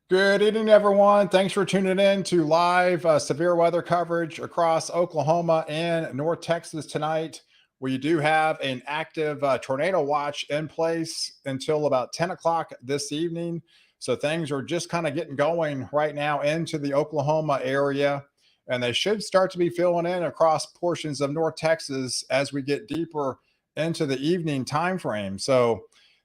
Good evening, everyone. Thanks for tuning in to live severe weather coverage across Oklahoma and North Texas tonight. We do have an active tornado watch in place until about 10 o'clock this evening. So things are just kind of getting going right now into the Oklahoma area. And they should start to be filling in across portions of North Texas as we get deeper into the evening time frame. So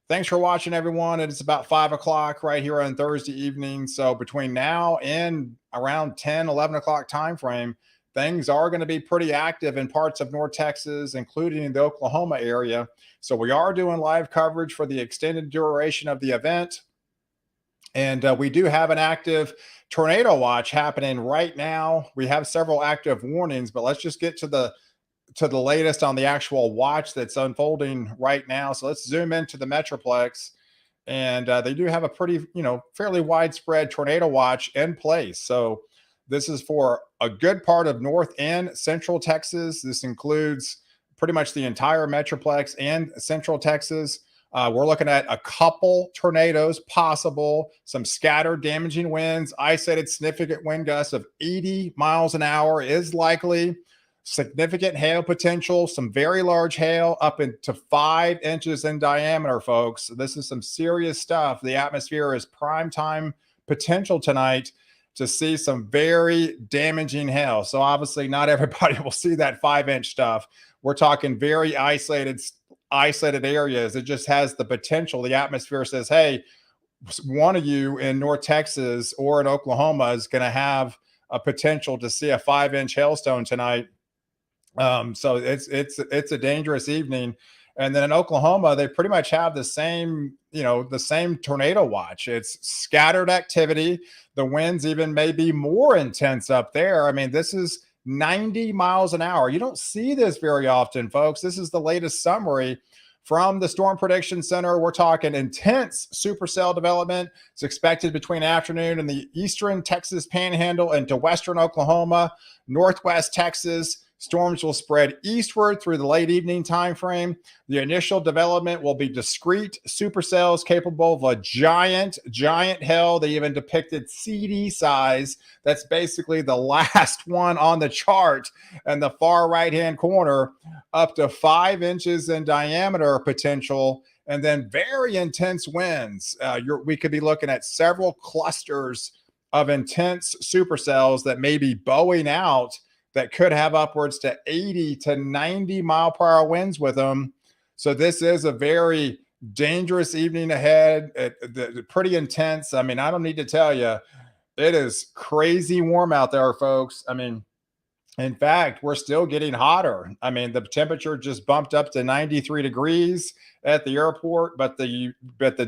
thanks for watching, everyone. It's about 5 o'clock right here on Thursday evening. So between now and around 10, 11 o'clock time frame, things are going to be pretty active in parts of North Texas, including the Oklahoma area. So we are doing live coverage for the extended duration of the event. And we do have an active tornado watch happening right now. We have several active warnings, but let's just get to the latest on the actual watch that's unfolding right now. So let's zoom into the Metroplex, and they do have a pretty, fairly widespread tornado watch in place. So this is for a good part of North and Central Texas. This includes pretty much the entire Metroplex and Central Texas. We're looking at a couple tornadoes possible, some scattered damaging winds, isolated significant wind gusts of 80 miles an hour is likely. Significant hail potential, some very large hail up into 5 inches in diameter, folks. This is some serious stuff. The atmosphere is prime time potential tonight to see some very damaging hail. So obviously not everybody will see that 5-inch stuff. We're talking very isolated areas. It just has the potential. The atmosphere says, hey, one of you in North Texas or in Oklahoma is going to have a potential to see a 5-inch hailstone tonight. So it's a dangerous evening. And then in Oklahoma, they pretty much have the same tornado watch. It's scattered activity. The winds even may be more intense up there. I mean, this is 90 miles an hour. You don't see this very often, folks. This is the latest summary from the Storm Prediction Center. We're talking intense supercell development. It's expected between afternoon and the eastern Texas Panhandle into western Oklahoma, northwest Texas. Storms will spread eastward through the late evening time frame. The initial development will be discrete supercells capable of a giant hail. They even depicted CD size. That's basically the last one on the chart in the far right-hand corner, up to 5 inches in diameter potential, and then very intense winds. We could be looking at several clusters of intense supercells that may be bowing out that could have upwards to 80 to 90 mile per hour winds with them. So this is a very dangerous evening ahead. Pretty intense. I mean, I don't need to tell you, it is crazy warm out there, folks. I mean, in fact, we're still getting hotter. I mean, the temperature just bumped up to 93 degrees at the airport, but the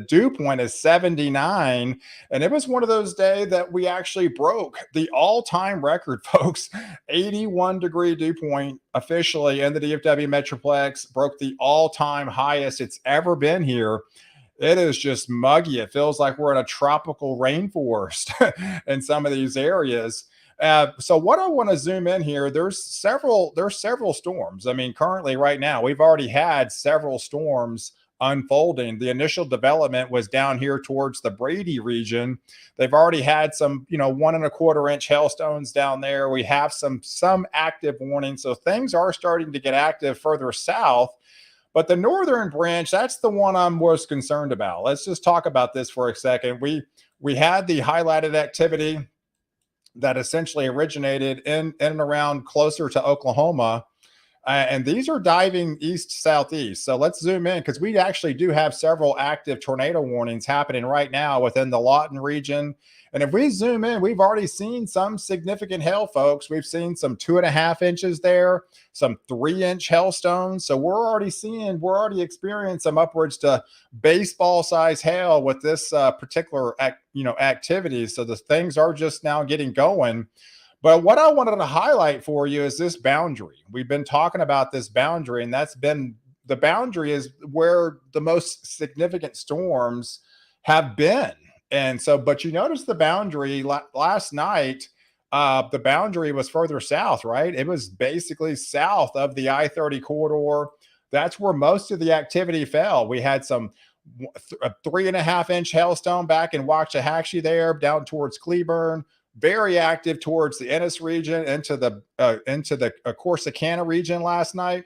dew point is 79. And it was one of those days that we actually broke the all-time record, folks. 81-degree dew point officially in the DFW Metroplex, broke the all-time highest it's ever been here. It is just muggy. It feels like we're in a tropical rainforest in some of these areas. So what I want to zoom in here, there's several storms. I mean, currently right now, we've already had several storms unfolding. The initial development was down here towards the Brady region. They've already had some, 1.25-inch hailstones down there. We have some active warnings. So things are starting to get active further south. But the northern branch, that's the one I'm most concerned about. Let's just talk about this for a second. We had the highlighted activity that essentially originated in and around closer to Oklahoma. And these are diving east-southeast. So let's zoom in because we actually do have several active tornado warnings happening right now within the Lawton region. And if we zoom in, we've already seen some significant hail, folks. We've seen some 2.5 inches there, some 3-inch hailstones. So we're already experiencing some upwards to baseball-size hail with this particular activity. So the things are just now getting going. But what I wanted to highlight for you is this boundary. We've been talking about this boundary, and the boundary is where the most significant storms have been. And so, but you notice the boundary last night, the boundary was further south, right? It was basically south of the I-30 corridor. That's where most of the activity fell. We had some A 3.5 inch hailstone back in Waxahachie there down towards Cleburne. Very active towards the Ennis region into the Corsicana region last night.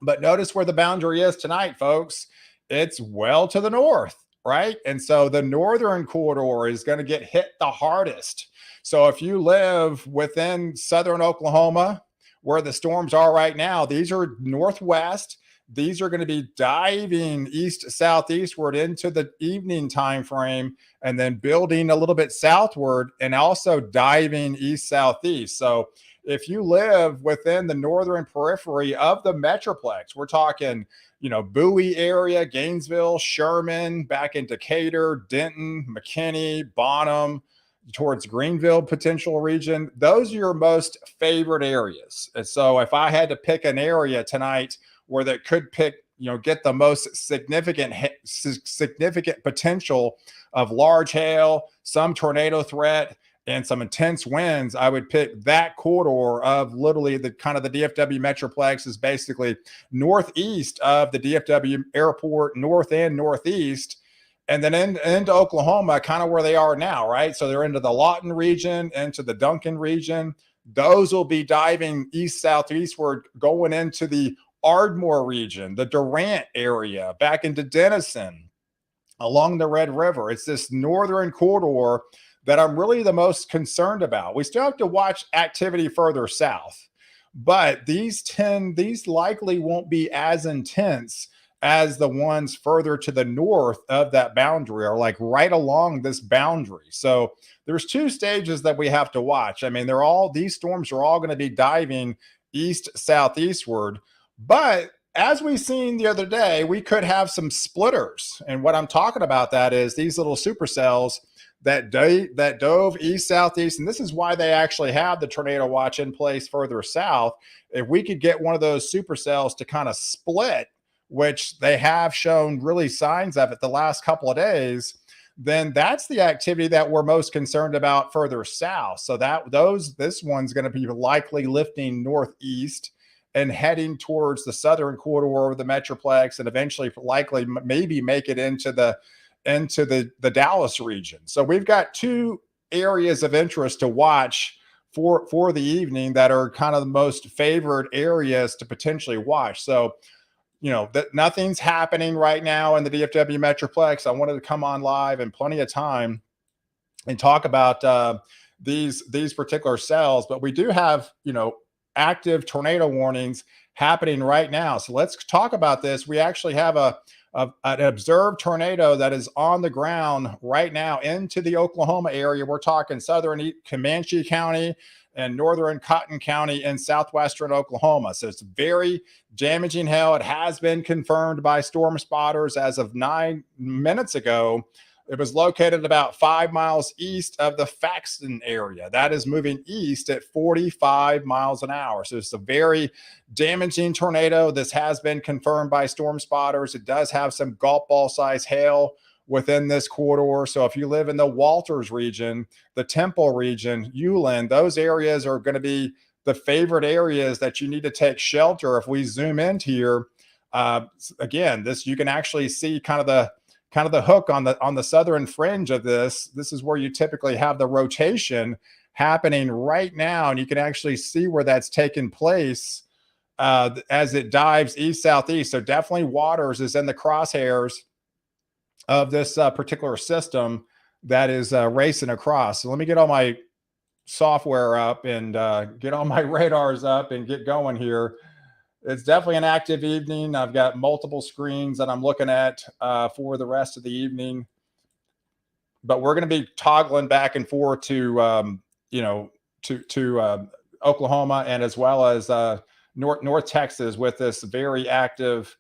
But notice where the boundary is tonight, folks. It's well to the north, right? And so the northern corridor is going to get hit the hardest. So if you live within southern Oklahoma, where the storms are right now, these are northwest. These are going to be diving east southeastward into the evening time frame, and then building a little bit southward and also diving east southeast. So if you live within the northern periphery of the metroplex, we're talking, Bowie area, Gainesville, Sherman, back in Decatur, Denton, McKinney, Bonham, towards Greenville potential region, those are your most favorite areas. And so if I had to pick an area tonight where that could get the most significant potential of large hail, some tornado threat, and some intense winds, I would pick that corridor of literally the kind of the DFW Metroplex is basically northeast of the DFW airport, north and northeast, and then into Oklahoma, kind of where they are now, right? So they're into the Lawton region, into the Duncan region. Those will be diving east southeastward, going into the Ardmore region, the Durant area, back into Denison, along the Red River. It's this northern corridor that I'm really the most concerned about. We still have to watch activity further south, but these likely won't be as intense as the ones further to the north of that boundary, or like right along this boundary. So there's two stages that we have to watch. I mean, these storms are all going to be diving east southeastward, but as we seen the other day, we could have some splitters. And what I'm talking about that is these little supercells that dove east southeast, and this is why they actually have the tornado watch in place further south. If we could get one of those supercells to kind of split, which they have shown really signs of it the last couple of days, then that's the activity that we're most concerned about further south. So this one's going to be likely lifting northeast and heading towards the southern corridor of the Metroplex, and eventually likely maybe make it into the Dallas region. So we've got two areas of interest to watch for the evening that are kind of the most favored areas to potentially watch. So that nothing's happening right now in the DFW Metroplex. I wanted to come on live in plenty of time and talk about these particular cells, but we do have active tornado warnings happening right now. So let's talk about this. We actually have an observed tornado that is on the ground right now into the Oklahoma area. We're talking southern Comanche County and northern Cotton County in southwestern Oklahoma. So it's very damaging hail. It has been confirmed by storm spotters as of 9 minutes ago. It was located about 5 miles east of the Faxton area. That is moving east at 45 miles an hour. So it's a very damaging tornado. This has been confirmed by storm spotters. It does have some golf ball size hail within this corridor. So if you live in the Walters region, the Temple region, Uland, those areas are going to be the favorite areas that you need to take shelter. If we zoom in here, again, you can actually see kind of the hook on the southern fringe of this. This is where you typically have the rotation happening right now, and you can actually see where that's taking place as it dives east southeast. So definitely Waters is in the crosshairs of this particular system that is racing across. So let me get all my software up and get all my radars up and get going here. It's definitely an active evening. I've got multiple screens that I'm looking at for the rest of the evening, but we're going to be toggling back and forth to Oklahoma, and as well as North Texas with this very active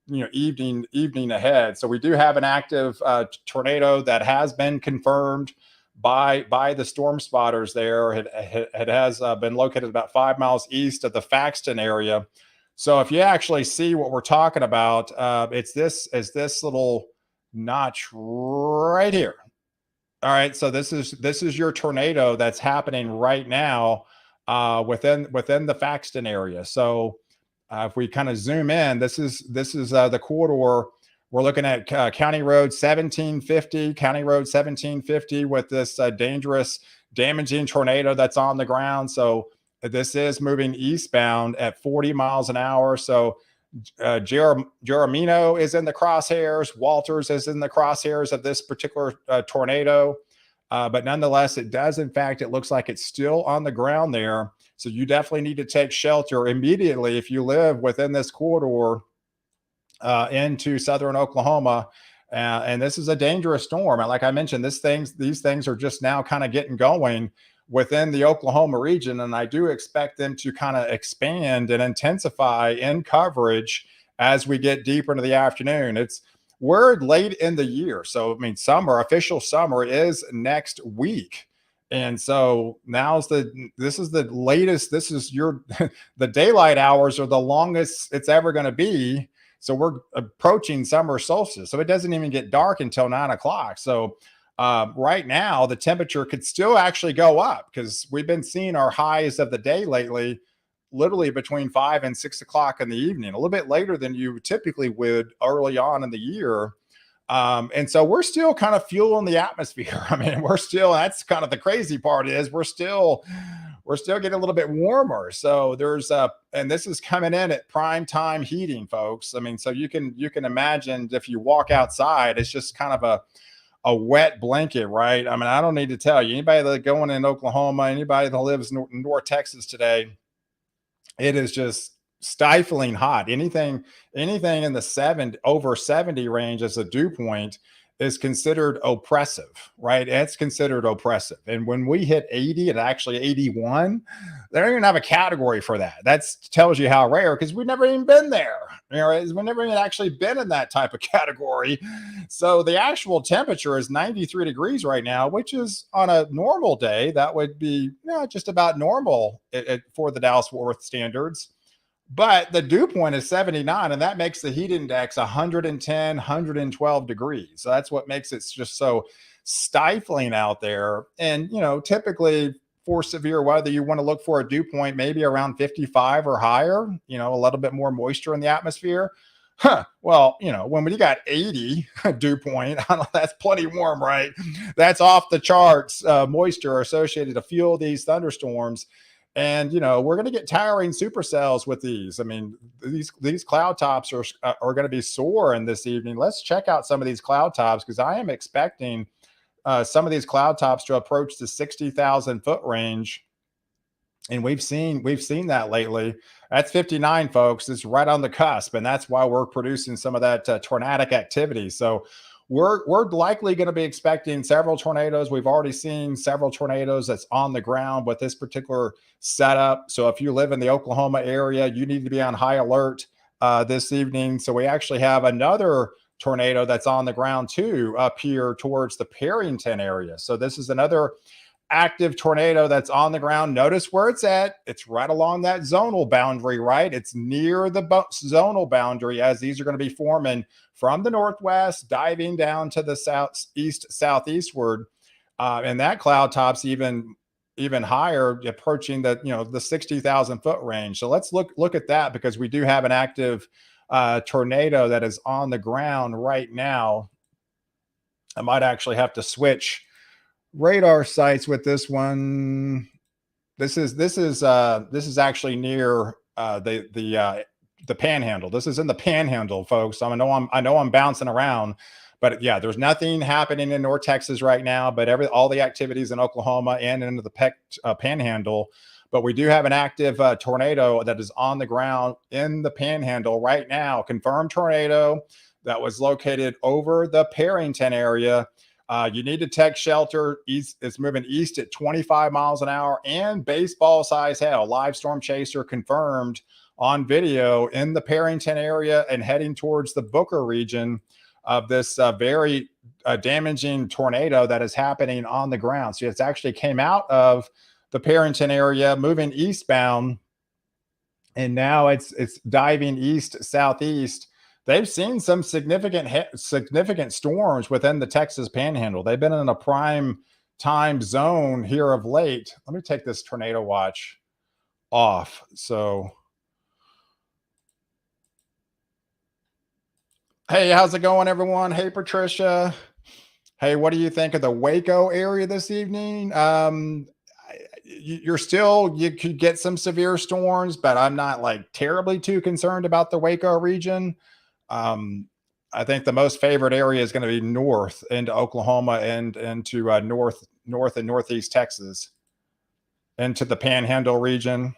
evening ahead. So we do have an active tornado that has been confirmed by the storm spotters there. It has been located about 5 miles east of the Faxton area. So if you actually see what we're talking about, it's this little notch right here. All right, so this is your tornado that's happening right now within the Faxton area. So if we kind of zoom in, this is the corridor We're looking at County Road 1750 with this dangerous, damaging tornado that's on the ground. So this is moving eastbound at 40 miles an hour. So Jeremino is in the crosshairs. Walters is in the crosshairs of this particular tornado. But nonetheless, it does, in fact, it looks like it's still on the ground there. So you definitely need to take shelter immediately if you live within this corridor into southern Oklahoma. And this is a dangerous storm. And like I mentioned, these things are just now kind of getting going within the Oklahoma region. And I do expect them to kind of expand and intensify in coverage as we get deeper into the afternoon. We're late in the year. So, I mean, official summer is next week. And so this is the latest, the daylight hours are the longest it's ever going to be. So we're approaching summer solstice. So it doesn't even get dark until 9 o'clock. So right now, the temperature could still actually go up because we've been seeing our highs of the day lately, literally between 5 and 6 o'clock in the evening, a little bit later than you typically would early on in the year. And so we're still kind of fueling the atmosphere. I mean, that's kind of the crazy part is we're still getting a little bit warmer. So and this is coming in at prime time heating, folks. I mean, so you can imagine if you walk outside, it's just kind of a wet blanket, right? I mean, I don't need to tell you, anybody that's going in Oklahoma, anybody that lives in North Texas today, it is just stifling hot. Anything in the over 70 range as a dew point is considered oppressive, right? It's considered oppressive. And when we hit 80 and actually 81, they don't even have a category for that. That tells you how rare, because we've never even been there. We've never even actually been in that type of category. So the actual temperature is 93 degrees right now, which is on a normal day, that would be just about normal for the Dallas-Fort Worth standards. But the dew point is 79, and that makes the heat index 110, 112 degrees. So that's what makes it just so stifling out there. And, typically for severe weather, you want to look for a dew point maybe around 55 or higher, a little bit more moisture in the atmosphere. Well, when you got 80 dew point, that's plenty warm, right? That's off the charts moisture associated to fuel these thunderstorms. And we're going to get towering supercells with these. I mean, these cloud tops are going to be soaring this evening. Let's check out some of these cloud tops, because I am expecting some of these cloud tops to approach the 60,000 foot range, and we've seen that lately. That's 59, folks. It's right on the cusp, and that's why we're producing some of that tornadic activity. So we're likely going to be expecting several tornadoes. We've already seen several tornadoes that's on the ground with this particular setup. So if you live in the Oklahoma area, you need to be on high alert this evening. So we actually have another tornado that's on the ground too, up here towards the Perryton area. So this is another active tornado that's on the ground. Notice where it's at. It's right along that zonal boundary, right? It's near the zonal boundary, as these are going to be forming from the northwest, diving down to the southeastward. And that cloud top's even higher, approaching the 60,000 foot range. So let's look at that, because we do have an active tornado that is on the ground right now. I might actually have to switch radar sites with this one. This is actually near the Panhandle. This is in the Panhandle, folks. I know I'm bouncing around, but yeah, there's nothing happening in North Texas right now, but all the activities in Oklahoma and into the Panhandle. But we do have an active tornado that is on the ground in the Panhandle right now. Confirmed tornado that was located over the Perryton area. You need to take shelter. It's moving east at 25 miles an hour and baseball size hail. Live storm chaser confirmed on video in the Perryton area and heading towards the Booker region of this very damaging tornado that is happening on the ground. So it's actually came out of the Perryton area, moving eastbound, and now it's diving east southeast. They've seen some significant storms within the Texas Panhandle. They've been in a prime time zone here of late. Let me take this tornado watch off. So Hey, how's it going, everyone? Hey, Patricia. Hey, what do you think of the Waco area this evening? You're still, you could get some severe storms, but I'm not like terribly too concerned about the Waco region. Um, I think the most favored area is going to be north into Oklahoma and into north and northeast Texas, into the Panhandle region.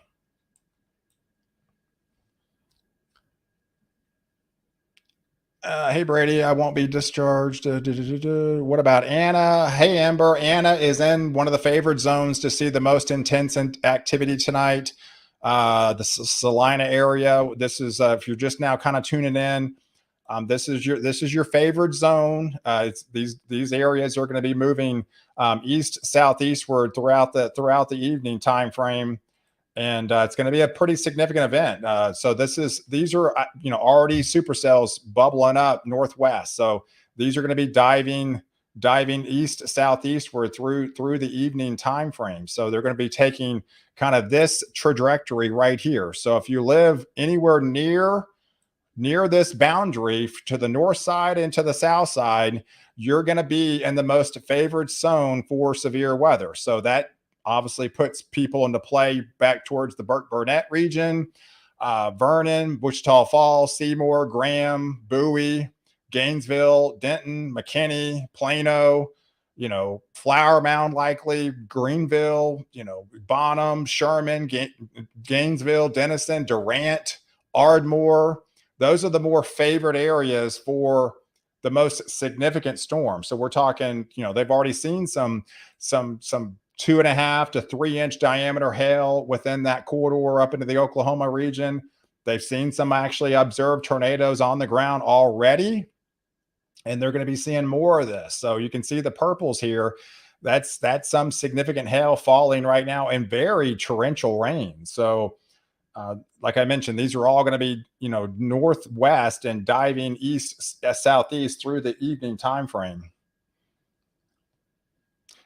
Hey Brady, I won't be discharged. What about Anna? Hey Amber, Anna is in one of the favored zones to see the most intense activity tonight. The Salina area. This is if you're just now kind of tuning in. This is your favored zone. These areas are going to be moving east southeastward throughout the evening time frame, and it's going to be a pretty significant event. So these are already supercells bubbling up northwest. So these are going to be diving east southeastward through the evening time frame. So they're going to be taking kind of this trajectory right here. So if you live anywhere near this boundary to the north side and to the south side, you're going to be in the most favored zone for severe weather. So that obviously puts people into play back towards the Burke Burnett region, Vernon, Wichita Falls, Seymour, Graham, Bowie, Gainesville, Denton, McKinney, Plano, Flower Mound, likely Greenville, Bonham, Sherman, Gainesville, Denison, Durant, Ardmore. Those are the more favored areas for the most significant storm. So we're talking, they've already seen some 2.5 to 3 inch diameter hail within that corridor up into the Oklahoma region. They've seen some actually observed tornadoes on the ground already, and they're going to be seeing more of this. So you can see the purples here. That's some significant hail falling right now and very torrential rain. So like I mentioned, these are all going to be, northwest and diving east, southeast through the evening time frame.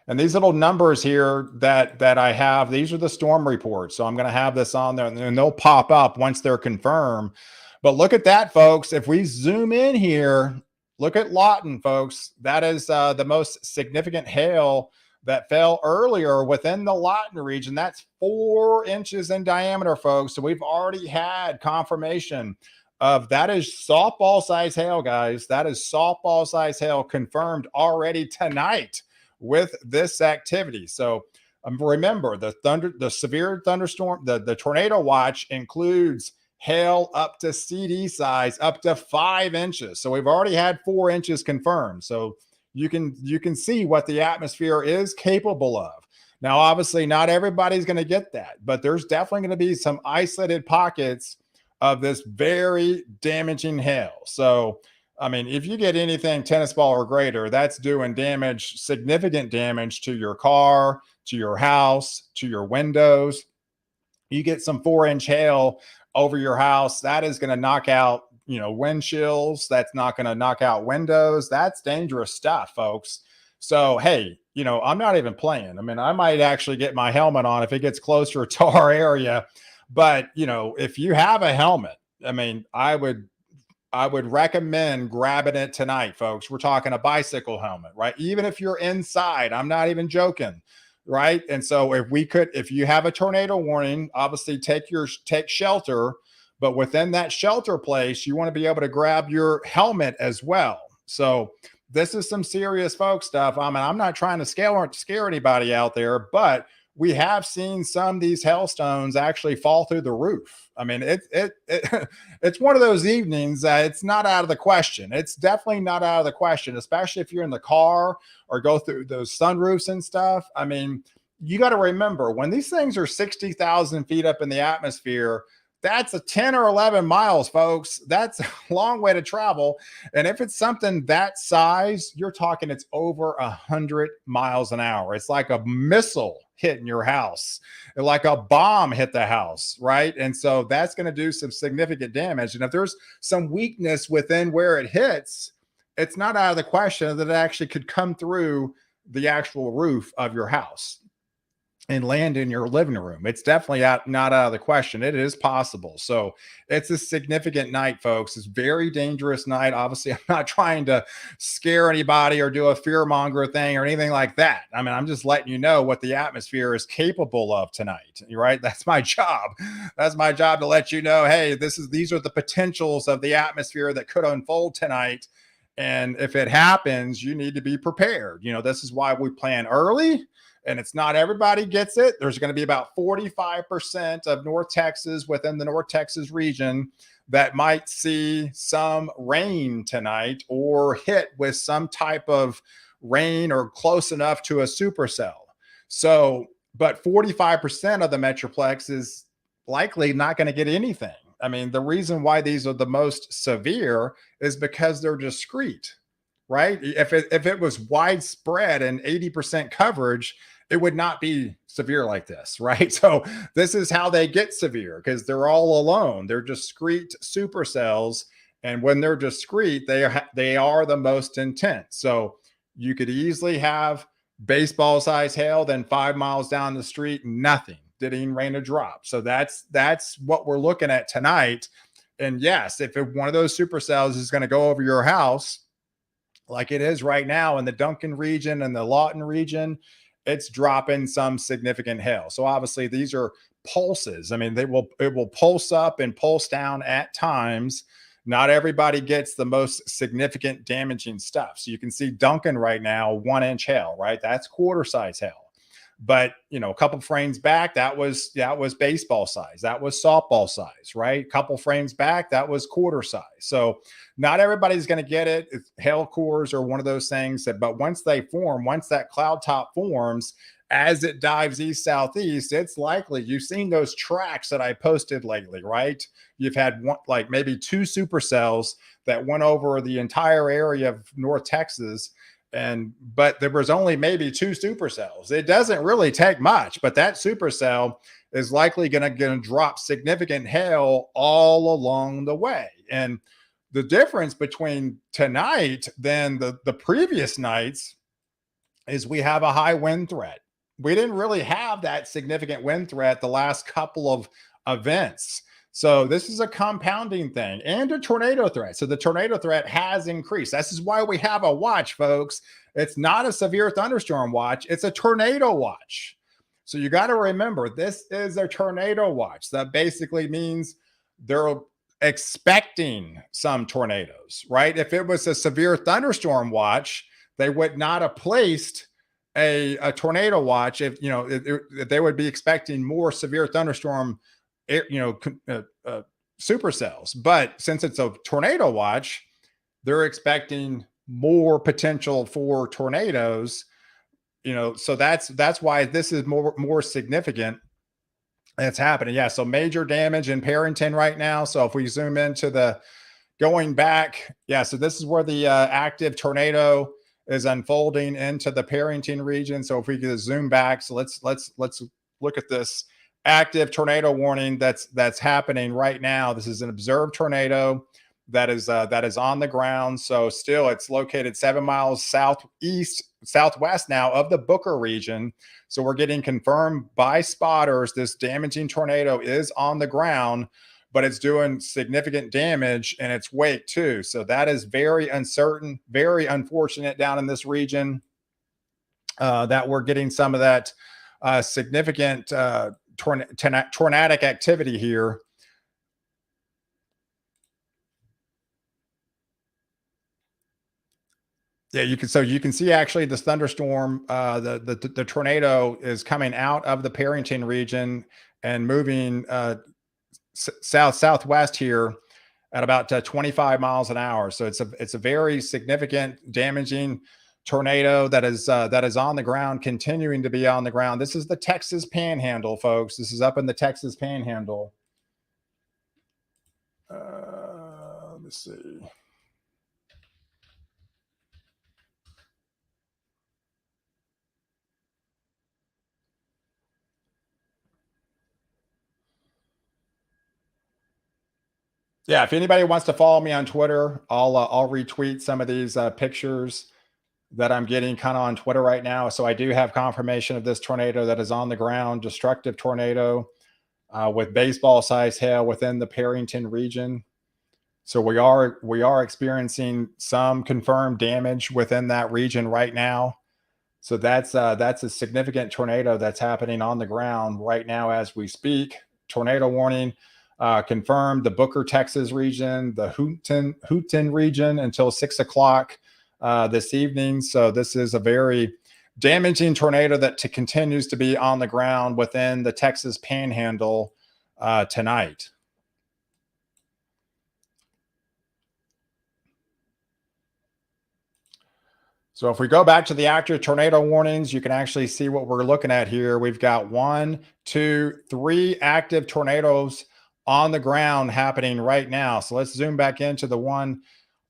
And these little numbers here that I have, these are the storm reports. So I'm going to have this on there, and they'll pop up once they're confirmed. But look at that, folks. If we zoom in here, look at Lawton, folks. That is the most significant hail that fell earlier within the Lawton region. That's 4 inches in diameter, folks. So we've already had confirmation of that is softball size hail, guys. That is softball size hail confirmed already tonight with this activity. So remember, the severe thunderstorm, the tornado watch includes hail up to CD size up to 5 inches. So we've already had 4 inches confirmed. So you can see what the atmosphere is capable of. Now, obviously, not everybody's going to get that, but there's definitely going to be some isolated pockets of this very damaging hail. So, I mean, if you get anything tennis ball or greater, that's doing damage, significant damage to your car, to your house, to your windows. You get some 4-inch hail over your house, that is going to knock out wind chills. That's not going to knock out windows. That's dangerous stuff, folks. So, hey, I'm not even playing. I mean, I might actually get my helmet on if it gets closer to our area. But, if you have a helmet, I mean, I would recommend grabbing it tonight, folks. We're talking a bicycle helmet, right? Even if you're inside, I'm not even joking, right? And so if you have a tornado warning, obviously take shelter. But within that shelter place, you want to be able to grab your helmet as well. So this is some serious folk stuff. I mean, I'm not trying to scare anybody out there, but we have seen some of these hailstones actually fall through the roof. I mean, it's one of those evenings that it's not out of the question. It's definitely not out of the question, especially if you're in the car or go through those sunroofs and stuff. I mean, you got to remember when these things are 60,000 feet up in the atmosphere, that's a 10 or 11 miles, folks. That's a long way to travel. And if it's something that size, you're talking it's over 100 miles an hour. It's like a missile hitting your house, like a bomb hit the house, right? And so that's going to do some significant damage. And if there's some weakness within where it hits, it's not out of the question that it actually could come through the actual roof of your house. and land in your living room. It's definitely not out of the question. It is possible. So it's a significant night, folks. It's a very dangerous night. Obviously, I'm not trying to scare anybody or do a fear monger thing or anything like that. I mean, I'm just letting you know what the atmosphere is capable of tonight. Right? That's my job. That's my job to let you know, hey, these are the potentials of the atmosphere that could unfold tonight. And if it happens, you need to be prepared. This is why we plan early, and it's not everybody gets it. There's going to be about 45% of North Texas within the North Texas region that might see some rain tonight or hit with some type of rain or close enough to a supercell. So, but 45% of the Metroplex is likely not going to get anything. I mean, the reason why these are the most severe is because they're discrete, right? If it was widespread and 80% coverage, it would not be severe like this, right? So this is how they get severe because they're all alone. They're discrete supercells, and when they're discrete, they are the most intense. So you could easily have baseball size hail, then 5 miles down the street, nothing. Didn't even rain a drop. So that's what we're looking at tonight. And yes, if one of those supercells is going to go over your house, like it is right now in the Duncan region and the Lawton region, it's dropping some significant hail. So obviously these are pulses. I mean, it will pulse up and pulse down at times. Not everybody gets the most significant damaging stuff. So you can see Duncan right now, 1 inch hail, right? That's quarter size hail. But a couple frames back, that was baseball size, that was softball size, right? A couple frames back, that was quarter size. So not everybody's going to get it. Hail cores are one of those things but once they form, once that cloud top forms, as it dives east southeast, it's likely you've seen those tracks that I posted lately, right? You've had one, like maybe two supercells that went over the entire area of North Texas, but there was only maybe two supercells. It doesn't really take much, but that supercell is likely going to drop significant hail all along the way. And the difference between tonight than the previous nights is we have a high wind threat. We didn't really have that significant wind threat the last couple of events. So this is a compounding thing and a tornado threat. So the tornado threat has increased. This is why we have a watch, folks. It's not a severe thunderstorm watch. It's a tornado watch. So you got to remember, this is a tornado watch. That basically means they're expecting some tornadoes, right? If it was a severe thunderstorm watch, they would not have placed a tornado watch. If they would be expecting more severe thunderstorm supercells. But since it's a tornado watch, they're expecting more potential for tornadoes. So that's why this is more significant. It's happening. Yeah. So major damage in Parrington right now. So if we zoom into the going back, yeah. So this is where the active tornado is unfolding into the Parrington region. So if we could zoom back, so let's look at this active tornado warning that's happening right now. This is an observed tornado that is on the ground. So still, it's located 7 miles southwest now of the Booker region. So we're getting confirmed by spotters this damaging tornado is on the ground, but it's doing significant damage in its wake too. So that is very uncertain, very unfortunate down in this region that we're getting some of that significant tornadic activity here. Yeah, you can see actually this thunderstorm, the tornado is coming out of the Parrington region and moving southwest here at about 25 miles an hour. So it's a very significant, damaging tornado that is on the ground, continuing to be on the ground. This is the Texas Panhandle, folks. This is up in the Texas Panhandle. Let's see. Yeah, if anybody wants to follow me on Twitter, I'll retweet some of these pictures. that I'm getting kind of on Twitter right now. So I do have confirmation of this tornado that is on the ground, destructive tornado with baseball size hail within the Perryton region. So we are experiencing some confirmed damage within that region right now. So that's a significant tornado that's happening on the ground right now as we speak. Tornado warning confirmed the Booker, Texas region, the Houghton region until 6 o'clock this evening. So this is a very damaging tornado that continues to be on the ground within the Texas Panhandle tonight. So if we go back to the active tornado warnings, you can actually see what we're looking at here. We've got 1, 2, 3 active tornadoes on the ground happening right now. So let's zoom back into the one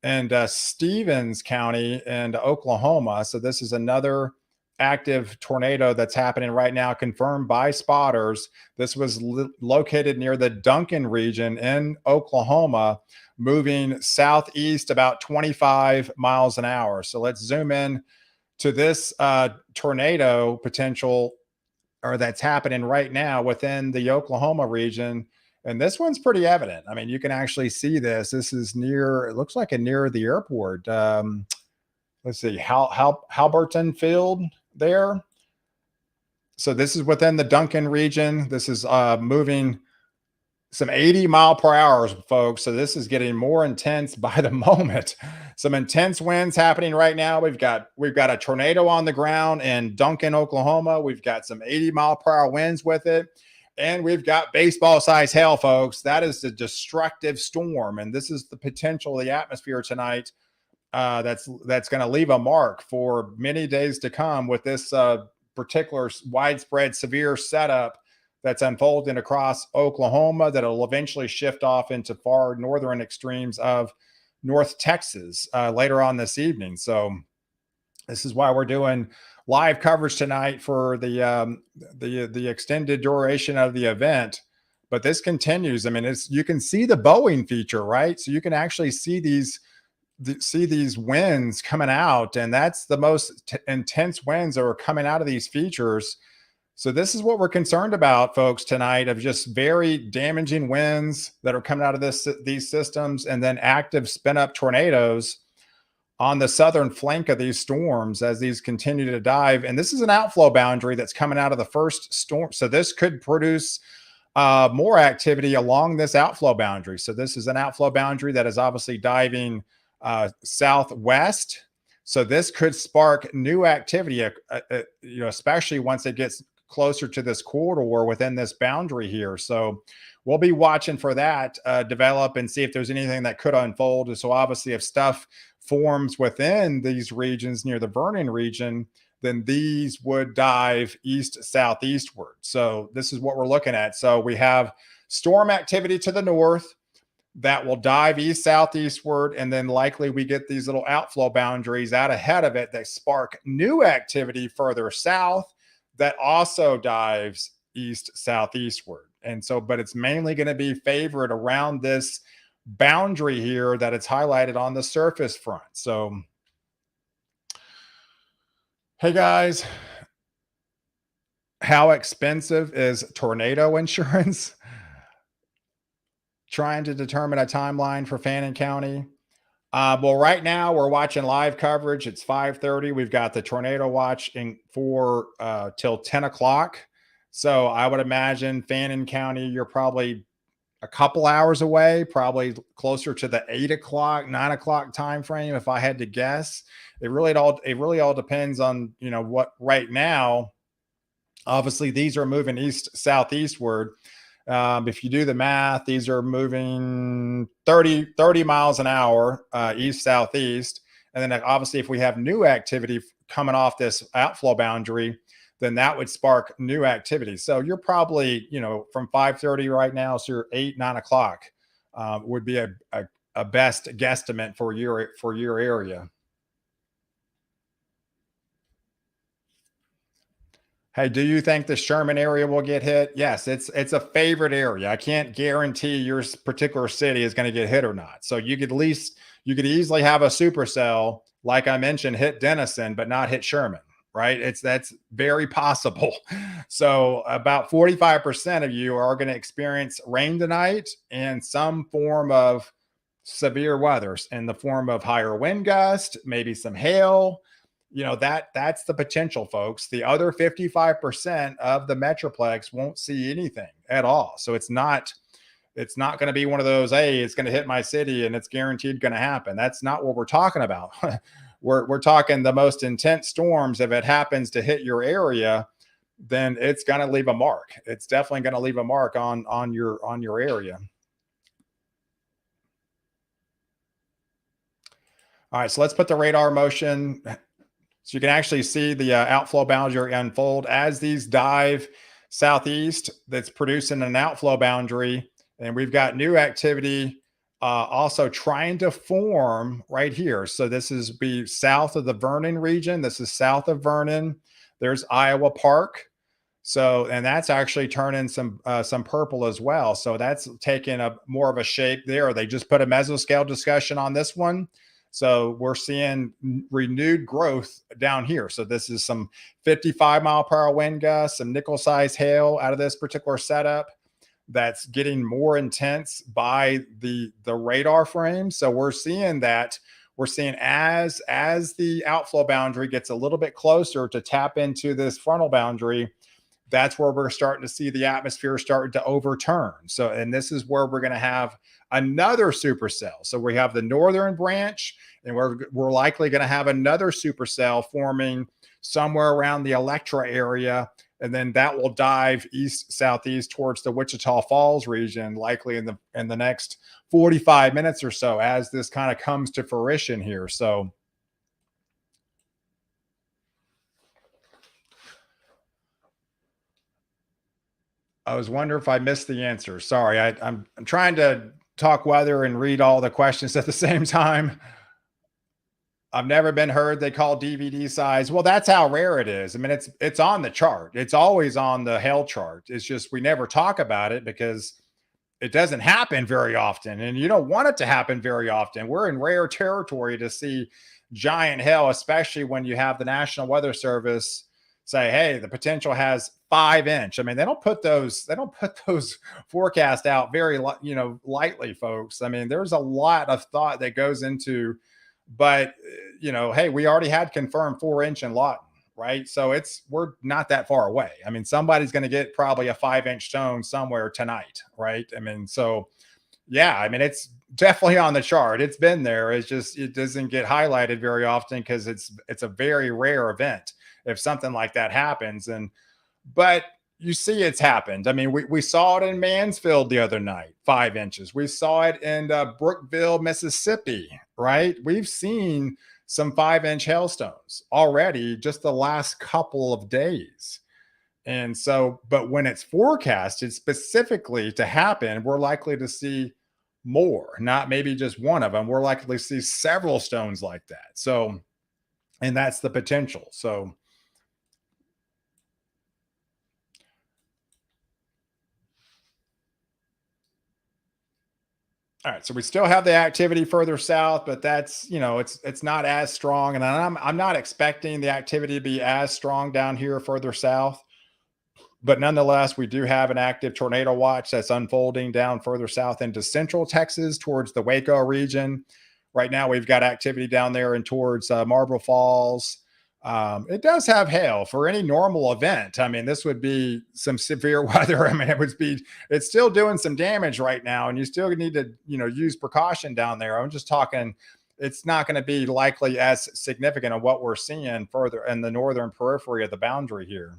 in Stevens County in Oklahoma. So this is another active tornado that's happening right now, confirmed by spotters. This was located near the Duncan region in Oklahoma, moving southeast about 25 miles an hour. So let's zoom in to this tornado potential, or that's happening right now within the Oklahoma region. And this one's pretty evident. I mean, you can actually see this. This is near, it looks like near the airport. Let's see, Halberton Field there. So this is within the Duncan region. This is moving some 80 mile per hour, folks. So this is getting more intense by the moment. Some intense winds happening right now. We've got a tornado on the ground in Duncan, Oklahoma. We've got some 80 mile per hour winds with it. And we've got baseball size hail, folks. That is the destructive storm. And this is the potential of the atmosphere tonight that's going to leave a mark for many days to come with this particular widespread severe setup that's unfolding across Oklahoma that'll eventually shift off into far northern extremes of North Texas later on this evening. So this is why we're doing live coverage tonight for the extended duration of the event. But this continues. I mean, you can see the Boeing feature, right? So you can actually see these winds coming out, and that's the most intense winds that are coming out of these features. So this is what we're concerned about, folks, tonight, of just very damaging winds that are coming out of these systems, and then active spin-up tornadoes on the southern flank of these storms as these continue to dive. And this is an outflow boundary that's coming out of the first storm. So this could produce more activity along this outflow boundary. So this is an outflow boundary that is obviously diving southwest. So this could spark new activity, especially once it gets closer to this corridor within this boundary here. So we'll be watching for that develop and see if there's anything that could unfold. So obviously, if stuff forms within these regions near the Vernon region, then these would dive east southeastward. So this is what we're looking at. So we have storm activity to the north that will dive east southeastward, and then likely we get these little outflow boundaries out ahead of it that spark new activity further south that also dives east southeastward. And so, but it's mainly going to be favored around this boundary here that it's highlighted on the surface front. So, hey guys, how expensive is tornado insurance? Trying to determine a timeline for Fannin County. Well, right now we're watching live coverage. It's 5:30. We've got the tornado watch for till 10 o'clock. So I would imagine Fannin County, you're probably a couple hours away, probably closer to the 8 o'clock, 9 o'clock time frame, if I had to guess. It really all depends on what right now. Obviously, these are moving east southeastward. If you do the math, these are moving 30 miles an hour east southeast. And then obviously, if we have new activity coming off this outflow boundary, then that would spark new activity. So you're probably, from 5:30 right now, so you're 8, 9 o'clock would be a best guesstimate for your area. Hey, do you think the Sherman area will get hit? Yes, it's a favorite area. I can't guarantee your particular city is going to get hit or not. So you could easily have a supercell like I mentioned, hit Denison, but not hit Sherman, right? That's very possible. So about 45% of you are going to experience rain tonight and some form of severe weather in the form of higher wind gust, maybe some hail. That's the potential, folks. The other 55% of the metroplex won't see anything at all. So it's not going to be one of those, hey, it's going to hit my city and it's guaranteed going to happen. That's not what we're talking about. We're talking the most intense storms. If it happens to hit your area, then it's going to leave a mark. It's definitely going to leave a mark on your area. All right, so let's put the radar motion so you can actually see the outflow boundary unfold as these dive southeast. That's producing an outflow boundary, and we've got new activity also trying to form right here. So this is be south of the Vernon region. This is south of Vernon. There's Iowa Park. So, and that's actually turning some purple as well. So that's taking a more of a shape there. They just put a mesoscale discussion on this one. So we're seeing renewed growth down here. So this is some 55-mile-per-hour wind gusts, some nickel-sized hail out of this particular setup that's getting more intense by the radar frame. So we're seeing as the outflow boundary gets a little bit closer to tap into this frontal boundary, that's where we're starting to see the atmosphere starting to overturn. So, and this is where we're going to have another supercell. So we have the northern branch, and we're likely going to have another supercell forming somewhere around the Electra area, and then that will dive east southeast towards the Wichita Falls region, likely in the next 45 minutes or so, as this kind of comes to fruition here. So I was wondering if I missed the answer. Sorry, I'm trying to talk weather and read all the questions at the same time. I've never been heard they call DVD size. Well, that's how rare it is. I mean, it's on the chart. It's always on the hail chart. It's just we never talk about it because it doesn't happen very often, and you don't want it to happen very often. We're in rare territory to see giant hail, especially when you have the National Weather Service say, "Hey, the potential has 5 inch." I mean, they don't put those forecasts out very lightly, folks. I mean, there's a lot of thought that goes into, but hey, we already had confirmed 4 inch in Lawton, right? So we're not that far away. I mean, somebody's going to get probably a 5 inch stone somewhere tonight, right? I mean, so yeah, I mean, it's definitely on the chart. It's been there. It's just it doesn't get highlighted very often because it's a very rare event if something like that happens. But you see it's happened. I mean, we saw it in Mansfield the other night, 5 inches. We saw it in Brookville, Mississippi, right? We've seen some 5 inch hailstones already just the last couple of days. And so, but when it's forecasted specifically to happen, we're likely to see more, not maybe just one of them. We're likely to see several stones like that. So, and that's the potential. So, all right, so we still have the activity further south, but that's it's not as strong, and I'm not expecting the activity to be as strong down here further south. But nonetheless, we do have an active tornado watch that's unfolding down further south into central Texas towards the Waco region. Right now, we've got activity down there and towards Marble Falls. It does have hail for any normal event. I mean, this would be some severe weather. I mean, it's still doing some damage right now, and you still need to, use precaution down there. I'm just talking, it's not going to be likely as significant of what we're seeing further in the northern periphery of the boundary here.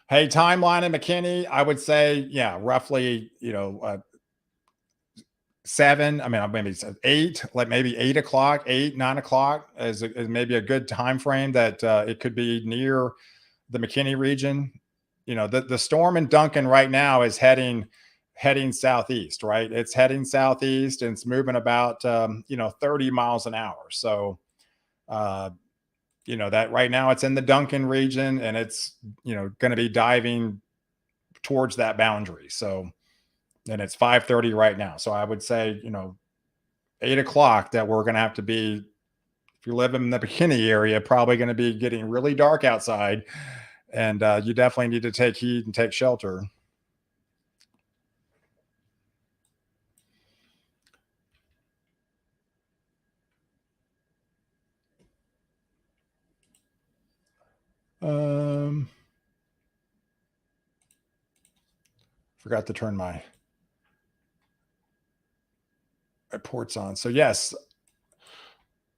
Hey, timeline in McKinney, I would say, yeah, roughly, 7. I mean, maybe it's 8, like maybe 8 o'clock, 8, 9 o'clock is maybe a good time frame that it could be near the McKinney region. The storm in Duncan right now is heading southeast, right? It's heading southeast and it's moving about 30 miles an hour. So that right now it's in the Duncan region and it's going to be diving towards that boundary. So and it's 5:30 right now. So I would say, 8 o'clock that we're going to have to be, if you live in the McKinney area, probably going to be getting really dark outside. And you definitely need to take heed and take shelter. Um, Forgot to turn my reports on. So yes,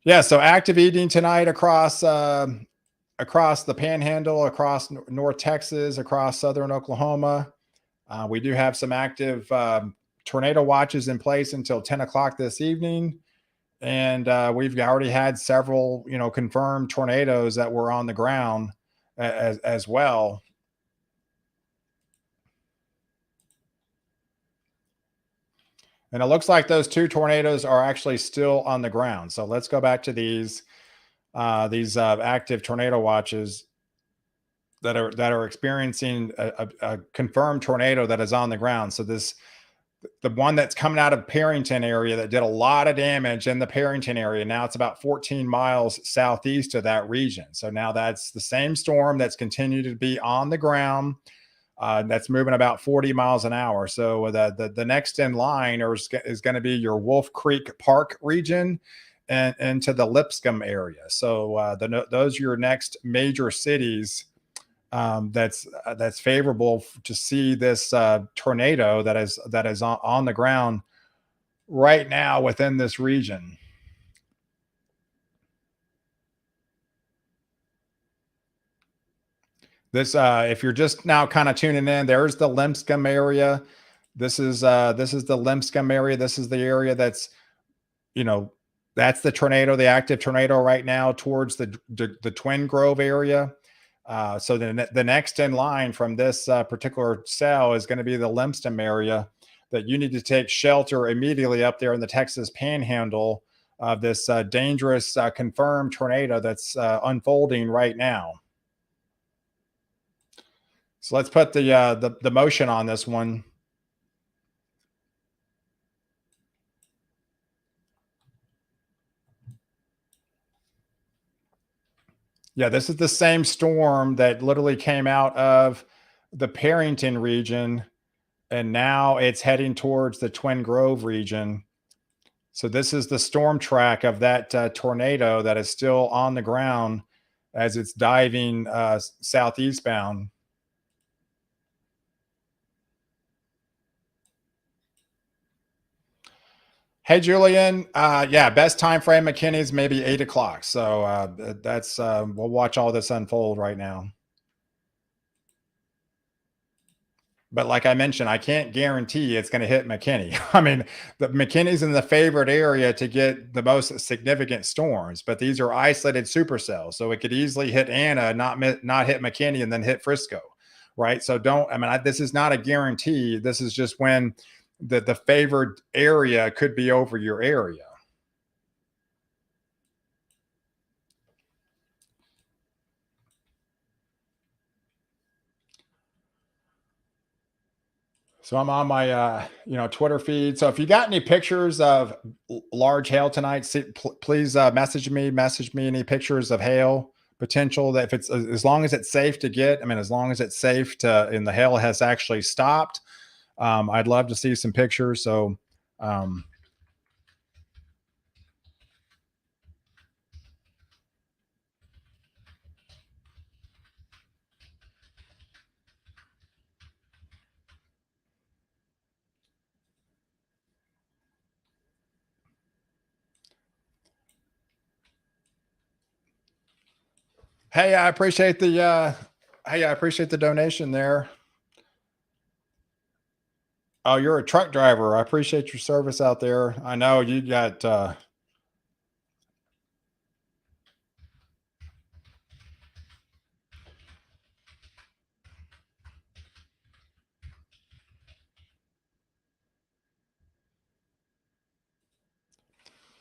yeah. So active eating tonight across the Panhandle, across North Texas, across southern Oklahoma. We do have some active tornado watches in place until 10 o'clock this evening, and we've already had several, confirmed tornadoes that were on the ground as well. And it looks like those two tornadoes are actually still on the ground. So let's go back to these active tornado watches that are experiencing a confirmed tornado that is on the ground. So the one that's coming out of Perryton area that did a lot of damage in the Perryton area. Now it's about 14 miles southeast of that region. So now that's the same storm that's continued to be on the ground. That's moving about 40 miles an hour. So the next in line is going to be your Wolf Creek Park region and into the Lipscomb area. So those are your next major cities. That's favorable to see this tornado that is on the ground right now within this region. This, if you're just now kind of tuning in, there's the Lipscomb area. This is the Lipscomb area. This is the area you know, that's the tornado, the active tornado right now towards the Twin Grove area. So the next in line from this particular cell is going to be the Lipscomb area, that you need to take shelter immediately up there in the Texas Panhandle of this dangerous confirmed tornado that's unfolding right now. So let's put the motion on this one. Yeah, this is the same storm that literally came out of the Perryton region, and now it's heading towards the Twin Grove region. So this is the storm track of that tornado that is still on the ground as it's diving southeast bound. Hey, Julian. Yeah, best time frame McKinney's maybe 8 o'clock. So that's we'll watch all this unfold right now. But like I mentioned, I can't guarantee it's going to hit McKinney. I mean, the McKinney's in the favored area to get the most significant storms, but these are isolated supercells, so it could easily hit Anna, not hit McKinney, and then hit Frisco, right? So don't. I mean, this is not a guarantee. This is just when the favored area could be over your area. So I'm on my Twitter feed. So if you got any pictures of large hail tonight, please message me any pictures of hail potential, that if it's as long as it's safe to get. I mean, as long as it's safe to and the hail has actually stopped. I'd love to see some pictures. So um, hey, I appreciate the donation there. Oh, you're a truck driver. I appreciate your service out there. I know you got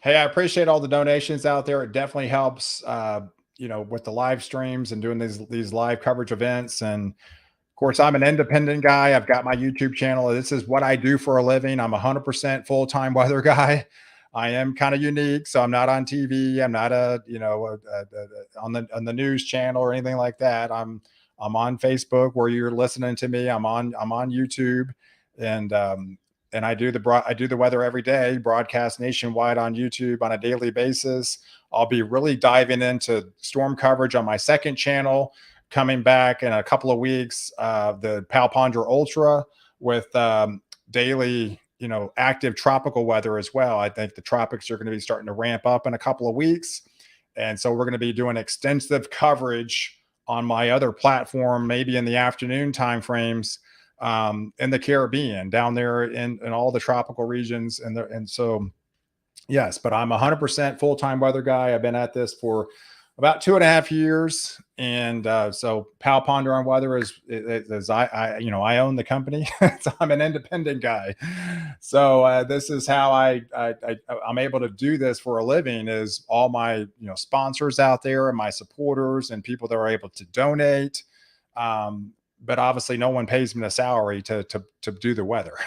Hey, I appreciate all the donations out there. It definitely helps, with the live streams and doing these live coverage events. And of course, I'm an independent guy. I've got my YouTube channel. This is what I do for a living. I'm 100% full time weather guy. I am kind of unique, so I'm not on TV. I'm not on the news channel or anything like that. I'm on Facebook where you're listening to me. I'm on YouTube, and I do the weather every day, broadcast nationwide on YouTube on a daily basis. I'll be really diving into storm coverage on my second channel coming back in a couple of weeks. The Palpondra Ultra with daily, active tropical weather as well. I think the tropics are going to be starting to ramp up in a couple of weeks. And so we're going to be doing extensive coverage on my other platform, maybe in the afternoon time frames, in the Caribbean, down there in all the tropical regions. And so, yes, but I'm 100% full time weather guy. I've been at this for about 2.5 years, and so Pal Ponder on Weather is I own the company, so I'm an independent guy. So this is how I'm able to do this for a living. Is all my sponsors out there and my supporters and people that are able to donate. But obviously no one pays me a salary to do the weather,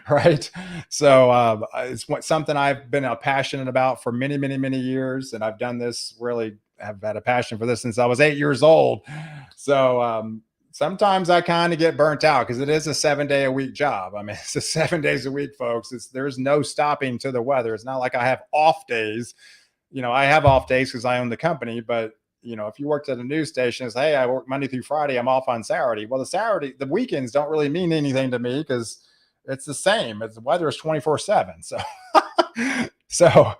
right? So it's something I've been passionate about for many, many, many years, and I've done this really. Have had a passion for this since I was 8 years old. So sometimes I kind of get burnt out because it is a 7 day a week job. I mean, it's a 7 days a week, folks. There's no stopping to the weather. It's not like I have off days. I have off days because I own the company, but if you worked at a news station, it's, hey, I work Monday through Friday, I'm off on Saturday. Well, the weekends don't really mean anything to me because it's the same. The weather is 24/7. So, so,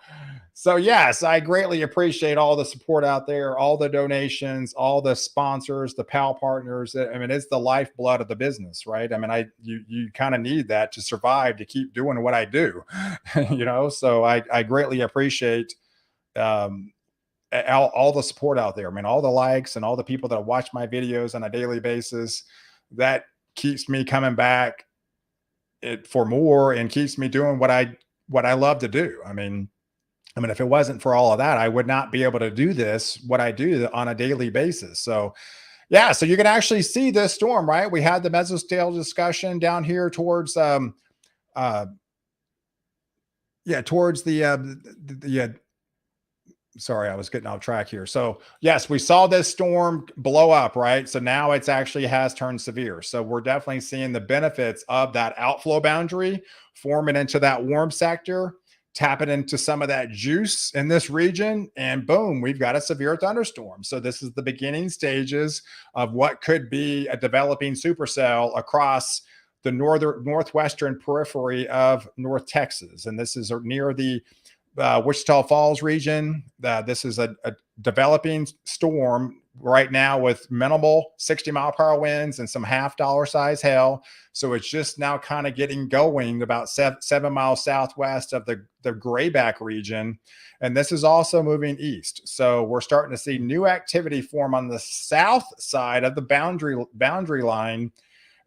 so yes, I greatly appreciate all the support out there, all the donations, all the sponsors, the PAL partners. I mean, it's the lifeblood of the business, right? I mean, you kind of need that to survive, to keep doing what I do, So I greatly appreciate um, all the support out there. I mean, all the likes and all the people that watch my videos on a daily basis. That keeps me coming back for more and keeps me doing what I love to do. I mean, if it wasn't for all of that, I would not be able to do what I do on a daily basis. So, yeah, so you can actually see this storm, right? We had the mesoscale discussion down here towards, uh, yeah, towards sorry, I was getting off track here. So, yes, we saw this storm blow up, right? So now it's actually has turned severe. So we're definitely seeing the benefits of that outflow boundary forming into that warm sector, tapping into some of that juice in this region, and boom, we've got a severe thunderstorm. So this is the beginning stages of what could be a developing supercell across the northwestern periphery of North Texas. And this is near the Wichita Falls region. This is a developing storm right now with minimal 60-mile-per-hour winds and some half-dollar size hail. So it's just now kind of getting going about 7 miles southwest of the Grayback region. And this is also moving east. So we're starting to see new activity form on the south side of the boundary line.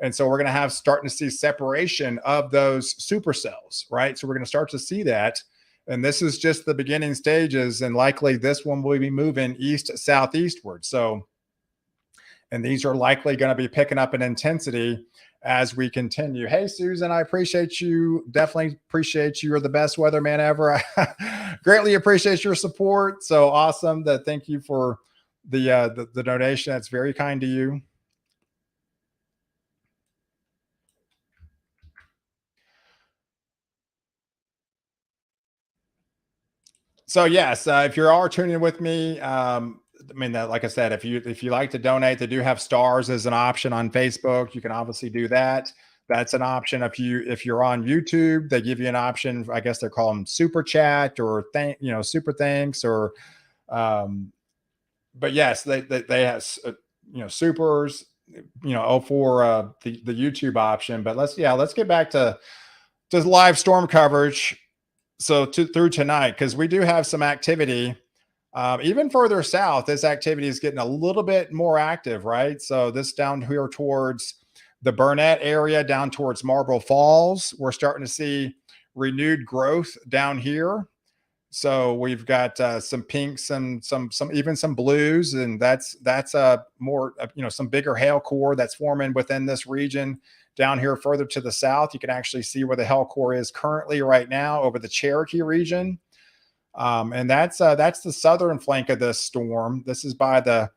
And so we're going to starting to see separation of those supercells, right? So we're going to start to see that. And this is just the beginning stages, and likely this one will be moving east southeastward. So, and these are likely going to be picking up in intensity as we continue. Hey, Susan, I appreciate you. Definitely appreciate you. You're the best weatherman ever. I greatly appreciate your support. So awesome. Thank you for the donation. That's very kind to you. So yes, if you are tuning in with me, I mean, like I said, if you like to donate, they do have stars as an option on Facebook. You can obviously do that. That's an option. If you're on YouTube, they give you an option. I guess they're calling super chat or super thanks or, but yes, they have supers, for the YouTube option. But let's get back to live storm coverage. So through tonight, because we do have some activity. Even further south, this activity is getting a little bit more active, right? So this down here towards the Burnett area, down towards Marble Falls, we're starting to see renewed growth down here. So we've got some pinks and some even some blues, and that's more some bigger hail core that's forming within this region down here further to the south, you can actually see where the hell core is currently right now over the Cherokee region. And that's the southern flank of this storm. This is by the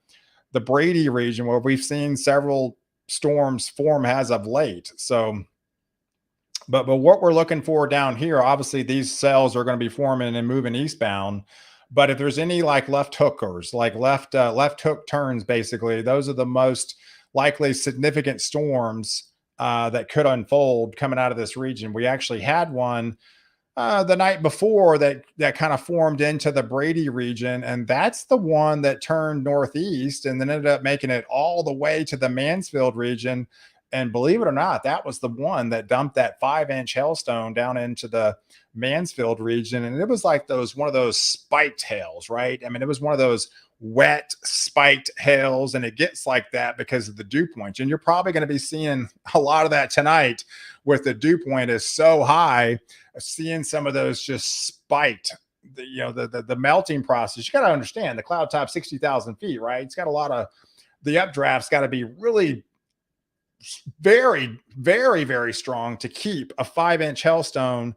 Brady region where we've seen several storms form as of late. So, but what we're looking for down here, obviously these cells are going to be forming and moving eastbound. But if there's any like left hookers, like left hook turns, basically, those are the most likely significant storms that could unfold coming out of this region. We actually had one the night before that kind of formed into the Brady region, and that's the one that turned northeast and then ended up making it all the way to the Mansfield region. And believe it or not, that was the one that dumped that 5-inch hailstone down into the Mansfield region. And it was like one of those spiked hails, right? I mean, it was one of those wet spiked hails, and it gets like that because of the dew point. And you're probably going to be seeing a lot of that tonight with the dew point is so high, seeing some of those just spiked. The melting process. You got to understand the cloud top 60,000 feet, right? It's got a lot of the updraft's got to be really very, very, very strong to keep a 5-inch hailstone,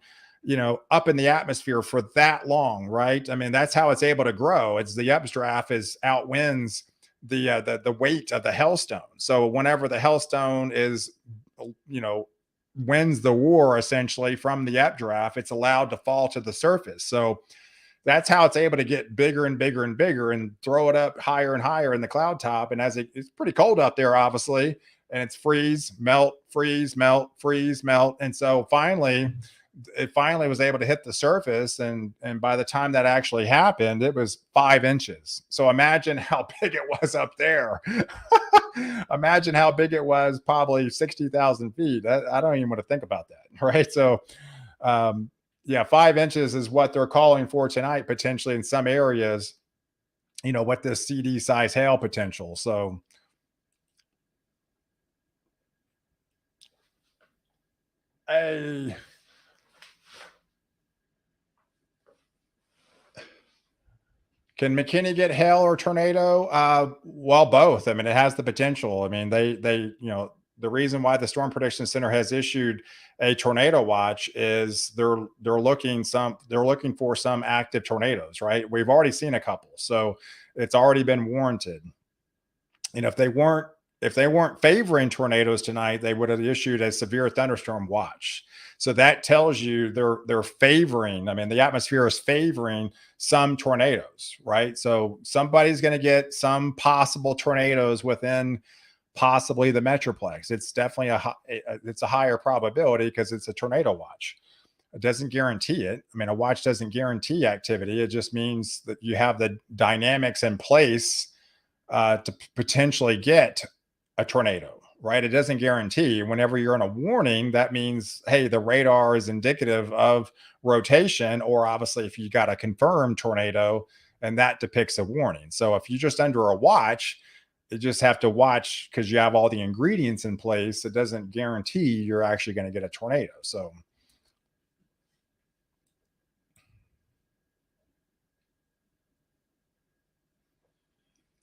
up in the atmosphere for that long, right? I mean, that's how it's able to grow. It's the updraft outwinds the weight of the hailstone. So whenever the hailstone is, wins the war essentially from the updraft, it's allowed to fall to the surface. So that's how it's able to get bigger and bigger and bigger and throw it up higher and higher in the cloud top. And as it's pretty cold up there, obviously, and it's freeze, melt, freeze, melt, freeze, melt. And so it finally was able to hit the surface. And by the time that actually happened, it was 5 inches. So imagine how big it was up there. Imagine how big it was, probably 60,000 feet. I don't even want to think about that. Right. So, yeah, 5 inches is what they're calling for tonight, potentially in some areas, what this CD size hail potential. So, can McKinney get hail or tornado? Well, both. I mean, it has the potential. I mean, the reason why the Storm Prediction Center has issued a tornado watch is they're looking for some active tornadoes, right? We've already seen a couple, so it's already been warranted. If they weren't favoring tornadoes tonight, they would have issued a severe thunderstorm watch. So that tells you they're favoring. I mean, the atmosphere is favoring some tornadoes, right? So somebody's going to get some possible tornadoes within possibly the metroplex. It's definitely it's a higher probability because it's a tornado watch. It doesn't guarantee it. I mean, a watch doesn't guarantee activity. It just means that you have the dynamics in place to potentially get a tornado, right? It doesn't guarantee. Whenever you're in a warning, that means, hey, the radar is indicative of rotation, or obviously if you got a confirmed tornado, and that depicts a warning. So if you're just under a watch, you just have to watch because you have all the ingredients in place. It doesn't guarantee you're actually going to get a tornado. So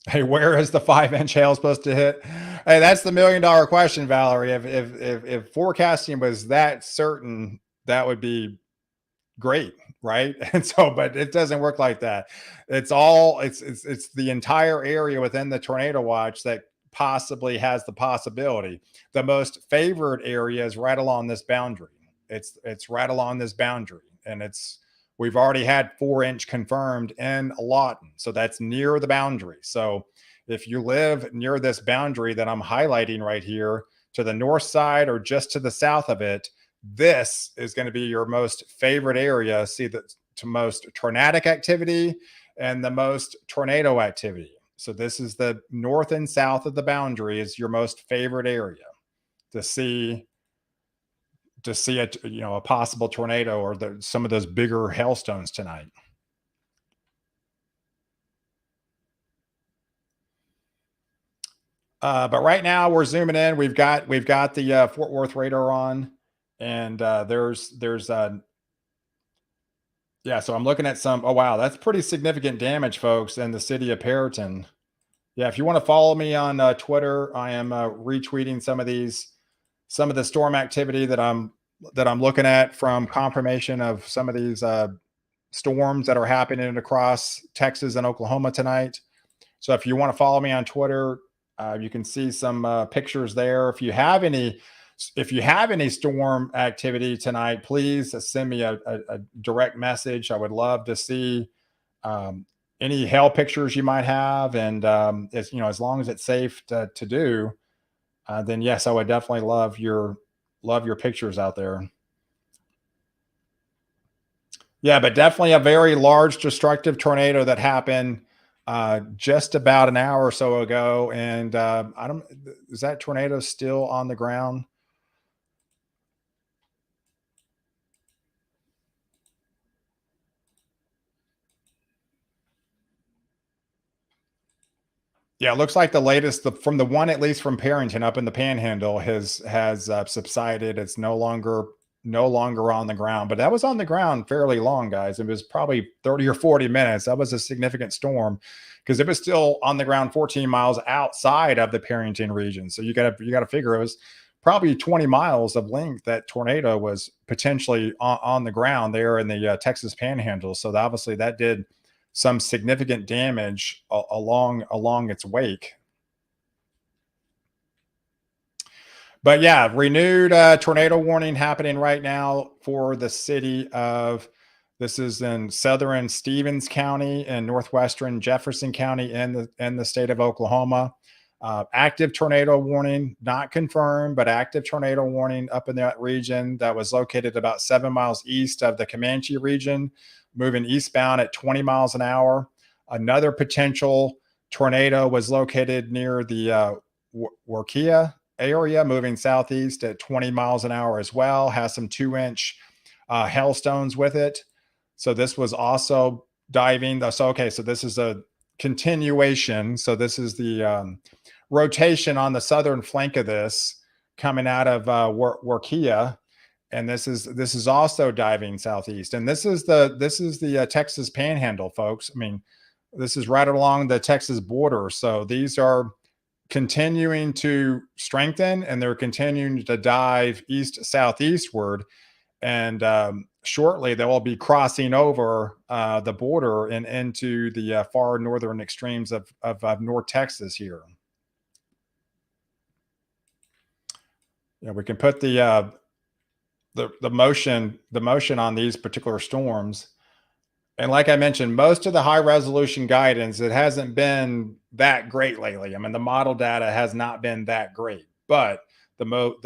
hey, where is the 5-inch hail supposed to hit? Hey, that's the $1 million question, Valerie. If forecasting was that certain, that would be great, right? And so, but it doesn't work like that. It's the entire area within the tornado watch that possibly has the possibility. The most favored area is right along this boundary. It's right along this boundary, and we've already had 4-inch confirmed in Lawton. So that's near the boundary. So if you live near this boundary that I'm highlighting right here to the north side or just to the south of it, this is going to be your most favorite area. See the most tornadic activity and the most tornado activity. So this is the north and south of the boundary is your most favorite area to see a possible tornado or some of those bigger hailstones tonight. But right now we're zooming in. We've got the Fort Worth radar on, and there's yeah. So I'm looking at some. Oh wow, that's pretty significant damage, folks, in the city of Perryton. Yeah, if you want to follow me on Twitter, I am retweeting some of these some of the storm activity that I'm looking at from confirmation of some of these storms that are happening across Texas and Oklahoma tonight. So if you want to follow me on Twitter, you can see some pictures there. If you have any storm activity tonight, please send me a direct message. I would love to see um, any hail pictures you might have, and as long as it's safe to do, then yes, I would definitely love your pictures out there. Yeah, but definitely a very large destructive tornado that happened just about an hour or so ago. And I don't, is that tornado still on the ground? Yeah, it looks like the latest, from the one at least from Parrington up in the Panhandle, has subsided. It's no longer on the ground, but that was on the ground fairly long, guys. It was probably 30 or 40 minutes. That was a significant storm because it was still on the ground 14 miles outside of the Parrington region. So you got to figure it was probably 20 miles of length that tornado was potentially on the ground there in the Texas Panhandle. So obviously that did some significant damage along its wake. But yeah, renewed tornado warning happening right now for the city of. This is in southern Stevens County and northwestern Jefferson County in the state of Oklahoma. Active tornado warning, not confirmed, but active tornado warning up in that region that was located about 7 miles east of the Comanche region, moving eastbound at 20 miles an hour. Another potential tornado was located near the Warkia area, moving southeast at 20 miles an hour as well, has some 2-inch hailstones with it. So this was also diving. So, okay, so this is a continuation. So this is the rotation on the southern flank of this coming out of Warkia, and this is also diving southeast. And this is the Texas Panhandle, folks. I mean, this is right along the Texas border. So these are continuing to strengthen, and they're continuing to dive east southeastward, and shortly they will be crossing over the border and into the far northern extremes of North Texas here. Yeah, we can put the motion on these particular storms. And like I mentioned, most of the high resolution guidance, it hasn't been that great lately. I mean, the model data has not been that great, but the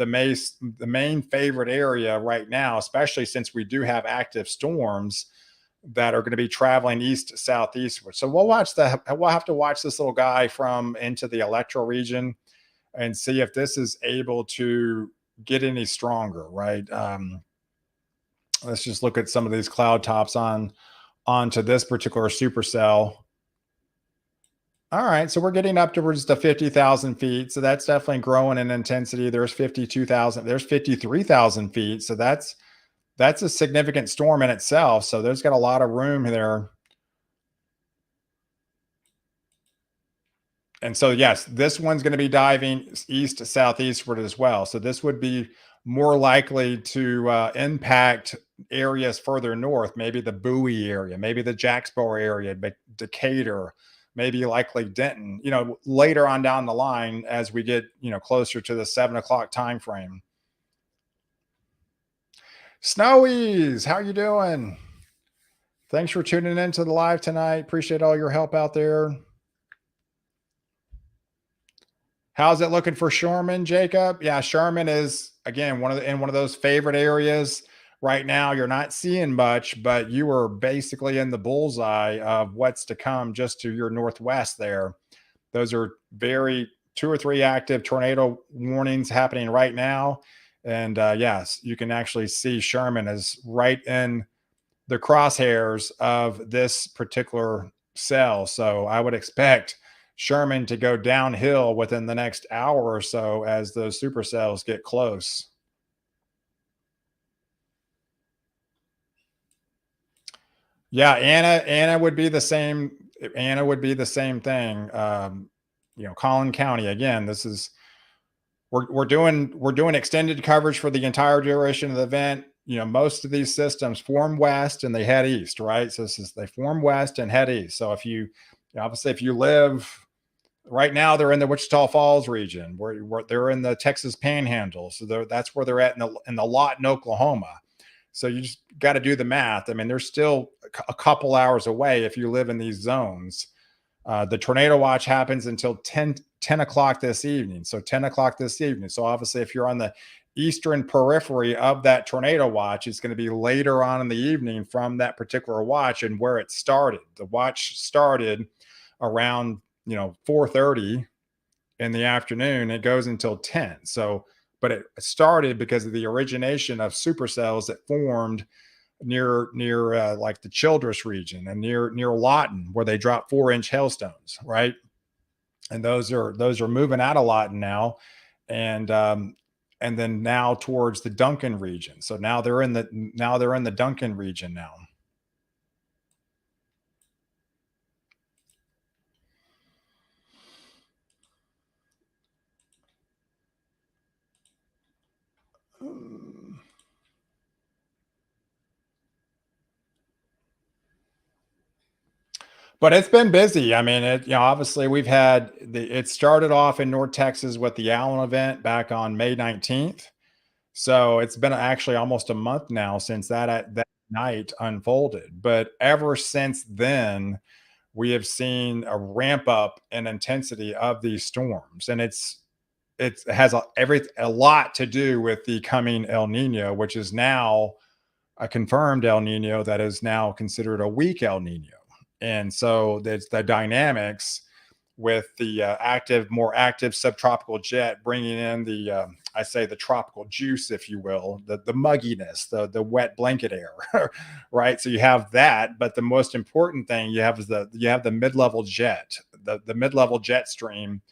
main favorite area right now, especially since we do have active storms that are going to be traveling east southeastward. So we'll have to watch this little guy from into the electoral region and see if this is able to get any stronger, right? Let's just look at some of these cloud tops onto this particular supercell. All right, so we're getting up towards the 50,000 feet. So that's definitely growing in intensity. There's 52,000, there's 53,000 feet. So that's a significant storm in itself. So there's got a lot of room there. And so, yes, this one's going to be diving east to southeastward as well. So this would be more likely to impact areas further north, maybe the Bowie area, maybe the Jacksboro area, Decatur, maybe likely Denton, later on down the line as we get, closer to the 7 o'clock time frame. Snowies, how you doing? Thanks for tuning in to the live tonight. Appreciate all your help out there. How's it looking for Sherman, Jacob? Yeah, Sherman is again in one of those favorite areas right now. You're not seeing much, but you are basically in the bullseye of what's to come just to your northwest there. Those are very 2 or 3 active tornado warnings happening right now. And yes, you can actually see Sherman is right in the crosshairs of this particular cell. So I would expect Sherman to go downhill within the next hour or so as those supercells get close. Yeah, Anna would be the same. Anna would be the same thing. Collin County again. This is we're doing extended coverage for the entire duration of the event. Most of these systems form west and they head east, right? So they form west and head east. So obviously if you live right now, they're in the Wichita Falls region, where they're in the Texas Panhandle. So that's where they're at in the lot in Oklahoma. So you just got to do the math. I mean, they're still a couple hours away if you live in these zones. The tornado watch happens until 10 o'clock this evening. So 10 o'clock this evening. So obviously, if you're on the eastern periphery of that tornado watch, it's going to be later on in the evening from that particular watch and where it started. The watch started around 4:30 in the afternoon. It goes until 10. So, but it started because of the origination of supercells that formed near like the Childress region and near Lawton, where they drop 4-inch hailstones, right? And those are moving out of Lawton now, and then now towards the Duncan region. So now they're in the Duncan region now. But it's been busy. I mean, obviously it started off in North Texas with the Allen event back on May 19th. So it's been actually almost a month now since that night unfolded. But ever since then, we have seen a ramp up in intensity of these storms, and it has a lot to do with the coming El Nino, which is now a confirmed El Nino that is now considered a weak El Nino. And so that's the dynamics with the more active subtropical jet bringing in I say the tropical juice, if you will, the mugginess, the wet blanket air, right? So you have that, but the most important thing you have the mid level jet. The mid level jet stream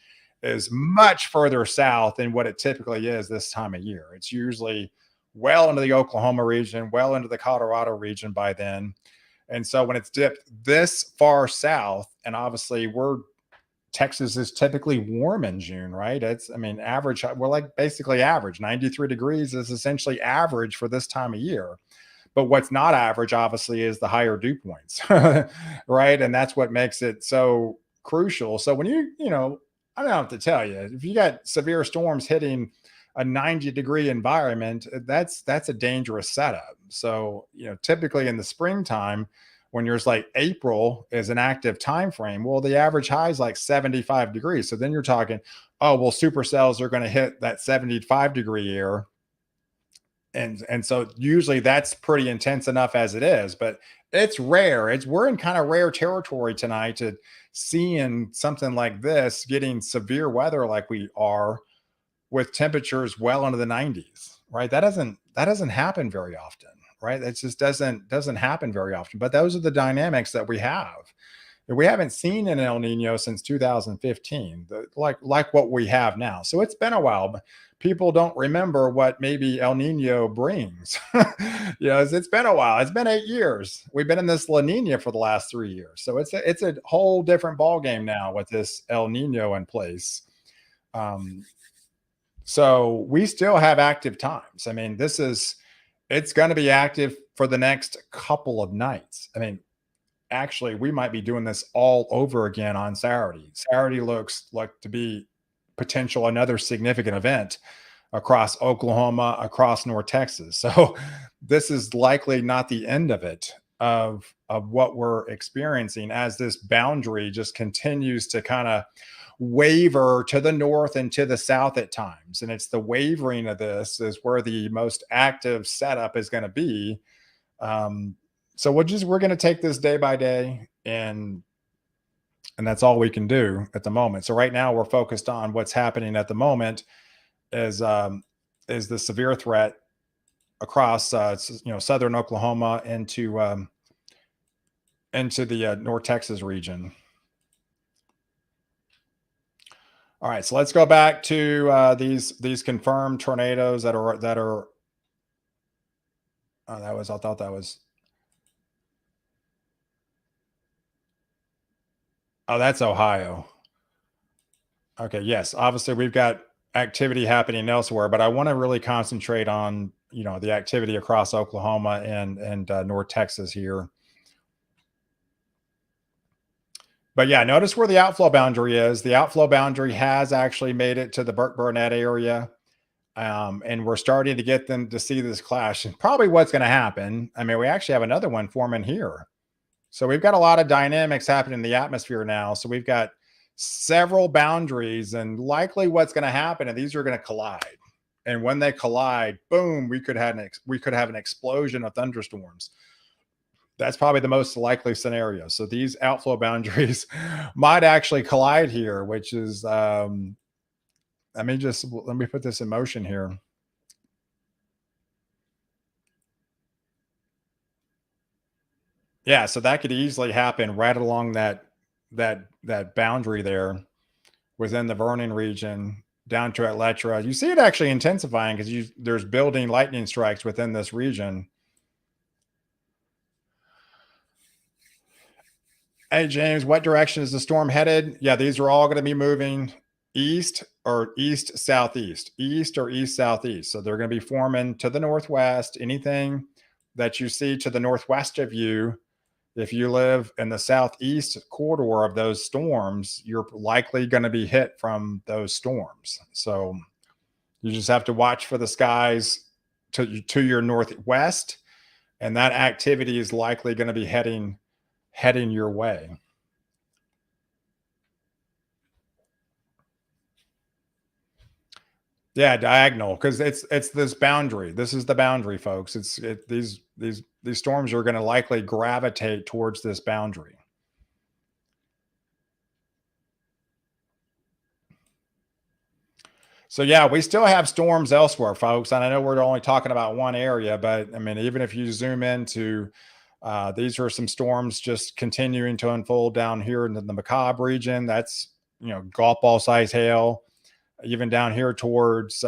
is much further south than what it typically is this time of year. It's usually well into the Oklahoma region, well into the Colorado region by then. And so when it's dipped this far south, and obviously Texas is typically warm in June, right? I mean, average, we're like basically average. 93 degrees is essentially average for this time of year. But what's not average, obviously, is the higher dew points, right? And that's what makes it so crucial. So when I don't have to tell you, if you got severe storms hitting a 90-degree environment, that's a dangerous setup. So, typically in the springtime, when there's like April is an active time frame, well, the average high is like 75 degrees. So then you're talking, oh, well, supercells are going to hit that 75-degree air, and so usually that's pretty intense enough as it is, but it's rare. We're in kind of rare territory tonight to seeing something like this, getting severe weather like we are with temperatures well into the 90s, right? That doesn't happen very often, right? It just doesn't happen very often. But those are the dynamics that we have. We haven't seen an El Nino since 2015, like what we have now. So it's been a while, but people don't remember what maybe El Nino brings. It's been a while. It's been 8 years. We've been in this La Nina for the last 3 years, so it's a whole different ball game now with this El Nino in place. Um, so we still have active times. I mean, it's going to be active for the next couple of nights. I mean, actually, we might be doing this all over again on Saturday. Saturday looks like to be potential another significant event across Oklahoma, across North Texas. So this is likely not the end of it of what we're experiencing as this boundary just continues to kind of waver to the north and to the south at times. And it's the wavering of this is where the most active setup is going to be. Um, so we're going to take this day by day, and that's all we can do at the moment. So right now we're focused on what's happening at the moment is the severe threat across southern Oklahoma into the North Texas region. All right, so let's go back to these confirmed tornadoes that are. Oh, that was I thought that was. Oh, that's Ohio. Okay, yes, obviously we've got activity happening elsewhere, but I want to really concentrate on, the activity across Oklahoma and North Texas here. But yeah, notice where the outflow boundary is. The outflow boundary has actually made it to the Burke Burnett area. And we're starting to get them to see this clash. And probably what's going to happen. I mean, we actually have another one forming here. So we've got a lot of dynamics happening in the atmosphere now. So we've got several boundaries, and likely what's going to happen, and these are going to collide. And when they collide, boom, we could have an explosion of thunderstorms. That's probably the most likely scenario. So these outflow boundaries might actually collide here, which is let me put this in motion here. Yeah, so that could easily happen right along that boundary there within the Vernon region down to Electra. You see it actually intensifying because there's building lightning strikes within this region. Hey James, what direction is the storm headed? Yeah, these are all going to be moving east or east southeast, east or east southeast. So they're going to be forming to the northwest. Anything that you see to the northwest of you, if you live in the southeast corridor of those storms, you're likely going to be hit from those storms. So you just have to watch for the skies to your northwest, and that activity is likely going to be heading your way. Yeah, diagonal, because it's this boundary. This is the boundary, folks. These storms are going to likely gravitate towards this boundary. So yeah, we still have storms elsewhere, folks. And I know we're only talking about one area, but I mean, even if you zoom into these are some storms just continuing to unfold down here in the Macabre region. That's golf ball size hail. Even down here towards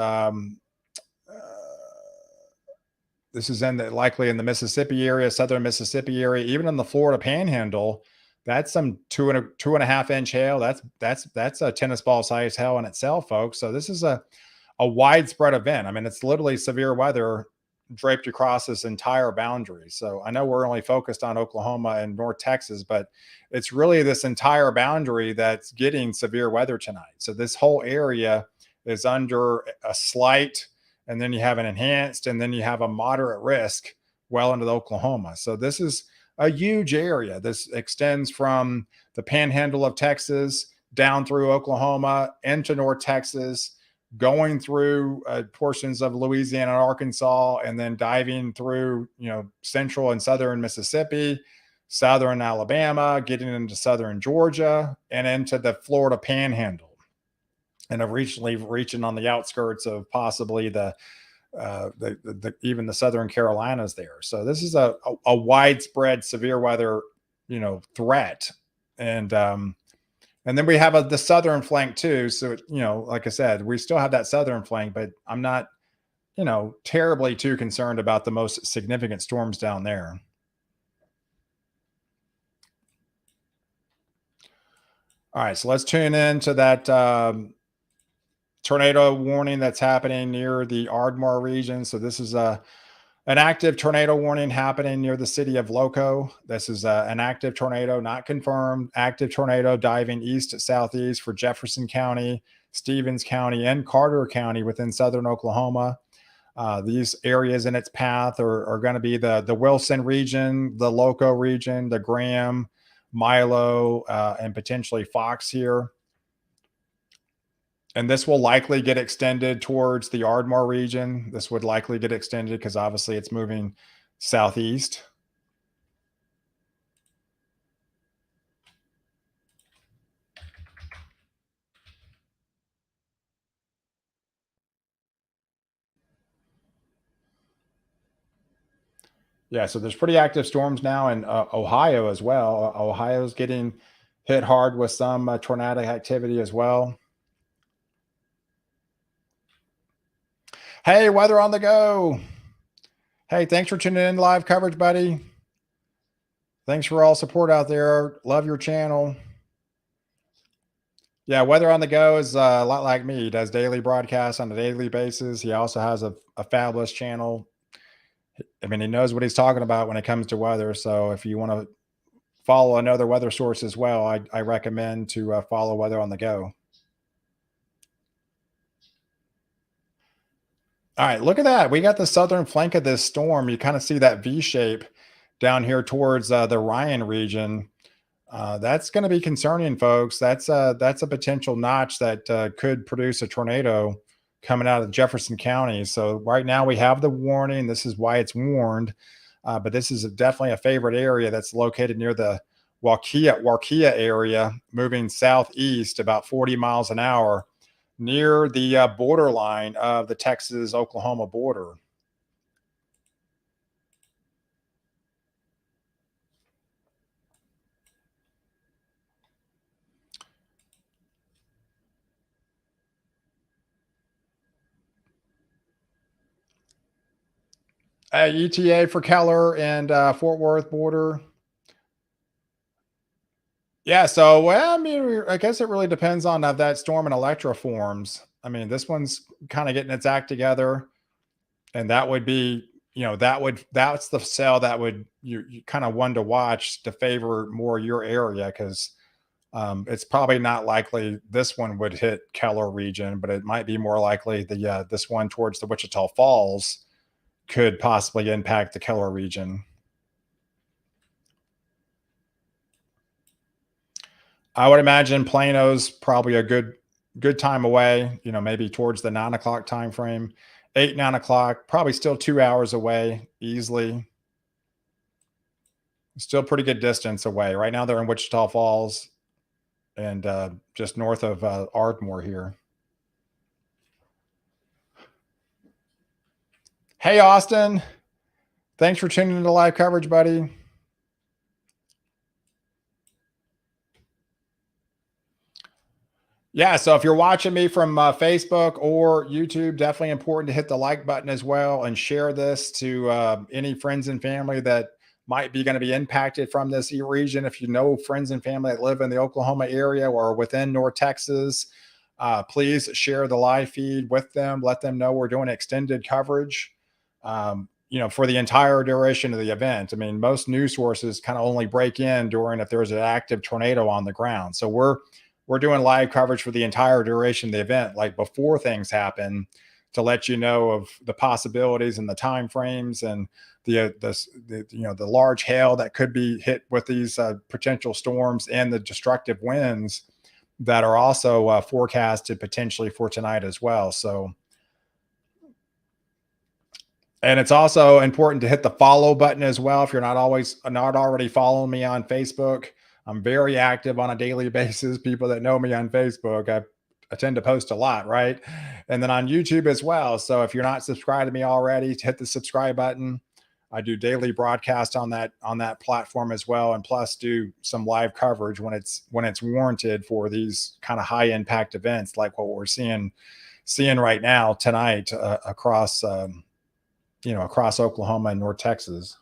this is likely in the Mississippi area, southern Mississippi area, even in the Florida Panhandle. That's some 2.5 inch hail. That's a tennis ball size hail in itself, folks. So this is a widespread event. I mean, it's literally severe weather draped across this entire boundary. So I know we're only focused on Oklahoma and North Texas, but it's really this entire boundary that's getting severe weather tonight. So this whole area is under a slight, and then you have an enhanced, and then you have a moderate risk well into the Oklahoma. So this is a huge area. This extends from the Panhandle of Texas down through Oklahoma into North Texas, going through portions of Louisiana and Arkansas, and then diving through, central and southern Mississippi, southern Alabama, getting into southern Georgia, and into the Florida Panhandle, and recently reaching on the outskirts of possibly even the southern Carolinas there. So this is a widespread severe weather, threat, and then we have the southern flank too. So, like I said, we still have that southern flank, but I'm not, terribly too concerned about the most significant storms down there. All right, so let's tune in to that tornado warning that's happening near the Ardmore region. So this is an active tornado warning happening near the city of Loco. This is an active tornado, not confirmed, active tornado diving east to southeast for Jefferson County, Stevens County, and Carter County within southern Oklahoma. These areas in its path are going to be the Wilson region, the Loco region, the Graham, Milo, and potentially Fox here. And this will likely get extended towards the Ardmore region. This would likely get extended because obviously it's moving southeast. Yeah, so there's pretty active storms now in Ohio as well. Ohio's getting hit hard with some tornadic activity as well. Hey, weather on the go. Hey, thanks for tuning in live coverage, buddy. Thanks for all support out there. Love your channel. Yeah, Weather on the Go is a lot like me. He does daily broadcasts on a daily basis. He also has a fabulous channel. I mean, he knows what he's talking about when it comes to weather. So if you want to follow another weather source as well, I recommend to follow Weather on the Go. All right, look at that. We got the southern flank of this storm. You kind of see that V shape down here towards the Ryan region. That's going to be concerning, folks. That's a potential notch that could produce a tornado coming out of Jefferson County. So right now we have the warning. This is why it's warned. But this is definitely a favorite area that's located near the Warkia area, moving southeast about 40 miles an hour, near the borderline of the Texas-Oklahoma border. ETA for Keller and Fort Worth border. Yeah, so well, I mean, I guess it really depends on if that storm and Electra forms. I mean, this one's kind of getting its act together, and that would be, that's the cell that would you kind of one to watch to favor more your area because it's probably not likely this one would hit Keller region, but it might be more likely the this one towards the Wichita Falls could possibly impact the Keller region. I would imagine Plano's probably a good time away, maybe towards the 9 o'clock time frame. 8, 9 o'clock, probably still 2 hours away easily. Still pretty good distance away. Right now they're in Wichita Falls and just north of Ardmore here. Hey Austin, thanks for tuning into live coverage, buddy. Yeah, so if you're watching me from Facebook or YouTube, definitely important to hit the like button as well and share this to any friends and family that might be going to be impacted from this region. If you know friends and family that live in the Oklahoma area or within North Texas, please share the live feed with them. Let them know we're doing extended coverage. For the entire duration of the event. I mean, most news sources kind of only break in during if there's an active tornado on the ground. So we're doing live coverage for the entire duration of the event, like before things happen, to let you know of the possibilities and the time frames and the large hail that could be hit with these potential storms and the destructive winds that are also forecasted potentially for tonight as well. So, and it's also important to hit the follow button as well if you're not already following me on Facebook. I'm very active on a daily basis. People that know me on Facebook, I tend to post a lot, right? And then on YouTube as well. So if you're not subscribed to me already, hit the subscribe button. I do daily broadcast on that platform as well, and plus do some live coverage when it's warranted for these kind of high impact events like what we're seeing right now tonight across Oklahoma and North Texas.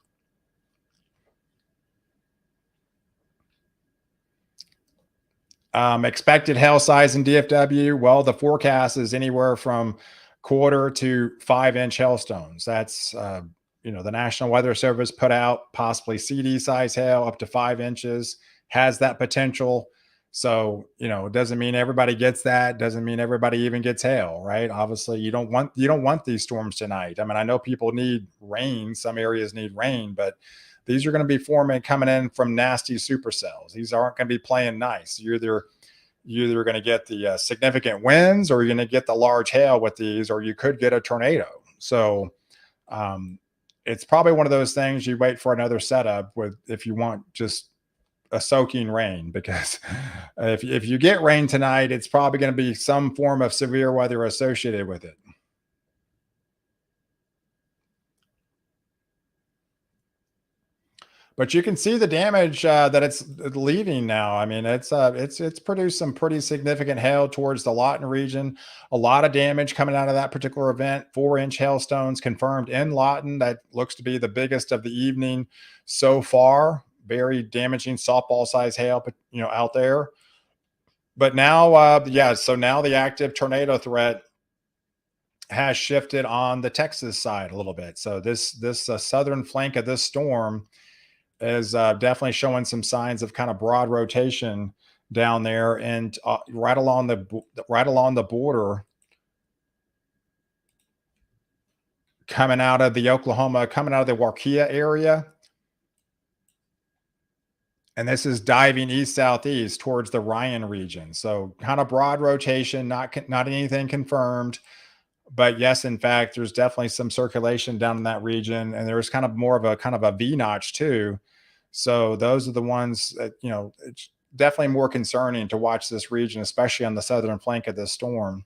Expected hail size in DFW. Well, the forecast is anywhere from 1/4 to 5-inch hailstones. That's the National Weather Service put out possibly CD size hail up to 5 inches has that potential. So it doesn't mean everybody gets that. Doesn't mean everybody even gets hail, right? Obviously, you don't want these storms tonight. I mean, I know people need rain. Some areas need rain, but these are going to be forming coming in from nasty supercells. These aren't going to be playing nice. You're either going to get the significant winds, or you're going to get the large hail with these, or you could get a tornado. So it's probably one of those things you wait for another setup with if you want just a soaking rain, because if you get rain tonight, it's probably going to be some form of severe weather associated with it. But you can see the damage that it's leaving now. I mean, it's produced some pretty significant hail towards the Lawton region. A lot of damage coming out of that particular event. 4-inch hailstones confirmed in Lawton. That looks to be the biggest of the evening so far. Very damaging softball size hail, but out there. But now, yeah, so now the active tornado threat has shifted on the Texas side a little bit. So this southern flank of this storm is definitely showing some signs of kind of broad rotation down there, and right along the border, coming out of the Oklahoma, coming out of the Warkia area, and this is diving east southeast towards the Ryan region. So kind of broad rotation, not anything confirmed. But yes, in fact, there's definitely some circulation down in that region, and there's kind of more of a kind of a V notch too. So those are the ones that, it's definitely more concerning to watch this region, especially on the southern flank of this storm.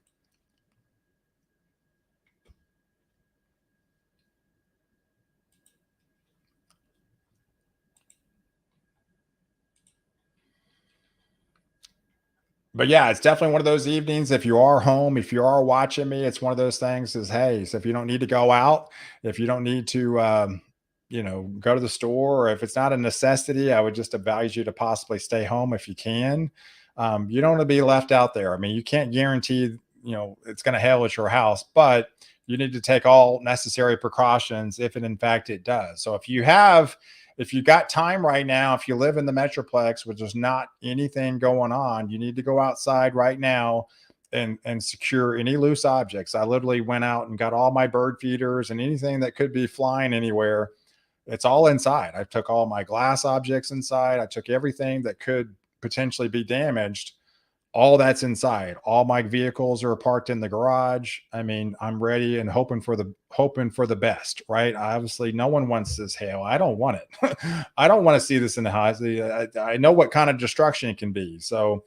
But yeah, it's definitely one of those evenings. If you are home, if you are watching me, it's one of those things is, hey, so if you don't need to go out, if you don't need to, go to the store, or if it's not a necessity, I would just advise you to possibly stay home if you can. You don't want to be left out there. I mean, you can't guarantee, it's going to hail at your house, but you need to take all necessary precautions if in fact it does. So if you got time right now, if you live in the Metroplex, where there's not anything going on, you need to go outside right now and secure any loose objects. I literally went out and got all my bird feeders and anything that could be flying anywhere. It's all inside. I took all my glass objects inside. I took everything that could potentially be damaged, all that's inside. All my vehicles are parked in the garage. I mean, I'm ready and hoping for the best, right? Obviously, no one wants this hail. I don't want it. I don't want to see this in the house. I know what kind of destruction it can be. So,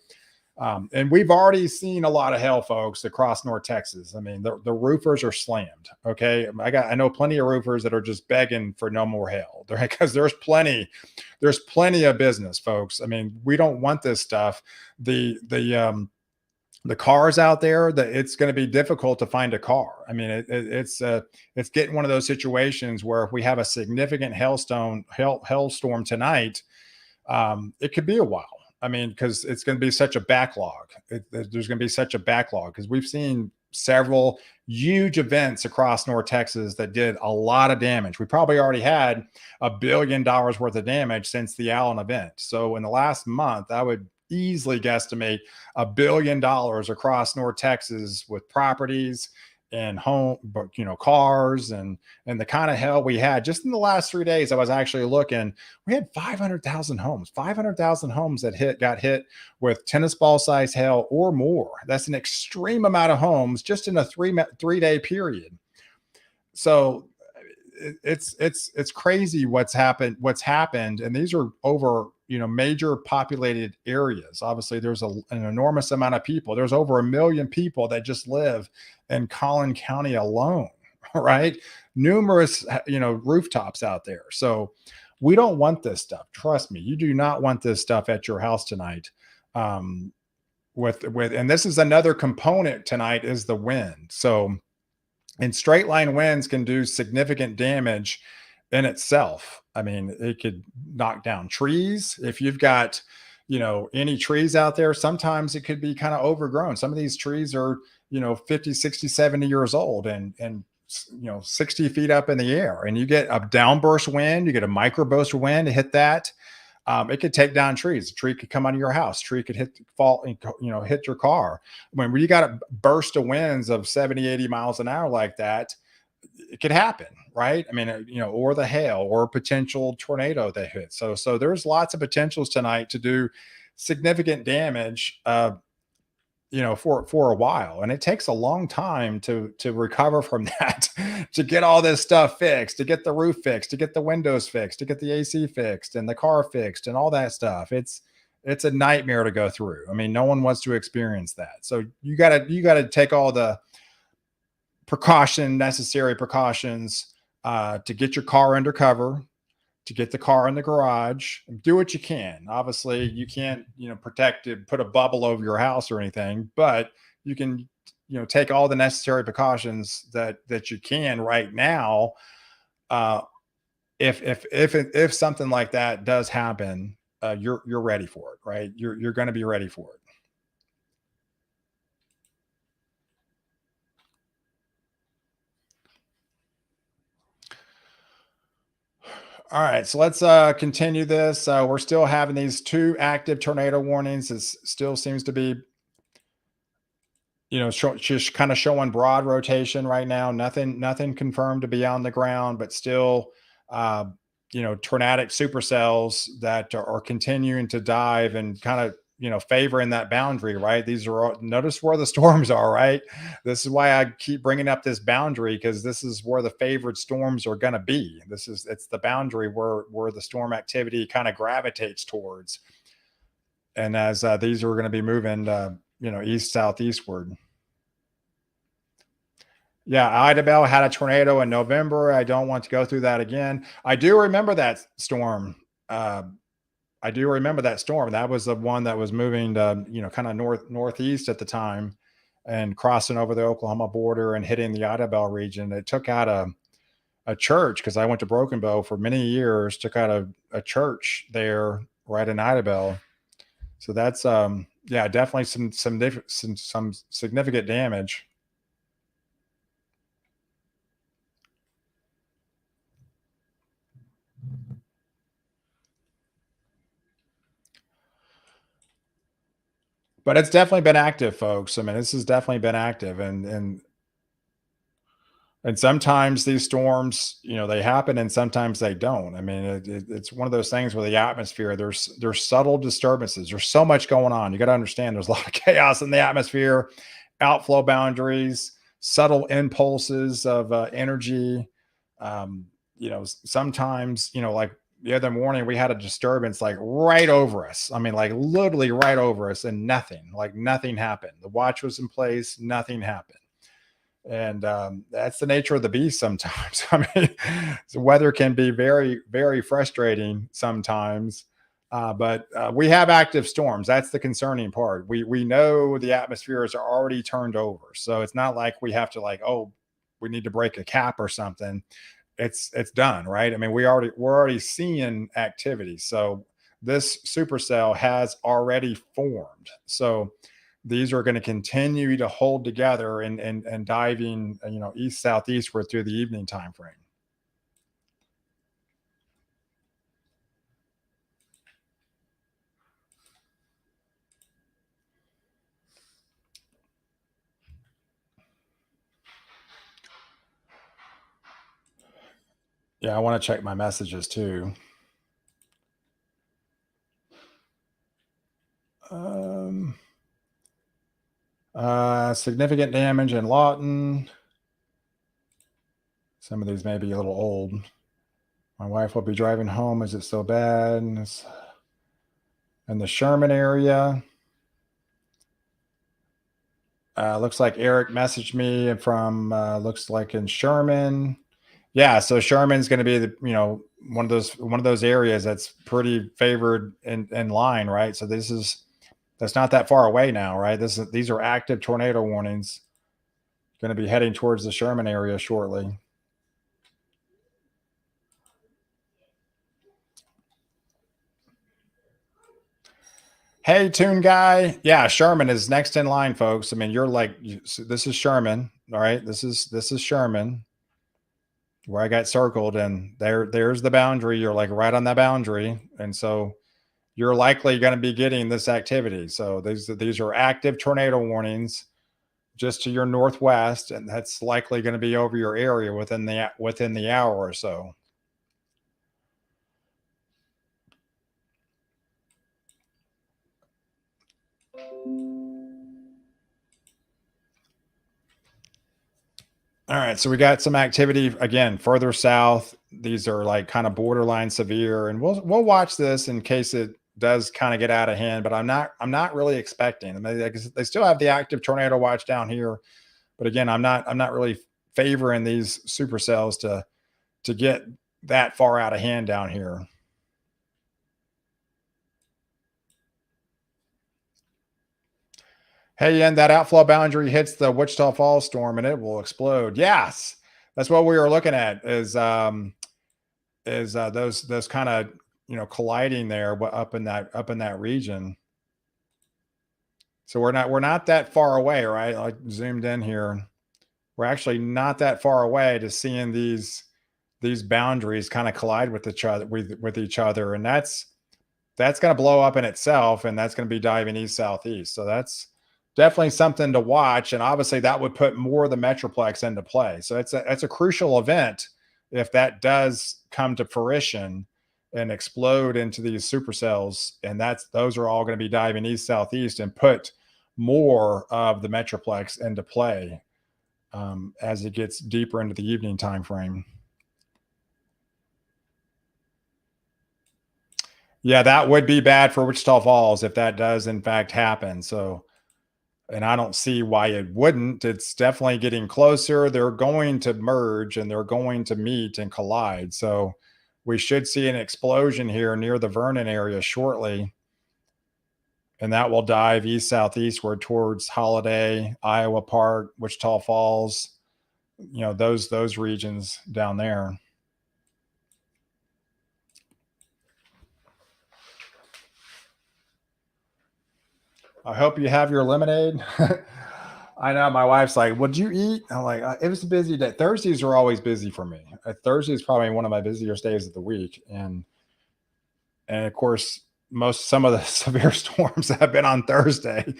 and we've already seen a lot of hail, folks, across North Texas. I mean, the roofers are slammed. Okay, I know plenty of roofers that are just begging for no more hail, because there's plenty of business, folks. I mean, we don't want this stuff. The cars out there, that it's going to be difficult to find a car. I mean, it's getting one of those situations where if we have a significant hailstorm tonight, it could be a while. I mean, because it's going to be such a backlog. There's going to be such a backlog because we've seen several huge events across North Texas that did a lot of damage. We probably already had $1 billion worth of damage since the Allen event. So in the last month, I would easily guesstimate $1 billion across North Texas with properties and home, but cars and the kind of hell we had just in the last 3 days. I was actually looking, we had 500,000 homes that got hit with tennis ball size hail or more. That's an extreme amount of homes just in a 3 day period. So it's crazy what's happened, and these are over major populated areas. Obviously, there's an enormous amount of people. There's over 1 million people that just live in Collin County alone, right? Numerous rooftops out there. So we don't want this stuff. Trust me, you do not want this stuff at your house tonight. Um with with and this is another component tonight, is the wind. So, and straight line winds can do significant damage in itself. I mean, it could knock down trees. If you've got, any trees out there, sometimes it could be kind of overgrown. Some of these trees are, 50, 60, 70 years old, and 60 feet up in the air, and you get a downburst wind, you get a microburst wind to hit that. It could take down trees. A tree could come out of your house. A tree could fall, and hit your car. When you got a burst of winds of 70, 80 miles an hour like that, it could happen, right? I mean, or the hail, or a potential tornado that hits. So there's lots of potentials tonight to do significant damage. For a while, and it takes a long time to recover from that, to get all this stuff fixed, to get the roof fixed, to get the windows fixed, to get the AC fixed and the car fixed and all that stuff. It's a nightmare to go through. I mean, no one wants to experience that. So you got to take all the necessary precautions, to get your car under cover, to get the car in the garage. Do what you can. Obviously, you can't, protect it, put a bubble over your house or anything, but you can, take all the necessary precautions that you can right now. Uh, if something like that does happen, you're ready for it, right? You're going to be ready for it. All right, so let's continue this. We're still having these two active tornado warnings. It still seems to be, just kind of showing broad rotation right now. Nothing confirmed to be on the ground, but still, uh, tornadic supercells that are continuing to dive and kind of, favoring that boundary. Right. These are all, notice where the storms are. Right. This is why I keep bringing up this boundary, because this is where the favored storms are going to be. It's the boundary where the storm activity kind of gravitates towards. And as these are going to be moving, east southeastward. Yeah, Idabel had a tornado in November. I don't want to go through that again. I do remember that storm. Uh, I do remember that storm. That was the one that was moving to, kind of northeast at the time, and crossing over the Oklahoma border and hitting the Idabel region. It took out a church, because I went to Broken Bow for many years. Took out a church there right in Idabel. So that's yeah, definitely some significant damage. But it's definitely been active, folks. I mean, this has definitely been active, and sometimes these storms, they happen, and sometimes they don't. I mean, it's one of those things where the atmosphere, there's subtle disturbances. There's so much going on. You got to understand, there's a lot of chaos in the atmosphere, outflow boundaries, subtle impulses of energy. Sometimes, like the other morning, we had a disturbance like right over us. I mean, like literally right over us, and nothing happened. The watch was in place, nothing happened. And that's the nature of the beast sometimes. I mean, the weather can be very, very frustrating sometimes. But we have active storms. That's the concerning part. We know the atmospheres are already turned over, so it's not like we have to, like, oh, we need to break a cap or something. It's done, right? I mean, we're already seeing activity. So this supercell has already formed. So these are going to continue to hold together and diving, east southeastward through the evening time frame. Yeah, I want to check my messages too. Um, Significant damage in Lawton. Some of these may be a little old. My wife will be driving home. Is it so bad? And it's in the Sherman area. Looks like Eric messaged me from, looks like in Sherman. Yeah, so Sherman's going to be the, one of those areas that's pretty favored in line, right? So that's not that far away now, right? These are active tornado warnings. Going to be heading towards the Sherman area shortly. Hey, Tune Guy. Yeah, Sherman is next in line, folks. I mean, this is Sherman. All right, this is Sherman, where I got circled, and there's the boundary. You're like right on that boundary, and so you're likely going to be getting this activity. So these are active tornado warnings just to your northwest, and that's likely going to be over your area within the hour or so. All right, so we got some activity again further south. These are like kind of borderline severe, and we'll watch this in case it does kind of get out of hand. But I'm not really expecting. I mean, they still have the active tornado watch down here, but again, I'm not really favoring these supercells to get that far out of hand down here. Hey, and that outflow boundary hits the Wichita Falls storm, and it will explode. Yes, that's what we were looking at. Is those kind of, colliding there, up in that region. So we're not that far away, right? Like zoomed in here, we're actually not that far away to seeing these these boundaries kind of collide with each other with each other, and that's going to blow up in itself, and that's going to be diving east southeast. So that's definitely something to watch, and obviously that would put more of the metroplex into play. So it's a crucial event if that does come to fruition and explode into these supercells, and those are all going to be diving east southeast and put more of the metroplex into play as it gets deeper into the evening time frame. Yeah, that would be bad for Wichita Falls if that does in fact happen. So, and I don't see why it wouldn't. It's definitely getting closer. They're going to merge and they're going to meet and collide. So, we should see an explosion here near the Vernon area shortly. And that will dive east southeastward towards Holiday, Iowa Park, Wichita Falls, those regions down there. I hope you have your lemonade. I know my wife's like, "What'd you eat?" I'm like, "It was a busy day." Thursdays are always busy for me. Thursday is probably one of my busiest days of the week, and of course, some of the severe storms have been on Thursday,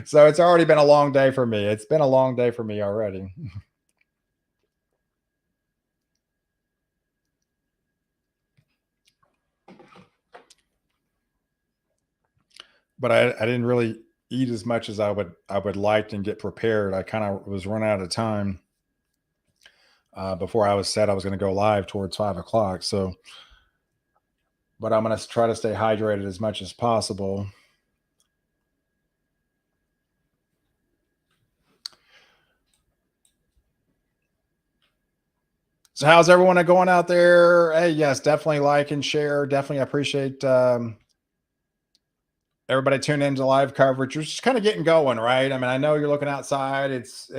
so it's already been a long day for me. It's been a long day for me already. But I didn't really eat as much as I would like and get prepared. I kind of was running out of time before I was said I was going to go live towards 5 o'clock. So, but I'm going to try to stay hydrated as much as possible. So, how's everyone going out there? Hey, yes, definitely like and share. Definitely appreciate everybody tuning into live coverage. We're just kind of getting going, right? I mean, I know you're looking outside. It's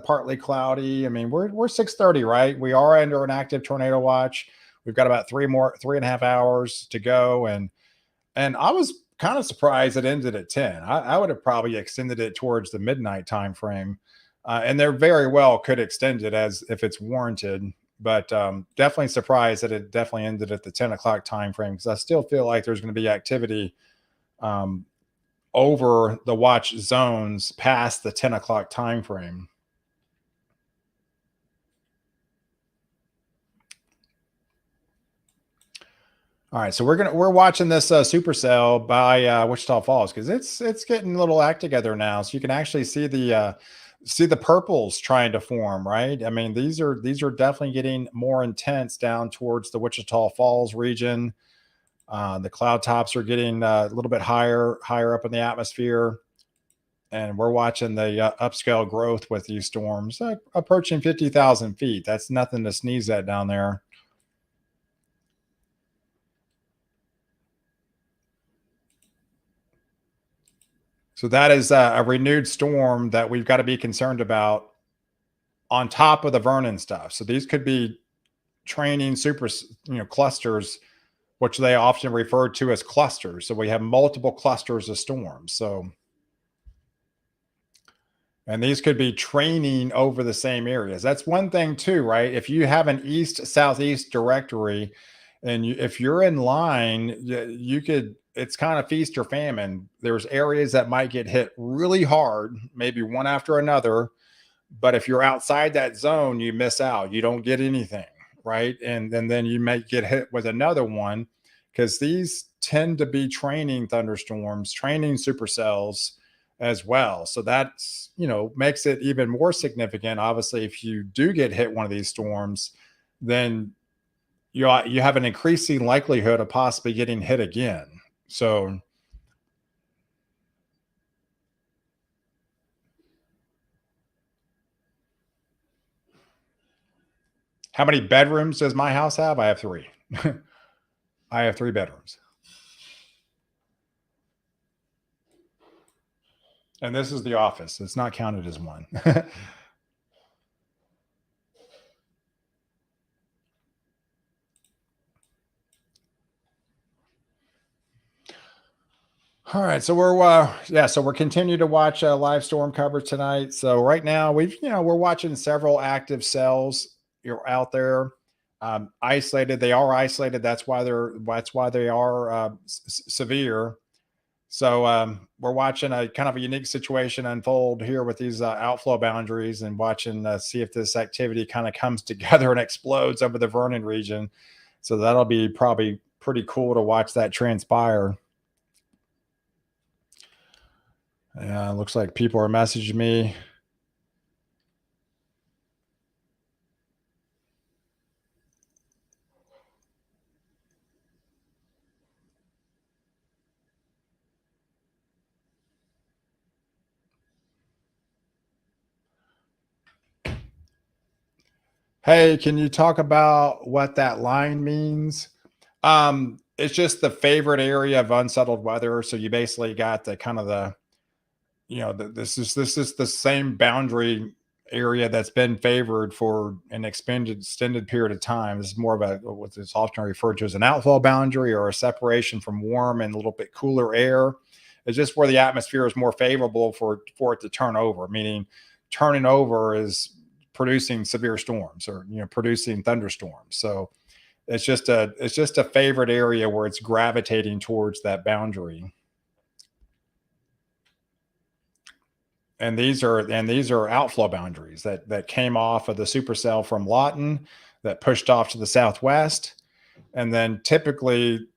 partly cloudy. I mean, we're 6:30, right? We are under an active tornado watch. We've got about 3.5 hours to go, and I was kind of surprised it ended at 10. I would have probably extended it towards the midnight time frame, and there very well could extend it as if it's warranted. But definitely surprised that it definitely ended at the 10 o'clock time frame because I still feel like there's going to be activity um, over the watch zones past the 10 o'clock time frame. All right, so we're watching this supercell by Wichita Falls because it's getting a little act together now. So you can actually see the purples trying to form. Right, I mean these are definitely getting more intense down towards the Wichita Falls region. The cloud tops are getting a little bit higher up in the atmosphere, and we're watching the upscale growth with these storms approaching 50,000 feet. That's nothing to sneeze at down there. So that is a renewed storm that we've got to be concerned about on top of the Vernon stuff. So these could be training clusters, which they often refer to as clusters. So we have multiple clusters of storms. So, and these could be training over the same areas. That's one thing too, right? If you have an east southeast directory, and if you're in line, you could. It's kind of feast or famine. There's areas that might get hit really hard, maybe one after another. But if you're outside that zone, you miss out. You don't get anything, right? And then you may get hit with another one because these tend to be training thunderstorms, training supercells as well. So that's, makes it even more significant. Obviously, if you do get hit one of these storms, then you have an increasing likelihood of possibly getting hit again. So how many bedrooms does my house have? I have three. I have three bedrooms. And this is the office. It's not counted as one. All right, so we're continuing to watch live storm coverage tonight. So right now we're watching several active cells out there. Isolated. They are isolated. That's why they are severe. So we're watching a kind of a unique situation unfold here with these outflow boundaries, and watching see if this activity kind of comes together and explodes over the Vernon region. So that'll be probably pretty cool to watch that transpire. Yeah, looks like people are messaging me. Hey, can you talk about what that line means? It's just the favorite area of unsettled weather. So you basically got the kind of the, this is the same boundary area that's been favored for an extended period of time. This is more of a what is often referred to as an outflow boundary, or a separation from warm and a little bit cooler air. It's just where the atmosphere is more favorable for it to turn over. Meaning, turning over is producing severe storms, or producing thunderstorms. So it's just a favorite area where it's gravitating towards that boundary. And these are outflow boundaries that came off of the supercell from Lawton, that pushed off to the southwest. And then typically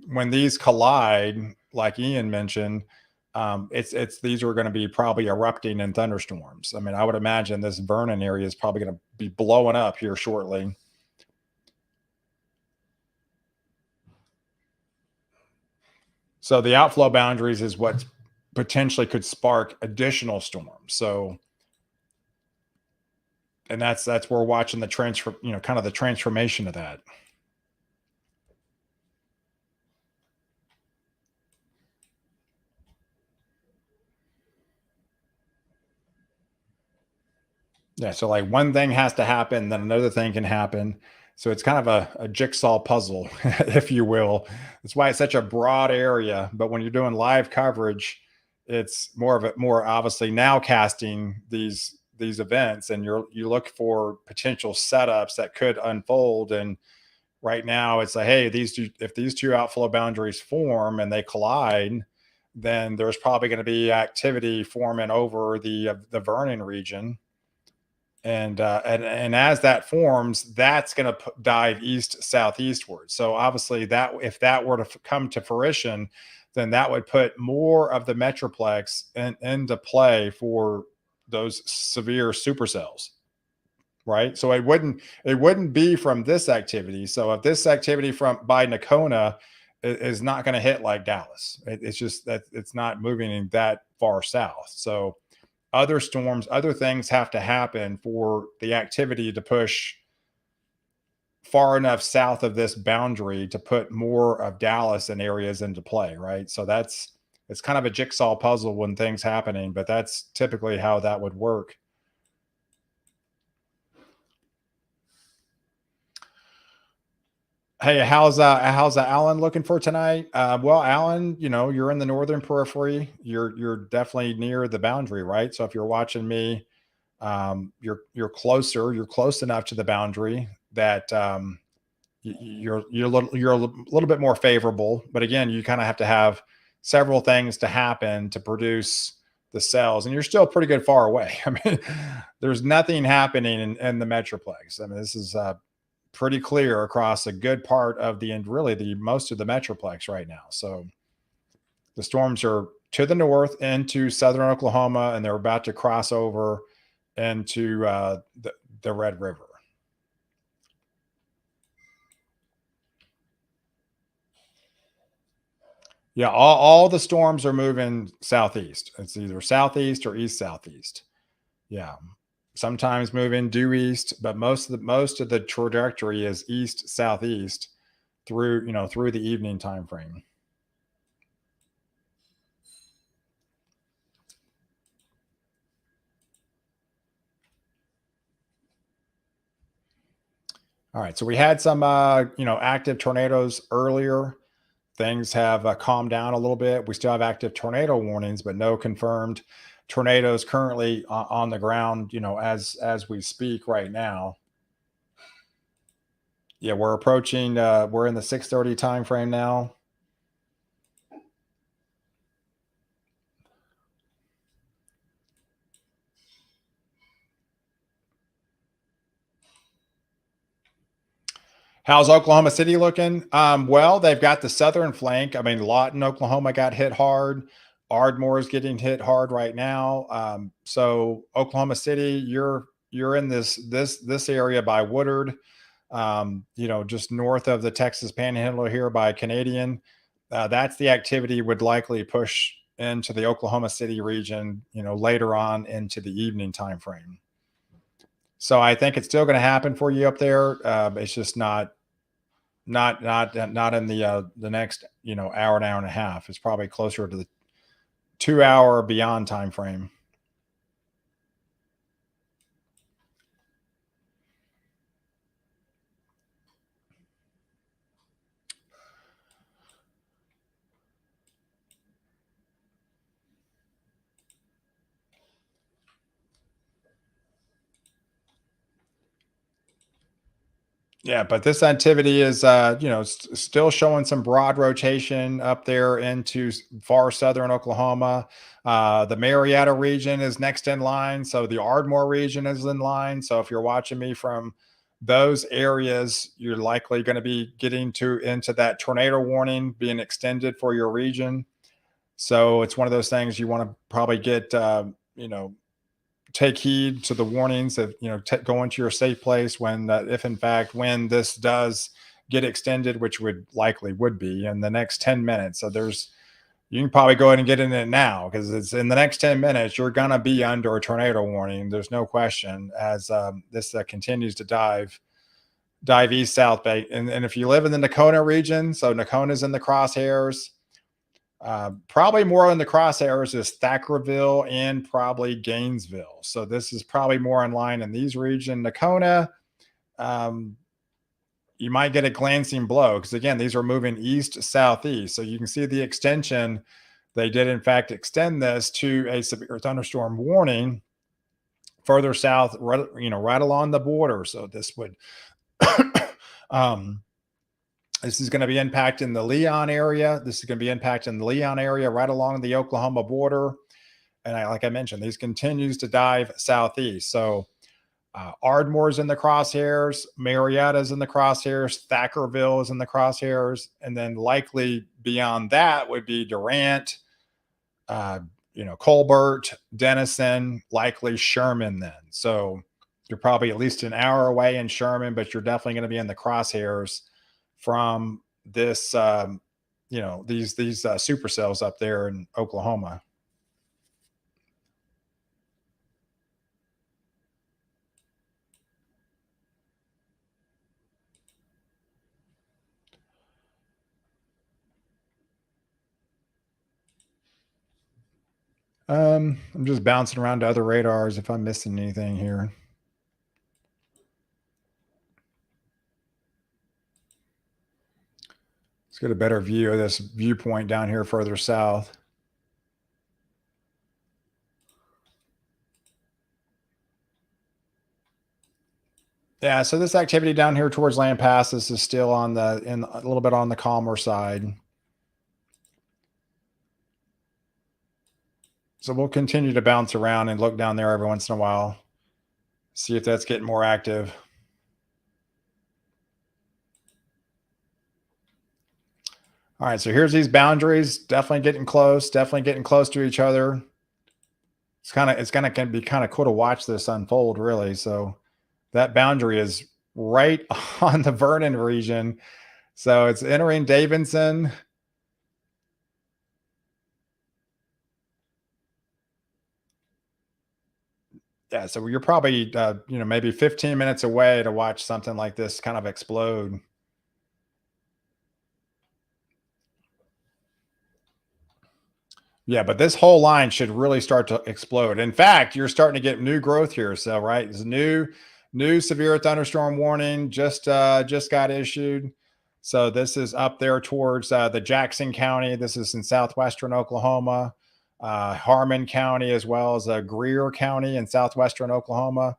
when these collide, like Ian mentioned, it's these are going to be probably erupting in thunderstorms. I mean, I would imagine this Vernon area is probably going to be blowing up here shortly. So the outflow boundaries is what potentially could spark additional storms. So, and that's where we're watching the transfer, kind of the transformation of that. Yeah. So like one thing has to happen, then another thing can happen. So it's kind of a jigsaw puzzle, if you will. That's why it's such a broad area. But when you're doing live coverage, it's more obviously now casting these events, and you look for potential setups that could unfold. And right now it's like, hey, if these two outflow boundaries form and they collide, then there's probably going to be activity forming over the Vernon region. And as that forms, that's going to dive east southeastward. So obviously, that if that were to come to fruition, then that would put more of the metroplex into play for those severe supercells, right? So it wouldn't be from this activity. So if this activity from by Nakona is not going to hit like Dallas, it's just that it's not moving in that far south. So other storms, other things have to happen for the activity to push far enough south of this boundary to put more of Dallas and areas into play, right? So it's kind of a jigsaw puzzle when things happening, but that's typically how that would work. Hey, how's Alan looking for tonight? Well, Alan, you're in the northern periphery. You're definitely near the boundary, right? So if you're watching me, you're closer. You're close enough to the boundary that you're a little bit more favorable. But again, you kind of have to have several things to happen to produce the cells, and you're still pretty good far away. I mean, there's nothing happening in the metroplex. I mean, this is pretty clear across a good part of the and really the most of the metroplex right now. So the storms are to the north into southern Oklahoma, and they're about to cross over into the Red River. Yeah, all the storms are moving southeast. It's either southeast or east southeast. Yeah, sometimes moving due east, but most of the trajectory is east southeast through the evening time frame. All right, so we had some active tornadoes earlier. Things have calmed down a little bit. We still have active tornado warnings, but no confirmed tornadoes currently on the ground, as we speak right now. Yeah, we're approaching. We're in the 6:30 time frame now. How's Oklahoma City looking? Well, they've got the southern flank. I mean, Lawton, Oklahoma got hit hard. Ardmore is getting hit hard right now. So Oklahoma City, you're in this area by Woodard, just north of the Texas Panhandle here by Canadian. That's the activity would likely push into the Oklahoma City region, later on into the evening time frame. So I think it's still going to happen for you up there. It's just not in the next hour, an hour and a half. It's probably closer to the 2 hour beyond time frame. Yeah, but this activity is, still showing some broad rotation up there into far southern Oklahoma. The Marietta region is next in line, so the Ardmore region is in line. So if you're watching me from those areas, you're likely going to be getting to into that tornado warning being extended for your region. So it's one of those things you want to probably get, take heed to the warnings of go into your safe place when if in fact when this does get extended, which would be in the next 10 minutes. So you can probably go ahead and get in it now, because it's in the next 10 minutes you're going to be under a tornado warning. There's no question, as this continues to dive east south bay. And if you live in the Nakona region, so Nakona's in the crosshairs. Probably more in the crosshairs is Thackerville and probably Gainesville. So this is probably more in line in these regions. Nakona, um, you might get a glancing blow, because again, these are moving east southeast. So you can see the extension. They did in fact extend this to a severe thunderstorm warning further south, right along the border. So this would um, this is going to be impacting the Leon area. This is going to be impacting the Leon area right along the Oklahoma border. And like I mentioned, these continues to dive southeast. So Ardmore's in the crosshairs, Marietta's in the crosshairs, Thackerville is in the crosshairs, and then likely beyond that would be Durant, uh, Colbert, Denison, likely Sherman then. So you're probably at least an hour away in Sherman, but you're definitely going to be in the crosshairs from this, these supercells up there in Oklahoma. I'm just bouncing around to other radars if I'm missing anything here. Let's get a better view of this viewpoint down here further south. Yeah, so this activity down here towards Land Passes is still on a little bit on the calmer side. So we'll continue to bounce around and look down there every once in a while, see if that's getting more active. All right, so here's these boundaries, definitely getting close to each other. It's gonna be kind of cool to watch this unfold, really. So that boundary is right on the Vernon region. So it's entering Davidson. Yeah, so you're probably maybe 15 minutes away to watch something like this kind of explode. Yeah, but this whole line should really start to explode. In fact, you're starting to get new growth here. So, right, it's new severe thunderstorm warning just got issued. So this is up there towards the Jackson County. This is in southwestern Oklahoma, Harmon County, as well as Greer County in southwestern Oklahoma.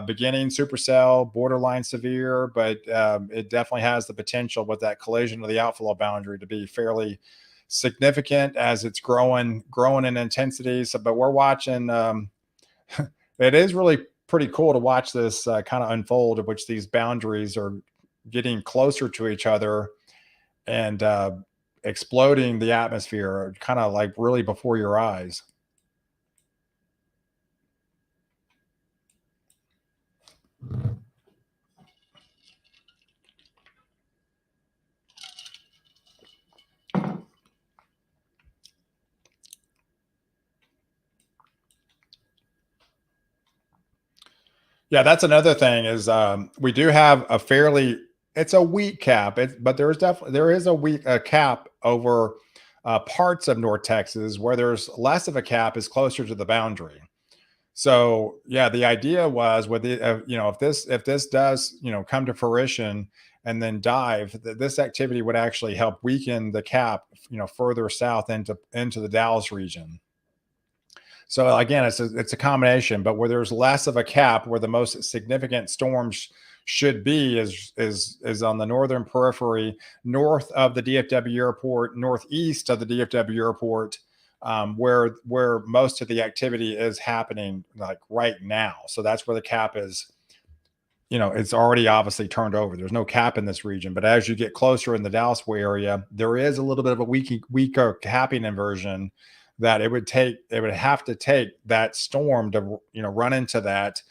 beginning supercell, borderline severe, but it definitely has the potential with that collision of the outflow boundary to be fairly significant as it's growing in intensity. So, but we're watching. It is really pretty cool to watch this kind of unfold, of which these boundaries are getting closer to each other and exploding the atmosphere, kind of like really before your eyes. Yeah, that's another thing is we do have a fairly it's a weak cap, but there is a weak cap over parts of North Texas where there's less of a cap is closer to the boundary. So yeah, the idea was with the if this does come to fruition and then dive, this activity would actually help weaken the cap further south into the Dallas region. So again, it's a combination, but where there's less of a cap, where the most significant storms should be is on the northern periphery, north of the DFW airport, northeast of the DFW airport, where most of the activity is happening like right now. So that's where the cap is. It's already obviously turned over. There's no cap in this region, but as you get closer in the Dallas area, there is a little bit of a weaker capping inversion that it would have to take that storm to run into that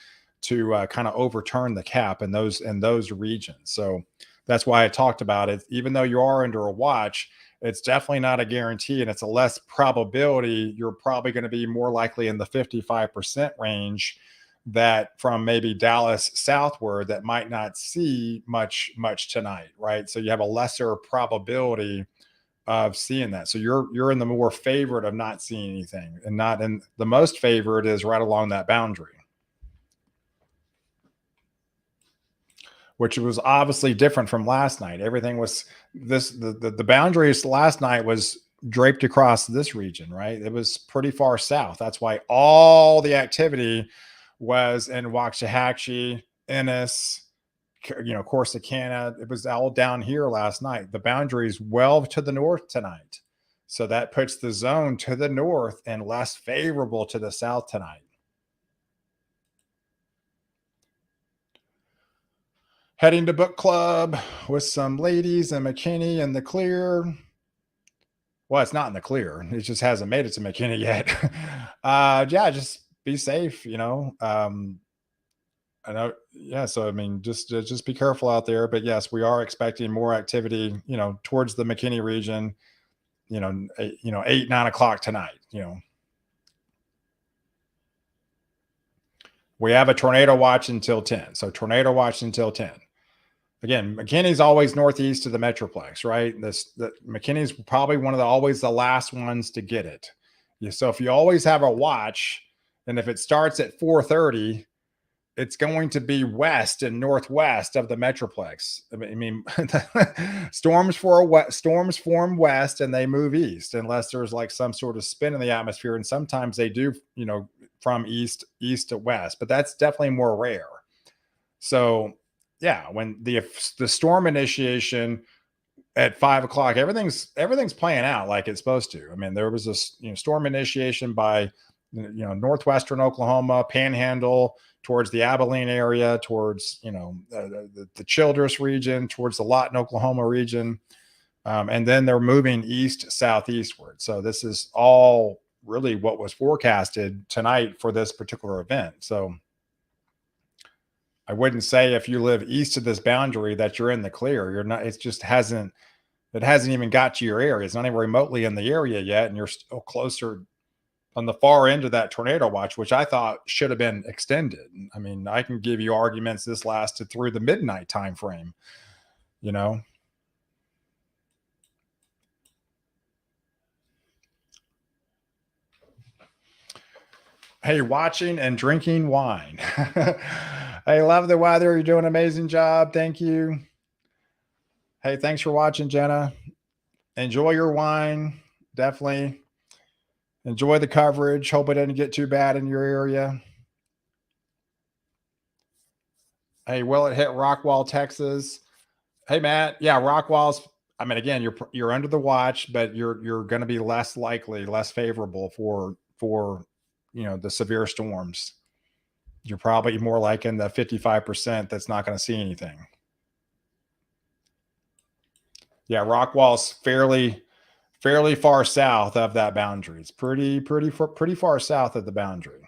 to kind of overturn the cap in those regions. So that's why I talked about it. Even though you are under a watch, it's definitely not a guarantee, and it's a less probability. You're probably going to be more likely in the 55% range that from maybe Dallas southward that might not see much tonight, right? So you have a lesser probability of seeing that. So you're in the more favored of not seeing anything, and not in the most favored is right along that boundary, which was obviously different from last night. Everything was the boundaries last night was draped across this region, right? It was pretty far south. That's why all the activity was in Waxahachie, Ennis, Corsicana. It was all down here last night. The boundaries well to the north tonight. So that puts the zone to the north and less favorable to the south tonight. Heading to book club with some ladies in McKinney in the clear. Well, it's not in the clear. It just hasn't made it to McKinney yet. Yeah, just be safe, I know, yeah. So I mean, just be careful out there. But yes, we are expecting more activity, towards the McKinney region. 8, 9 o'clock tonight. We have a tornado watch until 10. So tornado watch until 10. Again, McKinney's always northeast of the Metroplex, right? McKinney's probably one of always the last ones to get it. Yeah, so if you always have a watch, and if it starts at 4:30, it's going to be west and northwest of the Metroplex. I mean, storms form west and they move east unless there's like some sort of spin in the atmosphere. And sometimes they do, from east to west, but that's definitely more rare. So yeah, when the storm initiation at 5 o'clock, everything's playing out like it's supposed to. I mean, there was this storm initiation by northwestern Oklahoma, Panhandle, towards the Abilene area, towards the Childress region, towards the Lawton, Oklahoma region, and then they're moving east southeastward. So this is all really what was forecasted tonight for this particular event. So I wouldn't say if you live east of this boundary that you're in the clear. You're not. It hasn't even got to your area. It's not even remotely in the area yet, and you're still closer on the far end of that tornado watch, which I thought should have been extended. I mean, I can give you arguments this lasted through the midnight time frame, Hey, watching and drinking wine. I love the weather. You're doing an amazing job. Thank you. Hey, thanks for watching, Jenna. Enjoy your wine. Definitely enjoy the coverage. Hope it didn't get too bad in your area. Hey, will it hit Rockwall, Texas? Hey, Matt. Yeah, Rockwall's. I mean, again, you're under the watch, but you're going to be less likely, less favorable for the severe storms. You're probably more like in the 55% that's not going to see anything. Yeah, Rockwall's fairly far south of that boundary. It's pretty far south of the boundary.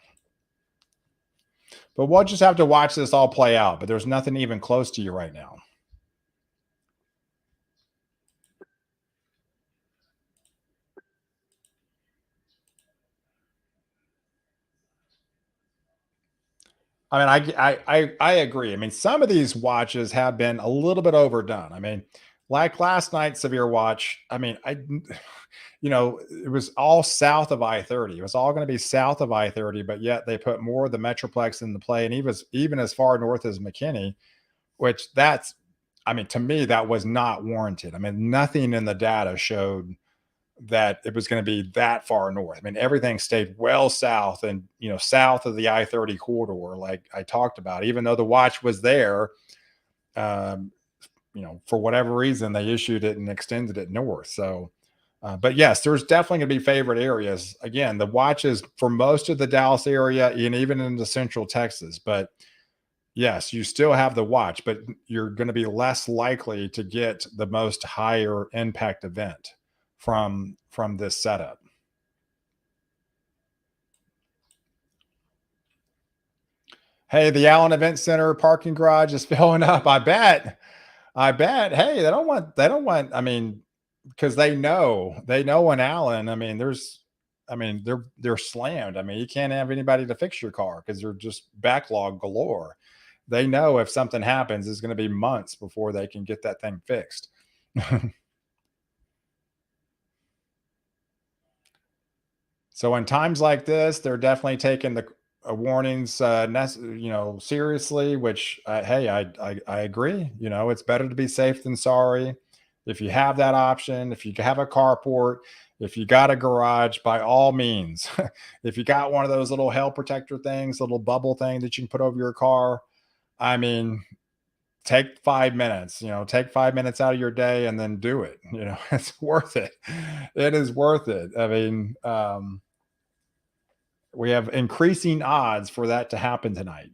But we'll just have to watch this all play out. But there's nothing even close to you right now. I mean, I agree. I mean, some of these watches have been a little bit overdone. I mean, like last night's severe watch. I mean, it was all south of I-30. It was all going to be south of I-30, but yet they put more of the Metroplex into play, and even as far north as McKinney, which I mean, to me, that was not warranted. I mean, nothing in the data showed that it was going to be that far north. I mean, everything stayed well south and, south of the I-30 corridor, like I talked about, even though the watch was there. Um, for whatever reason, they issued it and extended it north. So, but yes, there's definitely going to be favorite areas. Again, the watch is for most of the Dallas area and even into central Texas. But yes, you still have the watch, but you're going to be less likely to get the most higher impact event from this setup. Hey, the Allen Event Center parking garage is filling up. I bet. I bet. Hey, they don't want, I mean, because they know in Allen, I mean, they're slammed. I mean, you can't have anybody to fix your car because they're just backlog galore. They know if something happens, it's going to be months before they can get that thing fixed. So in times like this, they're definitely taking the warnings, seriously. Which, hey, I agree. It's better to be safe than sorry. If you have that option, if you have a carport, if you got a garage, by all means. If you got one of those little hail protector things, little bubble thing that you can put over your car, I mean, take 5 minutes. Take 5 minutes out of your day and then do it. It's worth it. It is worth it. I mean, we have increasing odds for that to happen tonight.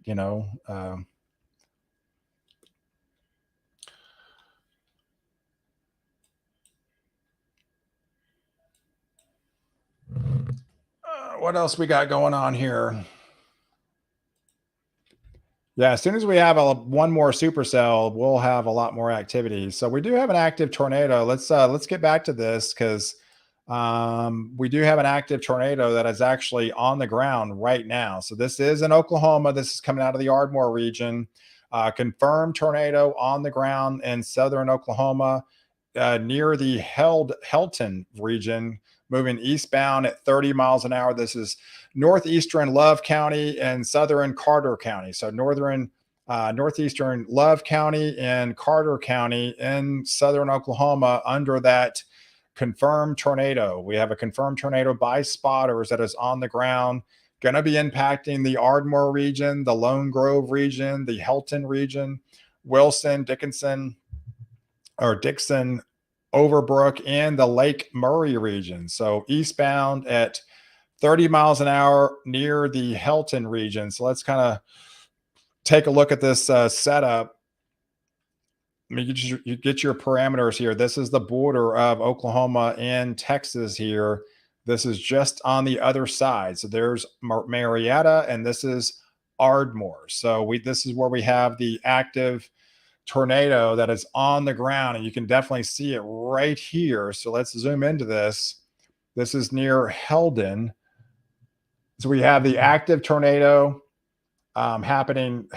What else we got going on here? Yeah, as soon as we have one more supercell, we'll have a lot more activity. So we do have an active tornado. Let's get back to this because we do have an active tornado that is actually on the ground right now. So this is in Oklahoma. This is coming out of the Ardmore region. Confirmed tornado on the ground in southern Oklahoma, near the Helton region, moving eastbound at 30 miles an hour. This is northeastern Love County and southern Carter County. So northeastern Love County and Carter County in southern Oklahoma under that confirmed tornado. We have a confirmed tornado by spotters that is on the ground, going to be impacting the Ardmore region, the Lone Grove region, the Helton region, Wilson, Dixon, Overbrook, and the Lake Murray region. So eastbound at 30 miles an hour near the Helton region. So let's kind of take a look at this setup. I mean, you get your parameters here. This is the border of Oklahoma and Texas here. This is just on the other side. So there's Marietta, and this is Ardmore. So this is where we have the active tornado that is on the ground, and you can definitely see it right here. So let's zoom into this. This is near Helden. So we have the active tornado happening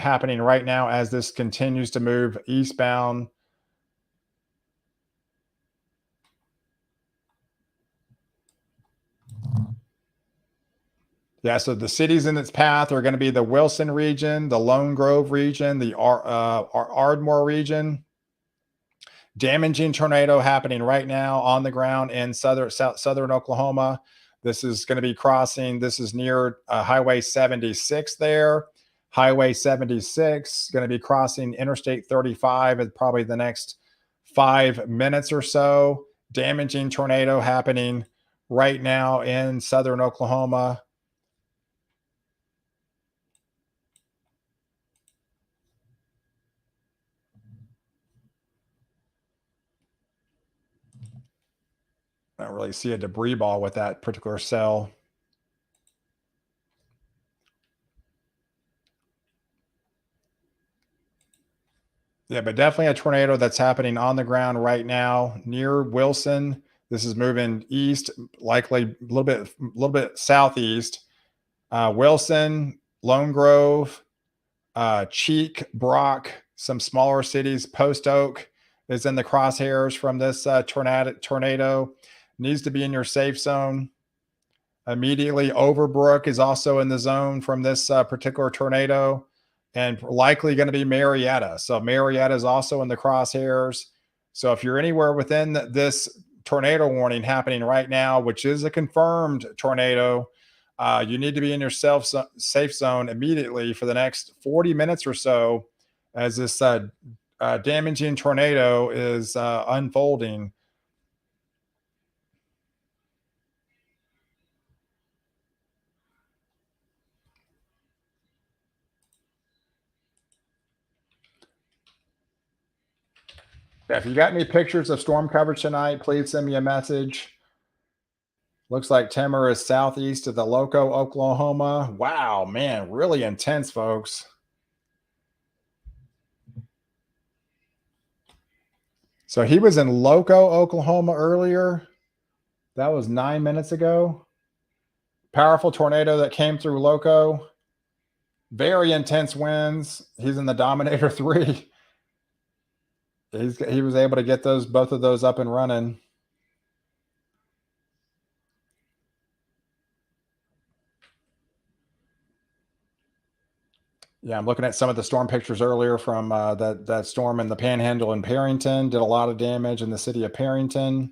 right now as this continues to move eastbound. Yeah, so the cities in its path are going to be the Wilson region, the Lone Grove region, the Ardmore region. Damaging tornado happening right now on the ground in southern Oklahoma. This is going to be crossing. This is near Highway 76 there. Highway 76, going to be crossing Interstate 35 in probably the next 5 minutes or so. Damaging tornado happening right now in southern Oklahoma. I don't really see a debris ball with that particular cell. Yeah, but definitely a tornado that's happening on the ground right now near Wilson. This is moving east, likely a little bit southeast. Wilson, Lone Grove, Cheek, Brock, some smaller cities. Post Oak is in the crosshairs from this tornado. Needs to be in your safe zone. Immediately, Overbrook is also in the zone from this particular tornado, and likely going to be Marietta. So Marietta is also in the crosshairs. So if you're anywhere within this tornado warning happening right now, which is a confirmed tornado, you need to be in your safe zone immediately for the next 40 minutes or so, as this damaging tornado is unfolding. If you got any pictures of storm coverage tonight, please send me a message. Looks like Timmer is southeast of the Loco, Oklahoma. Wow, man, really intense, folks. So he was in Loco, Oklahoma earlier. That was 9 minutes ago. Powerful tornado that came through Loco. Very intense winds. He's in the Dominator 3. He was able to get both of those up and running. Yeah, I'm looking at some of the storm pictures earlier from that storm in the Panhandle in Perrington. Did a lot of damage in the city of Perrington.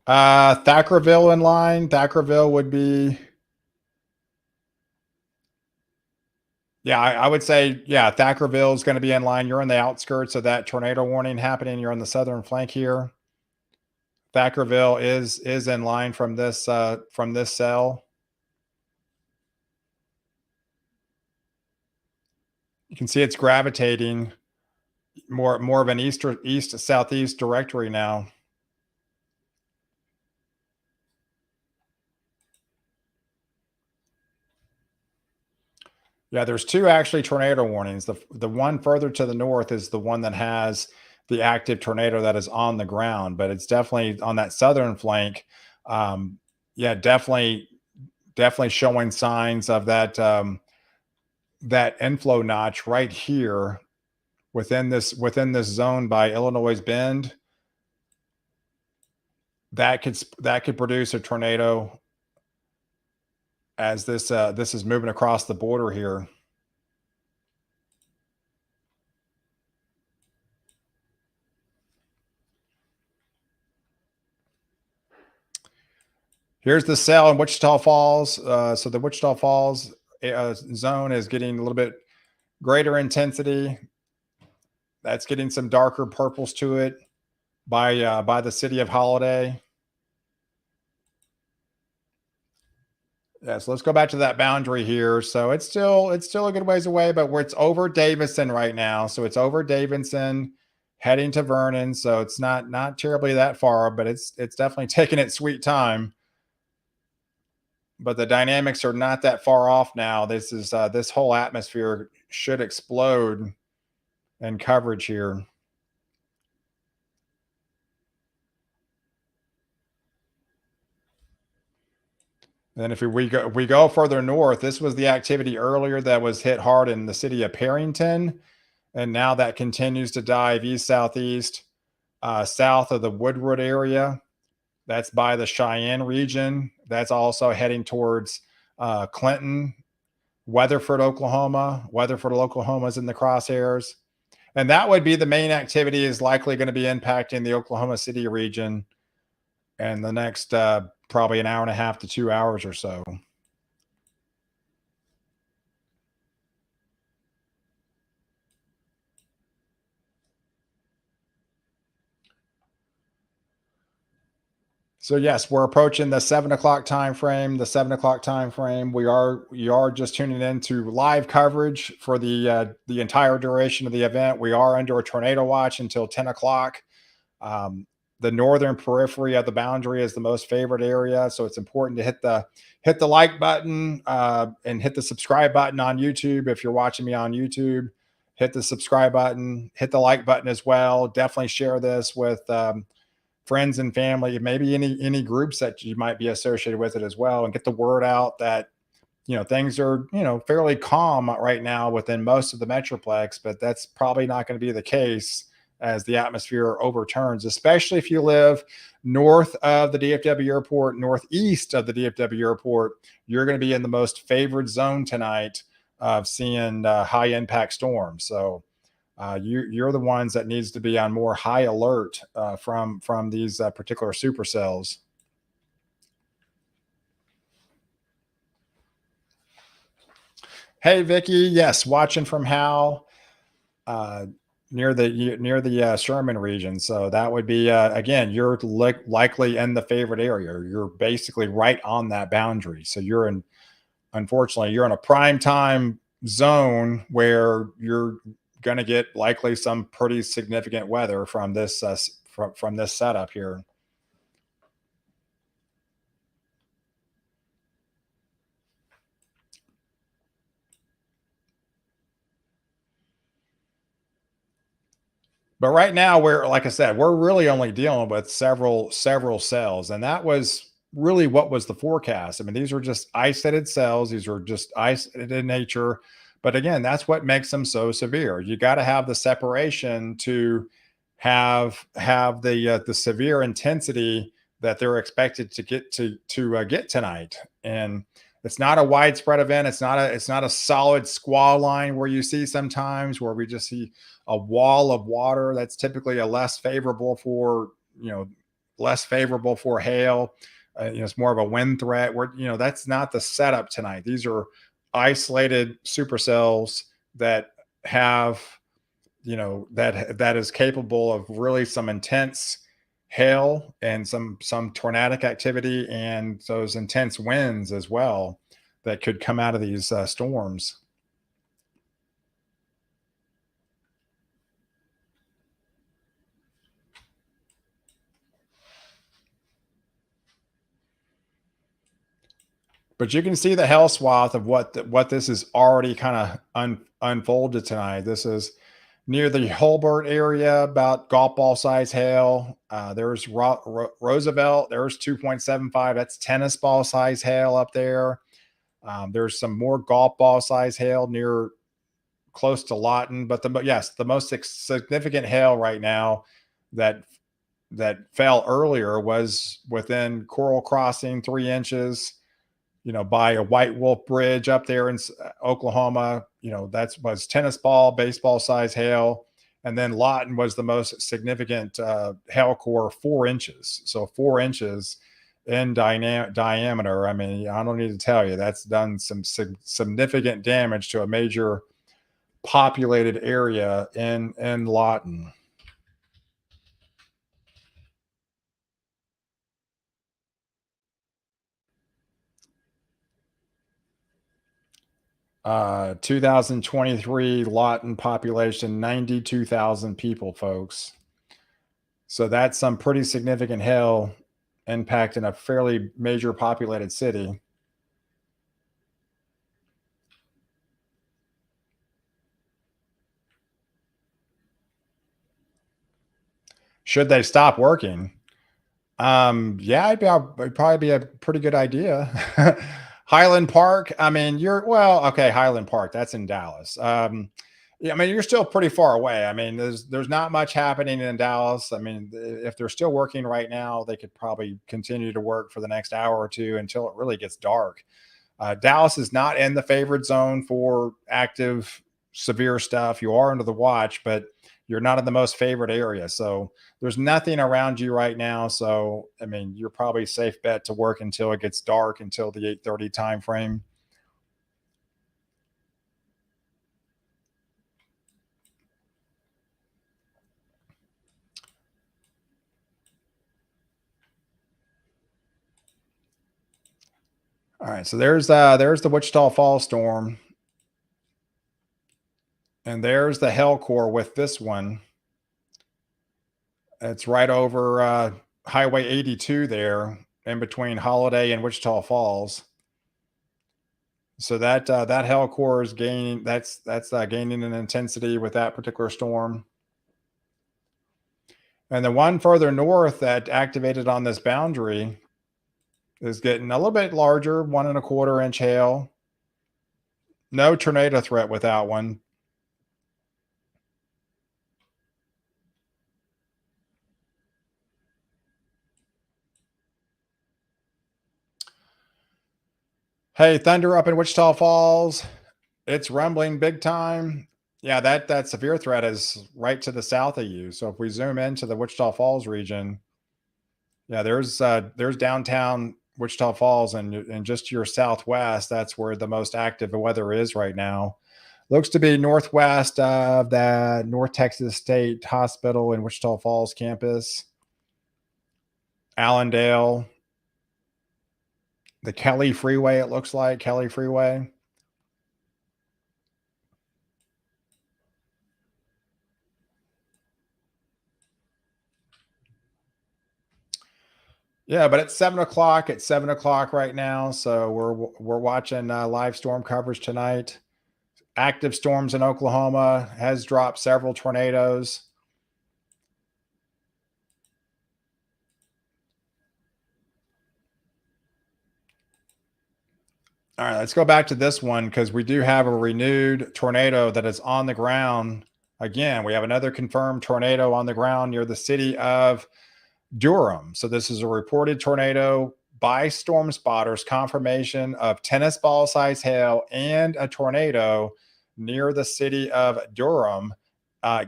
Thackerville in line. Thackerville would be. Yeah, I would say, yeah, Thackerville is going to be in line. You're on the outskirts of that tornado warning happening. You're on the southern flank here. Thackerville is in line from this cell. You can see it's gravitating more of an east southeast directory now. Yeah, there's two actually tornado warnings. The one further to the north is the one that has the active tornado that is on the ground, but it's definitely on that southern flank. Yeah, definitely showing signs of that inflow notch right here within this zone by Illinois Bend. That could produce a tornado as this is moving across the border here. Here's the cell in Wichita Falls. So the Wichita Falls zone is getting a little bit greater intensity. That's getting some darker purples to it by the city of Holiday. Yeah, so let's go back to that boundary here. So it's still a good ways away, but it's over Davidson right now. So it's over Davidson, heading to Vernon. So it's not terribly that far, but it's definitely taking its sweet time. But the dynamics are not that far off now. This whole atmosphere should explode in coverage here. And if we go further north, this was the activity earlier that was hit hard in the city of Perrington, and now that continues to dive east southeast, south of the Woodward area. That's by the Cheyenne region. That's also heading towards Clinton, Weatherford, Oklahoma. Weatherford, Oklahoma is in the crosshairs. And that would be the main activity is likely going to be impacting the Oklahoma City region in the next probably an hour and a half to 2 hours or so. So yes, we're approaching the 7 o'clock time frame. The 7 o'clock time frame. We are just tuning into live coverage for the entire duration of the event. We are under a tornado watch until 10 o'clock. Um, the northern periphery of the boundary is the most favorite area, so it's important to hit the like button and hit the subscribe button on YouTube if you're watching me on YouTube. Hit the subscribe button, hit the like button as well. Definitely share this with friends and family, maybe any groups that you might be associated with it as well, and get the word out that things are fairly calm right now within most of the metroplex, but that's probably not going to be the case as the atmosphere overturns, especially if you live north of the DFW airport, northeast of the DFW airport. You're going to be in the most favored zone tonight of seeing high impact storms. So you're the ones that needs to be on more high alert from these particular supercells. Hey Vicky, yes, watching from Hal, uh, near the Sherman region. So that would be again, you're likely in the favorite area. You're basically right on that boundary. So unfortunately, you're in a prime time zone where you're going to get likely some pretty significant weather from from this setup here. But right now, we're like I said, we're really only dealing with several cells, and that was really what was the forecast. I mean, these are just isolated cells; these are just isolated in nature. But again, that's what makes them so severe. You got to have the separation to have the severe intensity that they're expected to get tonight. And it's not a widespread event. It's not a solid squall line where you see sometimes where we just see a wall of water. That's typically a less favorable for hail. It's more of a wind threat. Where that's not the setup tonight. These are isolated supercells that have that is capable of really some intense hail and some tornadic activity and those intense winds as well that could come out of these storms. But you can see the hell swath of what this is already kind of unfolded tonight. This is near the Holbert area, about golf ball size hail. There's Roosevelt. There's 2.75. That's tennis ball size hail up there. There's some more golf ball size hail near close to Lawton. But the most significant hail right now that fell earlier was within Coral Crossing, 3 inches, by a White Wolf Bridge up there in Oklahoma. That was tennis ball, baseball size hail. And then Lawton was the most significant hail core, 4 inches. So 4 inches in diameter. I mean, I don't need to tell you, that's done some significant damage to a major populated area in Lawton. 2023 Lawton population, 92,000 people, folks. So that's some pretty significant hail impact in a fairly major populated city. Should they stop working? Yeah, it'd probably be a pretty good idea. Highland Park. I mean, okay. Highland Park, that's in Dallas. Yeah, I mean, you're still pretty far away. I mean, there's not much happening in Dallas. I mean, if they're still working right now, they could probably continue to work for the next hour or two until it really gets dark. Dallas is not in the favored zone for active severe stuff. You are under the watch, but you're not in the most favorite area. So there's nothing around you right now. So I mean, you're probably safe bet to work until it gets dark, until the 8:30 time frame. All right, so there's the Wichita Falls storm, and there's the hell core with this one. It's right over Highway 82 there, in between Holiday and Wichita Falls. So that hell core is gaining. That's gaining in intensity with that particular storm. And the one further north that activated on this boundary is getting a little bit larger, 1.25 inch hail. No tornado threat with that one. Hey, thunder up in Wichita Falls. It's rumbling big time. Yeah, that severe threat is right to the south of you. So if we zoom into the Wichita Falls region, yeah, there's downtown Wichita Falls, and just to your southwest, that's where the most active weather is right now. Looks to be northwest of that North Texas State Hospital in Wichita Falls campus, Allendale, the Kelly Freeway. It looks like Kelly Freeway. Yeah, but it's 7 o'clock. It's 7 o'clock right now, so we're watching live storm coverage tonight. Active storms in Oklahoma, has dropped several tornadoes. All right, let's go back to this one because we do have a renewed tornado that is on the ground. Again, we have another confirmed tornado on the ground near the city of Durham. So this is a reported tornado by storm spotters, confirmation of tennis ball size hail and a tornado near the city of Durham,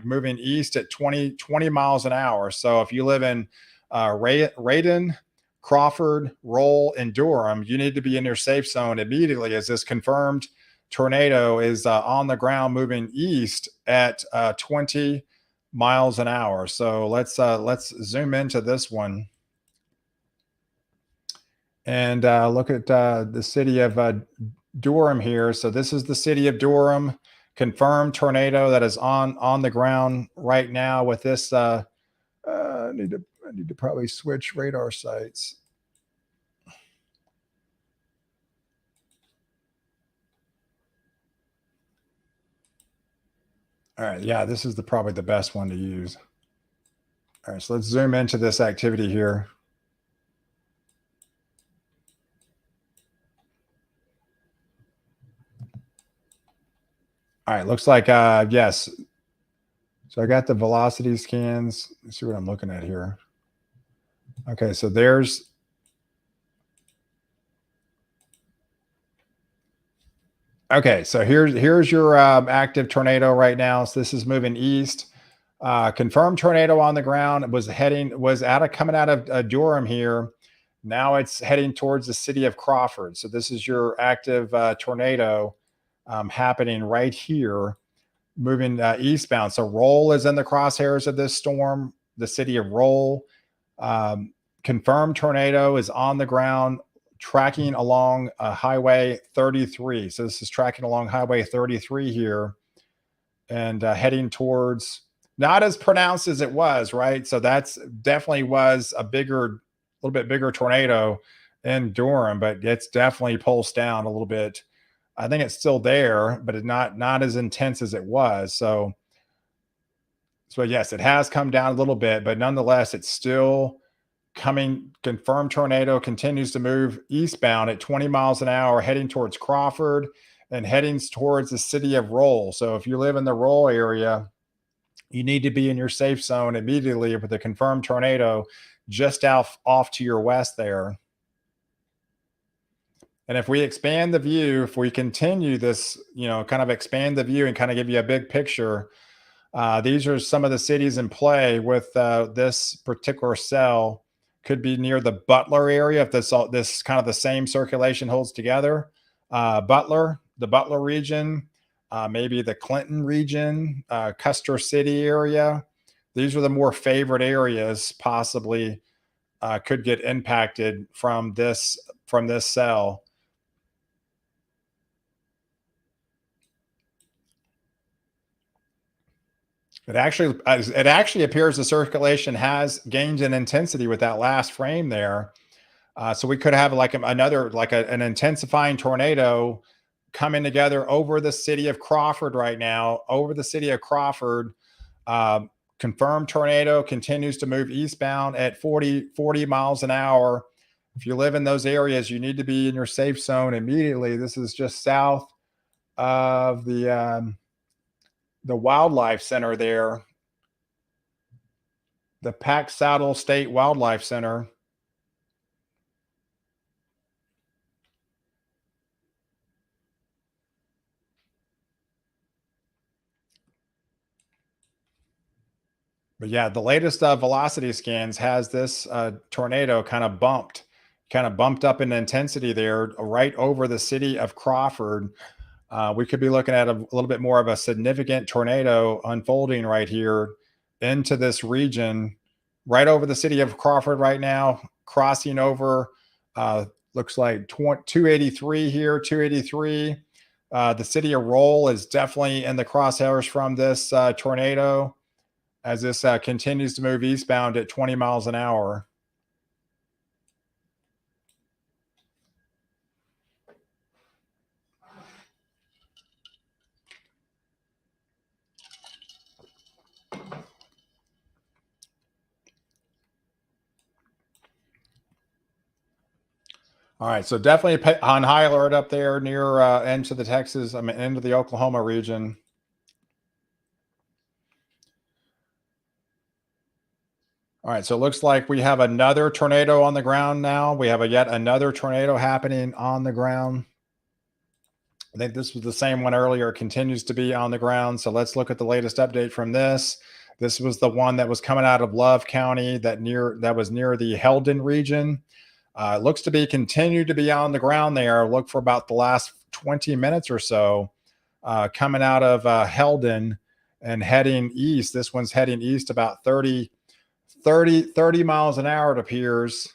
moving east at 20 miles an hour. So if you live in Radon, Crawford, Roll, and Durham, you need to be in your safe zone immediately, as this confirmed tornado is on the ground moving east at 20 miles an hour. So let's zoom into this one and look at the city of Durham here. So this is the city of Durham, confirmed tornado that is on the ground right now. With this, I need to probably switch radar sites. All right, yeah, this is probably the best one to use. All right, so let's zoom into this activity here. All right, looks like yes. So I got the velocity scans. Let's see what I'm looking at here. Okay, so there's okay. So here's your active tornado right now. So this is moving east. Confirmed tornado on the ground. It was coming out of Durham here. Now it's heading towards the city of Crawford. So this is your active tornado happening right here, moving eastbound. So Roll is in the crosshairs of this storm. The city of Roll. Confirmed tornado is on the ground, tracking along Highway 33. So this is tracking along Highway 33 here, and heading towards, not as pronounced as it was, right? So that's definitely was a little bit bigger tornado in Durham, but it's definitely pulsed down a little bit. I think it's still there, but it's not as intense as it was. So yes, it has come down a little bit, but nonetheless, it's still coming. Confirmed tornado continues to move eastbound at 20 miles an hour, heading towards Crawford and heading towards the city of Roll. So if you live in the Roll area, you need to be in your safe zone immediately with a confirmed tornado just off to your west there. And if we expand the view, if we continue this, kind of expand the view and kind of give you a big picture, these are some of the cities in play with this particular cell. Could be near the Butler area if this kind of the same circulation holds together. The Butler region, maybe the Clinton region, Custer City area. These are the more favored areas, possibly could get impacted from this cell. It actually appears the circulation has gained in intensity with that last frame there. So we could have like another an intensifying tornado coming together over the city of Crawford right now. Over the city of Crawford, uh, confirmed tornado continues to move eastbound at 40 miles an hour. If you live in those areas, you need to be in your safe zone immediately. This is just south of the wildlife center there, the Pack Saddle State Wildlife Center. But yeah, the latest velocity scans has this tornado kind of bumped up in intensity there, right over the city of Crawford. We could be looking at a little bit more of a significant tornado unfolding right here into this region, right over the city of Crawford right now, crossing over. Uh, Looks like 283 here, 283. The city of Roll is definitely in the crosshairs from this tornado as this continues to move eastbound at 20 miles an hour. All right, so definitely on high alert up there near into the Texas, I mean into the Oklahoma region. All right, so it looks like we have another tornado on the ground now. We have yet another tornado happening on the ground. I think this was the same one earlier. It continues to be on the ground. So let's look at the latest update from this. This was the one that was coming out of Love County that was near the Heldon region. It looks to be continued to be on the ground there. Look for about the last 20 minutes or so, coming out of Heldon and heading east. This one's heading east about 30 miles an hour, it appears.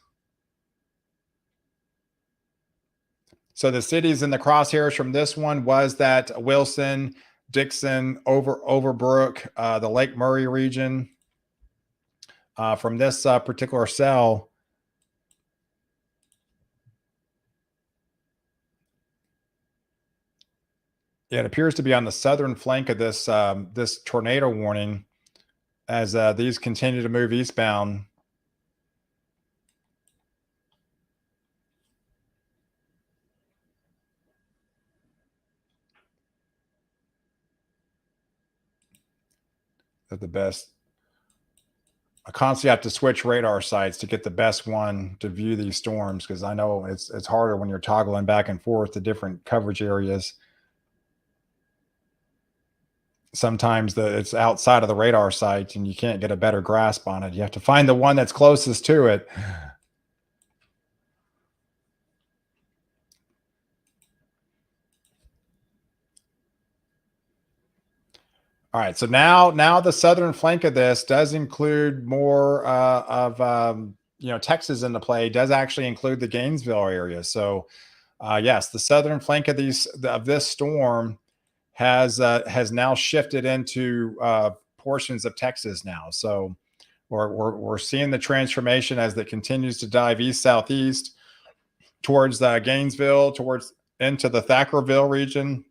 So the cities in the crosshairs from this one was that Wilson, Dixon, Overbrook, the Lake Murray region. From this particular cell, it appears to be on the southern flank of this tornado warning as these continue to move eastbound. At the best, I constantly have to switch radar sites to get the best one to view these storms because I know it's harder when you're toggling back and forth to different coverage areas. Sometimes it's outside of the radar site and you can't get a better grasp on it. You have to find the one that's closest to it. All right, so now the southern flank of this does include more of Texas into play. Does actually include the Gainesville area. So yes, the southern flank of this storm has now shifted into portions of Texas now. So we're seeing the transformation as it continues to dive east southeast towards Gainesville, towards into the Thackerville region.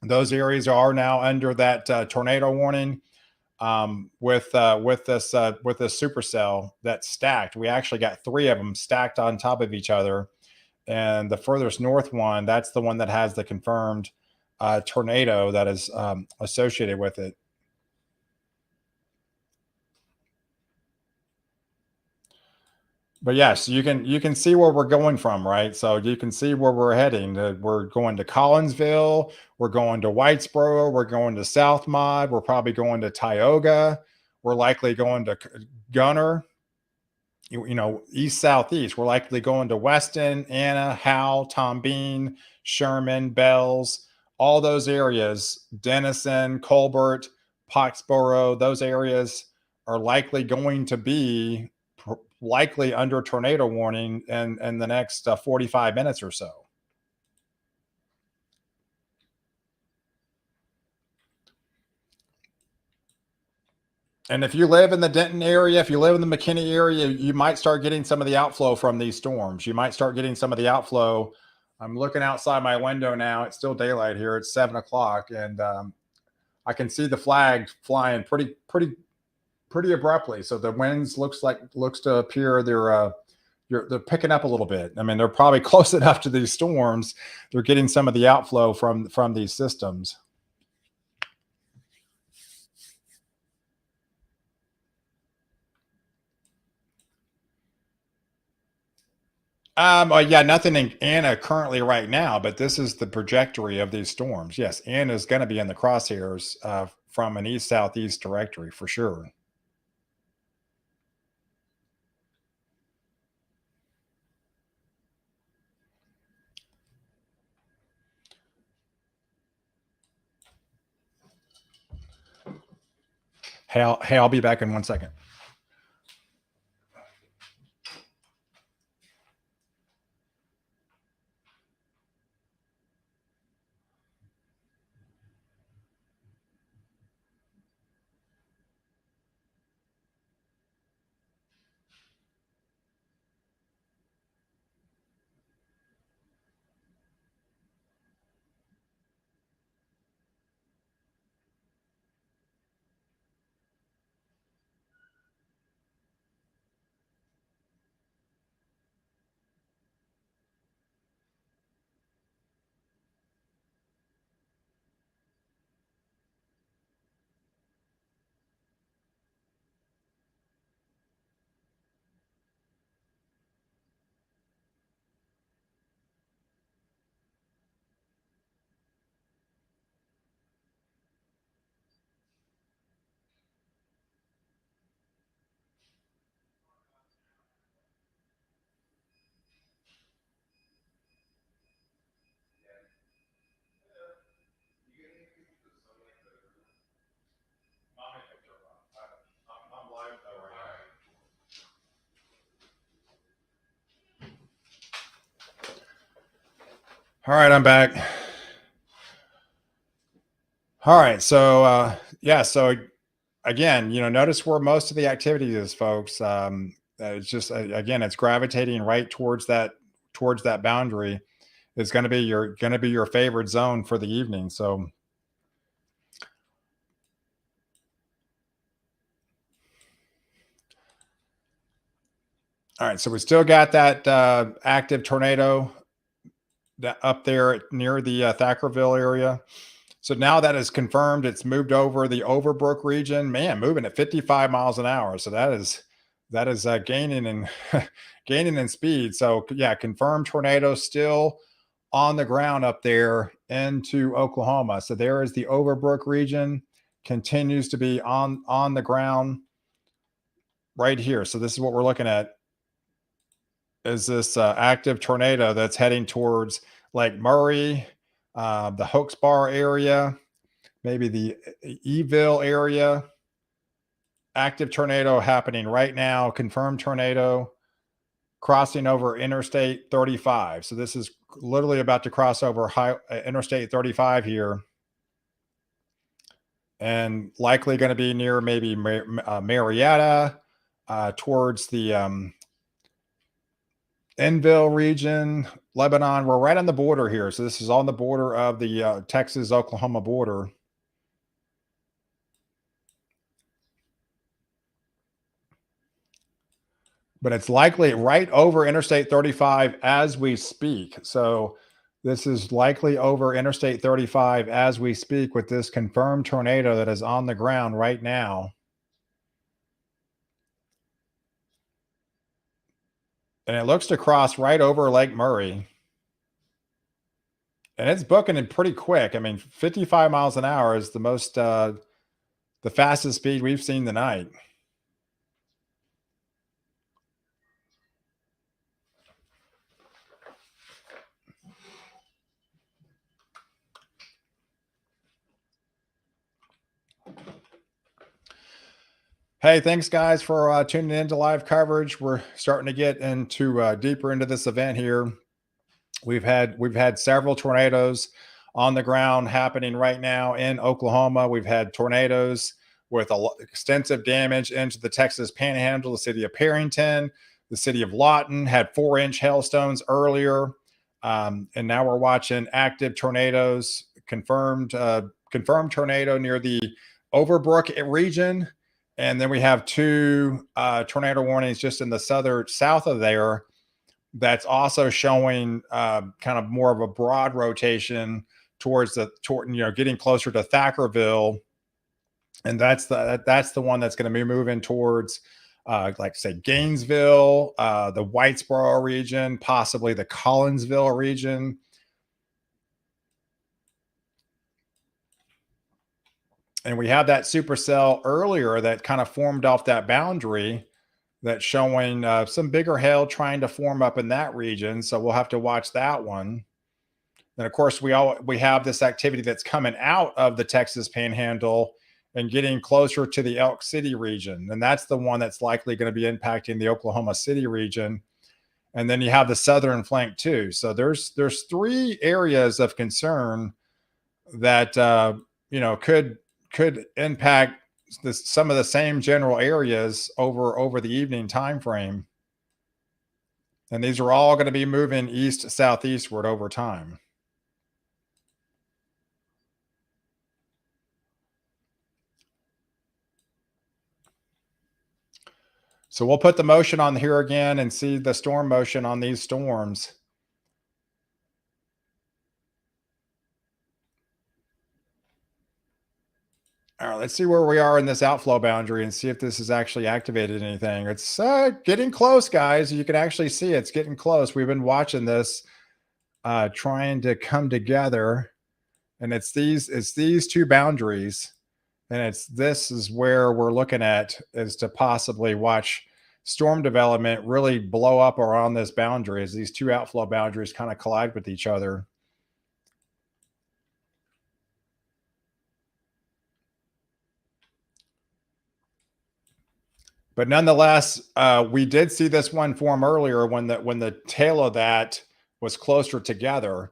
Those areas are now under that tornado warning with this supercell that's stacked. We actually got three of them stacked on top of each other, and the furthest north one, that's the one that has the confirmed tornado that is associated with it. But yes, you can see where we're going from, right? So you can see where we're heading. We're going to Collinsville, we're going to Whitesboro, we're going to South Mod, we're probably going to Tioga, we're likely going to Gunner, you know, east southeast. We're likely going to Weston, Anna, Howell, Tom Bean, Sherman, Bells, all those areas, Denison, Colbert, Pottsboro, those areas are likely going to be likely under tornado warning in the next 45 minutes or so. And if you live in the Denton area, if you live in the McKinney area, you might start getting some of the outflow from these storms. You might start getting some of the outflow. I'm looking outside my window now. It's still daylight here. It's 7 o'clock, and I can see the flag flying pretty abruptly. So the winds looks to appear they're picking up a little bit. I mean, they're probably close enough to these storms. They're getting some of the outflow from these systems. Yeah, nothing in Anna currently right now, but this is the trajectory of these storms. Yes, Anna is going to be in the crosshairs from an east southeast directory for sure. Hey, I'll be back in 1 second. All right, I'm back. All right, so yeah, so again, you know, notice where most of the activity is, folks. It's just again, it's gravitating right towards that boundary. It's going to be your favorite zone for the evening. So, all right, so we still got that active tornado that up there near the Thackerville area. So now that is confirmed, it's moved over the Overbrook region. Man, moving at 55 miles an hour. So that is gaining and gaining in speed. So yeah, confirmed tornado still on the ground up there into Oklahoma. So there is the Overbrook region, continues to be on the ground right here. So this is what we're looking at is this active tornado that's heading towards Lake Murray, the Hokes Bar area, maybe the Eville area. Active tornado happening right now, confirmed tornado crossing over Interstate 35. So this is literally about to cross over Interstate 35 here, and likely going to be near maybe Marietta, towards the Enville region, Lebanon. We're right on the border here. So this is on the border of the Texas Oklahoma border. But it's likely right over Interstate 35 as we speak. So this is likely over Interstate 35 as we speak with this confirmed tornado that is on the ground right now. and it looks to cross right over Lake Murray. And it's booking it pretty quick. I mean, 55 miles an hour is the fastest speed we've seen tonight. Hey, thanks guys for tuning into live coverage. We're starting to get into deeper into this event here. We've had several tornadoes on the ground happening right now in Oklahoma. We've had tornadoes with extensive damage into the Texas Panhandle, the city of Perrington, the city of Lawton had 4-inch hailstones earlier, and now we're watching active tornadoes. Confirmed tornado near the Overbrook region, and then we have two tornado warnings just in the south of there that's also showing kind of more of a broad rotation getting closer to Thackerville, and that's the one that's going to be moving towards like say Gainesville, the Whitesboro region, possibly the Collinsville region. And we have that supercell earlier that kind of formed off that boundary that's showing some bigger hail trying to form up in that region. So we'll have to watch that one. And of course, we have this activity that's coming out of the Texas Panhandle and getting closer to the Elk City region, and that's the one that's likely going to be impacting the Oklahoma City region. And then you have the southern flank too. So there's 3 areas of concern that could impact some of the same general areas over the evening time frame, and these are all going to be moving east southeastward over time. So we'll put the motion on here again and see the storm motion on these storms. All right, let's see where we are in this outflow boundary and see if this has actually activated anything. It's getting close, guys. You can actually see it's getting close. We've been watching this trying to come together, and it's these 2 boundaries, and this is where we're looking at, is to possibly watch storm development really blow up around this boundary as these 2 outflow boundaries kind of collide with each other. But nonetheless, we did see this one form earlier when the tail of that was closer together.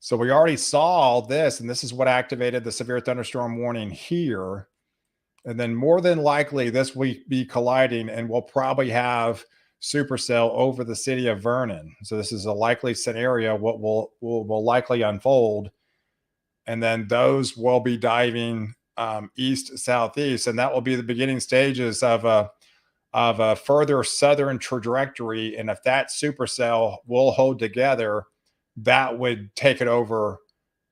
So we already saw this, and this is what activated the severe thunderstorm warning here. And then more than likely, this will be colliding, and we'll probably have supercell over the city of Vernon. So this is a likely scenario. What will likely unfold, and then those will be diving east southeast, and that will be the beginning stages of a further southern trajectory. And if that supercell will hold together, that would take it over.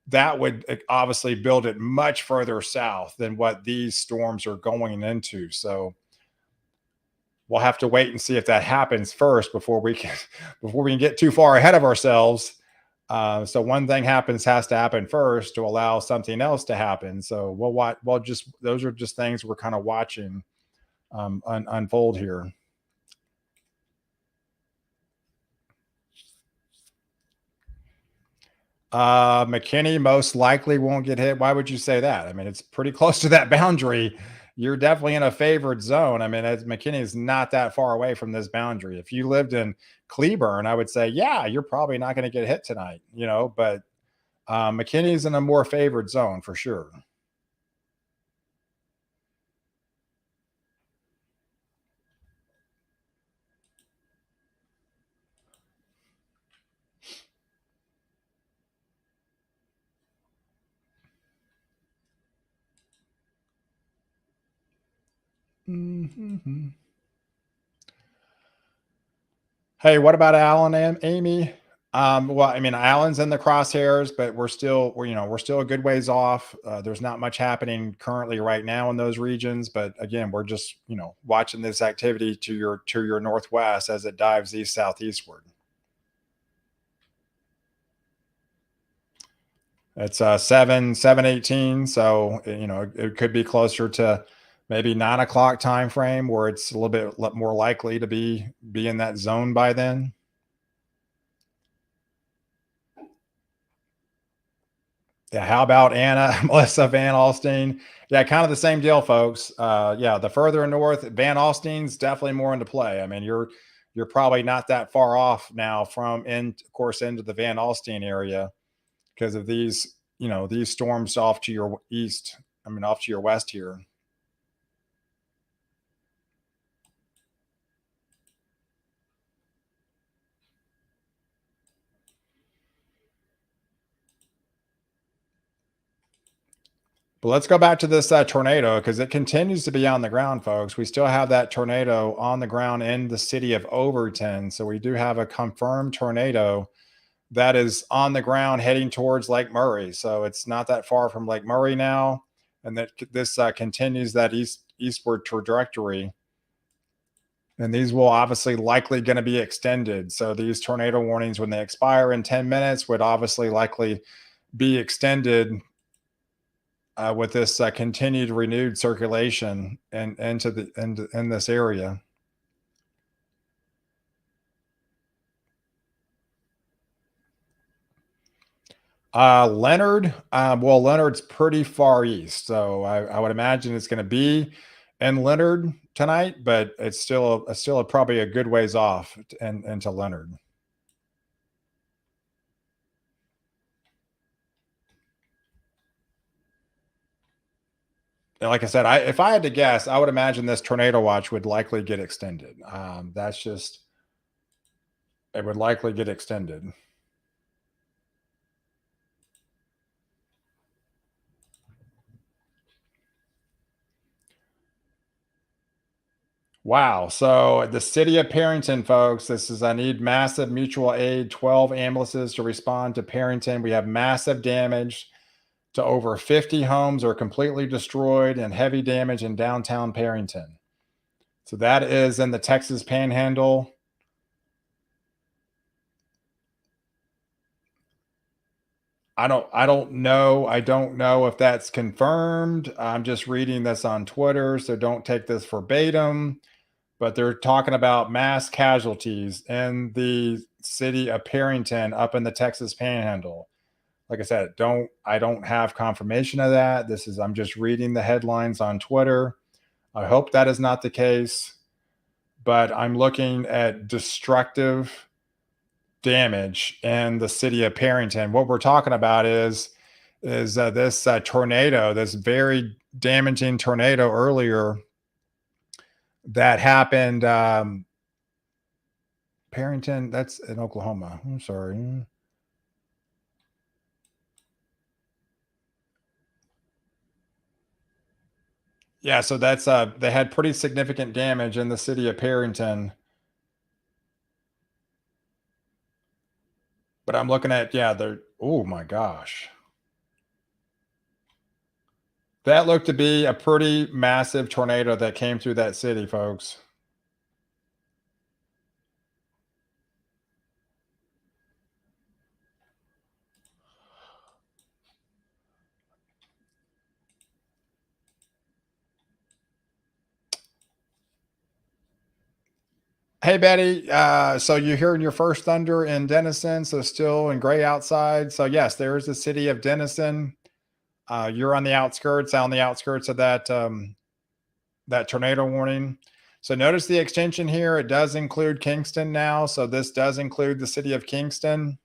That would obviously build it much further south than what these storms are going into. So we'll have to wait and see if that happens first before we can get too far ahead of ourselves. So one thing has to happen first to allow something else to happen. So we'll watch. Those are just things we're kind of watching unfold here. McKinney most likely won't get hit. Why would you say that? I mean, it's pretty close to that boundary. You're definitely in a favored zone. I mean, McKinney is not that far away from this boundary. If you lived in Cleburne, I would say, yeah, you're probably not going to get hit tonight, but McKinney's in a more favored zone for sure. Mm-hmm. Hey, what about Alan and Amy? Well, I mean, Allen's in the crosshairs, but we're still a good ways off. There's not much happening currently right now in those regions, but again, we're just watching this activity to your northwest as it dives east southeastward. It's 7:18, so it could be closer to maybe 9 o'clock time frame where it's a little bit more likely to be in that zone by then. Yeah, how about Anna, Melissa Van Alstine? Yeah, kind of the same deal, folks. Yeah, the further north, Van Alstine's definitely more into play. I mean, you're probably not that far off now from in, of course, into the Van Alstine area because of these storms off to your east. I mean, off to your west here. But let's go back to this tornado because it continues to be on the ground, folks. We still have that tornado on the ground in the city of Overton. So we do have a confirmed tornado that is on the ground heading towards Lake Murray. So it's not that far from Lake Murray now. And that this continues that eastward trajectory. And these will obviously likely going to be extended. So these tornado warnings, when they expire in 10 minutes, would obviously likely be extended with this continued renewed circulation and into in this area. Leonard, well, Leonard's pretty far east, so I would imagine it's going to be in Leonard tonight, but it's still probably a good ways off and into Leonard. And like I said, if I had to guess, I would imagine this tornado watch would likely get extended. That's just it would likely get extended. Wow. So the city of Parrington, folks, this is I need massive mutual aid, 12 ambulances to respond to Parrington. We have massive damage to over 50 homes are completely destroyed and heavy damage in downtown Parrington. So that is in the Texas Panhandle. I don't know if that's confirmed. I'm just reading this on Twitter, so don't take this verbatim, but they're talking about mass casualties in the city of Perrington up in the Texas Panhandle. Like I said, I don't have confirmation of that. I'm just reading the headlines on Twitter. I hope that is not the case, but I'm looking at destructive damage in the city of Perrington. What we're talking about is this tornado, this very damaging tornado earlier that happened. Perrington, that's in Oklahoma. I'm sorry. Yeah, so that's they had pretty significant damage in the city of Perrington. But I'm looking at they're oh my gosh. That looked to be a pretty massive tornado that came through that city, folks. Hey Betty, so you're hearing your first thunder in Denison, so still in gray outside. So yes, there is the city of Denison. You're on the outskirts of that tornado warning. So notice the extension here. It does include Kingston now. So this does include the city of Kingston.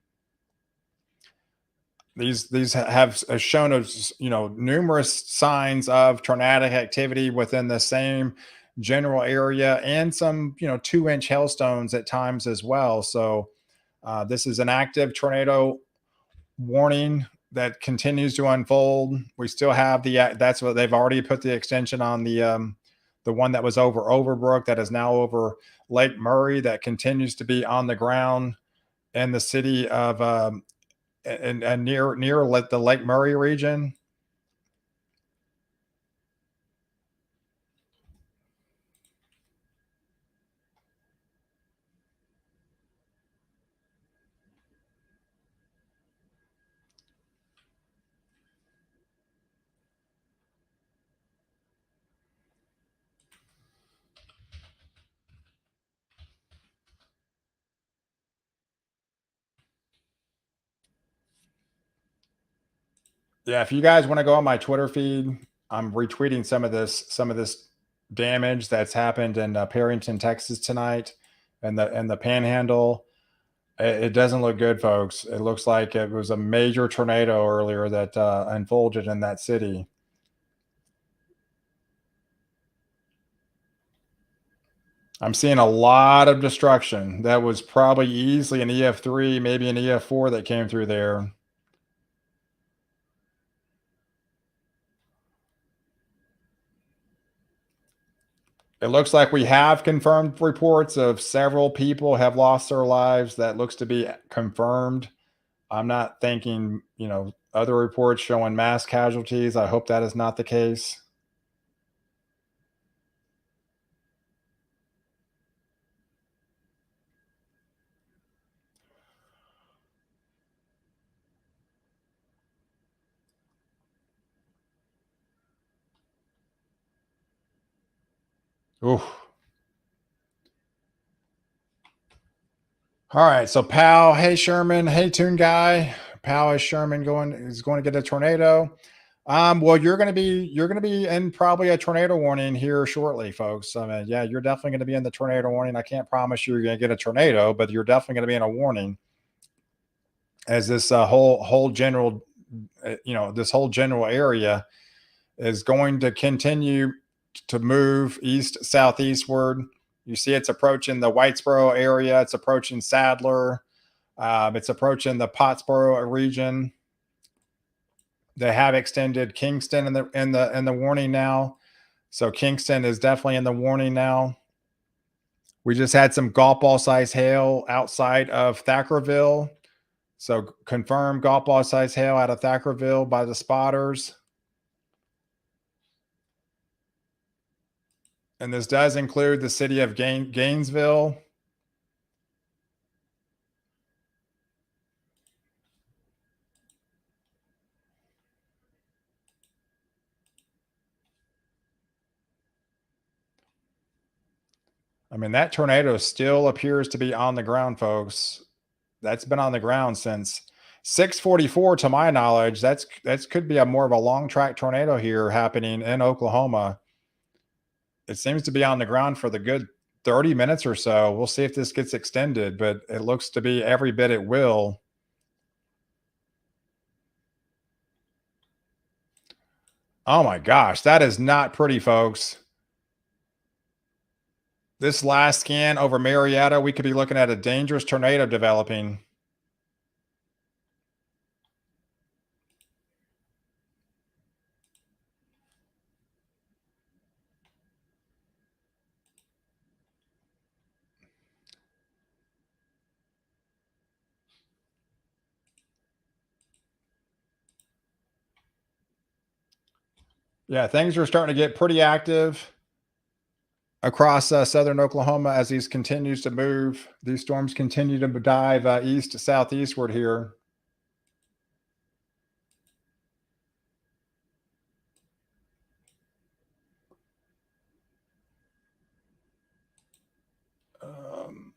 These have shown us, numerous signs of tornadic activity within the same general area and some, 2-inch hailstones at times as well. So this is an active tornado warning that continues to unfold. We still have that's what they've already put the extension on the one that was over Overbrook that is now over Lake Murray that continues to be on the ground in the city of and near the Lake Murray region. Yeah, if you guys want to go on my Twitter feed, I'm retweeting some of this damage that's happened in Perryton, Texas tonight, and the Panhandle. It doesn't look good, folks. It looks like it was a major tornado earlier that unfolded in that city. I'm seeing a lot of destruction. That was probably easily an EF3, maybe an EF4 that came through there. It looks like we have confirmed reports of several people have lost their lives. That looks to be confirmed. I'm not thinking, other reports showing mass casualties. I hope that is not the case. Oof. All right, so Pal, hey Sherman, hey Toon Guy, Pal is Sherman is going to get a tornado. Well, you're gonna be in probably a tornado warning here shortly, folks. I mean, yeah, you're definitely gonna be in the tornado warning. I can't promise you're gonna get a tornado, but you're definitely gonna be in a warning as this whole general, this whole general area is going to continue to move east southeastward. You see, it's approaching the Whitesboro area. It's approaching Sadler. It's approaching the Pottsboro region. They have extended Kingston in the warning now. So Kingston is definitely in the warning now. We just had some golf ball size hail outside of Thackerville. So confirmed golf ball size hail out of Thackerville by the spotters. And this does include the city of Gainesville. I mean, that tornado still appears to be on the ground, folks. That's been on the ground since 6:44, to my knowledge. That's could be a more of a long track tornado here happening in Oklahoma. It seems to be on the ground for the good 30 minutes or so. We'll see if this gets extended, but it looks to be every bit it will. Oh my gosh, that is not pretty, folks. This last scan over Marietta, we could be looking at a dangerous tornado developing. Yeah, things are starting to get pretty active across southern Oklahoma as these continues to move. These storms continue to dive east to southeastward here. Um,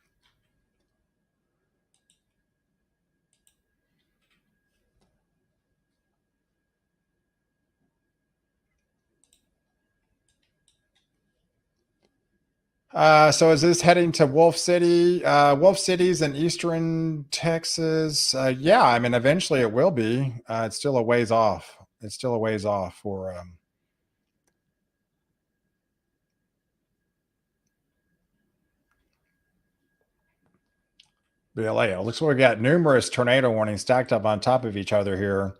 so is this heading to Wolf City? Wolf City's in eastern Texas. Yeah, I mean, eventually it will be. It's still a ways off. It's still a ways off for. BLA. It looks like we got numerous tornado warnings stacked up on top of each other here.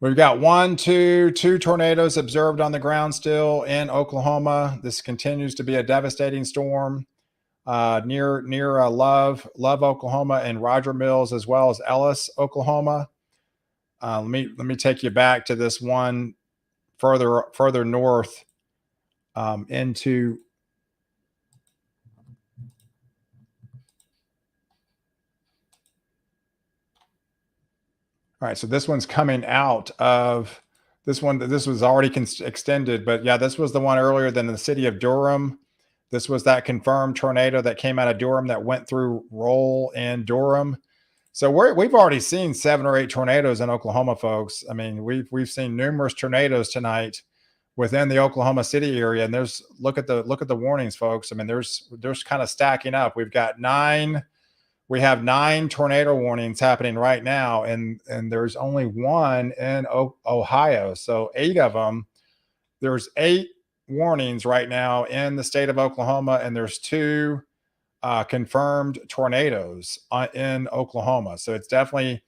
We've got two tornadoes observed on the ground still in Oklahoma. This continues to be a devastating storm. near Love, Oklahoma, and Roger Mills, as well as Ellis, Oklahoma. Let me take you back to this one further north, into. All right, so this one's coming out of this one. This was already extended, but yeah, this was the one earlier than the city of Durham. This was that confirmed tornado that came out of Durham that went through Roll and Durham. So we've already seen 7 or 8 tornadoes in Oklahoma, folks. I mean, we've seen numerous tornadoes tonight within the Oklahoma City area, and there's look at the warnings, folks. I mean, there's kind of stacking up. We have 9 tornado warnings happening right now, and there's only one in Ohio. So 8 of them. There's 8 warnings right now in the state of Oklahoma, and there's 2 confirmed tornadoes in Oklahoma. So it's definitely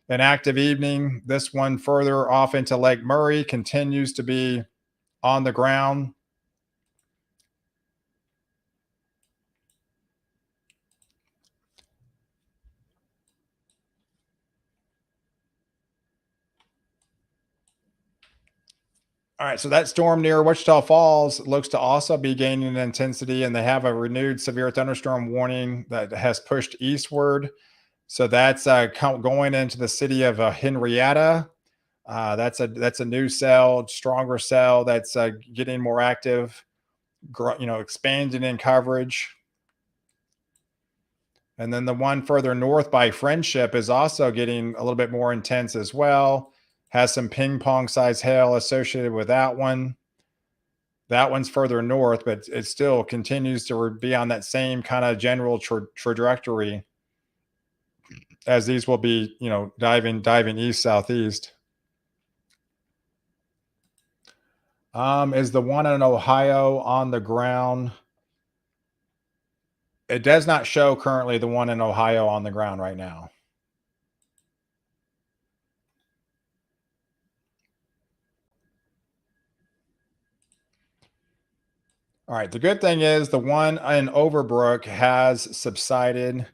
an active evening. This one further off into Lake Murray continues to be on the ground. All right, so that storm near Wichita Falls looks to also be gaining in intensity, and they have a renewed severe thunderstorm warning that has pushed eastward. So that's going into the city of Henrietta. That's a new cell, stronger cell that's getting more active, expanding in coverage. And then the one further north by Friendship is also getting a little bit more intense as well. Has some ping pong size hail associated with that one. That one's further north, but it still continues to be on that same kind of general trajectory as these will be, diving east southeast. Is the one in Ohio on the ground? It does not show currently the one in Ohio on the ground right now. All right. The good thing is the one in Overbrook has subsided.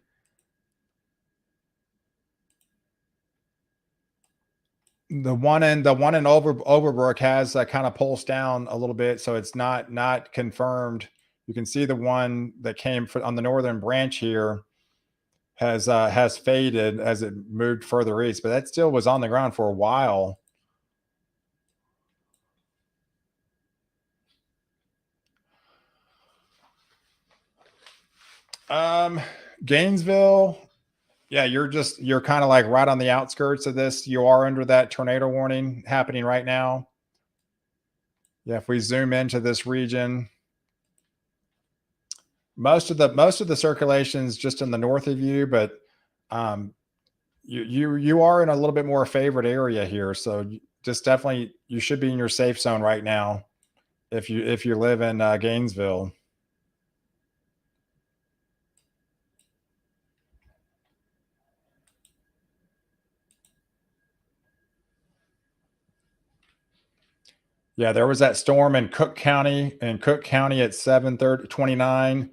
The one in Overbrook has kind of pulsed down a little bit, so it's not confirmed. You can see the one that came on the northern branch here has faded as it moved further east, but that still was on the ground for a while. Gainesville, yeah, you're kind of like right on the outskirts of this. You are under that tornado warning happening right now. Yeah, if we zoom into this region, most of the circulations just in the north of you, but um, you are in a little bit more favored area here. So just definitely you should be in your safe zone right now if you live in Gainesville. Yeah, there was that storm in Cook County. In Cook County at 7:30:29,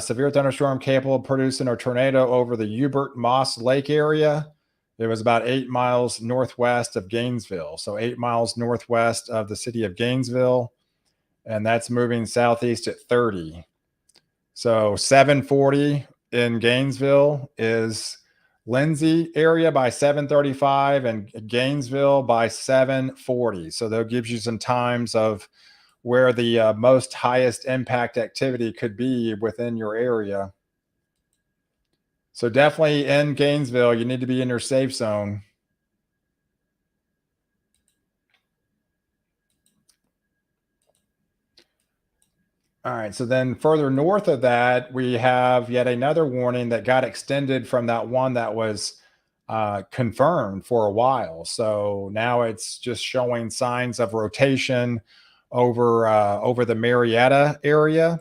severe thunderstorm capable of producing a tornado over the Hubert Moss Lake area. It was about 8 miles northwest of Gainesville, so 8 miles northwest of the city of Gainesville, and that's moving southeast at 30. So 740 in Gainesville is Lindsay area by 7:35 and Gainesville by 7:40. So that gives you some times of where the most highest impact activity could be within your area. So definitely in Gainesville, you need to be in your safe zone. All right. So then further north of that, we have yet another warning that got extended from that one that was confirmed for a while. So now it's just showing signs of rotation over the Marietta area.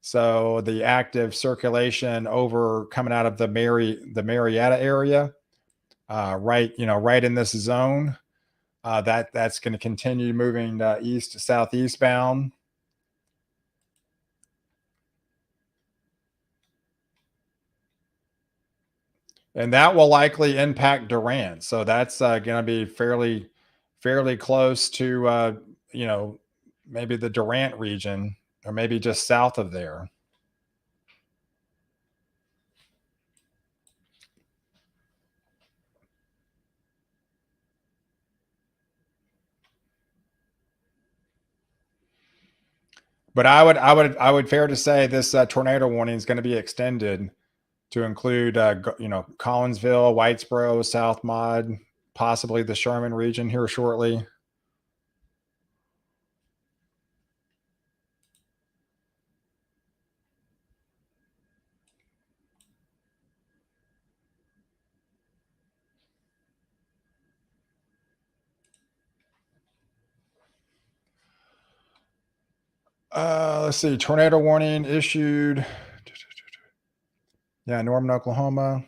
So the active circulation over coming out of the Marietta area, right in this zone. That's going to continue moving east to southeast bound. and that will likely impact Durant. So that's going to be fairly close to you know, maybe the Durant region, or maybe just south of there. But I would fair to say this tornado warning is going to be extended to include you know, Collinsville, Whitesboro, South Mod, possibly the Sherman region here shortly. Let's see. Tornado warning issued. Yeah, Norman, Oklahoma.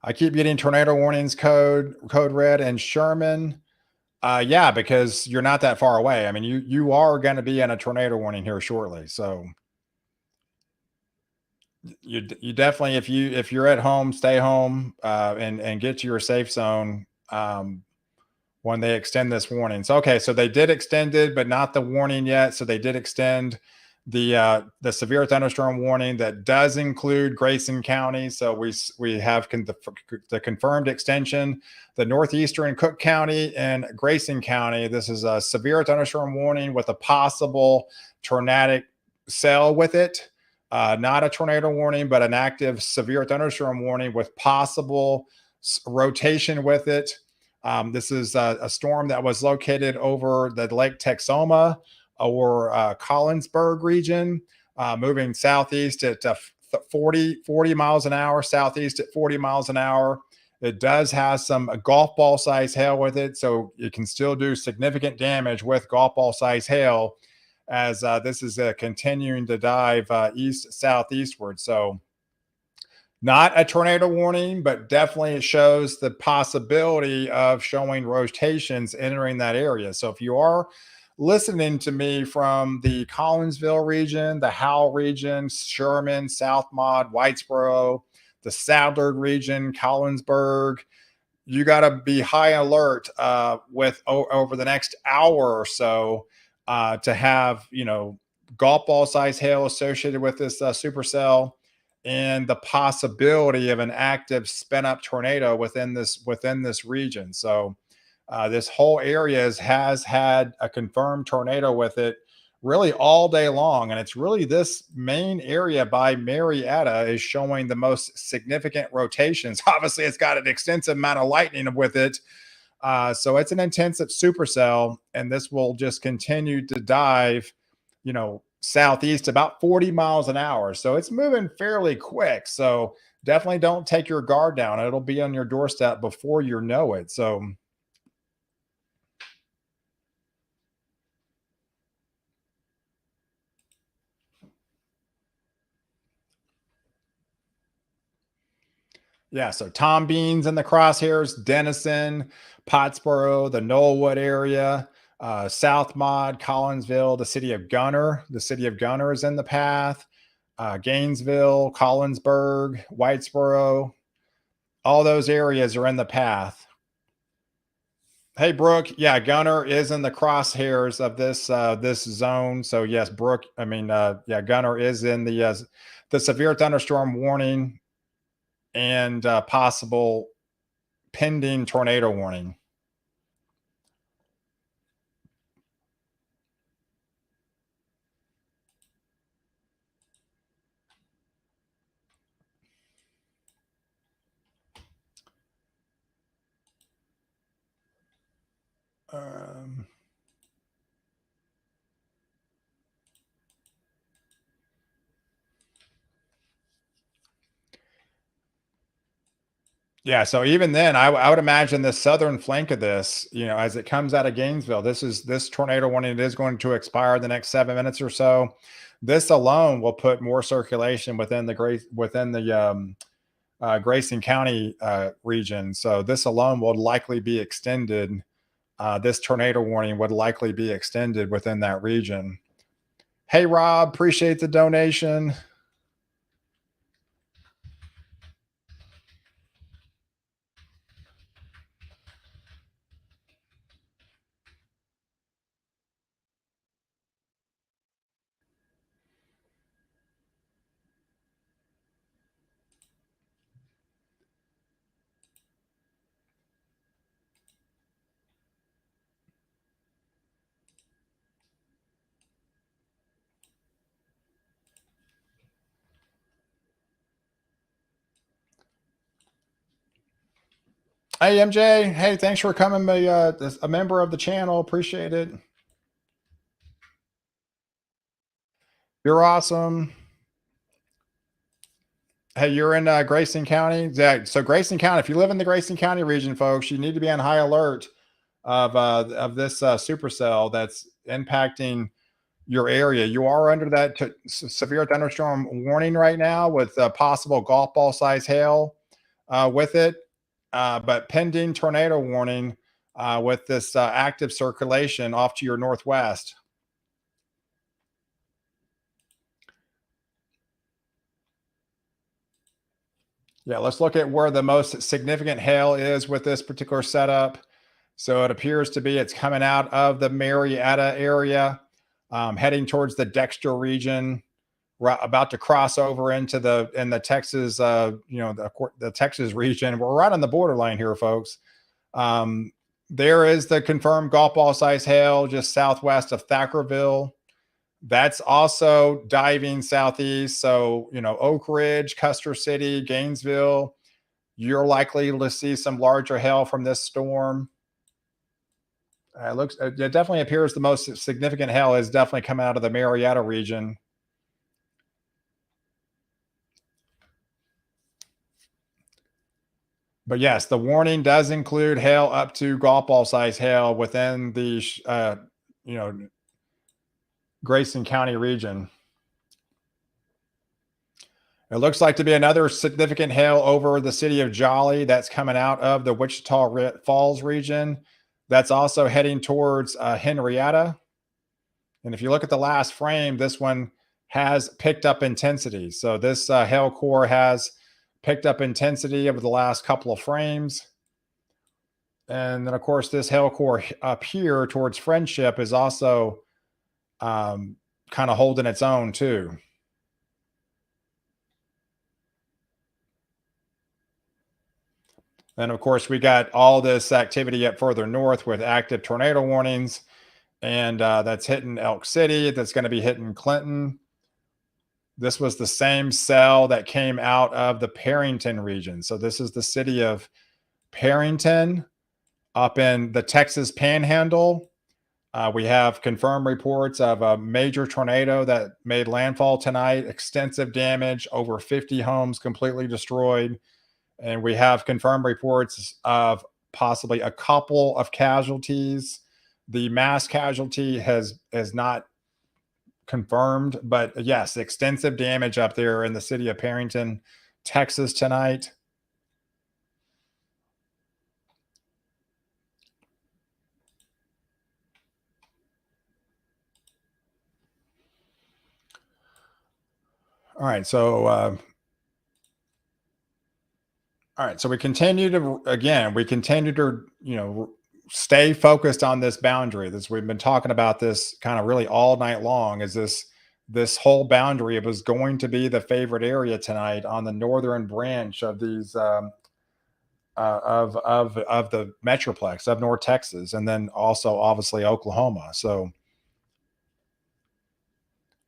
I keep getting tornado warnings code red and Sherman. Yeah, because you're not that far away. I mean, you are going to be in a tornado warning here shortly. So you definitely, if you're at home, stay home and get to your safe zone. When they extend this warning. So okay, so they did extend it, but not the warning yet. So they did extend the severe thunderstorm warning that does include Grayson County. So we have the confirmed extension, the northeastern Cook County and Grayson County. This is a severe thunderstorm warning with a possible tornadic cell with it. Not a tornado warning, but an active severe thunderstorm warning with possible rotation with it. This is a storm that was located over the Lake Texoma or Collinsburg region, moving southeast at 40 miles an hour, southeast at 40 miles an hour. It does have some golf ball size hail with it, so it can still do significant damage with golf ball size hail as this is continuing to dive east southeastward. So not a tornado warning, but definitely it shows the possibility of showing rotations entering that area. So if you are listening to me from the Collinsville region, the Howell region, Sherman, South Mod, Whitesboro, the Sadler region, Collinsburg, you got to be high alert over the next hour or so to have, you know, golf ball size hail associated with this supercell and the possibility of an active spin up tornado within this region. So this whole area has had a confirmed tornado with it really all day long, and it's really this main area by Marietta is showing the most significant rotations. Obviously, it's got an extensive amount of lightning with it, so it's an intensive supercell, and this will just continue to dive, you know, southeast about 40 miles an hour. So it's moving fairly quick. So definitely don't take your guard down. It'll be on your doorstep before you know it. So yeah, so Tom Beans in the crosshairs, Denison, Pottsboro, the Knollwood area, South Mod, Collinsville, the city of Gunner. The city of Gunner is in the path. Gainesville, Collinsburg, Whitesboro, all those areas are in the path. Hey, Brooke. Yeah, Gunner is in the crosshairs of this zone. So yes, Brooke. I mean, yeah, Gunner is in the severe thunderstorm warning and possible pending tornado warning. Um, yeah, so even then, I would imagine the southern flank of this, you know, as it comes out of Gainesville, this tornado warning it is going to expire the next 7 minutes or so. This alone will put more circulation within the Grayson County region. So this alone will likely be extended. This tornado warning would likely be extended within that region. Hey, Rob, appreciate the donation. Hey, MJ. Hey, thanks for coming, a member of the channel. Appreciate it. You're awesome. Hey, you're in Grayson County. Yeah, so Grayson County. If you live in the Grayson County region, folks, you need to be on high alert of this supercell that's impacting your area. You are under that severe thunderstorm warning right now with possible golf ball size hail with it, but pending tornado warning with this active circulation off to your northwest. Yeah, let's look at where the most significant hail is with this particular setup. So it appears to be it's coming out of the Marietta area, heading towards the Dexter region, about to cross over into the Texas, the Texas region. We're right on the borderline here, folks. Um, there is the confirmed golf ball size hail just southwest of Thackerville. That's also diving southeast. So, Oak Ridge, Custer City, Gainesville, you're likely to see some larger hail from this storm. It definitely appears the most significant hail is definitely coming out of the Marietta region. But yes, the warning does include hail up to golf ball size hail within the you know Grayson County region. It looks like to be another significant hail over the city of Jolly that's coming out of the Wichita Falls region. That's also heading towards Henrietta. And if you look at the last frame, this one has picked up intensity. So this hail core has picked up intensity over the last couple of frames. And then, of course, this hail core up here towards Friendship is also kind of holding its own too. And of course, we got all this activity up further north with active tornado warnings, and that's hitting Elk City. That's going to be hitting Clinton. This was the same cell that came out of the Perrington region. So this is the city of Perrington up in the Texas Panhandle. We have confirmed reports of a major tornado that made landfall tonight, extensive damage, over 50 homes completely destroyed. And we have confirmed reports of possibly a couple of casualties. The mass casualty has not confirmed, but yes, extensive damage up there in the city of Perrington, Texas tonight. All right, so we continue to stay focused on this boundary. This we've been talking about this kind of really all night long. Is this whole boundary? It was going to be the favorite area tonight on the northern branch of these of the metroplex of North Texas, and then also obviously Oklahoma. So,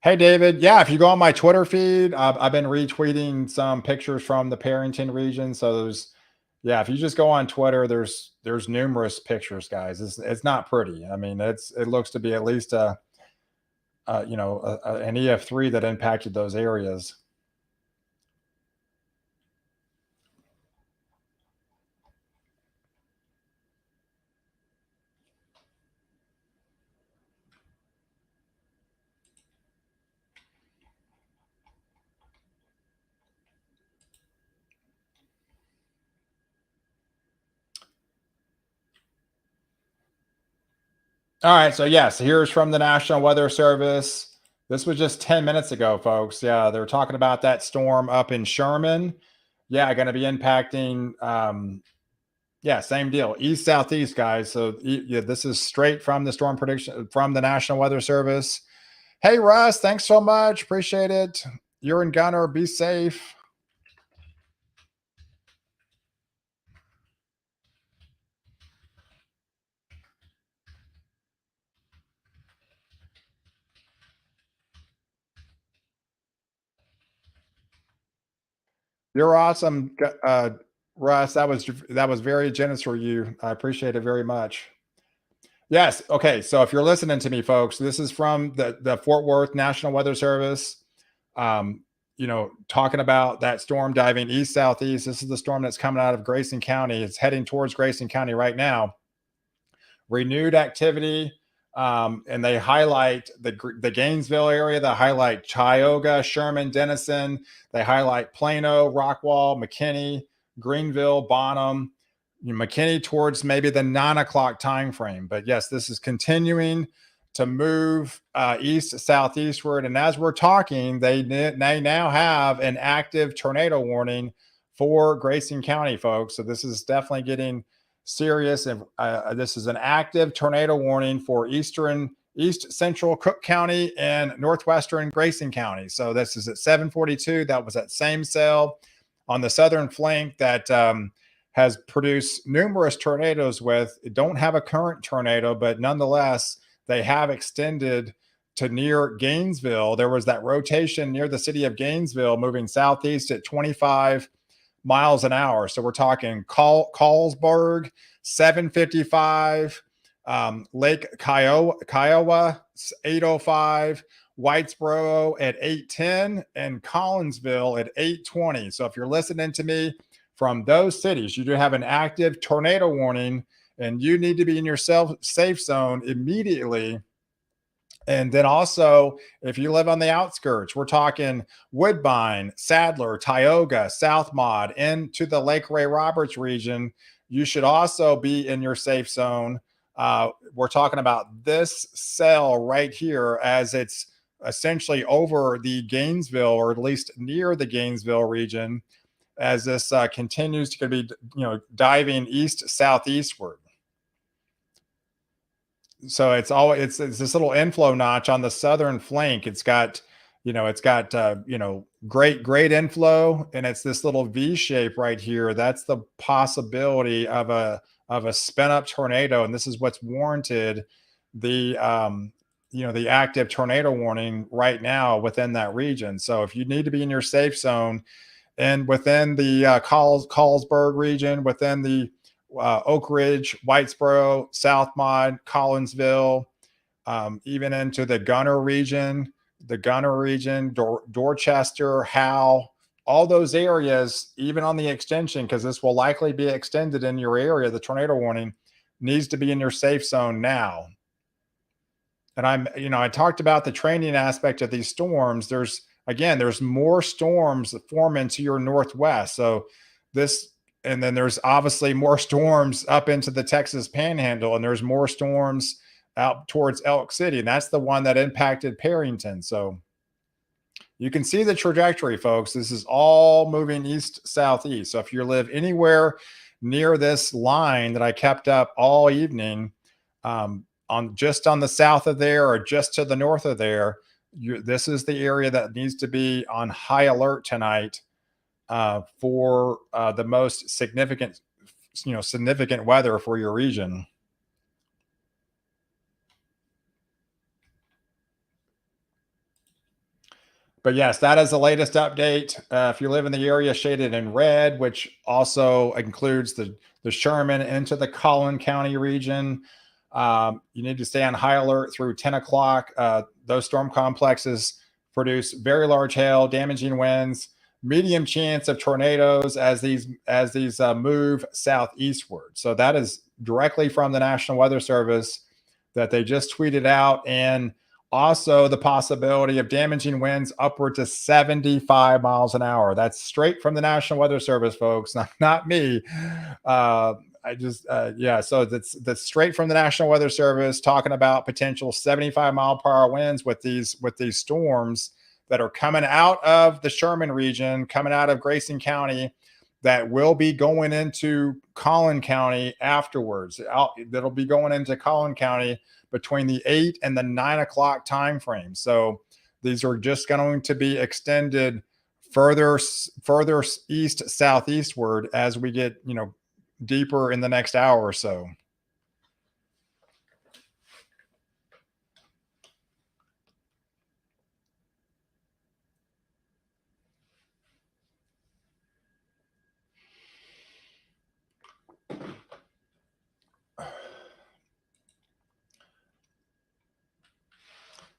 hey, David, yeah, if you go on my Twitter feed, I've been retweeting some pictures from the Perrington region. So yeah, if you just go on Twitter, there's numerous pictures, guys. It's not pretty. I mean, it looks to be at least an EF3 that impacted those areas. All right, so yes, here's from the National Weather Service. This was just 10 minutes ago, folks. Yeah, they're talking about that storm up in Sherman. Yeah, going to be impacting. Yeah, same deal. East southeast, guys. So yeah, this is straight from the storm prediction from the National Weather Service. Hey, Russ, thanks so much. Appreciate it. You're in Gunner. Be safe. You're awesome. Russ, that was very generous for you. I appreciate it very much. Yes. Okay. So if you're listening to me, folks, this is from the Fort Worth National Weather Service. Um, talking about that storm diving east southeast. This is the storm that's coming out of Grayson County. It's heading towards Grayson County right now. Renewed activity. And they highlight the Gainesville area. They highlight Tioga, Sherman, Denison. They highlight Plano, Rockwall, McKinney, Greenville, Bonham, McKinney towards maybe the 9 o'clock time frame. But yes, this is continuing to move east southeastward. And as we're talking, they now have an active tornado warning for Grayson County, folks. So this is definitely getting serious. And this is an active tornado warning for east central Cook County and northwestern Grayson County. So this is at 7:42. That was that same cell on the southern flank that has produced numerous tornadoes with. It don't have a current tornado, but nonetheless, they have extended to near Gainesville. There was that rotation near the city of Gainesville moving southeast at 25 miles an hour. So we're talking Carlsberg, 755, Lake Kiowa, 805, Whitesboro at 810, and Collinsville at 820. So if you're listening to me from those cities, you do have an active tornado warning, and you need to be in your safe zone immediately. And then also, if you live on the outskirts, we're talking Woodbine, Sadler, Tioga, South Mod, into the Lake Ray Roberts region. You should also be in your safe zone. We're talking about this cell right here, as it's essentially over the Gainesville, or at least near the Gainesville region, as this continues to be, diving east southeastward. So it's this little inflow notch on the southern flank. It's got great inflow, and it's this little V shape right here. That's the possibility of a spin up tornado, and this is what's warranted the the active tornado warning right now within that region. So if you need to be in your safe zone, and within the Carlsberg region, within the Oak Ridge, Whitesboro, South Mod, Collinsville, even into the Gunner region, Dorchester, Howe, all those areas, even on the extension, because this will likely be extended in your area. The tornado warning needs to be in your safe zone now. And I talked about the training aspect of these storms. There's more storms that form into your northwest. So and then there's obviously more storms up into the Texas Panhandle, and there's more storms out towards Elk City. And that's the one that impacted Perryton. So you can see the trajectory, folks. This is all moving east, southeast. So if you live anywhere near this line that I kept up all evening, on the south of there or just to the north of there, this is the area that needs to be on high alert tonight for the most significant weather for your region. But yes, that is the latest update. If you live in the area shaded in red, which also includes the Sherman into the Collin County region, you need to stay on high alert through 10 o'clock. Those storm complexes produce very large hail, damaging winds, medium chance of tornadoes as these move southeastward. So that is directly from the National Weather Service that they just tweeted out. And also the possibility of damaging winds upward to 75 miles an hour. That's straight from the National Weather Service, folks, not me. So that's straight from the National Weather Service, talking about potential 75-mile-per-hour winds with these storms that are coming out of the Sherman region, coming out of Grayson County, that will be going into Collin County afterwards. That'll be going into Collin County between the 8 and the 9 o'clock time frame. So these are just going to be extended further east southeastward as we get deeper in the next hour or so.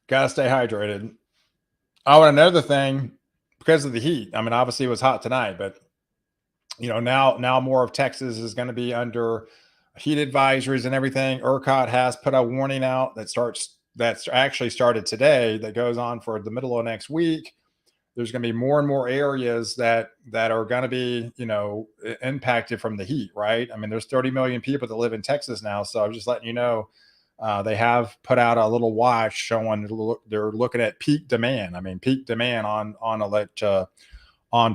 Gotta stay hydrated. Oh, and another thing, because of the heat. I mean, obviously it was hot tonight, but now more of Texas is going to be under heat advisories and everything. ERCOT has put a warning out that's actually started today that goes on for the middle of next week. There's going to be more and more areas that are going to be impacted from the heat, right? I mean, there's 30 million people that live in Texas now, so I'm just letting you know. They have put out a little watch showing they're looking at peak demand. I mean, peak demand on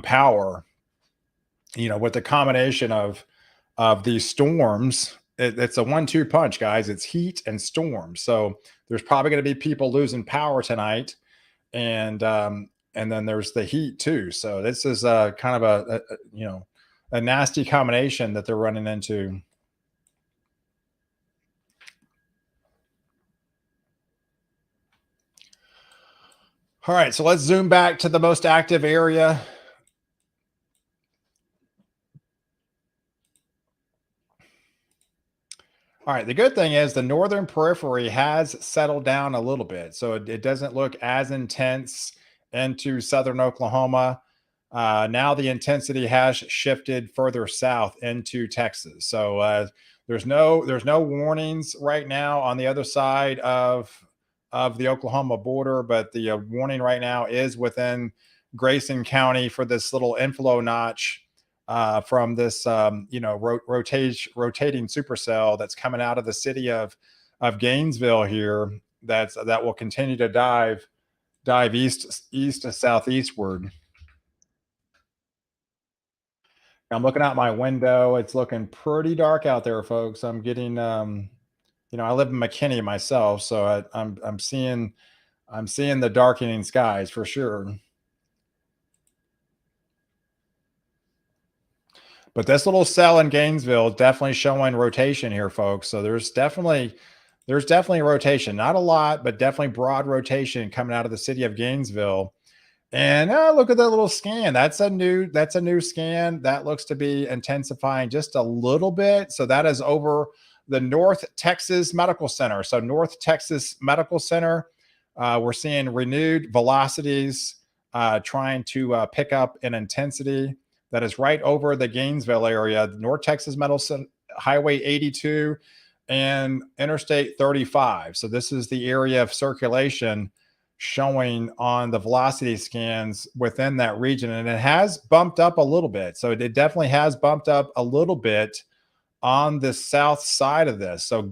power. With the combination of these storms, it's a 1-2 punch, guys. It's heat and storm. So there's probably going to be people losing power tonight, and then there's the heat too. So this is kind of a nasty combination that they're running into. All right, so let's zoom back to the most active area. All right. The good thing is the northern periphery has settled down a little bit. So it doesn't look as intense into southern Oklahoma. Now the intensity has shifted further south into Texas. So there's no warnings right now on the other side of the Oklahoma border, but the warning right now is within Grayson County for this little inflow notch from this rotating supercell that's coming out of the city of Gainesville here. That will continue to dive east to southeastward. I'm looking out my window. It's looking pretty dark out there, folks. I'm getting I live in McKinney myself, so I'm seeing the darkening skies for sure. But this little cell in Gainesville is definitely showing rotation here, folks. So there's definitely rotation. Not a lot, but definitely broad rotation coming out of the city of Gainesville. And look at that little scan. That's a new scan. That looks to be intensifying just a little bit. So that is over the North Texas Medical Center. So North Texas Medical Center, we're seeing renewed velocities trying to pick up in intensity. That is right over the Gainesville area, North Texas Medical Center, Highway 82 and Interstate 35. So this is the area of circulation showing on the velocity scans within that region, and it has bumped up a little bit. So it definitely has bumped up a little bit on the south side of this. So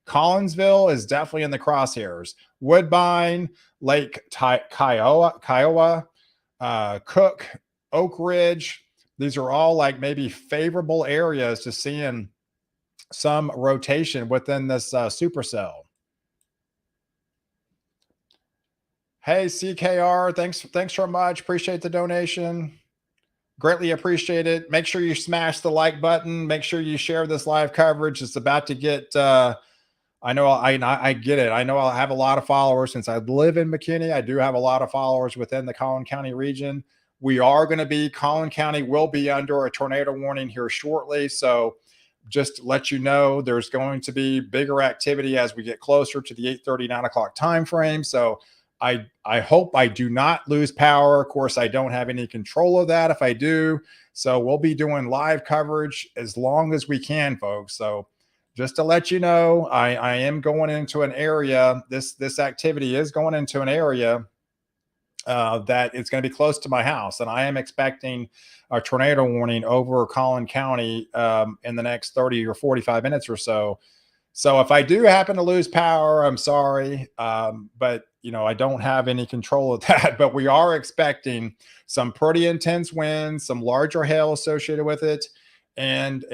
Collinsville is definitely in the crosshairs. Woodbine, Lake Kiowa, Cook, Oak Ridge. These are all like maybe favorable areas to seeing some rotation within this supercell. Hey, CKR, thanks so much. Appreciate the donation. Greatly appreciate it. Make sure you smash the like button. Make sure you share this live coverage. It's about to get. I know I get it. I know I'll have a lot of followers since I live in McKinney. I do have a lot of followers within the Collin County region. Collin County will be under a tornado warning here shortly. So just to let you know, there's going to be bigger activity as we get closer to the 8:30, 9 o'clock time frame. So I hope I do not lose power. Of course, I don't have any control of that if I do. So we'll be doing live coverage as long as we can, folks. So just to let you know, I am going into an area. This activity is going into an area that it's going to be close to my house, and I am expecting a tornado warning over Collin County in the next 30 or 45 minutes or so. So if I do happen to lose power, I'm sorry, but I don't have any control of that. But we are expecting some pretty intense winds, some larger hail associated with it, and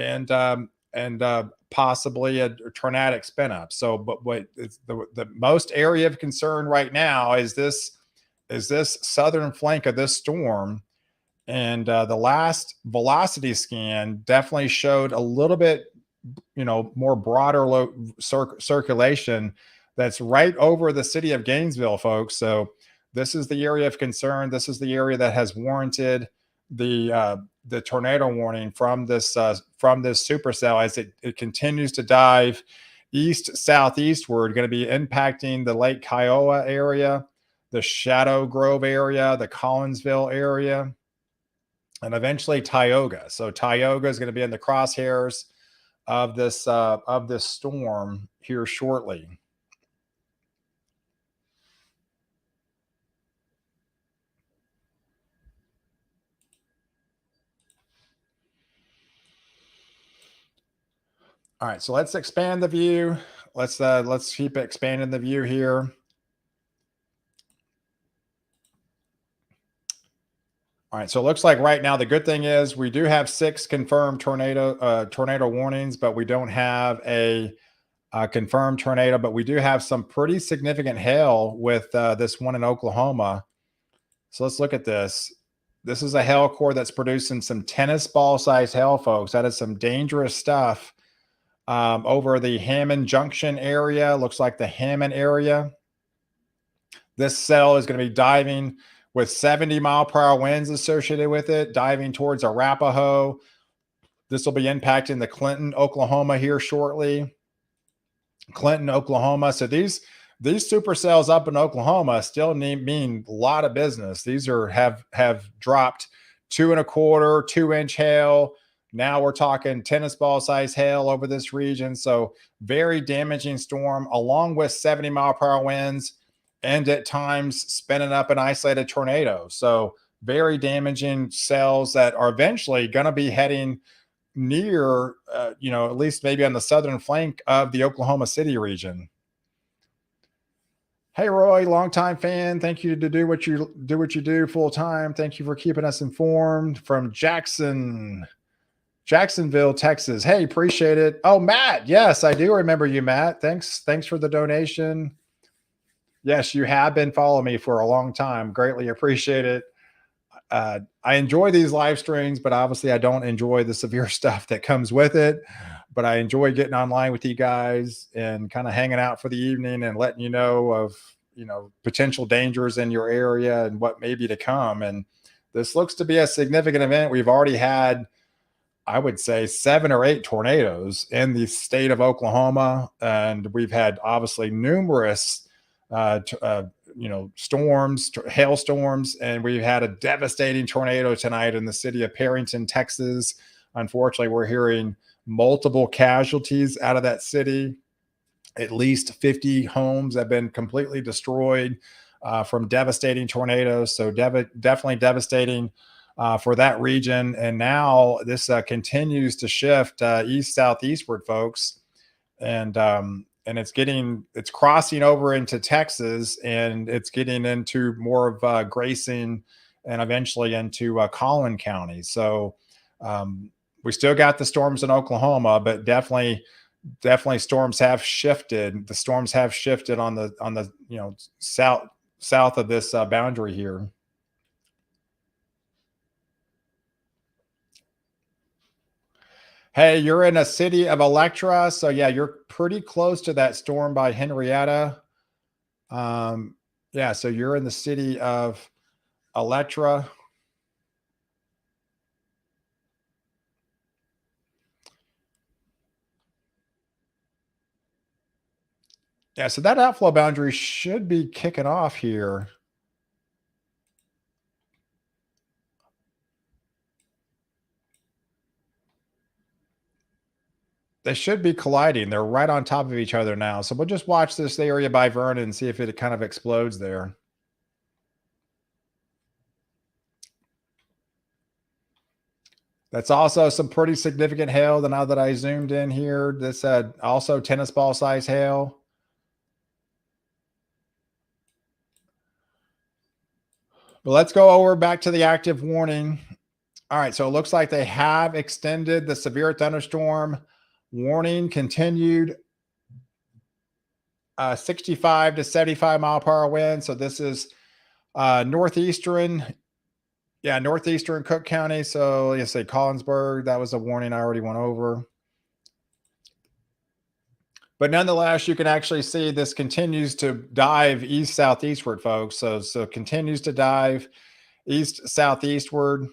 possibly a tornadic spin up. So, but what is the most area of concern right now is this southern flank of this storm. And the last velocity scan definitely showed a little bit, more broader circulation that's right over the city of Gainesville, folks. So this is the area of concern. This is the area that has warranted the tornado warning from this supercell as it continues to dive east southeastward, going to be impacting the Lake Kiowa area, the Shadow Grove area, the Collinsville area, and eventually Tioga. So Tioga is going to be in the crosshairs of this storm here shortly. All right, so let's expand the view. Let's keep expanding the view here. All right, so it looks like right now the good thing is we do have 6 confirmed tornado warnings, but we don't have a confirmed tornado. But we do have some pretty significant hail with this one in Oklahoma. So let's look at this. This is a hail core that's producing some tennis ball size hail, folks. That is some dangerous stuff over the Hammond Junction area. Looks like the Hammond area. This cell is going to be diving with 70-mile-per-hour winds associated with it, diving towards Arapahoe. This will be impacting the Clinton, Oklahoma here shortly. Clinton, Oklahoma. So these supercells up in Oklahoma still mean a lot of business. These have dropped 2.25, 2-inch hail. Now we're talking tennis ball size hail over this region. So very damaging storm, along with 70-mile-per-hour winds, and at times spinning up an isolated tornado. So very damaging cells that are eventually going to be heading near, at least maybe on the southern flank of the Oklahoma City region. Hey, Roy, longtime fan. Thank you to do what you do full time. Thank you for keeping us informed from Jacksonville, Texas. Hey, appreciate it. Oh, Matt. Yes, I do remember you, Matt. Thanks for the donation. Yes, you have been following me for a long time. Greatly appreciate it. I enjoy these live streams, but obviously I don't enjoy the severe stuff that comes with it. But I enjoy getting online with you guys and kind of hanging out for the evening and letting you know of, potential dangers in your area and what may be to come. And this looks to be a significant event. We've already had, I would say, 7 or 8 tornadoes in the state of Oklahoma. And we've had obviously numerous storms, hailstorms, and we've had a devastating tornado tonight in the city of Perrington, Texas. Unfortunately, we're hearing multiple casualties out of that city. At least 50 homes have been completely destroyed from devastating tornadoes. So definitely devastating for that region. And now this continues to shift east southeastward, folks, and it's crossing over into Texas, and it's getting into more of Grayson and eventually into Collin County. So we still got the storms in Oklahoma, but definitely storms have shifted. The storms have shifted on the south of this boundary here. Hey, you're in a city of Electra, so yeah, you're pretty close to that storm by Henrietta. Yeah, so you're in the city of Electra. Yeah, so that outflow boundary should be kicking off here. They should be colliding. They're right on top of each other now. So we'll just watch this area by Vernon and see if it kind of explodes there. That's also some pretty significant hail. Now that I zoomed in here, this also tennis ball size hail. But let's go over back to the active warning. All right, so it looks like they have extended the severe thunderstorm warning, continued 65 to 75-mile-per-hour wind. So this is northeastern Cook County. So let's say Collinsburg, that was a warning I already went over. But nonetheless, you can actually see this continues to dive east southeastward, folks. So continues to dive east southeastward.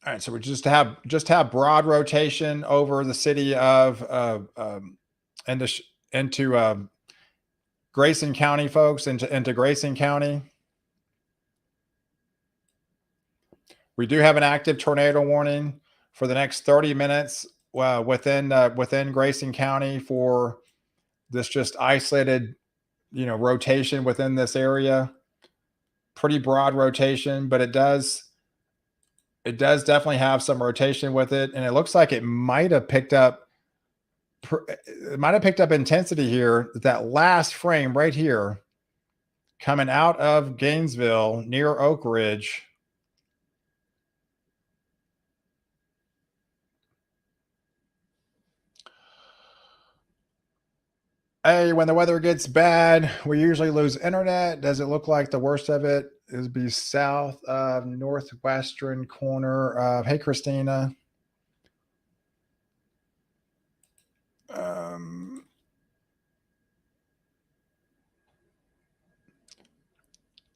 All right, so we just have broad rotation over the city of into into Grayson County, folks, into Grayson County. We do have an active tornado warning for the next 30 minutes within Grayson County for this just isolated, rotation within this area. Pretty broad rotation, but it does definitely have some rotation with it, and it looks like it might have picked up intensity here. That last frame right here, coming out of Gainesville near Oak Ridge. Hey, when the weather gets bad, we usually lose internet. Does it look like the worst of it is be south of northwestern corner of, hey, Christina. Um,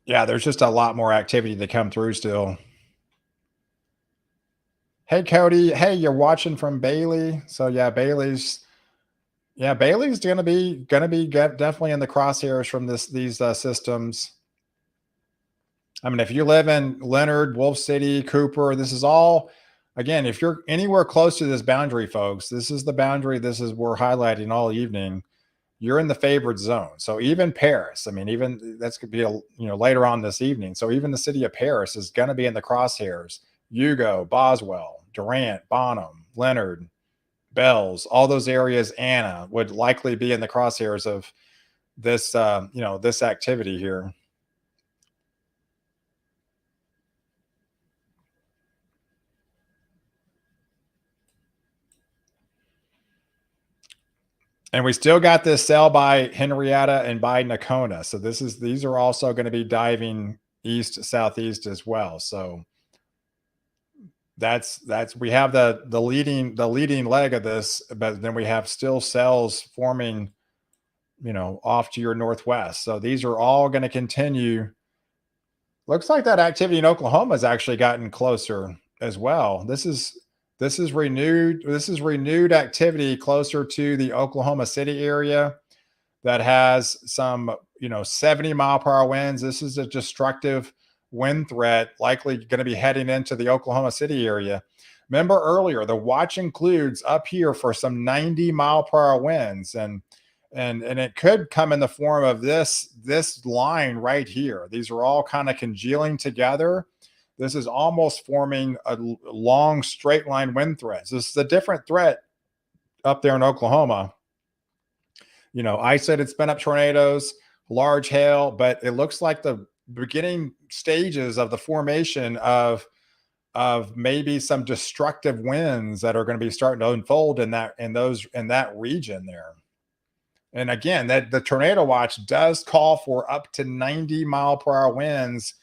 yeah, there's just a lot more activity to come through still. Hey, Cody. Hey, you're watching from Bailey. So Bailey's definitely in the crosshairs from these systems. I mean, if you live in Leonard, Wolf City, Cooper, this is all, again, if you're anywhere close to this boundary, folks, this is the boundary. This is we're highlighting all evening. You're in the favored zone. So even Paris, I mean, even that's could be later on this evening. So even the city of Paris is going to be in the crosshairs. Hugo, Boswell, Durant, Bonham, Leonard, Bells, all those areas. Anna would likely be in the crosshairs of this activity here. And we still got this cell by Henrietta and by Nakona. So these are also going to be diving east southeast as well. So that's we have the leading leg of this, but then we have still cells forming, off to your northwest. So these are all going to continue. Looks like that activity in Oklahoma has actually gotten closer as well. This is renewed activity closer to the Oklahoma City area that has some, 70-mile-per-hour winds. This is a destructive wind threat, likely going to be heading into the Oklahoma City area. Remember earlier, the watch includes up here for some 90-mile-per-hour winds, and it could come in the form of this line right here. These are all kind of congealing together. This is almost forming a long straight line wind threat. This is a different threat up there in Oklahoma. Isolated spin up tornadoes, large hail, but it looks like the beginning stages of the formation of maybe some destructive winds that are going to be starting to unfold in that region there. And again, that the tornado watch does call for up to 90-mile-per-hour winds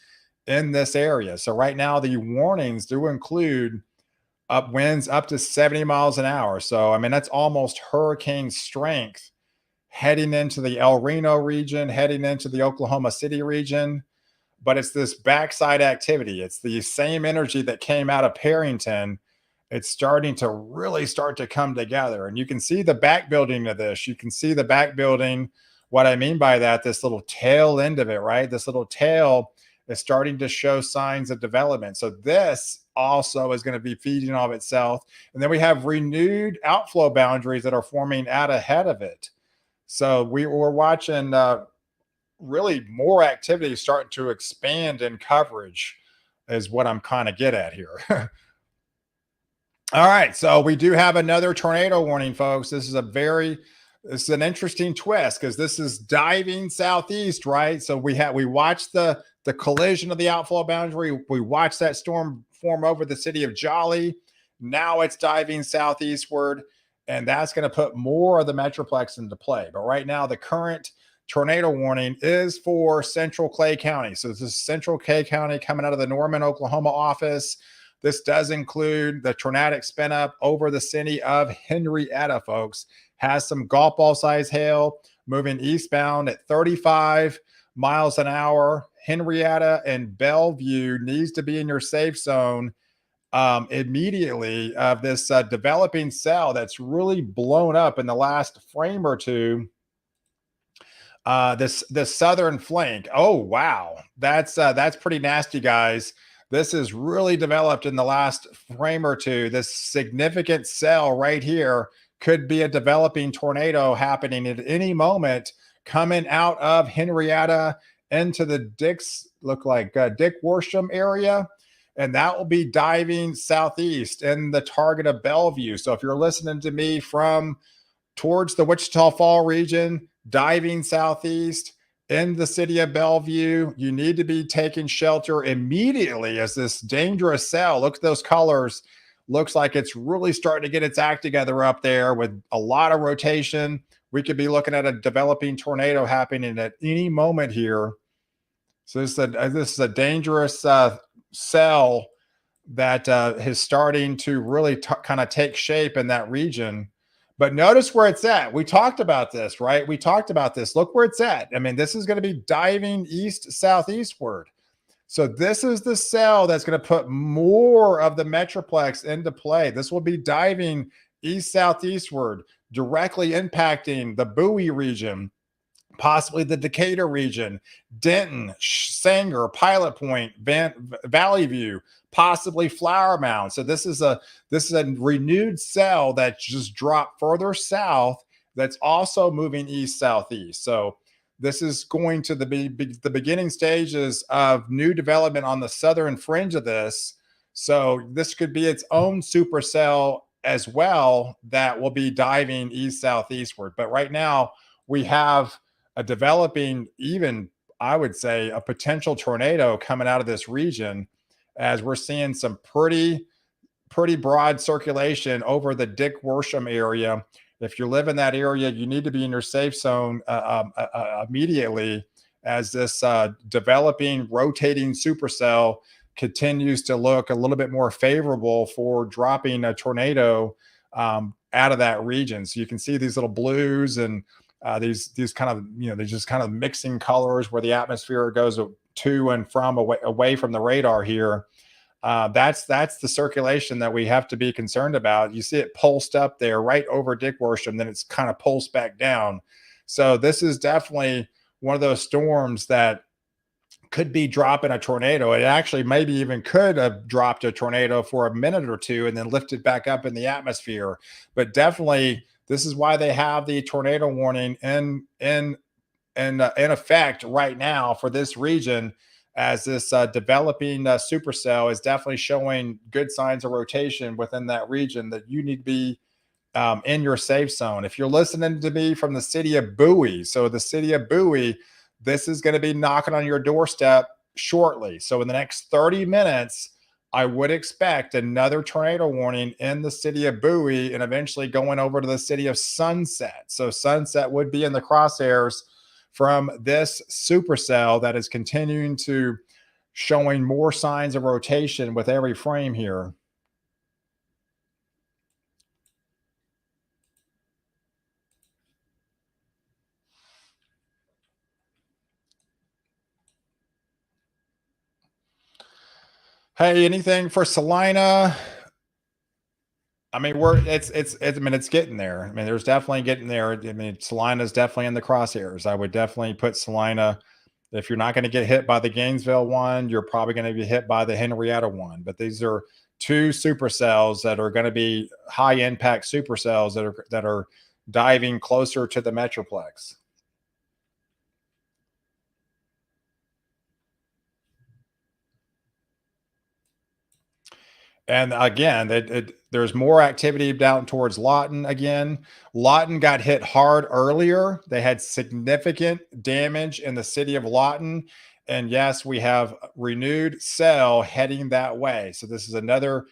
in this area. So right now, the warnings do include winds up to 70 miles an hour. So, I mean, that's almost hurricane strength heading into the El Reno region, heading into the Oklahoma City region. But it's this backside activity. It's the same energy that came out of Perrington. It's starting to really start to come together. And you can see the back building of this. You can see the back building. What I mean by that, this little tail end of it, right? This little tail is starting to show signs of development. So this also is going to be feeding off itself. And then we have renewed outflow boundaries that are forming out ahead of it. So we're watching really more activity starting to expand in coverage is what I'm kind of get at here. All right. So we do have another tornado warning, folks. This is an interesting twist because this is diving southeast, right? So we watched the collision of the outflow boundary. We watched that storm form over the city of Jolly. Now it's diving southeastward, and that's going to put more of the Metroplex into play. But right now, the current tornado warning is for Central Clay County. So this is Central Clay County coming out of the Norman, Oklahoma office. This does include the tornadic spin up over the city of Henrietta, folks. Has some golf ball size hail moving eastbound at 35 miles an hour. Henrietta and Bellevue needs to be in your safe zone immediately of this developing cell that's really blown up in the last frame or two. This southern flank. Oh wow, that's pretty nasty, guys. This is really developed in the last frame or two. This significant cell right here could be a developing tornado happening at any moment, coming out of Henrietta into the Dick's look like Dick Worsham area. And that will be diving southeast in the target of Bellevue. So if you're listening to me from towards the Wichita Fall region, diving southeast in the city of Bellevue. You need to be taking shelter immediately as this dangerous cell. Look at those colors. Looks like it's really starting to get its act together up there with a lot of rotation. We could be looking at a developing tornado happening at any moment here. So this is a dangerous cell that is starting to really kind of take shape in that region. But notice where it's at. We talked about this, right? We talked about this. Look where it's at. I mean, this is going to be diving east southeastward. So this is the cell that's going to put more of the metroplex into play. This will be diving east southeastward, directly impacting the Bowie region, possibly the Decatur region, Denton, Sanger, Pilot Point, Valley View, possibly Flower Mound. So this is a renewed cell that just dropped further south. That's also moving east southeast. So this is going to the beginning stages of new development on the southern fringe of this. So this could be its own supercell as well that will be diving east southeastward. But right now we have a developing, even I would say a potential tornado coming out of this region, as we're seeing some pretty broad circulation over the Dick Worsham area. If you live in that area, you need to be in your safe zone immediately, as this developing, rotating supercell continues to look a little bit more favorable for dropping a tornado out of that region. So you can see these little blues and these kind of, they're just kind of mixing colors where the atmosphere goes to and from away from the radar here. That's the circulation that we have to be concerned about. You see it pulsed up there right over Dick Worsham, then it's kind of pulsed back down. So this is definitely one of those storms that could be dropping a tornado. It actually maybe even could have dropped a tornado for a minute or two and then lifted back up in the atmosphere. But definitely, this is why they have the tornado warning in effect right now for this region, as this developing supercell is definitely showing good signs of rotation within that region, that you need to be in your safe zone. If you're listening to me from the city of Bowie, so the city of Bowie, this is going to be knocking on your doorstep shortly. So in the next 30 minutes, I would expect another tornado warning in the city of Bowie and eventually going over to the city of Sunset. So Sunset would be in the crosshairs from this supercell that is continuing to showing more signs of rotation with every frame here. Hey, anything for Salina? I mean, I mean, it's getting there. I mean, there's definitely getting there. I mean, Salina's definitely in the crosshairs. I would definitely put Salina. If you're not going to get hit by the Gainesville one, you're probably going to be hit by the Henrietta one. But these are two supercells that are going to be high impact supercells that are diving closer to the metroplex. And again, there's more activity down towards Lawton again. Lawton got hit hard earlier. They had significant damage in the city of Lawton. And yes, we have renewed cell heading that way. So this is another,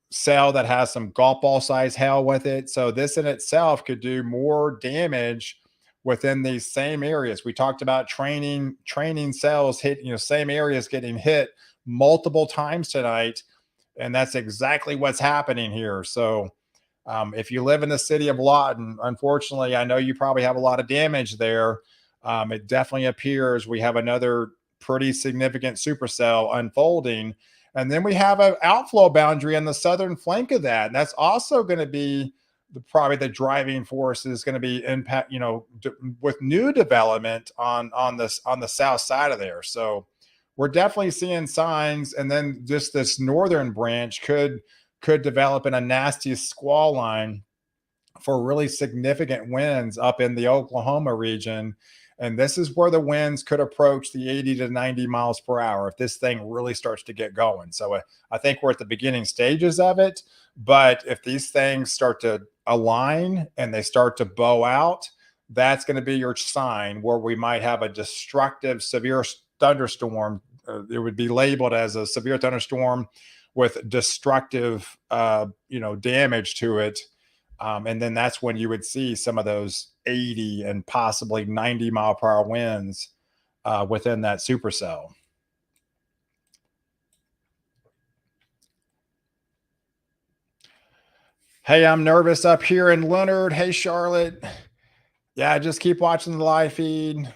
cell that has some golf ball size hail with it. So this in itself could do more damage within these same areas. We talked about training cells hit, same areas getting hit multiple times tonight. And that's exactly what's happening here. So if you live in the city of Lawton, unfortunately, I know you probably have a lot of damage there. It definitely appears we have another pretty significant supercell unfolding. And then we have an outflow boundary on the southern flank of that. And that's also going to be probably the driving force is going to be impact, with new development on the south side of there. So we're definitely seeing signs. And then just this northern branch could develop in a nasty squall line for really significant winds up in the Oklahoma region. And this is where the winds could approach the 80 to 90 miles per hour if this thing really starts to get going. So I think we're at the beginning stages of it. But if these things start to align and they start to bow out, that's going to be your sign where we might have a destructive, severe thunderstorm. It would be labeled as a severe thunderstorm with destructive, damage to it. And then that's when you would see some of those 80 and possibly 90 mile per hour winds within that supercell. Hey, I'm nervous up here in Leonard. Hey, Charlotte. Yeah, just keep watching the live feed.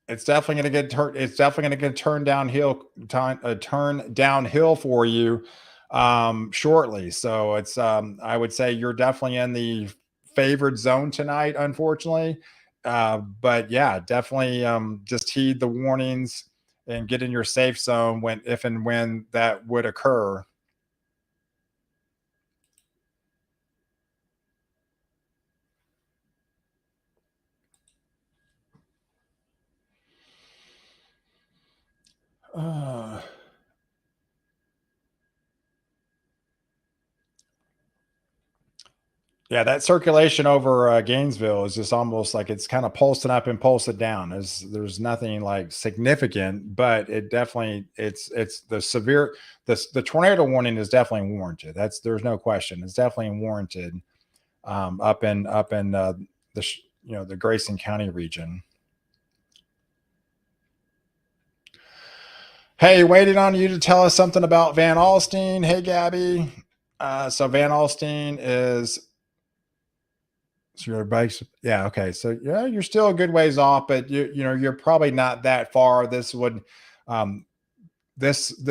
It's definitely going to get turned. It's definitely going to get turned downhill. Turn downhill for you shortly. So it's I would say you're definitely in the favored zone tonight, unfortunately. But yeah, definitely just heed the warnings and get in your safe zone if and when that would occur. Yeah, that circulation over Gainesville is just almost like it's kind of pulsing up and pulsing down. There's nothing like significant, but it definitely it's the severe the tornado warning is definitely warranted. There's no question. It's definitely warranted up in the Grayson County region. Hey, waiting on you to tell us something about Van Alstyne. Hey, Gabby. So Van Alstyne is. So your bikes, yeah, okay. So yeah, you're still a good ways off, but you're probably not that far. This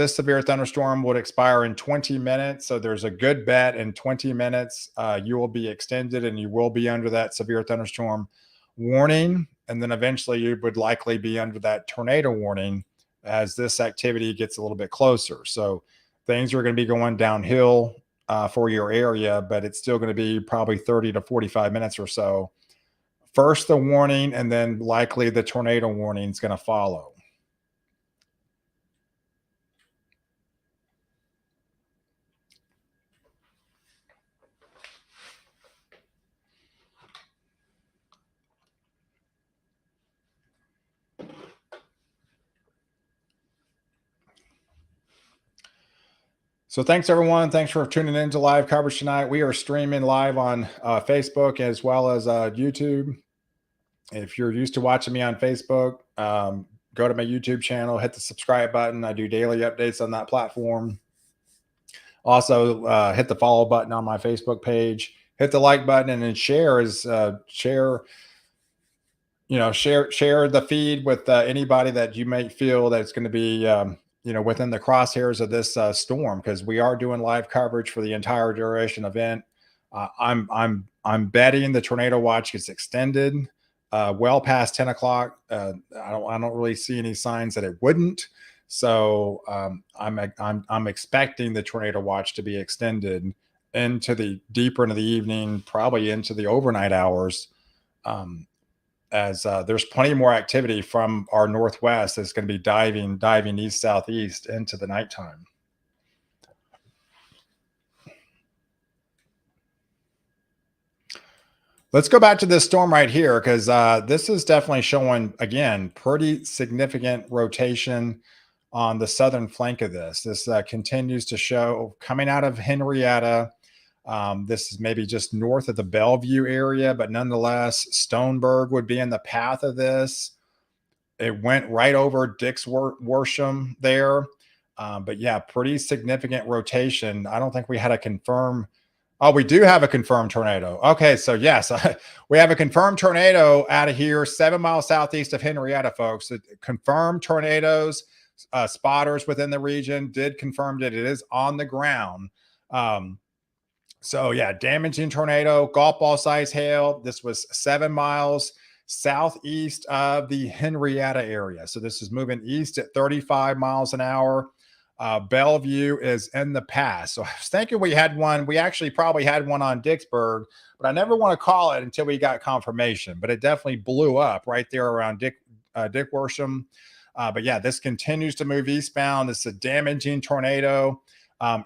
severe thunderstorm would expire in 20 minutes. So there's a good bet in 20 minutes you will be extended and you will be under that severe thunderstorm warning, and then eventually you would likely be under that tornado warning as this activity gets a little bit closer. So things are going to be going downhill for your area, but it's still going to be probably 30 to 45 minutes or so. First the warning, and then likely the tornado warning is going to follow. So thanks everyone. Thanks for tuning in to live coverage tonight. We are streaming live on Facebook as well as YouTube. If you're used to watching me on Facebook, go to my YouTube channel, hit the subscribe button. I do daily updates on that platform. Also, hit the follow button on my Facebook page. Hit the like button, and then share share the feed with anybody that you may feel that's going to be within the crosshairs of this storm, because we are doing live coverage for the entire duration event. I'm betting the tornado watch gets extended well past 10 o'clock. I don't really see any signs that it wouldn't. So I'm expecting the tornado watch to be extended into the deeper into the evening, probably into the overnight hours. As there's plenty more activity from our northwest that's going to be diving east southeast into the nighttime. Let's go back to this storm right here, because this is definitely showing, again, pretty significant rotation on the southern flank of this. This continues to show coming out of Henrietta. This is maybe just north of the Bellevue area, but nonetheless, Stoneburg would be in the path of this. It went right over Dick's Worsham there. But yeah, pretty significant rotation. I don't think we had a confirmed. Oh, we do have a confirmed tornado. Okay, so yes, we have a confirmed tornado out of here, 7 miles southeast of Henrietta, folks. Confirmed tornadoes. spotters within the region did confirm that it is on the ground. Um, so yeah, damaging tornado, golf ball size hail. This was 7 miles southeast of the Henrietta area. So this is moving east at 35 miles an hour. Bellevue is in the pass. So I was thinking we had one. We actually probably had one on Dicksburg, but I never want to call it until we got confirmation. But it definitely blew up right there around Dick Worsham. But yeah, this continues to move eastbound. This is a damaging tornado.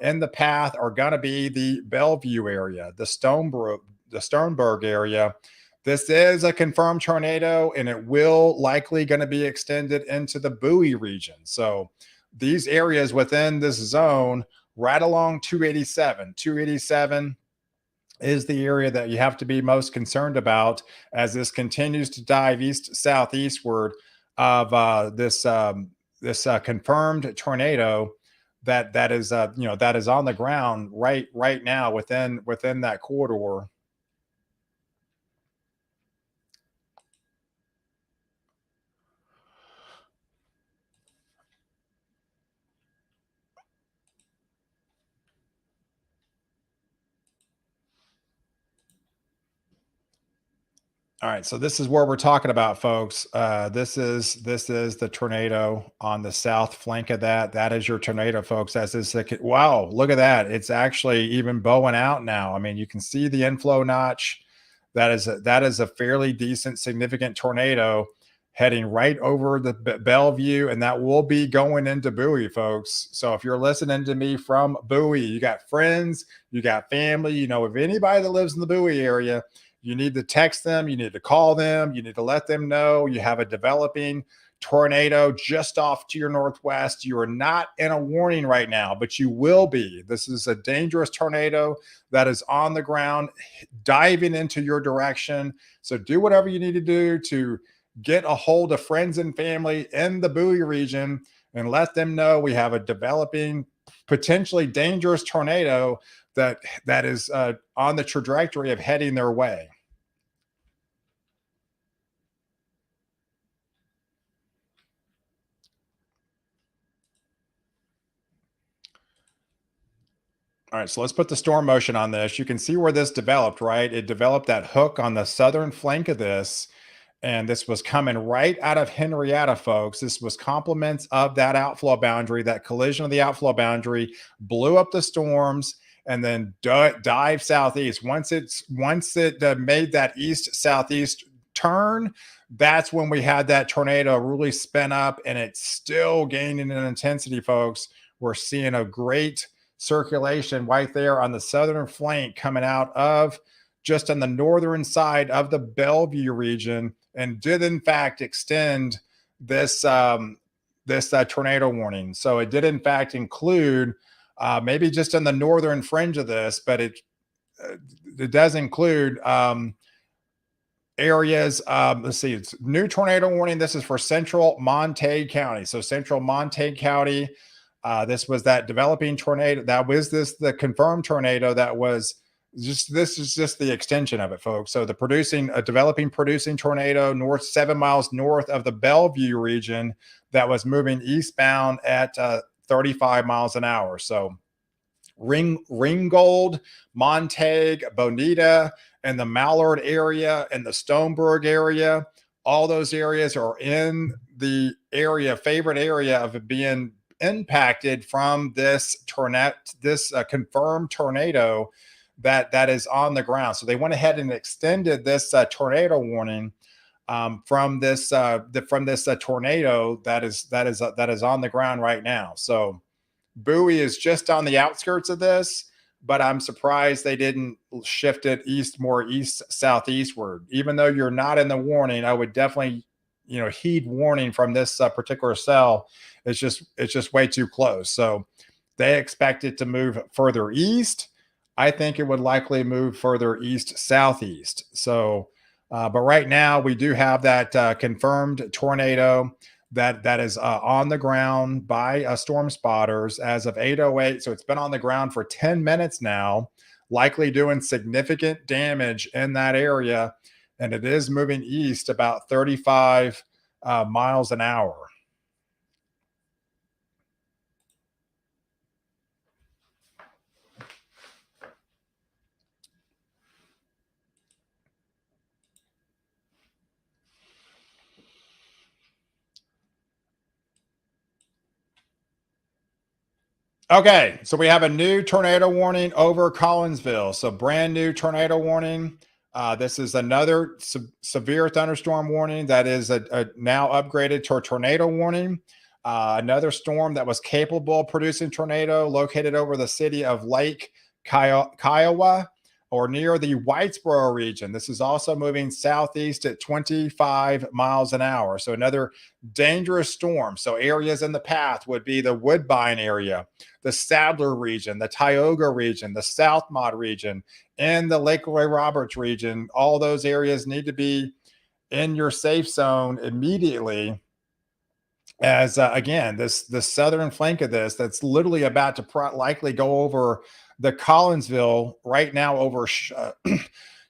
In the path are going to be the Bellevue area, the Stoneburg area. This is a confirmed tornado, and it will likely going to be extended into the Bowie region. So these areas within this zone, right along 287, 287 is the area that you have to be most concerned about as this continues to dive east southeastward of this confirmed tornado that is that is on the ground right now within that corridor. All right, so this is where we're talking about, folks. This is the tornado on the south flank of that. That is your tornado, folks. As is wow, look at that. It's actually even bowing out now. I mean, you can see the inflow notch. That is a fairly decent, significant tornado heading right over the Bellevue, and that will be going into Bowie, folks. So if you're listening to me from Bowie, you got friends, you got family, if anybody that lives in the Bowie area, you need to text them, you need to call them, you need to let them know you have a developing tornado just off to your northwest. You are not in a warning right now, but you will be. This is a dangerous tornado that is on the ground, diving into your direction. So do whatever you need to do to get a hold of friends and family in the Bowie region and let them know we have a developing, potentially dangerous tornado that is on the trajectory of heading their way. All right, so let's put the storm motion on this. You can see where this developed, right? It developed that hook on the southern flank of this, and this was coming right out of Henrietta, folks. This was complements of that outflow boundary. That collision of the outflow boundary blew up the storms and then dive southeast. Once it made that east southeast turn, that's when we had that tornado really spin up, and it's still gaining in intensity, folks. We're seeing a great circulation right there on the southern flank coming out of just on the northern side of the Bellevue region, and did in fact extend this tornado warning. So it did in fact include maybe just on the northern fringe of this, but it does include areas. Let's see, it's new tornado warning. This is for central Montague County. So central Montague County. This was that developing tornado. That was the confirmed tornado that was this is just the extension of it, folks. So developing producing tornado 7 miles north of the Bellevue region that was moving eastbound at 35 miles an hour. So Ringgold, Montague, Bonita, and the Mallard area and the Stoneburg area, all those areas are in the favorite area of it being impacted from this confirmed tornado that is on the ground. So they went ahead and extended this tornado warning from this tornado that is on the ground right now. So Bowie is just on the outskirts of this, but I'm surprised they didn't shift it more east southeastward. Even though you're not in the warning, I would definitely heed warning from this particular cell. It's just way too close. So they expect it to move further east. I think it would likely move further east southeast. So, but right now we do have that confirmed tornado that is on the ground by storm spotters as of 8:08. So it's been on the ground for 10 minutes now, likely doing significant damage in that area, and it is moving east about 35 miles an hour. Okay, so we have a new tornado warning over Collinsville. So brand new tornado warning. This is another severe thunderstorm warning that is now upgraded to a tornado warning. Another storm that was capable of producing tornado located over the city of Lake Kiowa or near the Whitesboro region. This is also moving southeast at 25 miles an hour. So another dangerous storm. So areas in the path would be the Woodbine area, the Sadler region, the Tioga region, the Southmont region, and the Lake Roy Roberts region. All those areas need to be in your safe zone immediately. As again, the southern flank of this that's literally about to likely go over the Collinsville right now over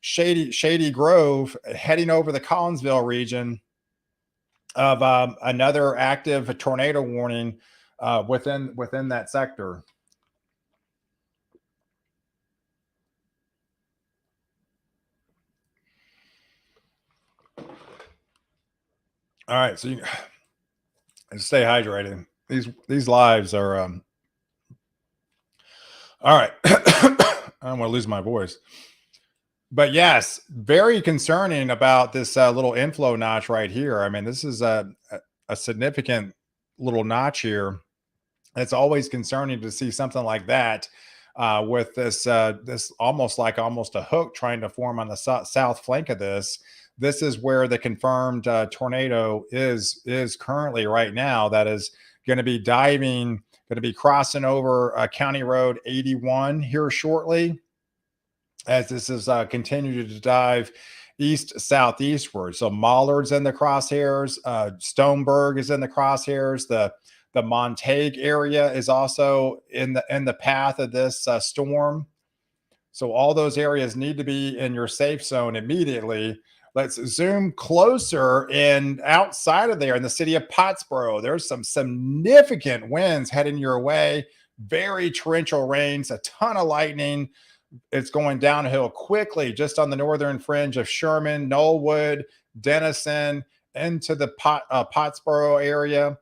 Shady Grove, heading over the Collinsville region of another active tornado warning within that sector. All right, so you stay hydrated. These lives are all right. I don't want to lose my voice. But yes, very concerning about this little inflow notch right here. I mean, this is a significant little notch here. It's always concerning to see something like that with this almost a hook trying to form on the south flank of this. This is where the confirmed tornado is currently right now. That is going to be diving, going to be crossing over County Road 81 here shortly, as this is continued to dive east southeastward. So Mollard's in the crosshairs, Stoneburg is in the crosshairs, the Montague area is also in the path of this storm. So all those areas need to be in your safe zone immediately. Let's zoom closer and outside of there in the city of Pottsboro. There's some significant winds heading your way, very torrential rains, a ton of lightning. It's going downhill quickly just on the northern fringe of Sherman, Knollwood, Denison, into the Pottsboro area.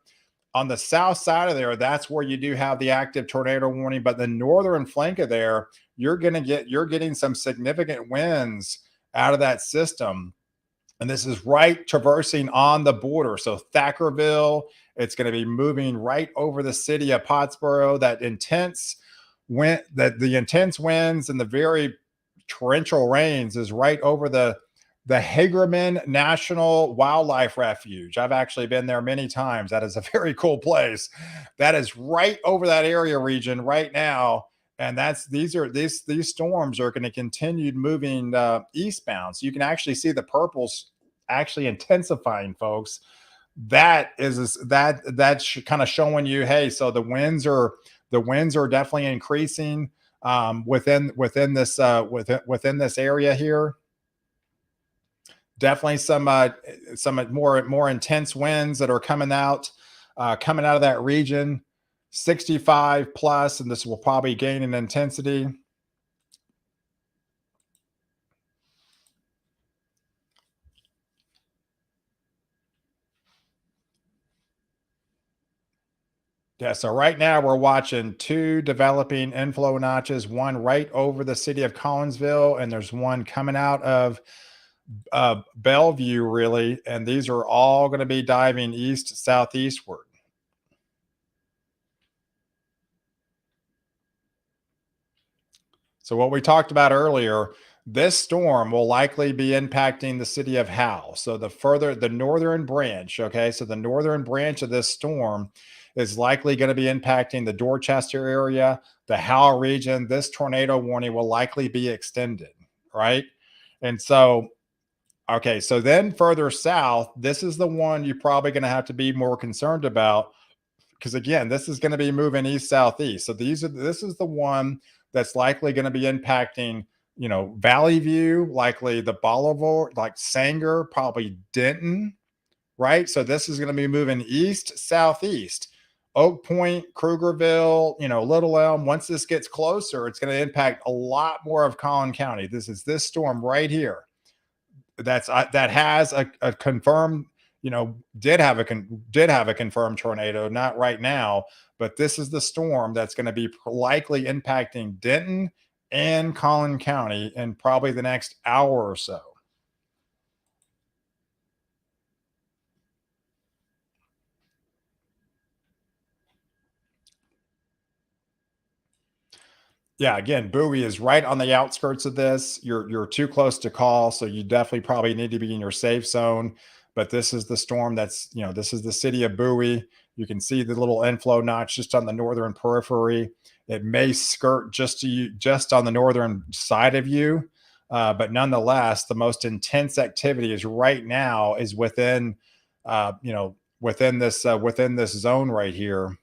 On the south side of there, that's where you do have the active tornado warning. But the northern flank of there, you're getting some significant winds out of that system. And this is right traversing on the border. So Thackerville, it's going to be moving right over the city of Pottsboro. The intense winds and the very torrential rains is right over the Hagerman National Wildlife Refuge. I've actually been there many times. That is a very cool place. That is right over that area region right now. And these storms are going to continue moving eastbound. So you can actually see the purples actually intensifying, folks. That's kind of showing you, hey, so the winds are definitely increasing within this area here. Definitely some more intense winds that are coming out of that region, 65 plus, and this will probably gain in intensity. Yeah, so right now we're watching two developing inflow notches, one right over the city of Collinsville, and there's one coming out of Bellevue, really, and these are all going to be diving east southeastward. So what we talked about earlier, this storm will likely be impacting the city of Howell. So the northern branch, okay, so the northern branch of this storm is likely going to be impacting the Dorchester area, the Howell region. This tornado warning will likely be extended, right? And so okay, so then further south, this is the one you're probably going to have to be more concerned about because again, this is going to be moving east southeast. So this is the one that's likely going to be impacting, Valley View, likely the Bolivar, like Sanger, probably Denton, right? So this is going to be moving east southeast. Oak Point, Krugerville, Little Elm. Once this gets closer, it's going to impact a lot more of Collin County. This is this storm right here that has a confirmed, did have a confirmed tornado, not right now, but this is the storm that's going to be likely impacting Denton and Collin County in probably the next hour or so. Yeah, again, Bowie is right on the outskirts of this. You're too close to call, so you definitely probably need to be in your safe zone. But this is the storm that's, this is the city of Bowie. You can see the little inflow notch just on the northern periphery. It may skirt just to you, just on the northern side of you, but nonetheless, the most intense activity is right now is within, within this zone right here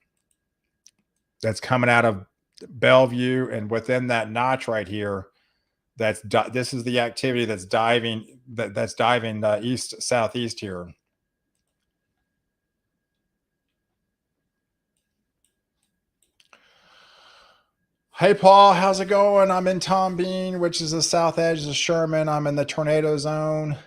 that's coming out of Bellevue, and within that notch right here, this is the activity that's diving that's diving east southeast here. Hey Paul, how's it going? I'm in Tom Bean, which is the south edge of Sherman. I'm in the tornado zone.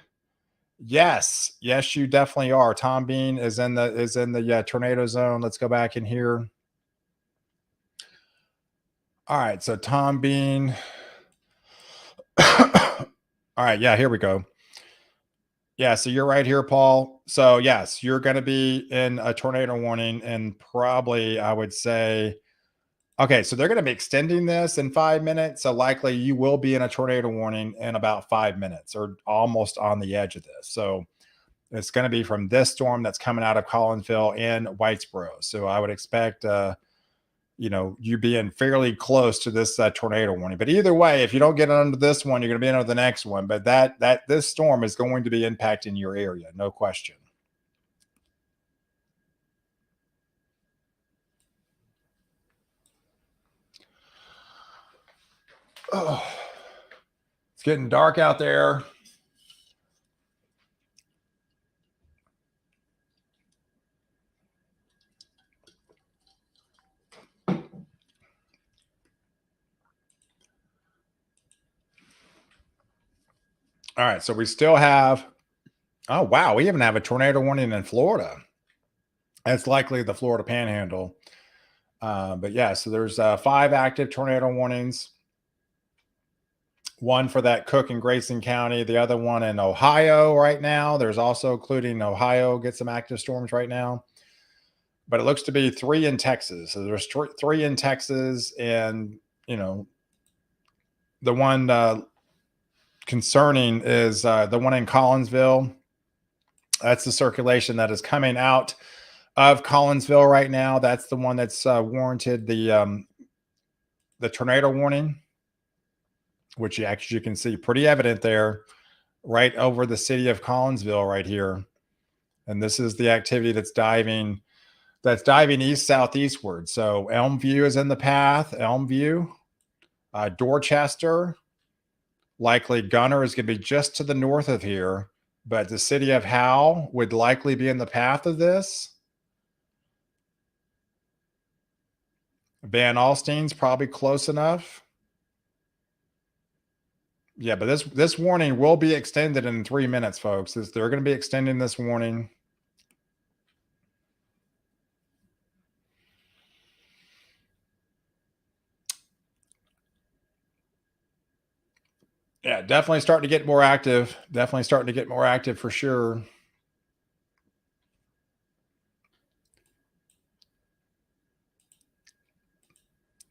Yes, yes, you definitely are. Tom Bean is in the tornado zone. Let's go back in here. All right, so Tom Bean. All right, yeah, here we go. Yeah, so you're right here, Paul. So yes, you're going to be in a tornado warning, and probably I would say, okay, so they're going to be extending this in 5 minutes. So likely you will be in a tornado warning in about 5 minutes, or almost on the edge of this. So it's going to be from this storm that's coming out of Collinsville and Whitesboro. So I would expect you being fairly close to this tornado warning. But either way, if you don't get under this one, you're going to be under the next one. But this storm is going to be impacting your area, no question. Oh, it's getting dark out there. All right, so we still have. Oh wow, we even have a tornado warning in Florida. That's likely the Florida Panhandle. But yeah, so there's 5 active tornado warnings. One for that Cook and Grayson County, the other one in Ohio right now. There's also, including Ohio, get some active storms right now. But it looks to be 3 in Texas. So there's 3 in Texas, and the one concerning is the one in Collinsville. That's the circulation that is coming out of Collinsville right now. That's the one that's warranted the tornado warning, which you can see pretty evident there, right over the city of Collinsville right here. And this is the activity that's diving east southeastward. So Elmview is in the path. Elmview, Dorchester, likely Gunner is going to be just to the north of here, but the city of Howell would likely be in the path of this. Van Alstyne's probably close enough. Yeah, but this warning will be extended in 3 minutes, folks. They're going to be extending this warning. Yeah, definitely starting to get more active. Definitely starting to get more active for sure.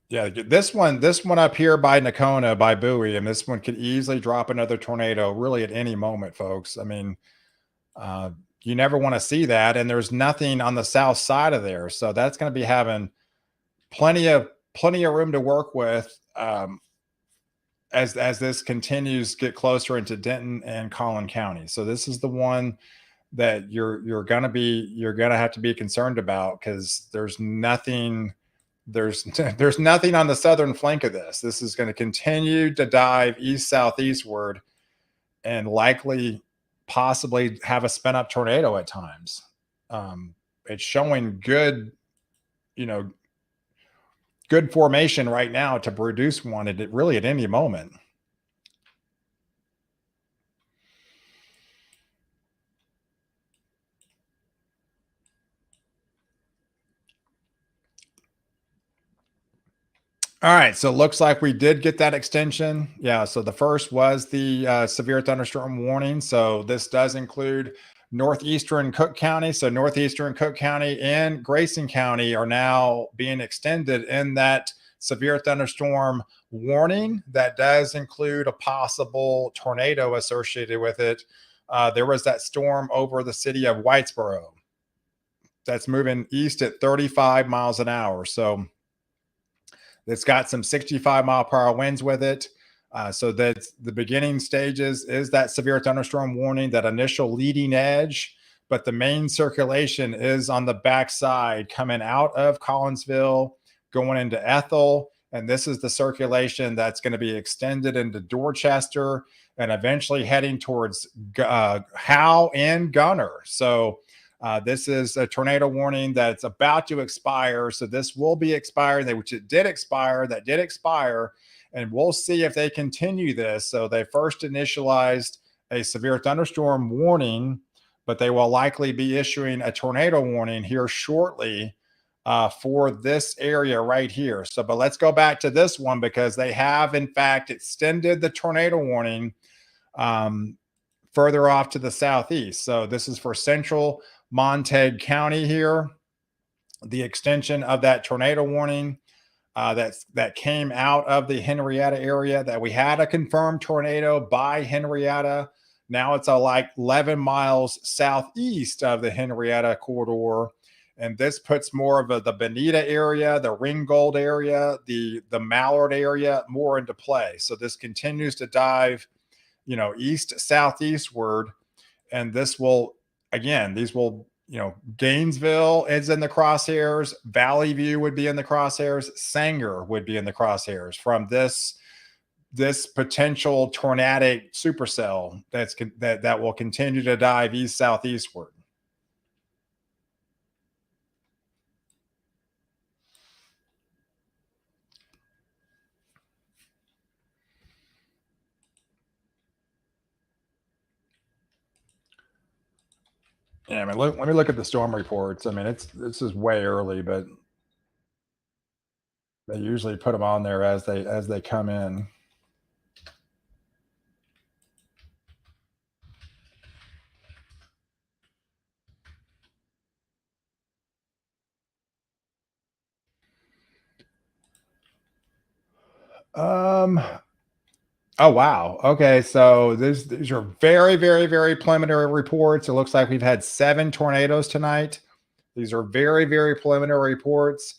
Yeah, this one up here by Nakona, by Bowie, and this one could easily drop another tornado really at any moment, folks. I mean, you never want to see that, and there's nothing on the south side of there, so that's going to be having plenty of room to work with as this continues to get closer into Denton and Collin County. So this is the one that you're gonna have to be concerned about, because there's nothing there's nothing on the southern flank of this. This is going to continue to dive east southeastward, and likely possibly have a spin up tornado at times. It's showing good, good formation right now to produce one at any moment. All right, so it looks like we did get that extension. Yeah, so the first was the severe thunderstorm warning. So this does include northeastern Cook County. So northeastern Cook County and Grayson County are now being extended in that severe thunderstorm warning. That does include a possible tornado associated with it. There was that storm over the city of Whitesboro that's moving east at 35 miles an hour. So it's got some 65-mile-per-hour winds with it. So that's the beginning stages is that severe thunderstorm warning, that initial leading edge, but the main circulation is on the backside coming out of Collinsville, going into Ethel. And this is the circulation that's going to be extended into Dorchester and eventually heading towards Howe and Gunner. So this is a tornado warning that's about to expire. So this will be expired, which it did expire, that did expire. And we'll see if they continue this. So they first initialized a severe thunderstorm warning, but they will likely be issuing a tornado warning here shortly for this area right here. So, but let's go back to this one because they have, in fact, extended the tornado warning further off to the southeast. So this is for central Montague County here. The extension of that tornado warning that came out of the Henrietta area, that we had a confirmed tornado by Henrietta. Now it's like 11 miles southeast of the Henrietta corridor. And this puts more of the Bonita area, the Ringgold area, the Mallard area more into play. So this continues to dive, east southeastward. And this will, again, these will, Gainesville is in the crosshairs. Valley View would be in the crosshairs. Sanger would be in the crosshairs from this potential tornadic supercell that will continue to dive east southeastward. Yeah, I mean, let me look at the storm reports. I mean, this is way early, but they usually put them on there as they come in. Um. Oh wow. Okay, so these are very, very, very preliminary reports. It looks like we've had 7 tornadoes tonight. These are very, very preliminary reports.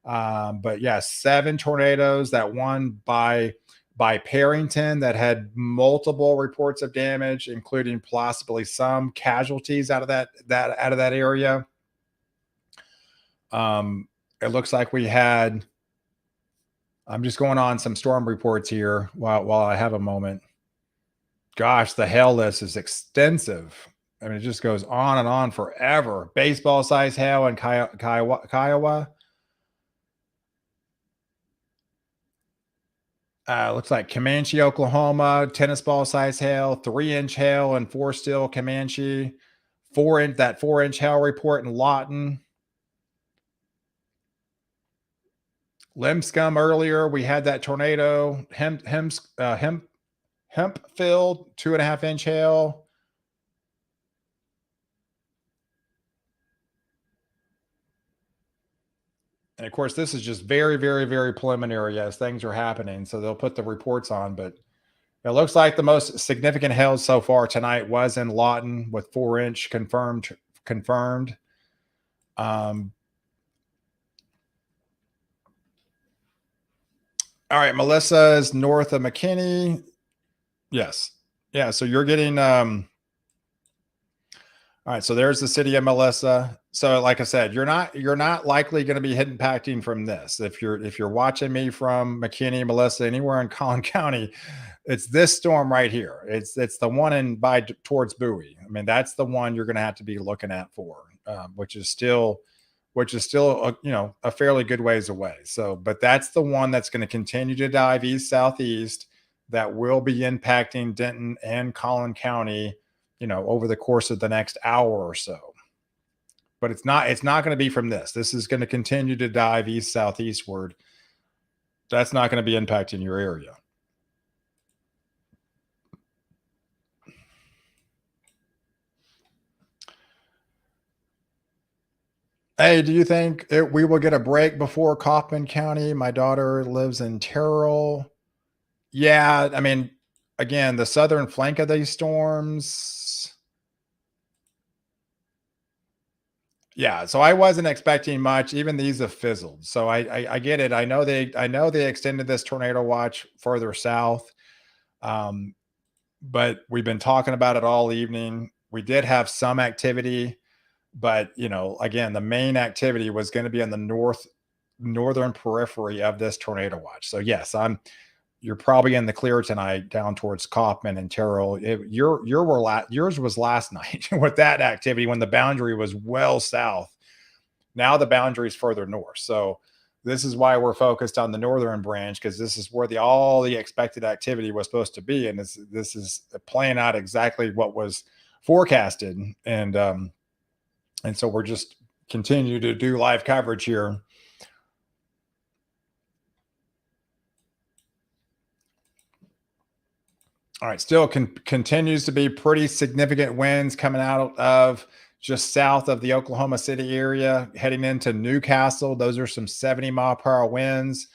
But yeah, 7 tornadoes. That one by Parrington that had multiple reports of damage, including possibly some casualties out of that area. It looks like we had. I'm just going on some storm reports here while I have a moment. Gosh, the hail list is extensive. I mean, it just goes on and on forever. Baseball size hail in Kiowa. Looks like Comanche, Oklahoma, tennis ball size hail, 3-inch hail in Forestill, Comanche, 4-inch hail report in Lawton. Limscomb earlier, we had that tornado. Hempfield, 2.5-inch hail. And of course, this is just very, very, very preliminary as things are happening. So they'll put the reports on, but it looks like the most significant hail so far tonight was in Lawton with 4-inch confirmed. All right, Melissa is north of McKinney. Yes. Yeah, so you're getting all right, so there's the city of Melissa. So like I said, you're not likely going to be impacting from this. If you're watching me from McKinney, Melissa, anywhere in Collin County, it's this storm right here. It's the one towards Bowie. I mean, that's the one you're going to have to be looking at for, which is still a fairly good ways away. So, but that's the one that's going to continue to dive east southeast that will be impacting Denton and Collin County, over the course of the next hour or so. But it's not going to be from this. This is going to continue to dive east southeastward. That's not going to be impacting your area. Hey, do you think we will get a break before Kaufman County? My daughter lives in Terrell. Yeah, I mean, again, the southern flank of these storms. Yeah, so I wasn't expecting much. Even these have fizzled. So I get it. I know they extended this tornado watch further south. Um, but we've been talking about it all evening. We did have some activity, but again, the main activity was going to be on the northern periphery of this tornado watch. So yes, you're probably in the clear tonight down towards Kaufman and Terrell. Yours was last night with that activity when the boundary was well south. Now the boundary is further north. So this is why we're focused on the northern branch, because this is where all the expected activity was supposed to be, and this is playing out exactly what was forecasted. And so we're just continue to do live coverage here. All right, still continues to be pretty significant winds coming out of just south of the Oklahoma City area, heading into Newcastle. Those are some 70-mile-per-hour winds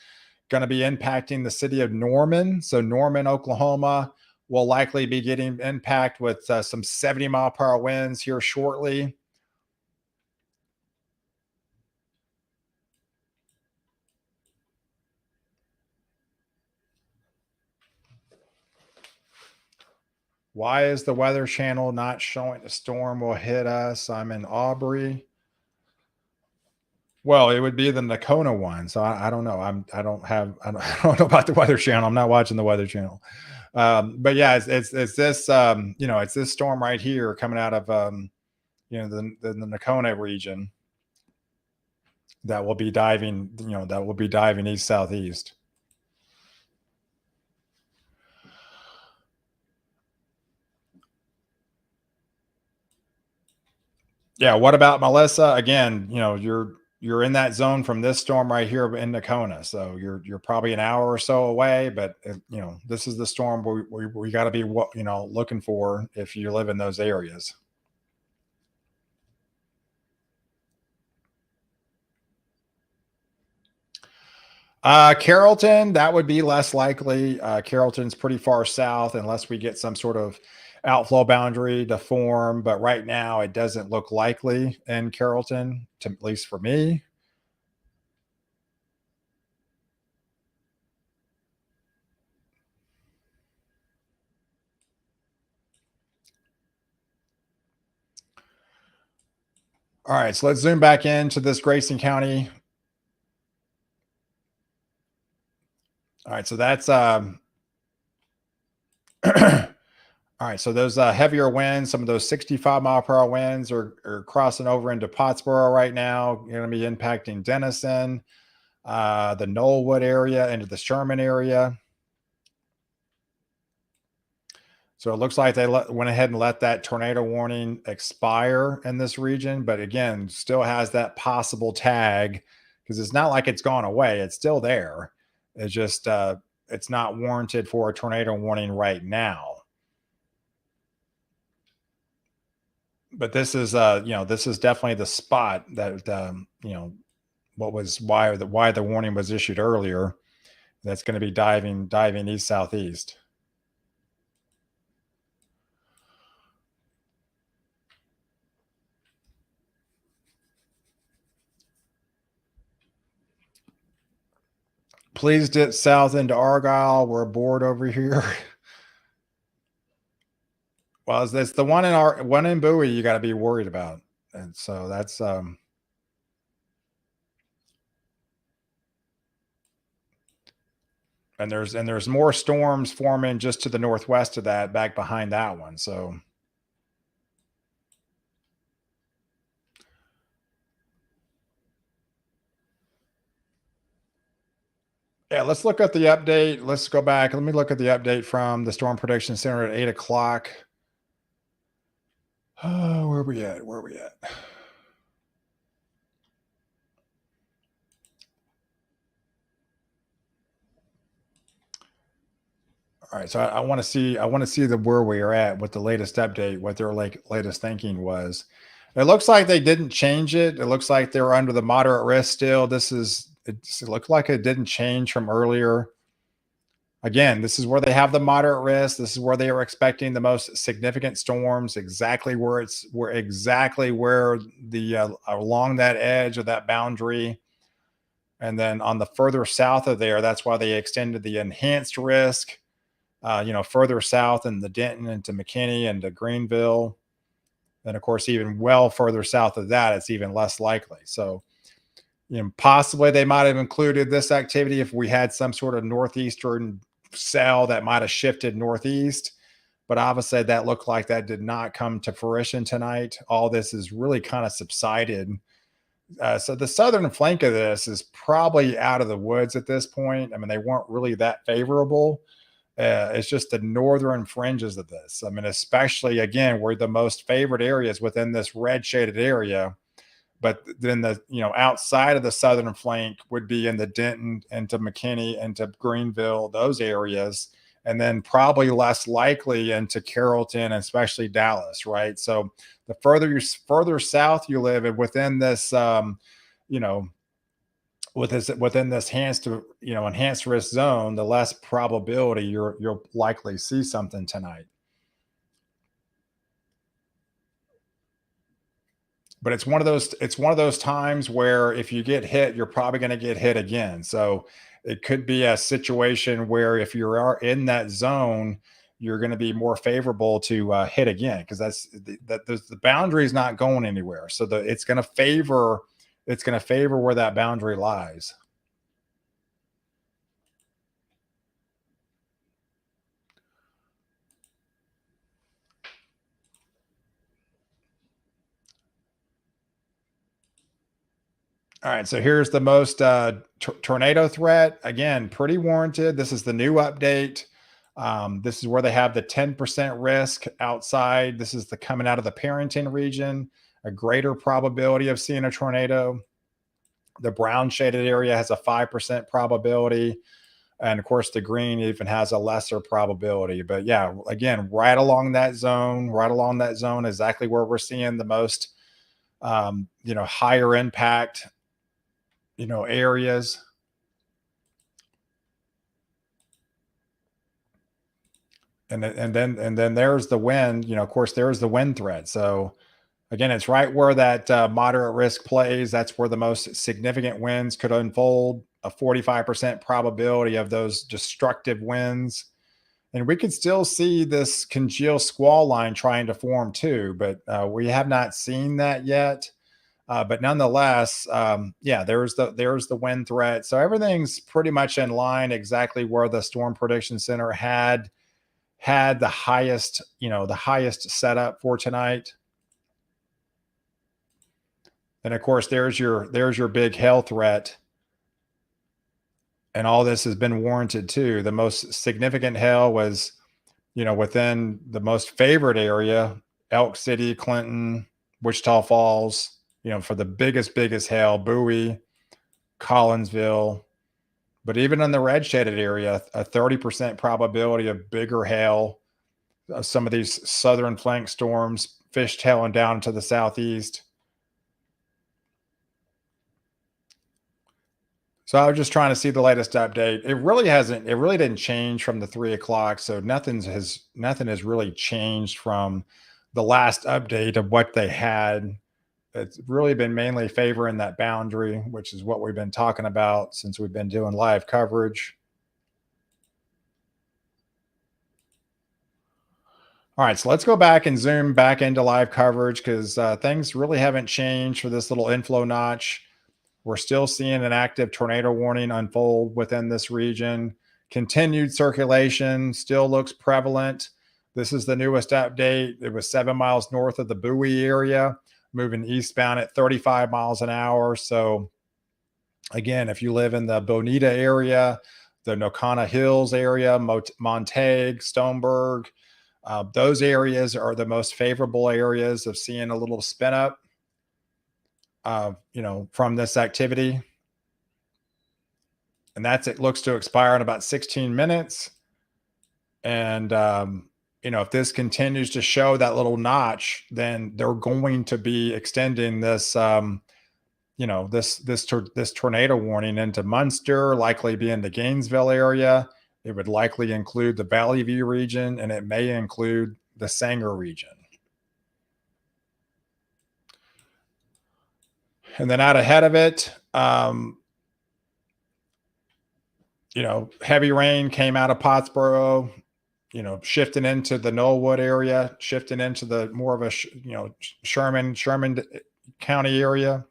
going to be impacting the city of Norman. So Norman, Oklahoma will likely be getting impact with some 70-mile-per-hour winds here shortly. Why is the Weather Channel not showing the storm will hit us? I'm in Aubrey. Well, it would be the Nakona one. So I don't know. I don't know about the Weather Channel. I'm not watching the Weather Channel. But yeah, it's this it's this storm right here coming out of the Nakona region that will be diving east southeast. Yeah, what about Melissa? Again, you're in that zone from this storm right here in Nakona, so you're probably an hour or so away. But this is the storm we got to be looking for if you live in those areas. Carrollton, that would be less likely. Carrollton's pretty far south unless we get some sort of outflow boundary to form. But right now, it doesn't look likely in Carrollton, at least for me. All right, so let's zoom back into this Grayson County. All right, so that's all right, so those heavier winds, some of those 65-mile-per-hour winds are crossing over into Pottsboro right now. Going to be impacting Denison, the Knollwood area, into the Sherman area. So it looks like they went ahead and let that tornado warning expire in this region, but again, still has that possible tag because it's not like it's gone away; it's still there. It's just it's not warranted for a tornado warning right now. But this is definitely the spot that why the warning was issued earlier. That's going to be diving east southeast. Please dip south into Argyle. We're bored over here. Well, it's the one in Bowie you got to be worried about, and so that's and there's more storms forming just to the northwest of that, back behind that one. So yeah, let's look at the update. Let's go back. Let me look at the update from the Storm Prediction Center at 8 o'clock. Oh, where are we at? Where are we at? All right, so I want to see the where we are at with the latest update, what their latest thinking was. It looks like they didn't change it. It looks like they're under the moderate risk still. It looked like it didn't change from earlier. Again, this is where they have the moderate risk. This is where they are expecting the most significant storms. Exactly where the along that edge of that boundary, and then on the further south of there, that's why they extended the enhanced risk. Further south in the Denton into McKinney and to Greenville, and of course, even well further south of that, it's even less likely. So possibly they might have included this activity if we had some sort of northeastern cell that might have shifted northeast. But obviously, that looked like that did not come to fruition tonight. All this is really kind of subsided. So the southern flank of this is probably out of the woods at this point. I mean, they weren't really that favorable. It's just the northern fringes of this. I mean, especially again, we're the most favored areas within this red shaded area, but then the outside of the southern flank would be in the Denton into McKinney into Greenville, those areas, and then probably less likely into Carrollton and especially Dallas, right? So the further south you live and within this you know within this enhanced risk zone, the less probability you'll likely see something tonight. But it's one of those times where if you get hit, you're probably going to get hit again. So it could be a situation where if you are in that zone, you're going to be more favorable to hit again because the boundary is not going anywhere. So it's going to favor where that boundary lies. All right, so here's the most tornado threat. Again, pretty warranted. This is the new update. This is where they have the 10% risk outside. This is the coming out of the Parrington region, a greater probability of seeing a tornado. The brown shaded area has a 5% probability. And of course, the green even has a lesser probability. But yeah, again, right along that zone, exactly where we're seeing the most, higher impact areas. And then there's the wind. Of course, there's the wind threat. So again, it's right where that moderate risk plays. That's where the most significant winds could unfold. A 45% probability of those destructive winds. And we could still see this congeal squall line trying to form too, but we have not seen that yet. But nonetheless, yeah, there's the wind threat. So everything's pretty much in line exactly where the Storm Prediction Center had the highest setup for tonight. And of course, there's your big hail threat. And all this has been warranted too. The most significant hail was, within the most favored area, Elk City, Clinton, Wichita Falls, for the biggest hail, Bowie, Collinsville. But even in the red shaded area, a 30% probability of bigger hail. Some of these southern flank storms fishtailing down to the southeast. So I was just trying to see the latest update. It really didn't change from the 3 o'clock. So nothing has really changed from the last update of what they had. It's really been mainly favoring that boundary, which is what we've been talking about since we've been doing live coverage. All right, so let's go back and zoom back into live coverage because things really haven't changed for this little inflow notch. We're still seeing an active tornado warning unfold within this region. Continued circulation still looks prevalent. This is the newest update. It was 7 miles north of the Bowie area, moving eastbound at 35 miles an hour. So, again, if you live in the Bonita area, the Nocana Hills area, Montague, Stoneburg, those areas are the most favorable areas of seeing a little spin up, from this activity. And it looks to expire in about 16 minutes. And, if this continues to show that little notch, then they're going to be extending this, this tornado warning into Munster, likely be in the Gainesville area. It would likely include the Valley View region, and it may include the Sanger region. And then out ahead of it, heavy rain came out of Pottsboro, shifting into the Knollwood area, shifting into the more of a, Sherman County area.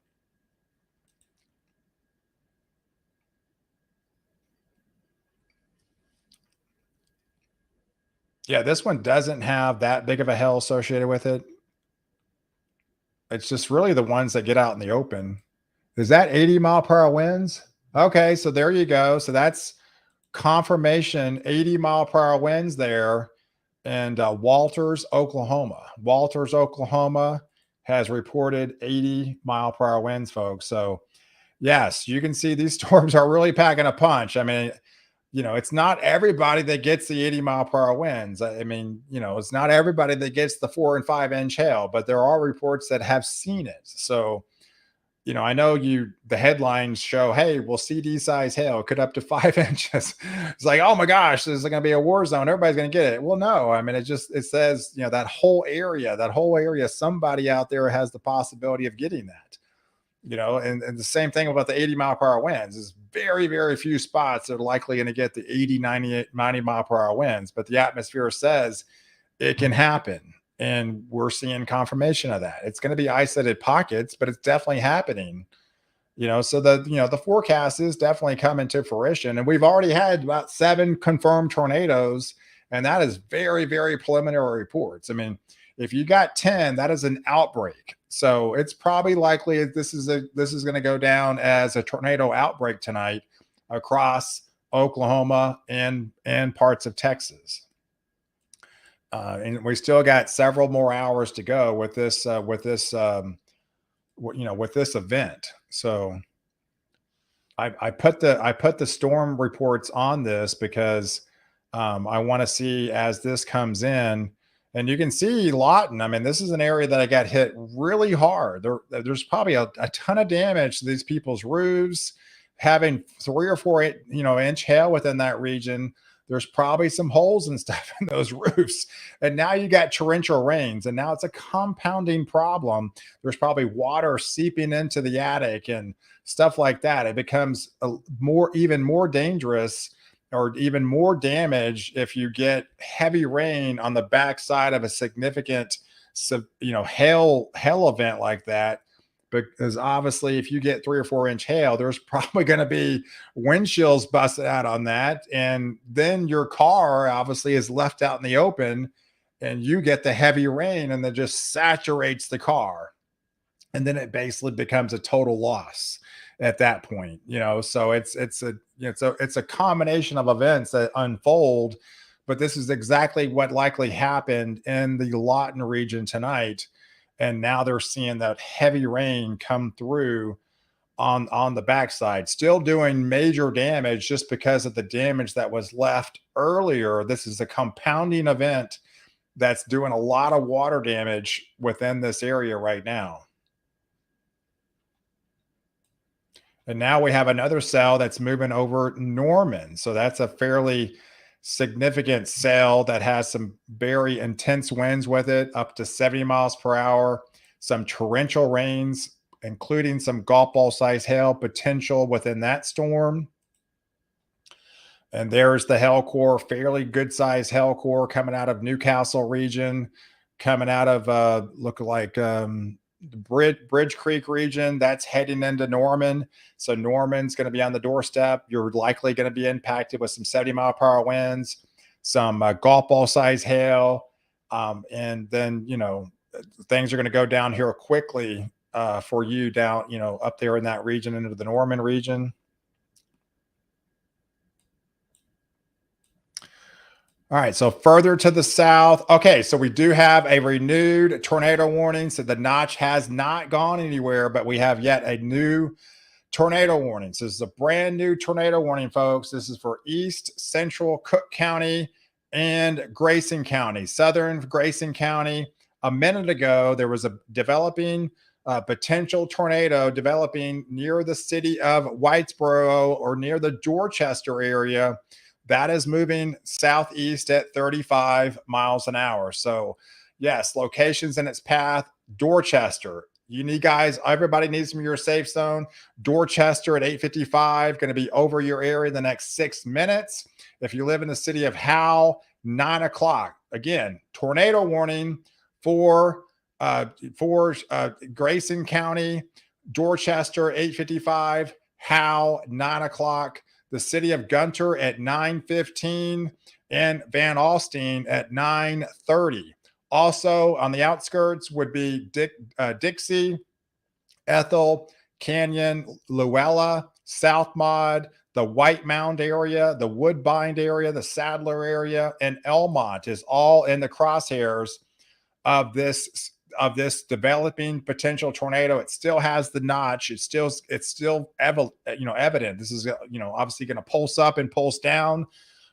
Yeah, this one doesn't have that big of a hail associated with it. It's just really the ones that get out in the open. Is that 80-mile-per-hour winds? Okay, so there you go. So that's confirmation 80-mile-per-hour winds there. And Walters, Oklahoma. Walters, Oklahoma has reported 80-mile-per-hour winds, folks. So, yes, you can see these storms are really packing a punch. I mean, it's not everybody that gets the 80-mile-per-hour winds. I mean, it's not everybody that gets the 4 and 5 inch hail, but there are reports that have seen it. So, I know the headlines show, hey, well, CD size hail could up to 5 inches. It's like, oh my gosh, this is going to be a war zone. Everybody's going to get it. Well, no, I mean, it says, that whole area, somebody out there has the possibility of getting that, and the same thing about the 80-mile-per-hour winds is very, very few spots that are likely going to get the 80, 90-mile-per-hour winds. But the atmosphere says it can happen. And we're seeing confirmation of that. It's going to be isolated pockets, but it's definitely happening. So the forecast is definitely coming to fruition. And we've already had about 7 confirmed tornadoes, and that is very, very preliminary reports. I mean, if you got 10, that is an outbreak. So it's probably likely this is going to go down as a tornado outbreak tonight across Oklahoma and parts of Texas. And we still got several more hours to go with this event. So I put the storm reports on this because I want to see as this comes in, and you can see Lawton. I mean, this is an area that I got hit really hard. There's probably a ton of damage to these people's roofs, having 3 or 4 inch hail within that region. There's probably some holes and stuff in those roofs. And now you got torrential rains, and now it's a compounding problem. There's probably water seeping into the attic and stuff like that. It becomes even more dangerous or even more damage if you get heavy rain on the backside of a significant, hail event like that. Because obviously, if you get 3 or 4 inch hail, there's probably going to be windshields busted out on that. And then your car obviously is left out in the open, and you get the heavy rain and that just saturates the car. And then it basically becomes a total loss at that point, so it's a combination of events that unfold. But this is exactly what likely happened in the Lawton region tonight. And now they're seeing that heavy rain come through on the backside, still doing major damage just because of the damage that was left earlier. This is a compounding event that's doing a lot of water damage within this area right now. And now we have another cell that's moving over Norman. So that's a fairly significant cell that has some very intense winds with it, up to 70 miles per hour, some torrential rains, including some golf ball size hail potential within that storm. And there's the hail core, fairly good size hail core coming out of Newcastle region, coming out of Bridge Creek region. That's heading into Norman. So Norman's going to be on the doorstep. You're likely going to be impacted with some 70-mile-per-hour winds, some golf ball size hail. And then, things are going to go down here quickly for you down, up there in that region into the Norman region. All right, so further to the south. Okay, so we do have a renewed tornado warning. So the notch has not gone anywhere, but we have yet a new tornado warning. So this is a brand new tornado warning, folks. This is for East Central Cook County and Grayson County, southern Grayson County. A minute ago, there was a developing potential tornado developing near the city of Whitesboro or near the Dorchester area. That is moving southeast at 35 miles an hour. So, yes, locations in its path. Dorchester. You need guys, everybody needs from your safe zone. Dorchester at 8:55, going to be over your area in the next 6 minutes. If you live in the city of Howell, 9 o'clock. Again, tornado warning for Grayson County, Dorchester, 8:55, Howell, 9 o'clock. The city of Gunter at 9:15, and Van Alstyne at 9:30. Also on the outskirts would be Dixie, Ethel, Canyon, Luella, South Mod, the White Mound area, the Woodbine area, the Sadler area, and Elmont is all in the crosshairs of this developing potential tornado. It still has the notch. It's still evident. This is obviously going to pulse up and pulse down,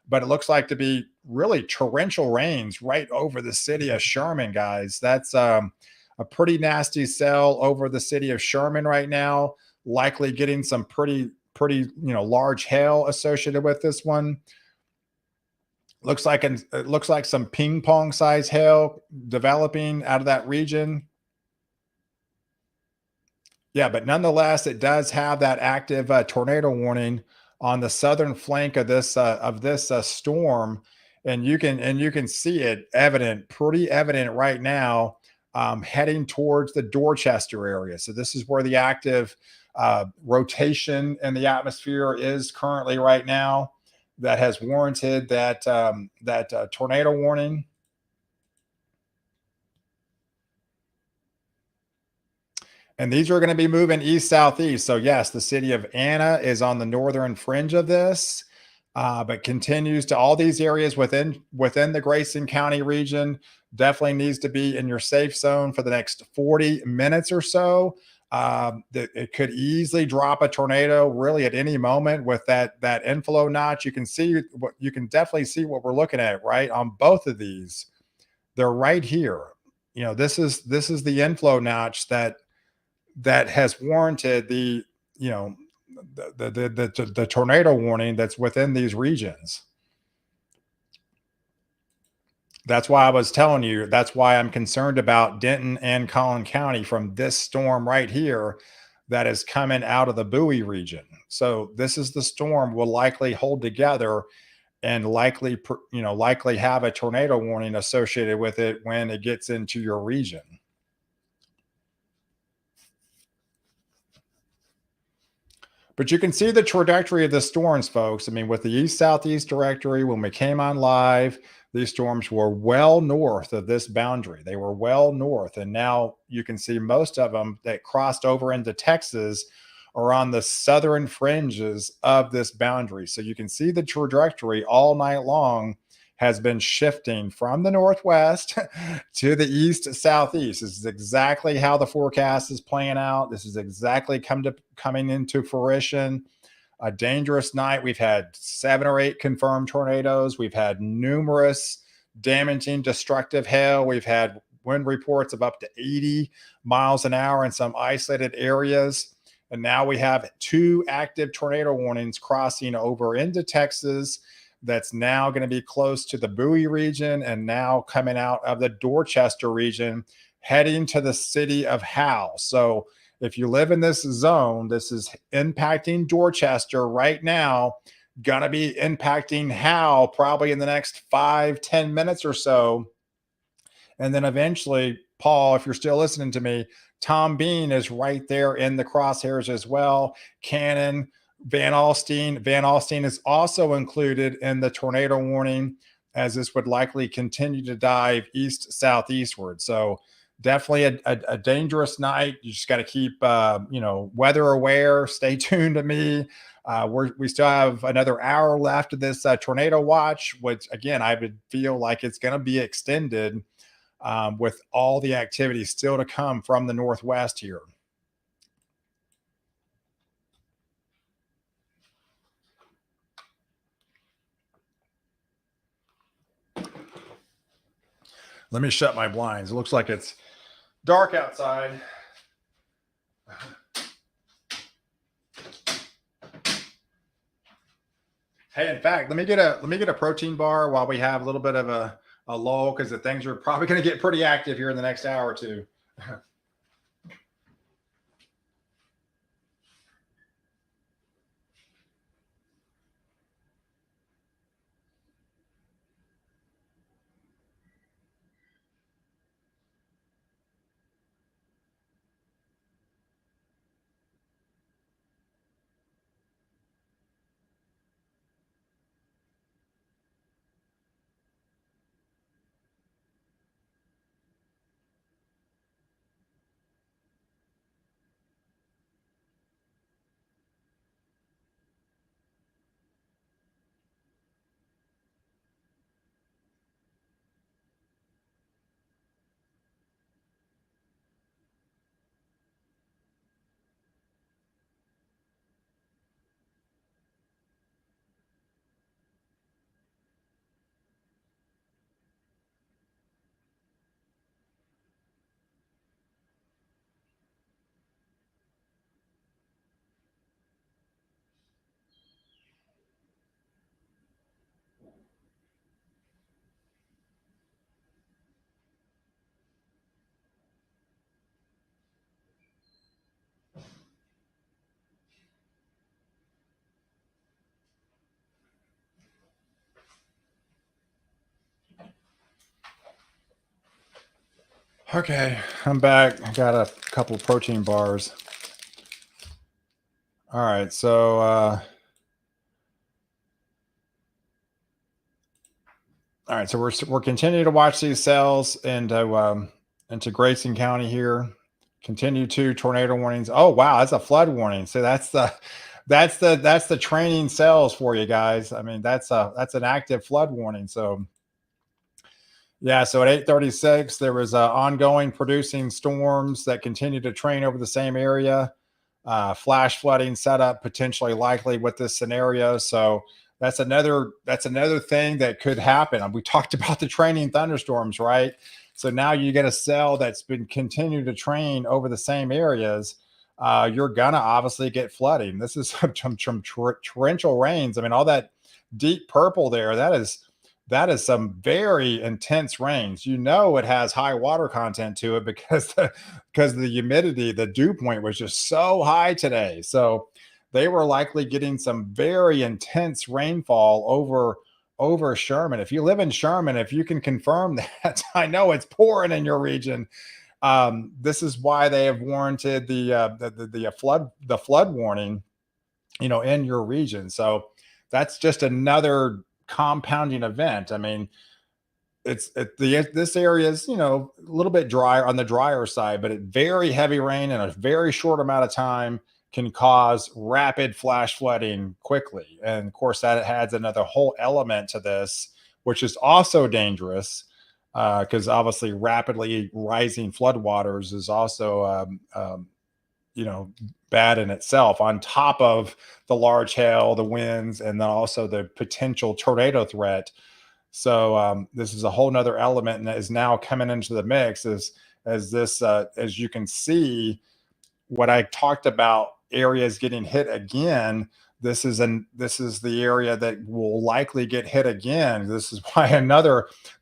but it looks like to be really torrential rains right over the city of Sherman, guys. That's a pretty nasty cell over the city of Sherman right now. Likely getting some pretty large hail associated with this one. It looks like some ping pong size hail developing out of that region. Yeah, but nonetheless, it does have that active tornado warning on the southern flank of this storm, and you can see it pretty evident right now, heading towards the Dorchester area. So this is where the active rotation in the atmosphere is currently right now. That has warranted that tornado warning. And these are going to be moving east southeast. So yes, the city of Anna is on the northern fringe of this, but continues to all these areas within the Grayson County region. Definitely needs to be in your safe zone for the next 40 minutes or so. It could easily drop a tornado really at any moment with that inflow notch. You can definitely see what we're looking at right on both of these. They're right here. This is the inflow notch that has warranted the tornado warning that's within these regions. That's why I was telling you, that's why I'm concerned about Denton and Collin County from this storm right here that is coming out of the Bowie region. So this is the storm will likely hold together and likely have a tornado warning associated with it when it gets into your region. But you can see the trajectory of the storms, folks. I mean, with the east-southeast directory, when we came on live, these storms were well north of this boundary. They were well north. And now you can see most of them that crossed over into Texas are on the southern fringes of this boundary. So you can see the trajectory all night long has been shifting from the northwest to the east southeast. This is exactly how the forecast is playing out. This is exactly coming into fruition. A dangerous night. We've had 7 or 8 confirmed tornadoes. We've had numerous damaging, destructive hail. We've had wind reports of up to 80 miles an hour in some isolated areas. And now we have 2 active tornado warnings crossing over into Texas. That's now going to be close to the Bowie region and now coming out of the Dorchester region, heading to the city of Howell. So if you live in this zone, this is impacting Dorchester right now, going to be impacting Howell probably in the next 5-10 minutes or so. And then eventually, Paul, if you're still listening to me, Tom Bean is right there in the crosshairs as well. Cannon, Van Alstyne is also included in the tornado warning, as this would likely continue to dive east southeastward. So definitely a dangerous night. You just got to keep weather aware. Stay tuned to me. We still have another hour left of this tornado watch, which again I would feel like it's going to be extended with all the activity still to come from the northwest here. Let me shut my blinds. It looks like it's dark outside. Hey, in fact, let me get a protein bar while we have a little bit of a lull because the things are probably going to get pretty active here in the next hour or two. Okay, I'm back. I got a couple protein bars. All right, so all right, so we're continuing to watch these cells into Grayson County here. Continue to tornado warnings. Oh wow, that's a flood warning. So that's the training cells for you guys. I mean, that's an active flood warning. So yeah, so at 8:36, there was ongoing producing storms that continue to train over the same area. Flash flooding setup potentially likely with this scenario. So that's another thing that could happen. We talked about the training thunderstorms, right? So now you get a cell that's been continuing to train over the same areas. You're gonna obviously get flooding. This is some torrential rains. I mean, all that deep purple there. That is some very intense rains. You know it has high water content to it because the humidity, the dew point was just so high today. So they were likely getting some very intense rainfall over Sherman. If you live in Sherman, if you can confirm that, I know it's pouring in your region. This is why they have warranted the flood warning, in your region. So that's just another compounding event. I mean, this area is a little bit drier on the drier side, but very heavy rain in a very short amount of time can cause rapid flash flooding quickly. And of course, that adds another whole element to this, which is also dangerous because obviously rapidly rising floodwaters is also you know bad in itself on top of the large hail, the winds, and then also the potential tornado threat. So this is a whole nother element that is now coming into the mix as you can see what I talked about areas getting hit again. This is the area that will likely get hit again. This is why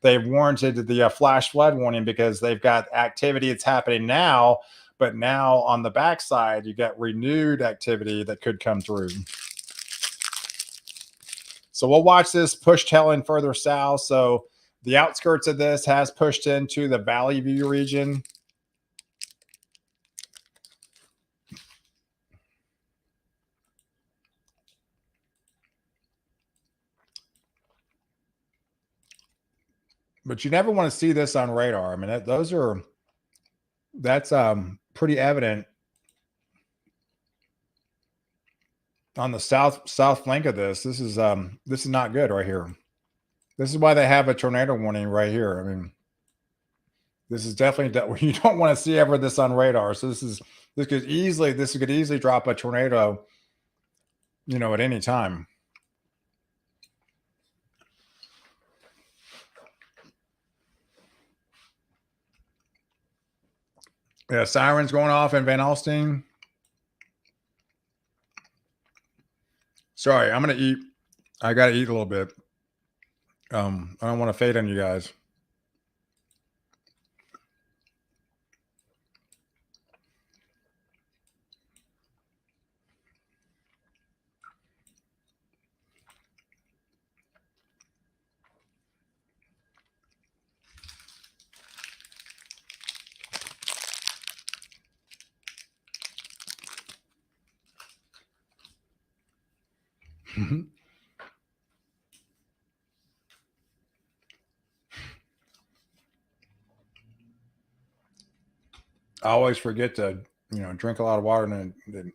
they've warranted the flash flood warning, because they've got activity that's happening now, but now on the backside you got renewed activity that could come through. So we'll watch this push tailing further south. So the outskirts of this has pushed into the Valley View region. But you never want to see this on radar. I mean, that's pretty evident on the south flank of this. This is not good right here. This is why they have a tornado warning right here. I mean, this is definitely you don't want to see ever this on radar. So this could easily drop a tornado, at any time. Yeah, sirens going off in Van Alstyne. Sorry, I'm gonna eat. I gotta eat a little bit. I don't want to fade on you guys. I always forget to, drink a lot of water and then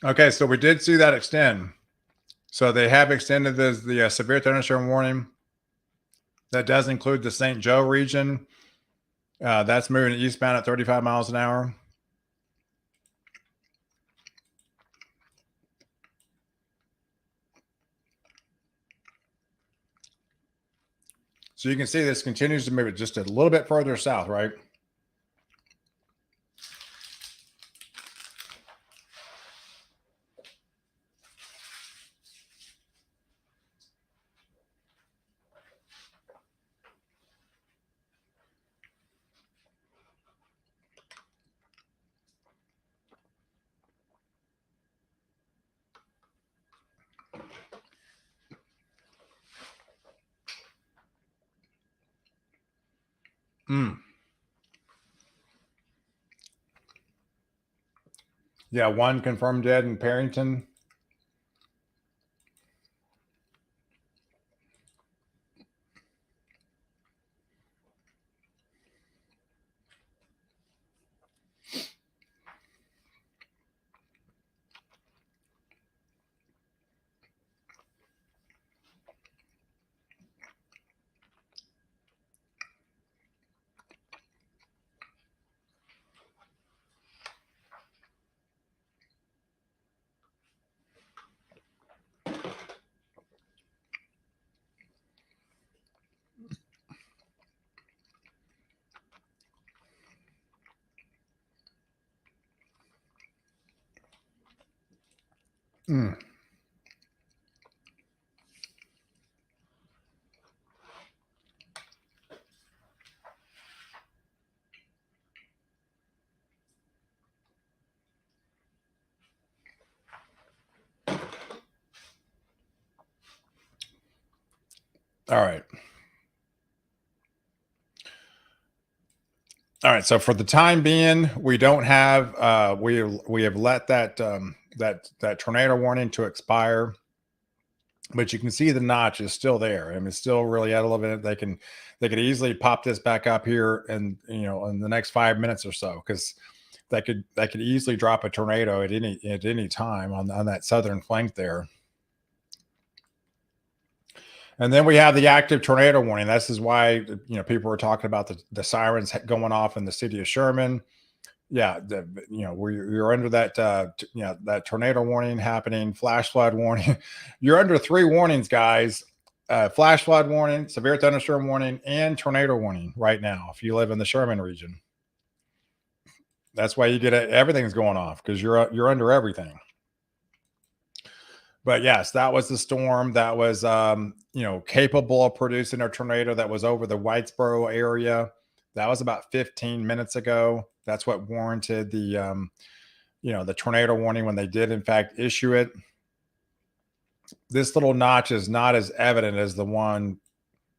okay, so we did see that extend. So they have extended the severe thunderstorm warning. That does include the St. Joe region. That's moving eastbound at 35 miles an hour. So you can see this continues to move it just a little bit further south, right? Mm. Yeah, one confirmed dead in Perrington. Mm. All right. All right. So for the time being, we don't have we have let that tornado warning to expire, but you can see the notch is still there. I mean, it's still really at a little bit. They could easily pop this back up here, and in the next 5 minutes or so, because that could easily drop a tornado at any time on that southern flank there. And then we have the active tornado warning. This is why people were talking about the sirens going off in the city of Sherman. Yeah, we're under that that tornado warning happening, flash flood warning. You're under three warnings, guys. Flash flood warning, severe thunderstorm warning, and tornado warning right now. If you live in the Sherman region, that's why you get everything's going off because you're under everything. But yes, that was the storm that was capable of producing a tornado that was over the Whitesboro area. That was about 15 minutes ago. That's what warranted the tornado warning when they did in fact issue it. This little notch is not as evident as the one,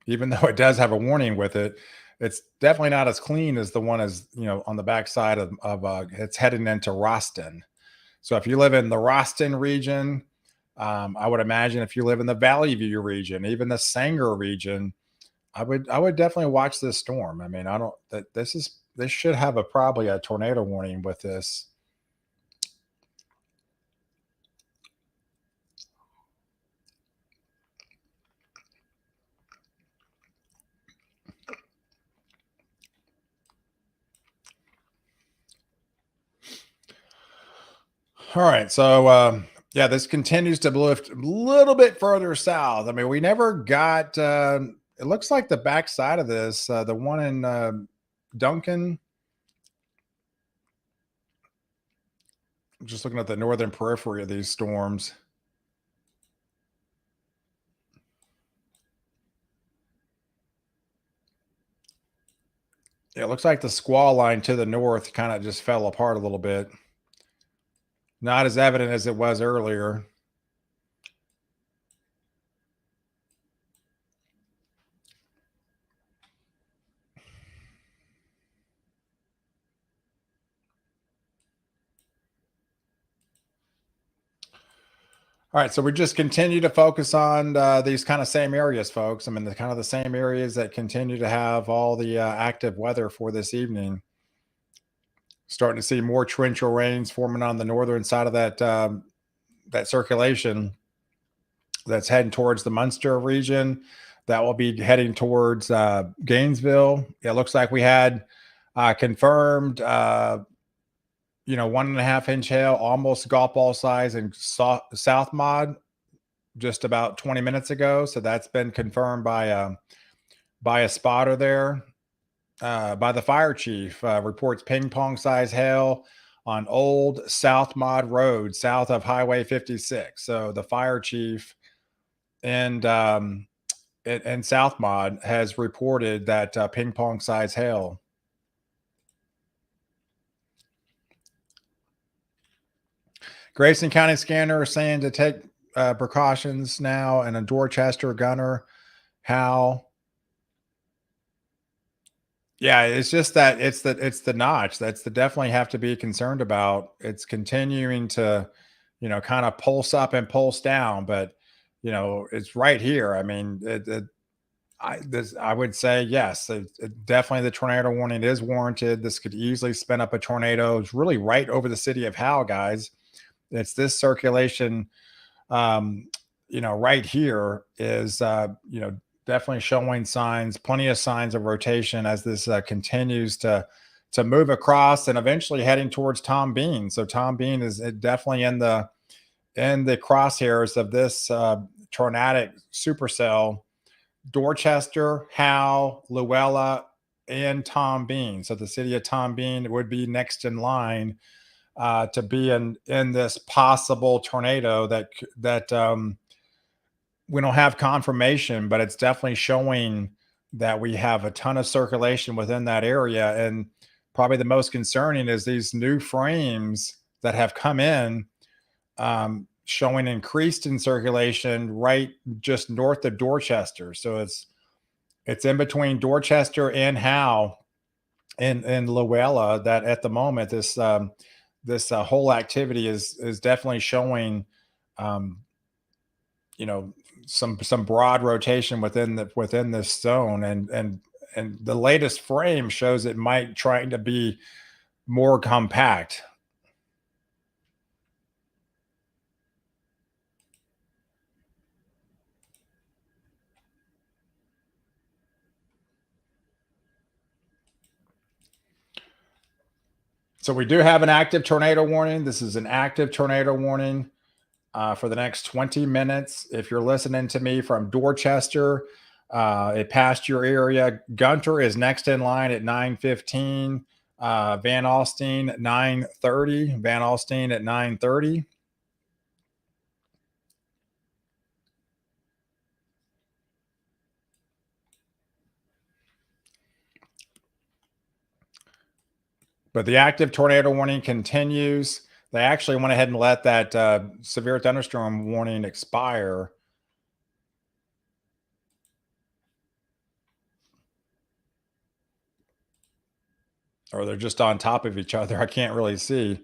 even though it does have a warning with it. It's definitely not as clean as the one as on the backside of it's heading into Roston. So if you live in the Roston region, I would imagine if you live in the Valley View region, even the Sanger region, I would definitely watch this storm. I mean, I don't that this should have probably a tornado warning with this. All right. So, yeah, this continues to lift a little bit further south. I mean, we never got, it looks like the backside of this, the one in Duncan, just looking at the northern periphery of these storms. Yeah, it looks like the squall line to the north kind of just fell apart a little bit. Not as evident as it was earlier. All right, so we just continue to focus on these kind of same areas, folks. I mean, the kind of the same areas that continue to have all the active weather for this evening. Starting to see more torrential rains forming on the northern side of that circulation that's heading towards the Munster region. That will be heading towards Gainesville. It looks like we had confirmed, 1.5 inch hail, almost golf ball size in South Mod just about 20 minutes ago. So that's been confirmed by a spotter there. By the fire chief, reports ping pong size hail on Old South Mod Road, south of Highway 56. So the fire chief and South Mod has reported that ping pong size hail. Grayson County scanner is saying to take precautions now, and a Dorchester gunner, Hal. Yeah, it's just that it's the notch that's the definitely have to be concerned about. It's continuing to, kind of pulse up and pulse down, but it's right here. I mean, I would say yes, definitely the tornado warning is warranted. This could easily spin up a tornado. It's really right over the city of Howell, guys. It's this circulation, um, right here is, definitely showing signs, plenty of signs of rotation as this continues to move across and eventually heading towards Tom Bean. So Tom Bean is definitely in the crosshairs of this tornadic supercell. Dorchester, Howe, Luella, and Tom Bean. So the city of Tom Bean would be next in line to be in this possible tornado that we don't have confirmation, but it's definitely showing that we have a ton of circulation within that area. And probably the most concerning is these new frames that have come in, showing increased in circulation right just north of Dorchester. So it's in between Dorchester and Howe and Luella that at the moment this whole activity is definitely showing, um, you know some broad rotation within this zone, and the latest frame shows it might trying to be more compact. So we do have an active tornado warning. This is an active tornado warning for the next 20 minutes. If you're listening to me from Dorchester, it passed your area. Gunter is next in line at 9:15. Van Alstyne 9:30. Van Alstyne at 9:30. But the active tornado warning continues. They actually went ahead and let that severe thunderstorm warning expire. Or they're just on top of each other. I can't really see.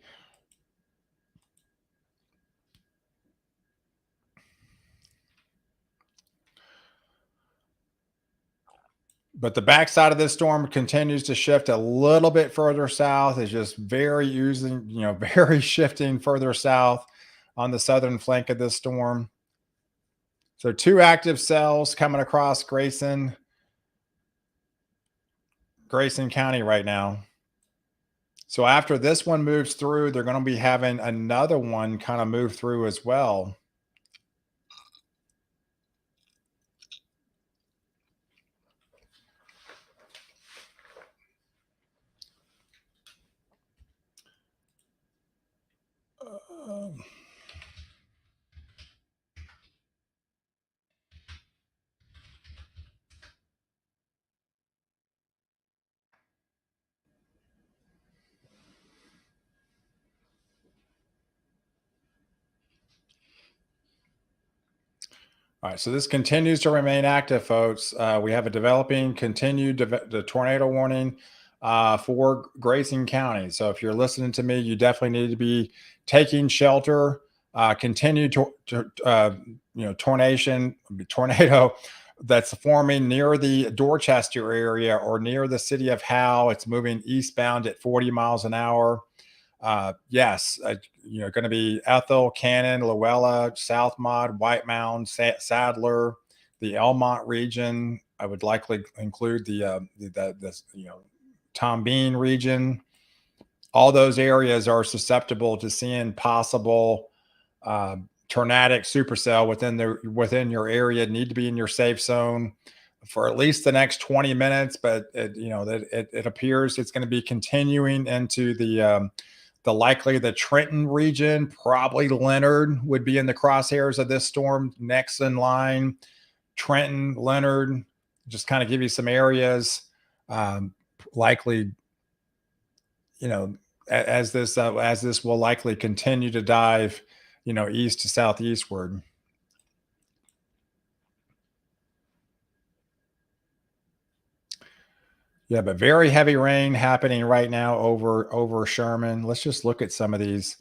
But the backside of this storm continues to shift a little bit further south. It's just very using, very shifting further south on the southern flank of this storm. So two active cells coming across Grayson County right now. So after this one moves through, they're going to be having another one kind of move through as well. Um, All right, so this continues to remain active, folks. We have a developing, continued the tornado warning for Grayson County. So if you're listening to me, you definitely need to be taking shelter. Continue tornado that's forming near the Dorchester area or near the city of Howe. It's moving eastbound at 40 miles an hour. Yes, going to be Ethel, Cannon, Luella, South Mod, White Mound, Sadler, the Elmont region. I would likely include the Tom Bean region. All those areas are susceptible to seeing possible uh, tornadic supercell within your area. Need to be in your safe zone for at least the next 20 minutes. But it appears it's going to be continuing into the Trenton region. Probably Leonard would be in the crosshairs of this storm next in line. Trenton, Leonard, just kind of give you some areas. Likely, as this will likely continue to dive, east to southeastward. Yeah, but very heavy rain happening right now over Sherman. Let's just look at some of these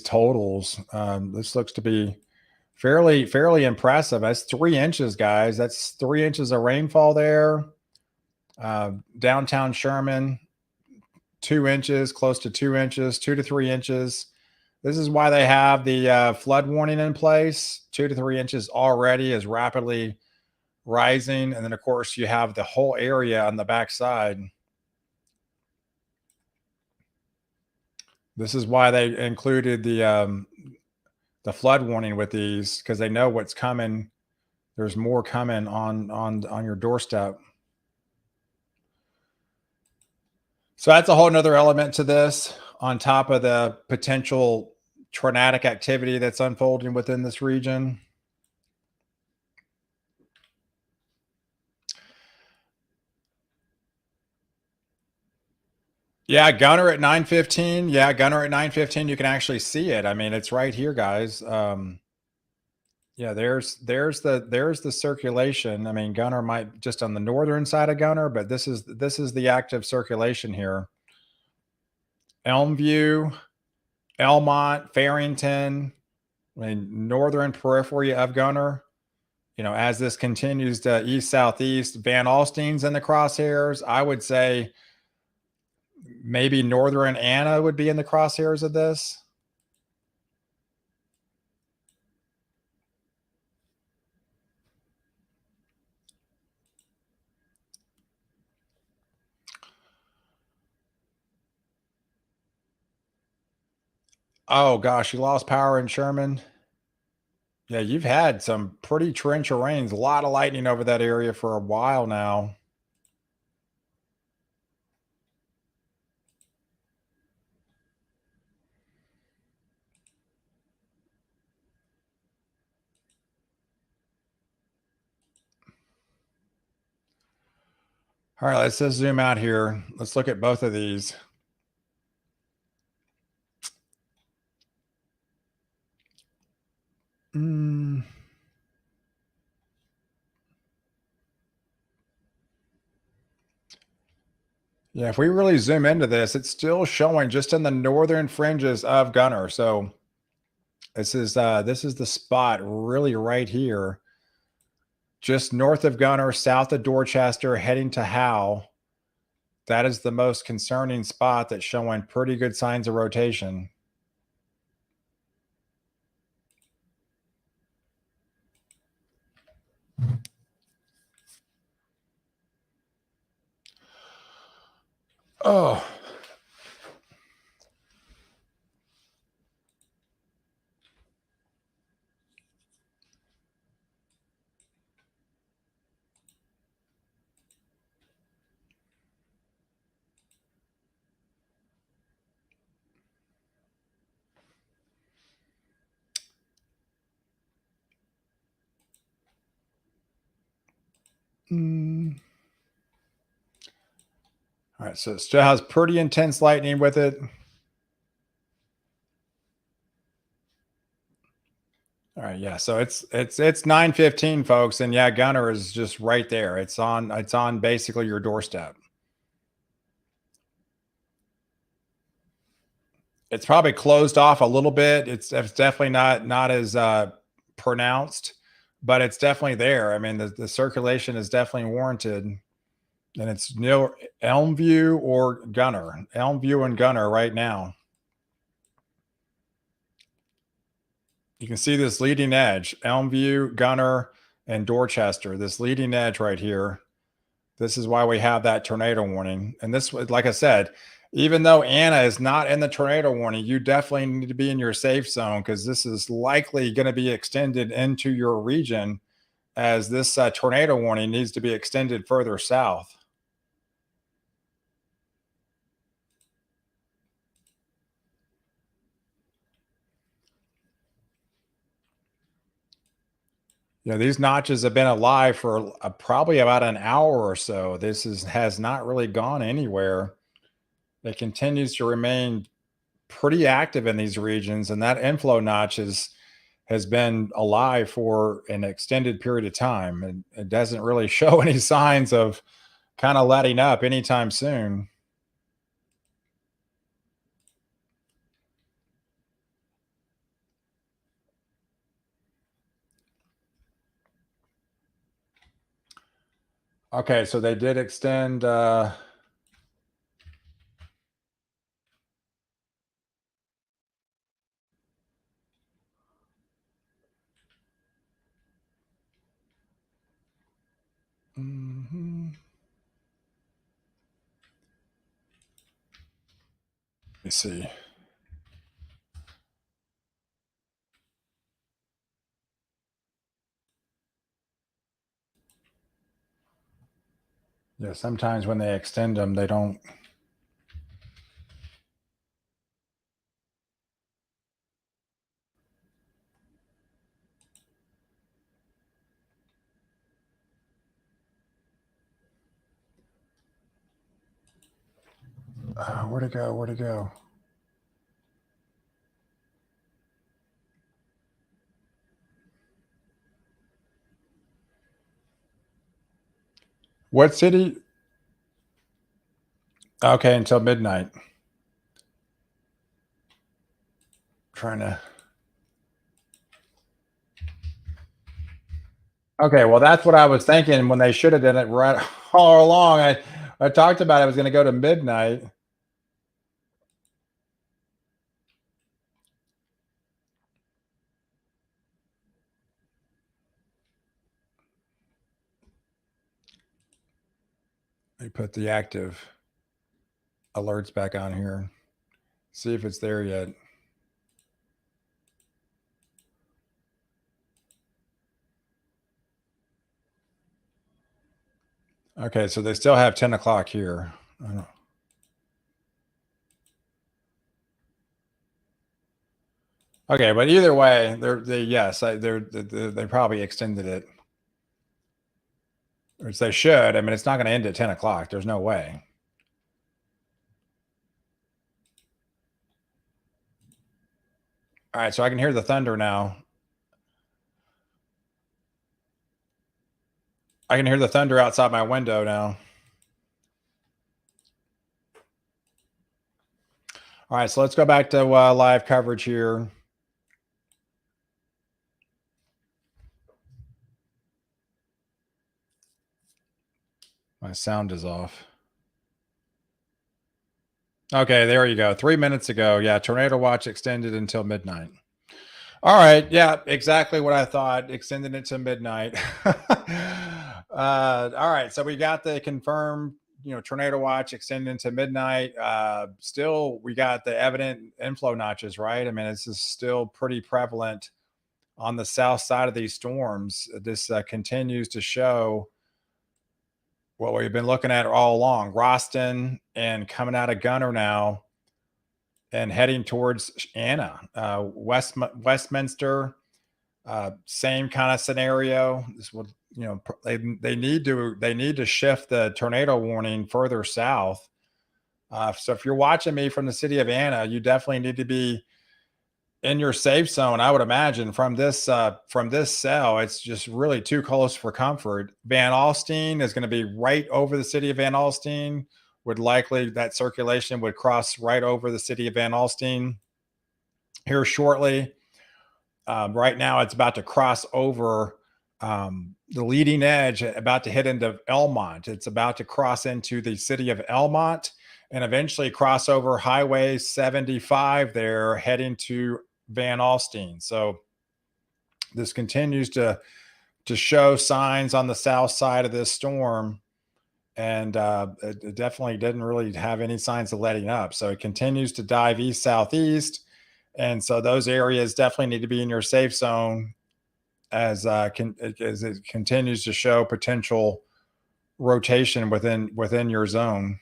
totals. This looks to be fairly impressive. That's 3 inches, guys. That's 3 inches of rainfall there. Downtown Sherman, 2 inches, close to 2 inches, 2 to 3 inches. This is why they have the flood warning in place. 2 to 3 inches already is rapidly rising, and then of course you have the whole area on the backside. This is why they included the flood warning with these, because they know what's coming. There's more coming on your doorstep. So that's a whole nother element to this, on top of the potential tornadic activity that's unfolding within this region. Yeah, Gunner at 9:15. Yeah, Gunner at 9:15. You can actually see it. I mean, it's right here, guys. Yeah, there's the circulation. I mean, Gunner might just on the northern side of Gunner, but this is the active circulation here. Elmview, Elmont, Farrington, I mean, northern periphery of Gunner. As this continues to east southeast, Van Alstyne's in the crosshairs. I would say maybe northern Anna would be in the crosshairs of this. Oh gosh, you lost power in Sherman. Yeah, you've had some pretty torrential rains, a lot of lightning over that area for a while now. All right, let's just zoom out here. Let's look at both of these. Mm. Yeah, if we really zoom into this, it's still showing just in the northern fringes of Gunner. So this is the spot really right here, just north of Gunner, south of Dorchester, heading to Howe. That is the most concerning spot that's showing pretty good signs of rotation. Oh, Mm. All right, so it still has pretty intense lightning with it. All right, yeah. So it's 9:15, folks, and yeah, Gunner is just right there. It's on basically your doorstep. It's probably closed off a little bit. It's definitely not as pronounced, but it's definitely there. I mean, the circulation is definitely warranted, and it's near Elmview or Gunner, Elmview and Gunner right now. You can see this leading edge, Elmview, Gunner, and Dorchester. This leading edge right here. This is why we have that tornado warning. And this was, like I said, even though Anna is not in the tornado warning, you definitely need to be in your safe zone because this is likely going to be extended into your region as this tornado warning needs to be extended further south. Yeah, these notches have been alive for probably about an hour or so. This has not really gone anywhere. It continues to remain pretty active in these regions, and that inflow notch has been alive for an extended period of time, and it doesn't really show any signs of kind of letting up anytime soon. Okay, so they did extend. Mhm. Let me see. Yeah, sometimes when they extend them, they don't. Where'd it go? Where'd it go? What city? Okay, until midnight. Trying to. Okay, well, that's what I was thinking when they should have done it right all along. I talked about it was going to go to midnight. They put the active alerts back on here. See if it's there yet. Okay, so they still have 10 o'clock here. Okay, but either way, they probably extended it, which they should. I mean, it's not going to end at 10 o'clock. There's no way. All right, so I can hear the thunder now. I can hear the thunder outside my window now. All right, so let's go back to live coverage here. My sound is off. Okay, there you go. 3 minutes ago. Yeah, tornado watch extended until midnight. All right. Yeah, exactly what I thought. Extended it to midnight. All right. So we got the confirmed, tornado watch extended into midnight. Still, we got the evident inflow notches, right? I mean, this is still pretty prevalent on the south side of these storms. This continues to show what we've been looking at all along. Roston and coming out of Gunner now and heading towards Anna, Westminster, Same kind of scenario. This would, they need to shift the tornado warning further south. So if you're watching me from the city of Anna, you definitely need to be in your safe zone. I would imagine from this cell, it's just really too close for comfort. Van Alstyne is going to be right over the city of Van Alstyne. Would likely that circulation would cross right over the city of Van Alstyne here shortly. Right now, it's about to cross over the leading edge, about to hit into Elmont. It's about to cross into the city of Elmont and eventually cross over Highway 75 there, heading to Van Alstyne. So this continues to show signs on the south side of this storm, and it definitely didn't really have any signs of letting up. So it continues to dive east southeast. And so those areas definitely need to be in your safe zone as it continues to show potential rotation within your zone.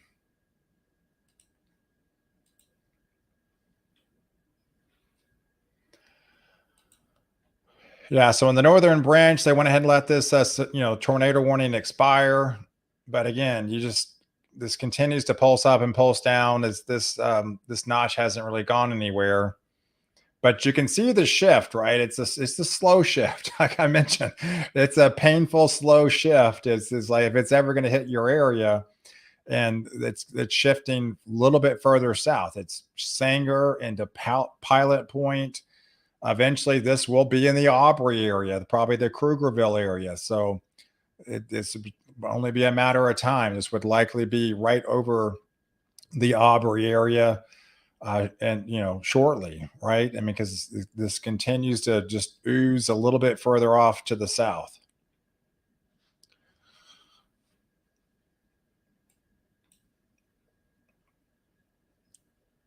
Yeah, so in the northern branch, they went ahead and let this tornado warning expire. But again, this continues to pulse up and pulse down as this notch hasn't really gone anywhere. But you can see the shift, right? It's a slow shift. Like I mentioned, it's a painful, slow shift. It's like if it's ever going to hit your area, and it's shifting a little bit further south. It's Sanger into Pilot Point. Eventually, this will be in the Aubrey area, probably the Krugerville area. So this would only be a matter of time. This would likely be right over the Aubrey area. And shortly, right? I mean, because this continues to just ooze a little bit further off to the south.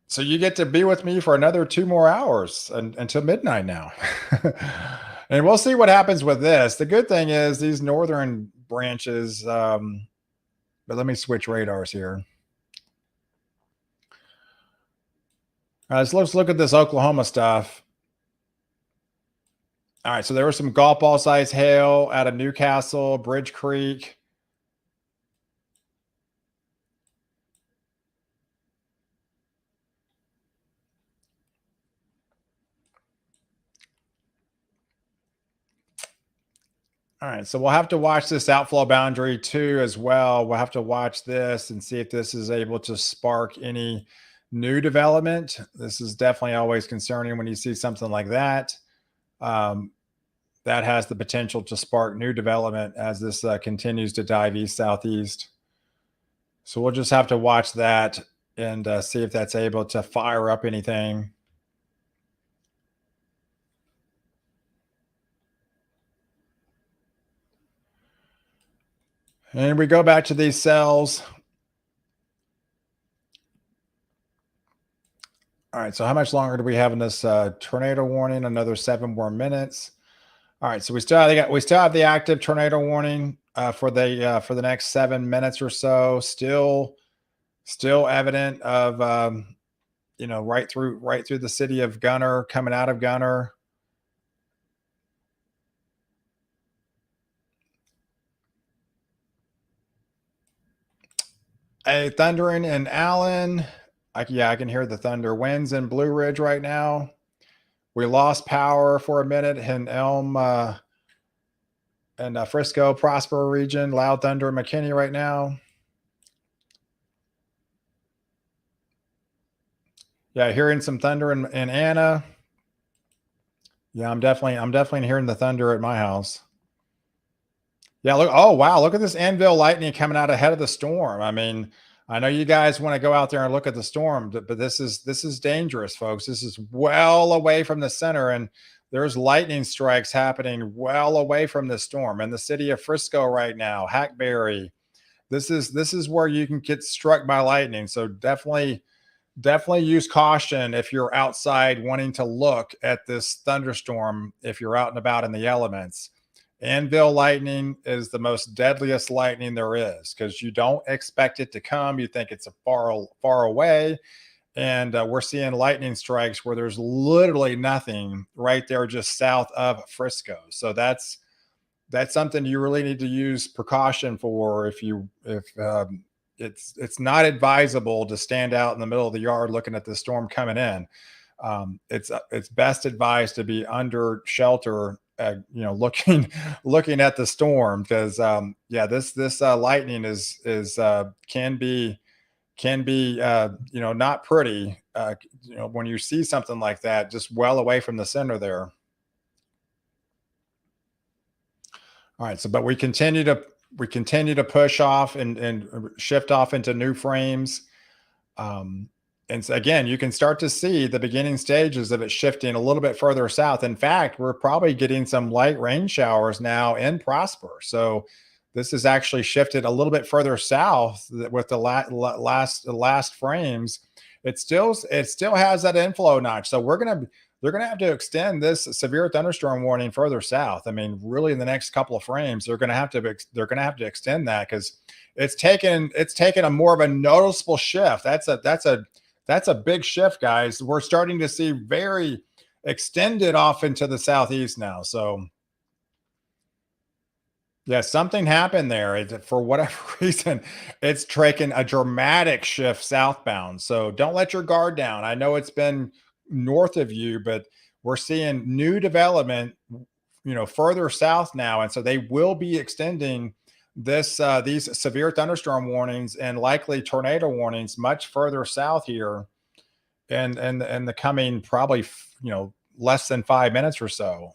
So you get to be with me for another 2 more hours until midnight now. And we'll see what happens with this. The good thing is these northern branches, but let me switch radars here. All right, so let's look at this Oklahoma stuff. All right, so there was some golf ball size hail out of Newcastle, Bridge Creek. All right, so we'll have to watch this outflow boundary too as well. We'll have to watch this and see if this is able to spark any new development. This is definitely always concerning when you see something like that. That has the potential to spark new development as this continues to dive east southeast. So we'll just have to watch that and see if that's able to fire up anything. And we go back to these cells. All right, so how much longer do we have in this tornado warning? Another 7 more minutes. All right, so we still have the active tornado warning for the next 7 minutes or so. Still evident of right through the city of Gunner, coming out of Gunner. A thundering in Allen. I can hear the thunder. Winds in Blue Ridge right now. We lost power for a minute in Elm and Frisco, Prospero region. Loud thunder in McKinney right now. Yeah, hearing some thunder in Anna. Yeah, I'm definitely hearing the thunder at my house. Yeah, look. Oh, wow. Look at this anvil lightning coming out ahead of the storm. I mean, I know you guys want to go out there and look at the storm, but this is dangerous, folks. This is well away from the center, and there's lightning strikes happening well away from the storm in the city of Frisco right now, Hackberry. This is where you can get struck by lightning. So definitely use caution if you're outside wanting to look at this thunderstorm, if you're out and about in the elements. Anvil lightning is the most deadliest lightning there is because you don't expect it to come. You think it's far away, and we're seeing lightning strikes where there's literally nothing right there just south of Frisco. So that's something you really need to use precaution for. If it's not advisable to stand out in the middle of the yard looking at the storm coming in. It's best advised to be under shelter, looking looking at the storm, because yeah, this lightning is can be not pretty. When you see something like that just well away from the center there. All right, so but we continue to push off and shift off into new frames. And so again, you can start to see the beginning stages of it shifting a little bit further south. In fact, we're probably getting some light rain showers now in Prosper. So this is actually shifted a little bit further south with the last frames. It still has that inflow notch. So they're gonna have to extend this severe thunderstorm warning further south. I mean, really, in the next couple of frames, they're gonna have to extend that, because it's taken a more of a noticeable shift. That's a big shift, guys. We're starting to see very extended off into the southeast now. So yeah, something happened there. For whatever reason, it's taken a dramatic shift southbound. So don't let your guard down. I know it's been north of you, but we're seeing new development, further south now, and so they will be extending these severe thunderstorm warnings and likely tornado warnings much further south here, and the coming probably less than 5 minutes or so.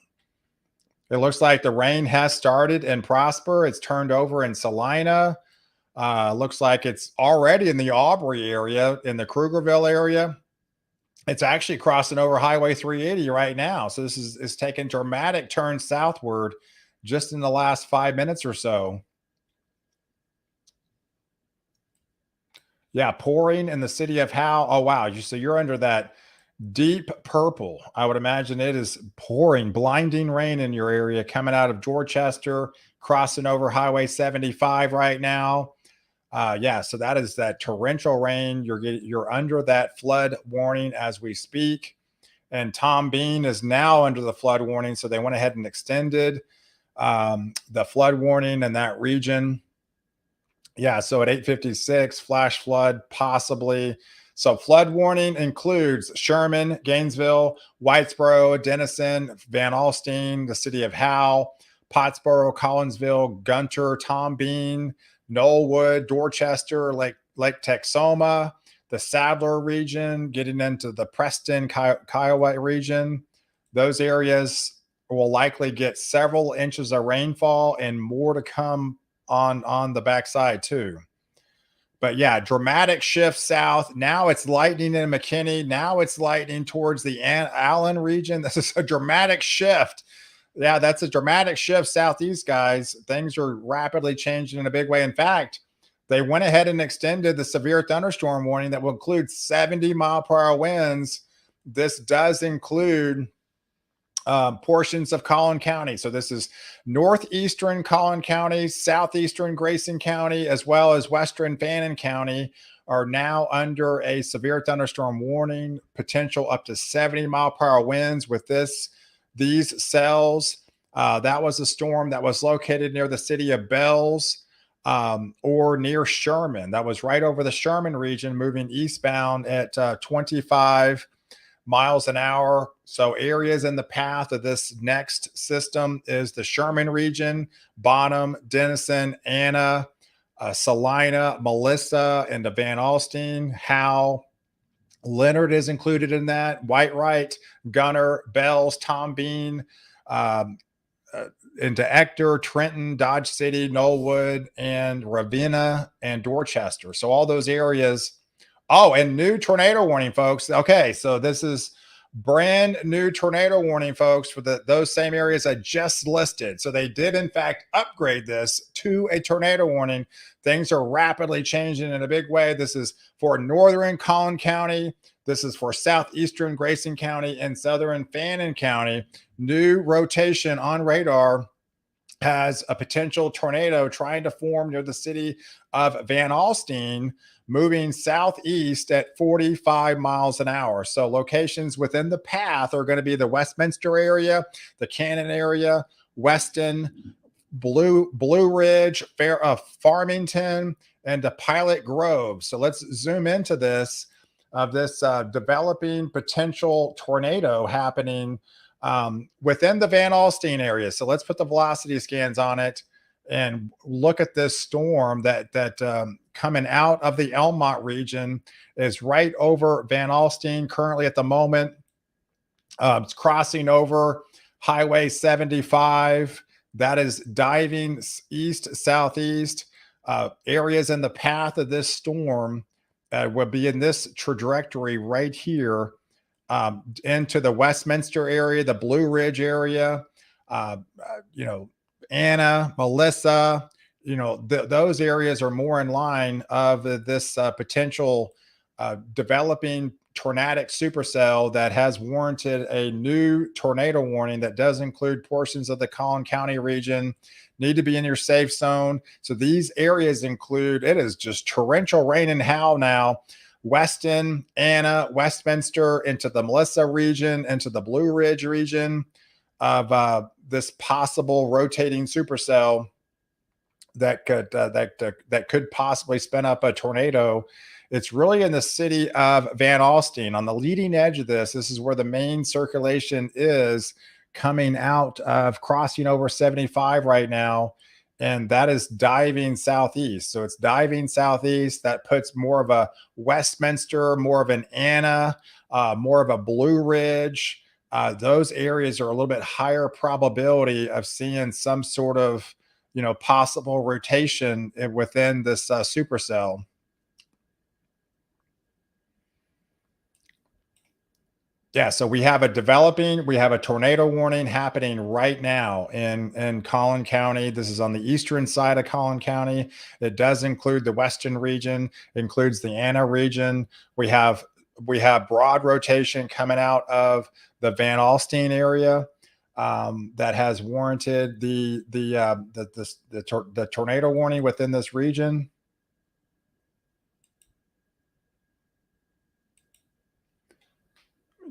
It looks like the rain has started in Prosper. It's turned over in Salina. Looks like it's already in the Aubrey area, in the Krugerville area. It's actually crossing over Highway 380 right now. So this is taking dramatic turns southward just in the last 5 minutes or so. Yeah, pouring in the city of Howe. Oh, wow. So you're under that deep purple. I would imagine it is pouring, blinding rain in your area coming out of Dorchester, crossing over Highway 75 right now. Yeah, so that is that torrential rain. You're under that flood warning as we speak. And Tom Bean is now under the flood warning. So they went ahead and extended the flood warning in that region. Yeah, so at 8:56, flash flood possibly. So flood warning includes Sherman, Gainesville, Whitesboro, Denison, Van Alstyne, the city of Howe, Pottsboro, Collinsville, Gunter, Tom Bean, Knollwood, Dorchester, Lake Texoma, the Sadler region, getting into the Preston, Kiowa region. Those areas will likely get several inches of rainfall and more to come on the backside too. But yeah, dramatic shift south. Now it's lightning in McKinney. Now it's lightning towards the Allen region. This is a dramatic shift. Yeah, that's a dramatic shift southeast, guys. Things are rapidly changing in a big way. In fact, they went ahead and extended the severe thunderstorm warning that will include 70-mile-per-hour winds. This does include portions of Collin County. So this is northeastern Collin County, southeastern Grayson County, as well as western Fannin County are now under a severe thunderstorm warning, potential up to 70-mile-per-hour winds with these cells. That was a storm that was located near the city of Bells or near Sherman. That was right over the Sherman region, moving eastbound at 25 miles an hour. So areas in the path of this next system is the Sherman region, Bonham, Denison, Anna, Salina, Melissa, and the Van Alstyne, Howe. Leonard is included in that. Whitewright, Gunner, Bells, Tom Bean, into Ector, Trenton, Dodge City, Knollwood, and Ravenna, and Dorchester. So all those areas. Oh, and new tornado warning, folks. Okay, so this is brand new tornado warning, folks, for those same areas I just listed. So they did, in fact, upgrade this to a tornado warning. Things are rapidly changing in a big way. This is for northern Collin County. This is for southeastern Grayson County and southern Fannin County. New rotation on radar has a potential tornado trying to form near the city of Van Alstyne, moving southeast at 45 miles an hour. So locations within the path are going to be the Westminster area, the Cannon area, Weston, Blue Ridge, Farmington, and the Pilot Grove. So let's zoom into this of this developing potential tornado happening within the Van Alstyne area. So let's put the velocity scans on it and look at this storm that coming out of the Elmont region is right over Van Alstyne currently at the moment. It's crossing over Highway 75. That is diving east southeast. Areas in the path of this storm will be in this trajectory right here, into the Westminster area, the Blue Ridge area, you know, Anna, Melissa, you know, those areas are more in line of this potential developing tornadic supercell that has warranted a new tornado warning that does include portions of the Collin County region. Need to be in your safe zone. So these areas include, it is just torrential rain and hail now. Weston, Anna, Westminster, into the Melissa region, into the Blue Ridge region of this possible rotating supercell that could possibly spin up a tornado. It's really in the city of Van Alstyne. On the leading edge of this is where the main circulation is coming out of crossing over 75 right now. And that is diving southeast. So it's diving southeast. That puts more of a Westminster, more of an Anna, more of a Blue Ridge. Those areas are a little bit higher probability of seeing some sort of, you know, possible rotation within this supercell. Yeah, so we have a tornado warning happening right now in Collin County. This is on the eastern side of Collin County. It does include the western region, includes the Anna region. We have broad rotation coming out of the Van Alstyne area that has warranted the tornado warning within this region.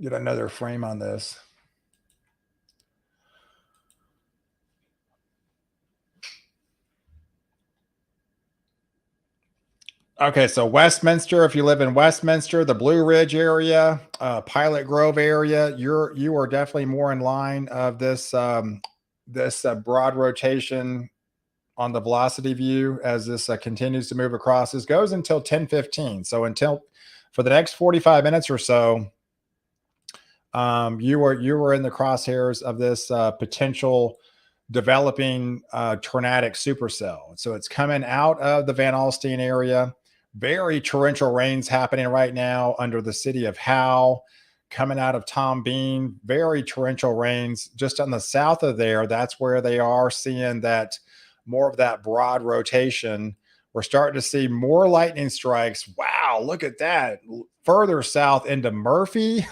Get another frame on this. Okay, so Westminster, if you live in Westminster, the Blue Ridge area, Pilot Grove area, you are definitely more in line of this broad rotation on the velocity view as this continues to move across. This goes until 10:15. So until for the next 45 minutes or so, you were in the crosshairs of this potential developing tornadic supercell. So it's coming out of the Van Alstyne area. Very torrential rains happening right now under the city of Howe, coming out of Tom Bean. Very torrential rains just on the south of there. That's where they are seeing that more of that broad rotation. We're starting to see more lightning strikes. Wow, look at that. Further south into Murphy,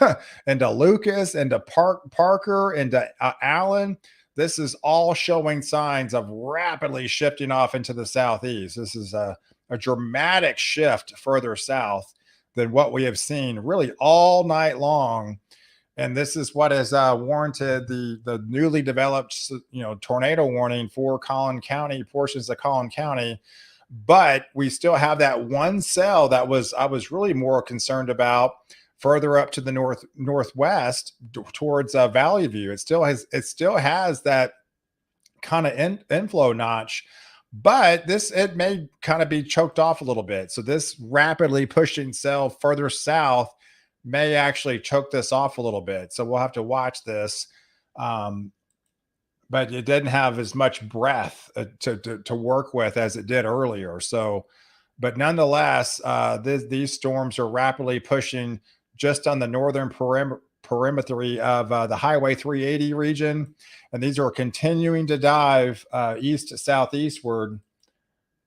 into Lucas, into Parker, into Allen. This is all showing signs of rapidly shifting off into the southeast. This is a dramatic shift further south than what we have seen really all night long. And this is what has warranted the newly developed, you know, tornado warning for Collin County, portions of Collin County. But we still have that one cell that I was really more concerned about further up to the northwest towards Valley View. It still has that kind of inflow notch, but it may kind of be choked off a little bit. So this rapidly pushing cell further south may actually choke this off a little bit. So we'll have to watch this. But it didn't have as much breath to work with as it did earlier. So, but nonetheless, these storms are rapidly pushing just on the northern perimeter of the Highway 380 region, and these are continuing to dive east southeastward.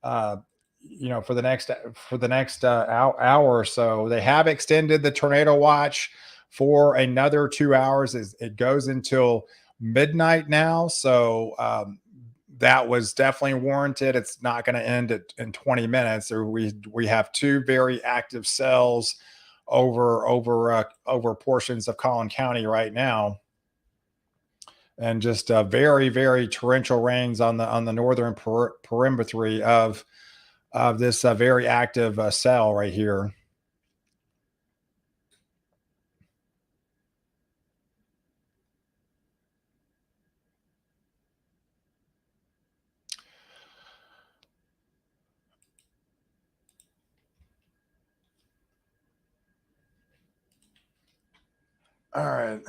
You know, for the next hour or so. They have extended the tornado watch for another 2 hours. It goes until midnight now. So that was definitely warranted. It's not going to end in 20 minutes. Or we have two very active cells over portions of Collin County right now, and just very torrential rains on the northern perimetry of this very active cell right here. All right.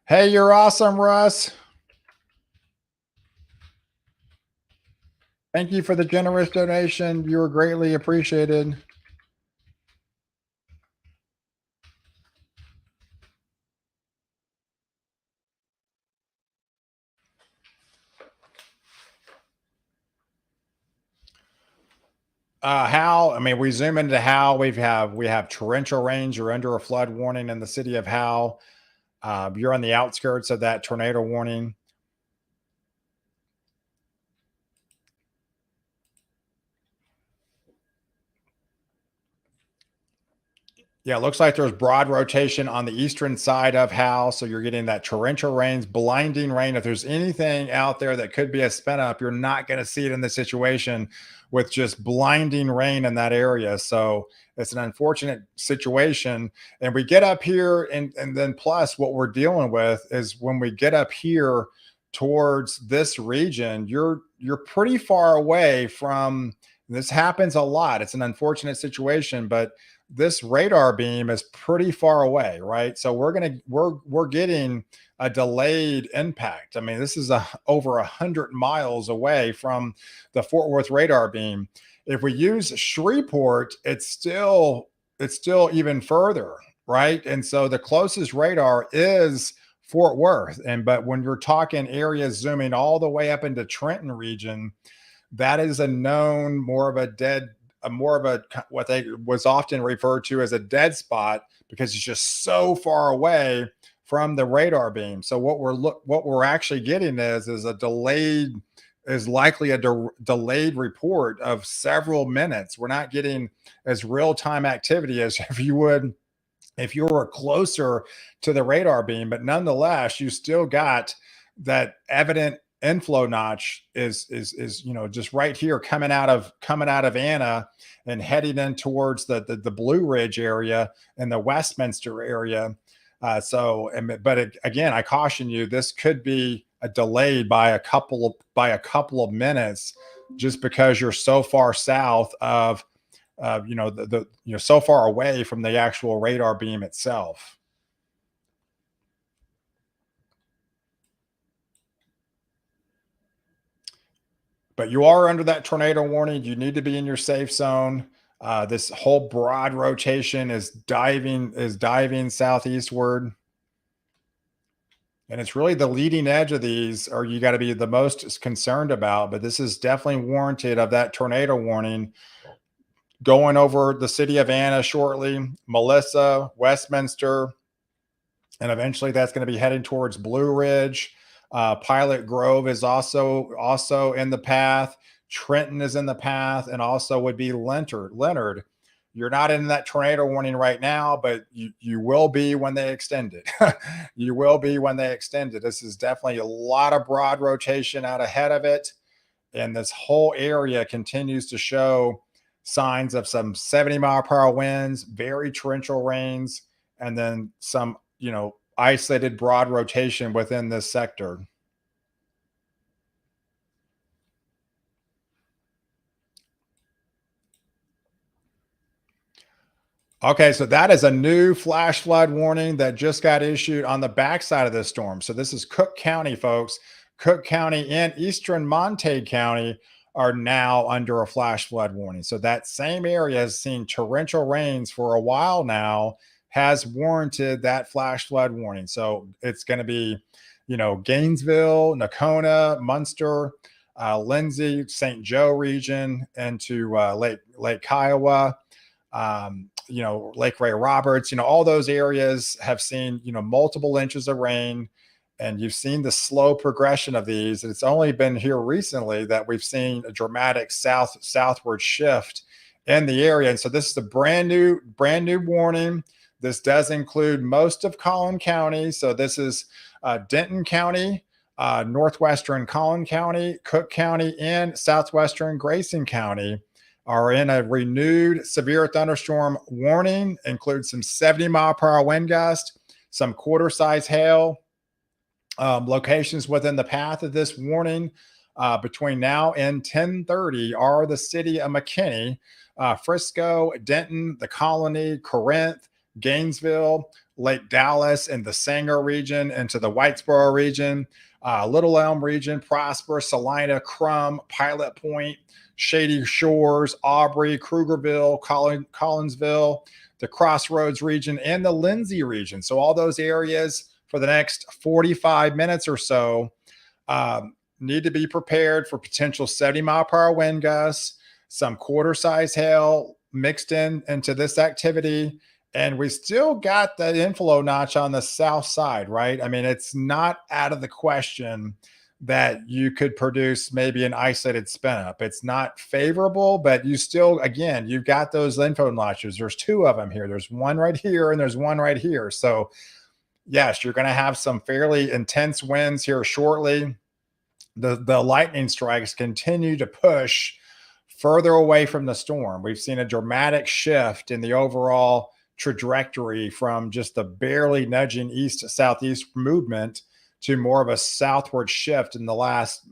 Hey, you're awesome, Russ. Thank you for the generous donation. You were greatly appreciated. How? I mean, we zoom into how we have torrential rains. You're under a flood warning in the city of Howell. You're on the outskirts of that tornado warning. Yeah, it looks like there's broad rotation on the eastern side of Hal. So you're getting that torrential rains, blinding rain. If there's anything out there that could be a spin up, you're not going to see it in this situation with just blinding rain in that area. So it's an unfortunate situation. And we get up here, and then plus what we're dealing with is when we get up here towards this region, you're pretty far away from this. Happens a lot. It's an unfortunate situation, but this radar beam is pretty far away, right? So we're getting a delayed impact. I mean, this is over 100 miles away from the Fort Worth radar beam. If we use Shreveport, it's still even further, right? And so the closest radar is Fort Worth. And but when you're talking areas zooming all the way up into Trenton region, that is a known more of a dead more of a what they was often referred to as a dead spot because it's just so far away from the radar beam. So what we're actually getting is a delayed is likely a delayed report of several minutes. We're not getting as real time activity as if you were closer to the radar beam, but nonetheless, you still got that evident inflow notch is just right here coming out of Anna and heading in towards the Blue Ridge area and the Westminster area. Again, I caution you, this could be a delayed by a couple of minutes, just because you're so far south of so far away from the actual radar beam itself. But you are under that tornado warning. You need to be in your safe zone. This whole broad rotation is diving southeastward, and it's really the leading edge of these, or you got to be the most concerned about. But this is definitely warranted of that tornado warning going over the city of Anna shortly, Melissa, Westminster, and eventually that's going to be heading towards Blue Ridge. Pilot Grove is also in the path. Trenton is in the path, and also would be Leonard. You're not in that tornado warning right now, but you will be when they extend it. You will be when they extend it. This is definitely a lot of broad rotation out ahead of it, and this whole area continues to show signs of some 70-mile-per-hour winds, very torrential rains, and then some isolated broad rotation within this sector. Okay, so that is a new flash flood warning that just got issued on the backside of this storm. So this is Cook County, folks. Cook County and eastern Montague County are now under a flash flood warning. So that same area has seen torrential rains for a while now, has warranted that flash flood warning. So it's going to be, Gainesville, Nakona, Munster, Lindsay, St. Joe region, into Lake Kiowa, Lake Ray Roberts, all those areas have seen, multiple inches of rain. And you've seen the slow progression of these. It's only been here recently that we've seen a dramatic southward shift in the area. And so this is a brand new warning. This does include most of Collin County. So this is Denton County, northwestern Collin County, Cook County, and southwestern Grayson County are in a renewed severe thunderstorm warning. Includes some 70-mile-per-hour wind gust, some quarter-size hail. Locations within the path of this warning between now and 10:30 are the city of McKinney, Frisco, Denton, the Colony, Corinth, Gainesville, Lake Dallas, and the Sanger region, into the Whitesboro region, Little Elm region, Prosper, Salina, Crum, Pilot Point, Shady Shores, Aubrey, Krugerville, Collinsville, the Crossroads region, and the Lindsay region. So all those areas for the next 45 minutes or so need to be prepared for potential 70-mile-per-hour wind gusts, some quarter-size hail mixed into this activity. And we still got the inflow notch on the south side, right? I mean, it's not out of the question that you could produce maybe an isolated spin up. It's not favorable, but you still, again, you've got those inflow notches. There's two of them here. There's one right here and there's one right here. So yes, you're going to have some fairly intense winds here shortly. The lightning strikes continue to push further away from the storm. We've seen a dramatic shift in the overall trajectory from just the barely nudging east to southeast movement to more of a southward shift in the last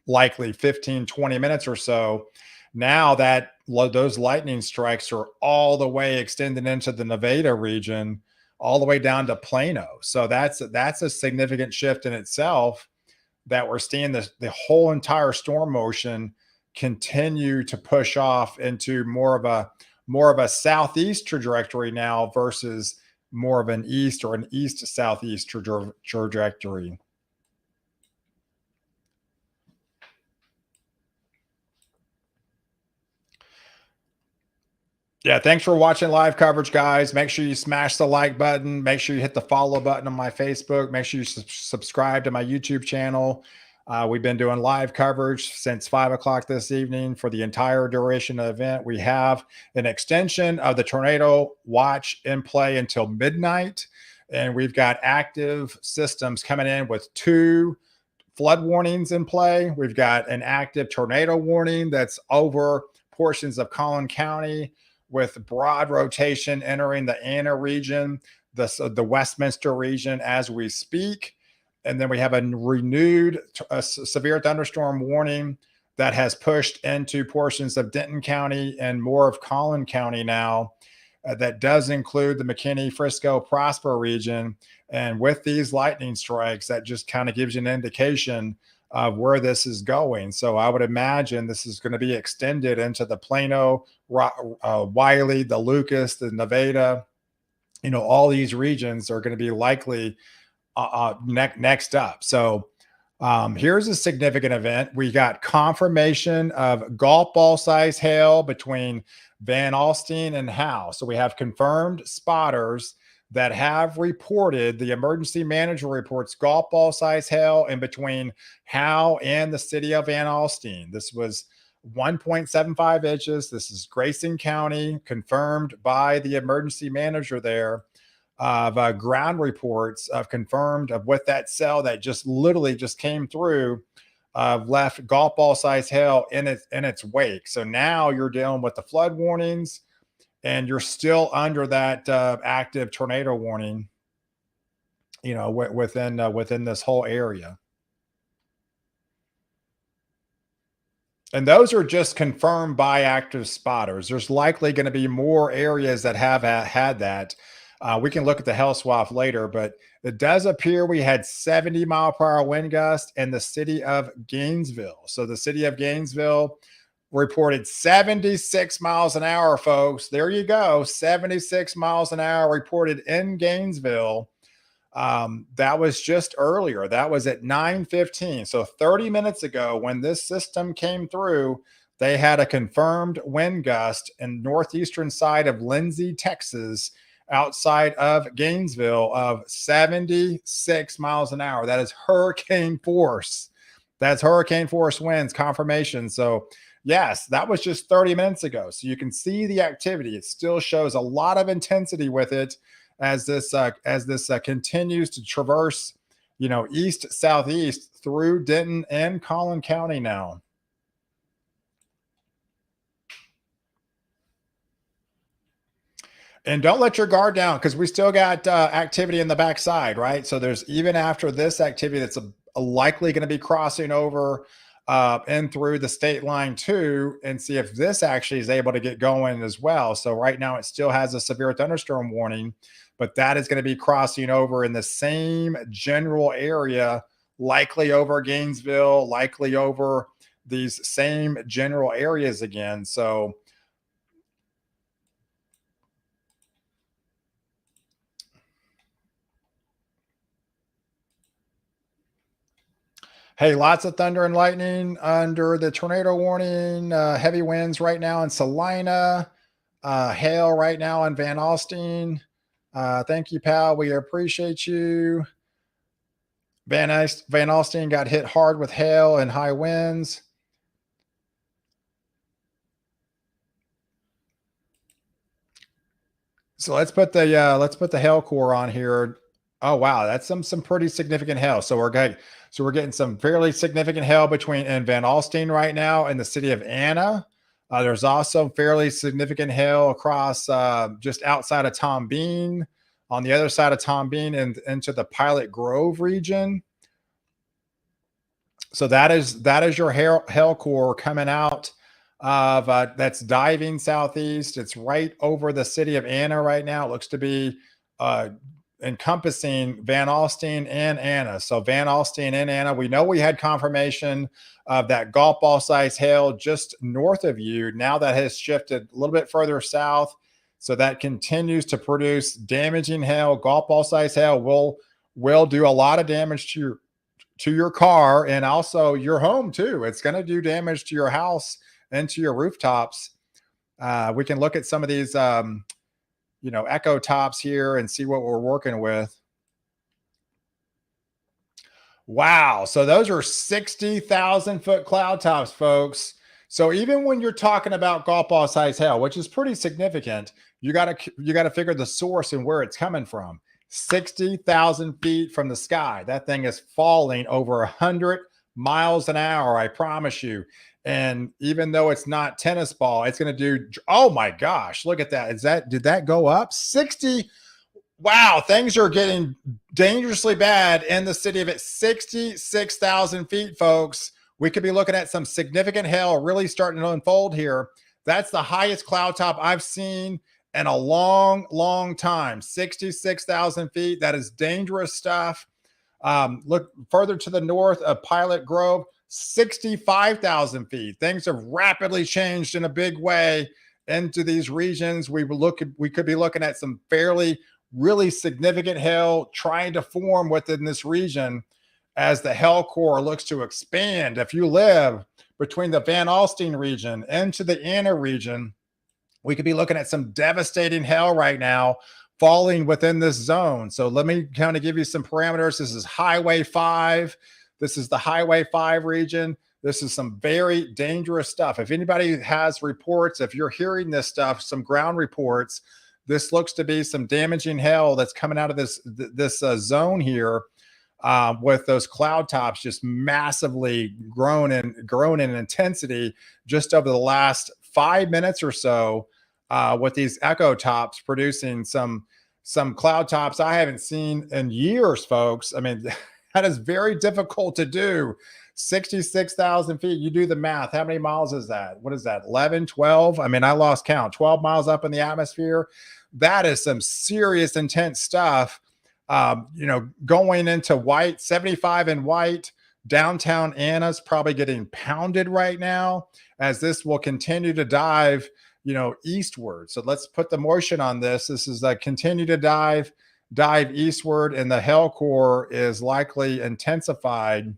likely 15, 20 minutes or so. Now that those lightning strikes are all the way extended into the Nevada region, all the way down to Plano. So that's a significant shift in itself, that we're seeing the whole entire storm motion continue to push off into more of a southeast trajectory now versus more of an east or an east to southeast trajectory. Yeah, thanks for watching live coverage, guys. Make sure you smash the like button. Make sure you hit the follow button on my Facebook. Make sure you subscribe to my YouTube channel. We've been doing live coverage since 5 o'clock this evening for the entire duration of the event. We have an extension of the tornado watch in play until midnight, and we've got active systems coming in with 2 flood warnings in play. We've got an active tornado warning that's over portions of Collin County, with broad rotation entering the Anna region, the Westminster region as we speak. And then we have a renewed severe thunderstorm warning that has pushed into portions of Denton County and more of Collin County now. That does include the McKinney, Frisco, Prosper region. And with these lightning strikes, that just kind of gives you an indication of where this is going. So I would imagine this is going to be extended into the Plano, Wiley, the Lucas, the Nevada. All these regions are going to be likely next up. So here's a significant event. We got confirmation of golf ball size hail between Van Alstyne and Howe. So we have confirmed spotters that have reported, the emergency manager reports, golf ball size hail in between Howe and the city of Van Alstyne. This was 1.75 inches. This is Grayson County, confirmed by the emergency manager there, of ground reports of confirmed of with that cell that just literally just came through, left golf ball size hail in its wake. So now you're dealing with the flood warnings, and you're still under that active tornado warning, within this whole area. And those are just confirmed by active spotters. There's likely going to be more areas that have had that. We can look at the hell swath later, but it does appear we had 70-mile-per-hour wind gust in the city of Gainesville. So the city of Gainesville reported 76 miles an hour, folks. There you go. 76 miles an hour reported in Gainesville. That was just earlier. That was at 9:15. So 30 minutes ago, when this system came through, they had a confirmed wind gust in northeastern side of Lindsay, Texas, outside of Gainesville of 76 miles an hour. That is hurricane force. That's hurricane force winds confirmation. So, yes, that was just 30 minutes ago. So you can see the activity. It still shows a lot of intensity with it as this continues to traverse, east southeast through Denton and Collin County now. And don't let your guard down because we still got activity in the backside, right? So there's even after this activity that's likely going to be crossing over and through the state line too, and see if this actually is able to get going as well. So right now it still has a severe thunderstorm warning, but that is going to be crossing over in the same general area, likely over Gainesville, likely over these same general areas again. So hey, lots of thunder and lightning under the tornado warning. Heavy winds right now in Salina. Hail right now in Van Alstyne. Thank you, pal. We appreciate you. Van Alstyne got hit hard with hail and high winds. So let's put the hail core on here. Oh wow, that's some pretty significant hail. So we're getting some fairly significant hail between in Van Alstyne right now and the city of Anna. There's also fairly significant hail across just outside of Tom Bean, on the other side of Tom Bean and into the Pilot Grove region. So that is your hail core coming out of that's diving southeast. It's right over the city of Anna right now. It looks to be uh, encompassing Van Alstyne and Anna. So Van Alstyne and Anna, we know we had confirmation of that golf ball size hail just north of you. Now that has shifted a little bit further south. So that continues to produce damaging hail. Golf ball size hail will do a lot of damage to your car and also your home too. It's going to do damage to your house and to your rooftops. We can look at some of these echo tops here and see what we're working with. Wow. So those are 60,000 foot cloud tops, folks. So even when you're talking about golf ball size hail, which is pretty significant, you gotta figure the source and where it's coming from. 60,000 feet from the sky. That thing is falling over 100 miles an hour, I promise you. And even though it's not tennis ball, it's going to do, oh my gosh, look at that. Did that go up? 60. Wow, things are getting dangerously bad in the city of it. 66,000 feet, folks. We could be looking at some significant hail really starting to unfold here. That's the highest cloud top I've seen in a long, long time. 66,000 feet. That is dangerous stuff. Look further to the north of Pilot Grove, 65,000 feet. Things have rapidly changed in a big way into these regions. We could be looking at some fairly, really significant hail trying to form within this region as the hail core looks to expand. If you live between the Van Alstyne region into the Anna region, we could be looking at some devastating hail right now falling within this zone. So let me kind of give you some parameters. This is Highway 5. This is the Highway 5 region. This is some very dangerous stuff. If anybody has reports, if you're hearing this stuff, some ground reports, this looks to be some damaging hail that's coming out of this zone here with those cloud tops just massively grown in intensity just over the last 5 minutes or so, with these echo tops producing some cloud tops I haven't seen in years, folks. I mean, that is very difficult to do. 66,000 feet. You do the math. How many miles is that? What is that? 11, 12? I mean, I lost count. 12 miles up in the atmosphere. That is some serious, intense stuff. Going into White, 75 in White. Downtown Anna's probably getting pounded right now as this will continue to dive, eastward. So let's put the motion on this. This is continue to dive eastward, and the hail core is likely intensified,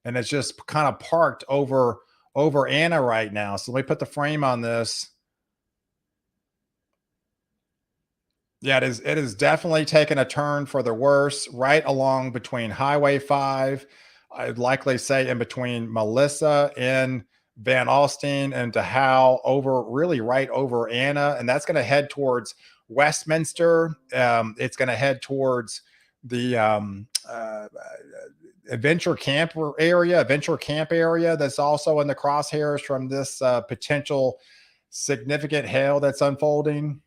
and it's just kind of parked over over Anna right now. So let me put the frame on this. Yeah, it is definitely taken a turn for the worse right along between Highway 5. I'd likely say in between Melissa and Van Alstine and DeHow over really right over Anna. And that's going to head towards Westminster. It's going to head towards the adventure camp area that's also in the crosshairs from this potential significant hail that's unfolding.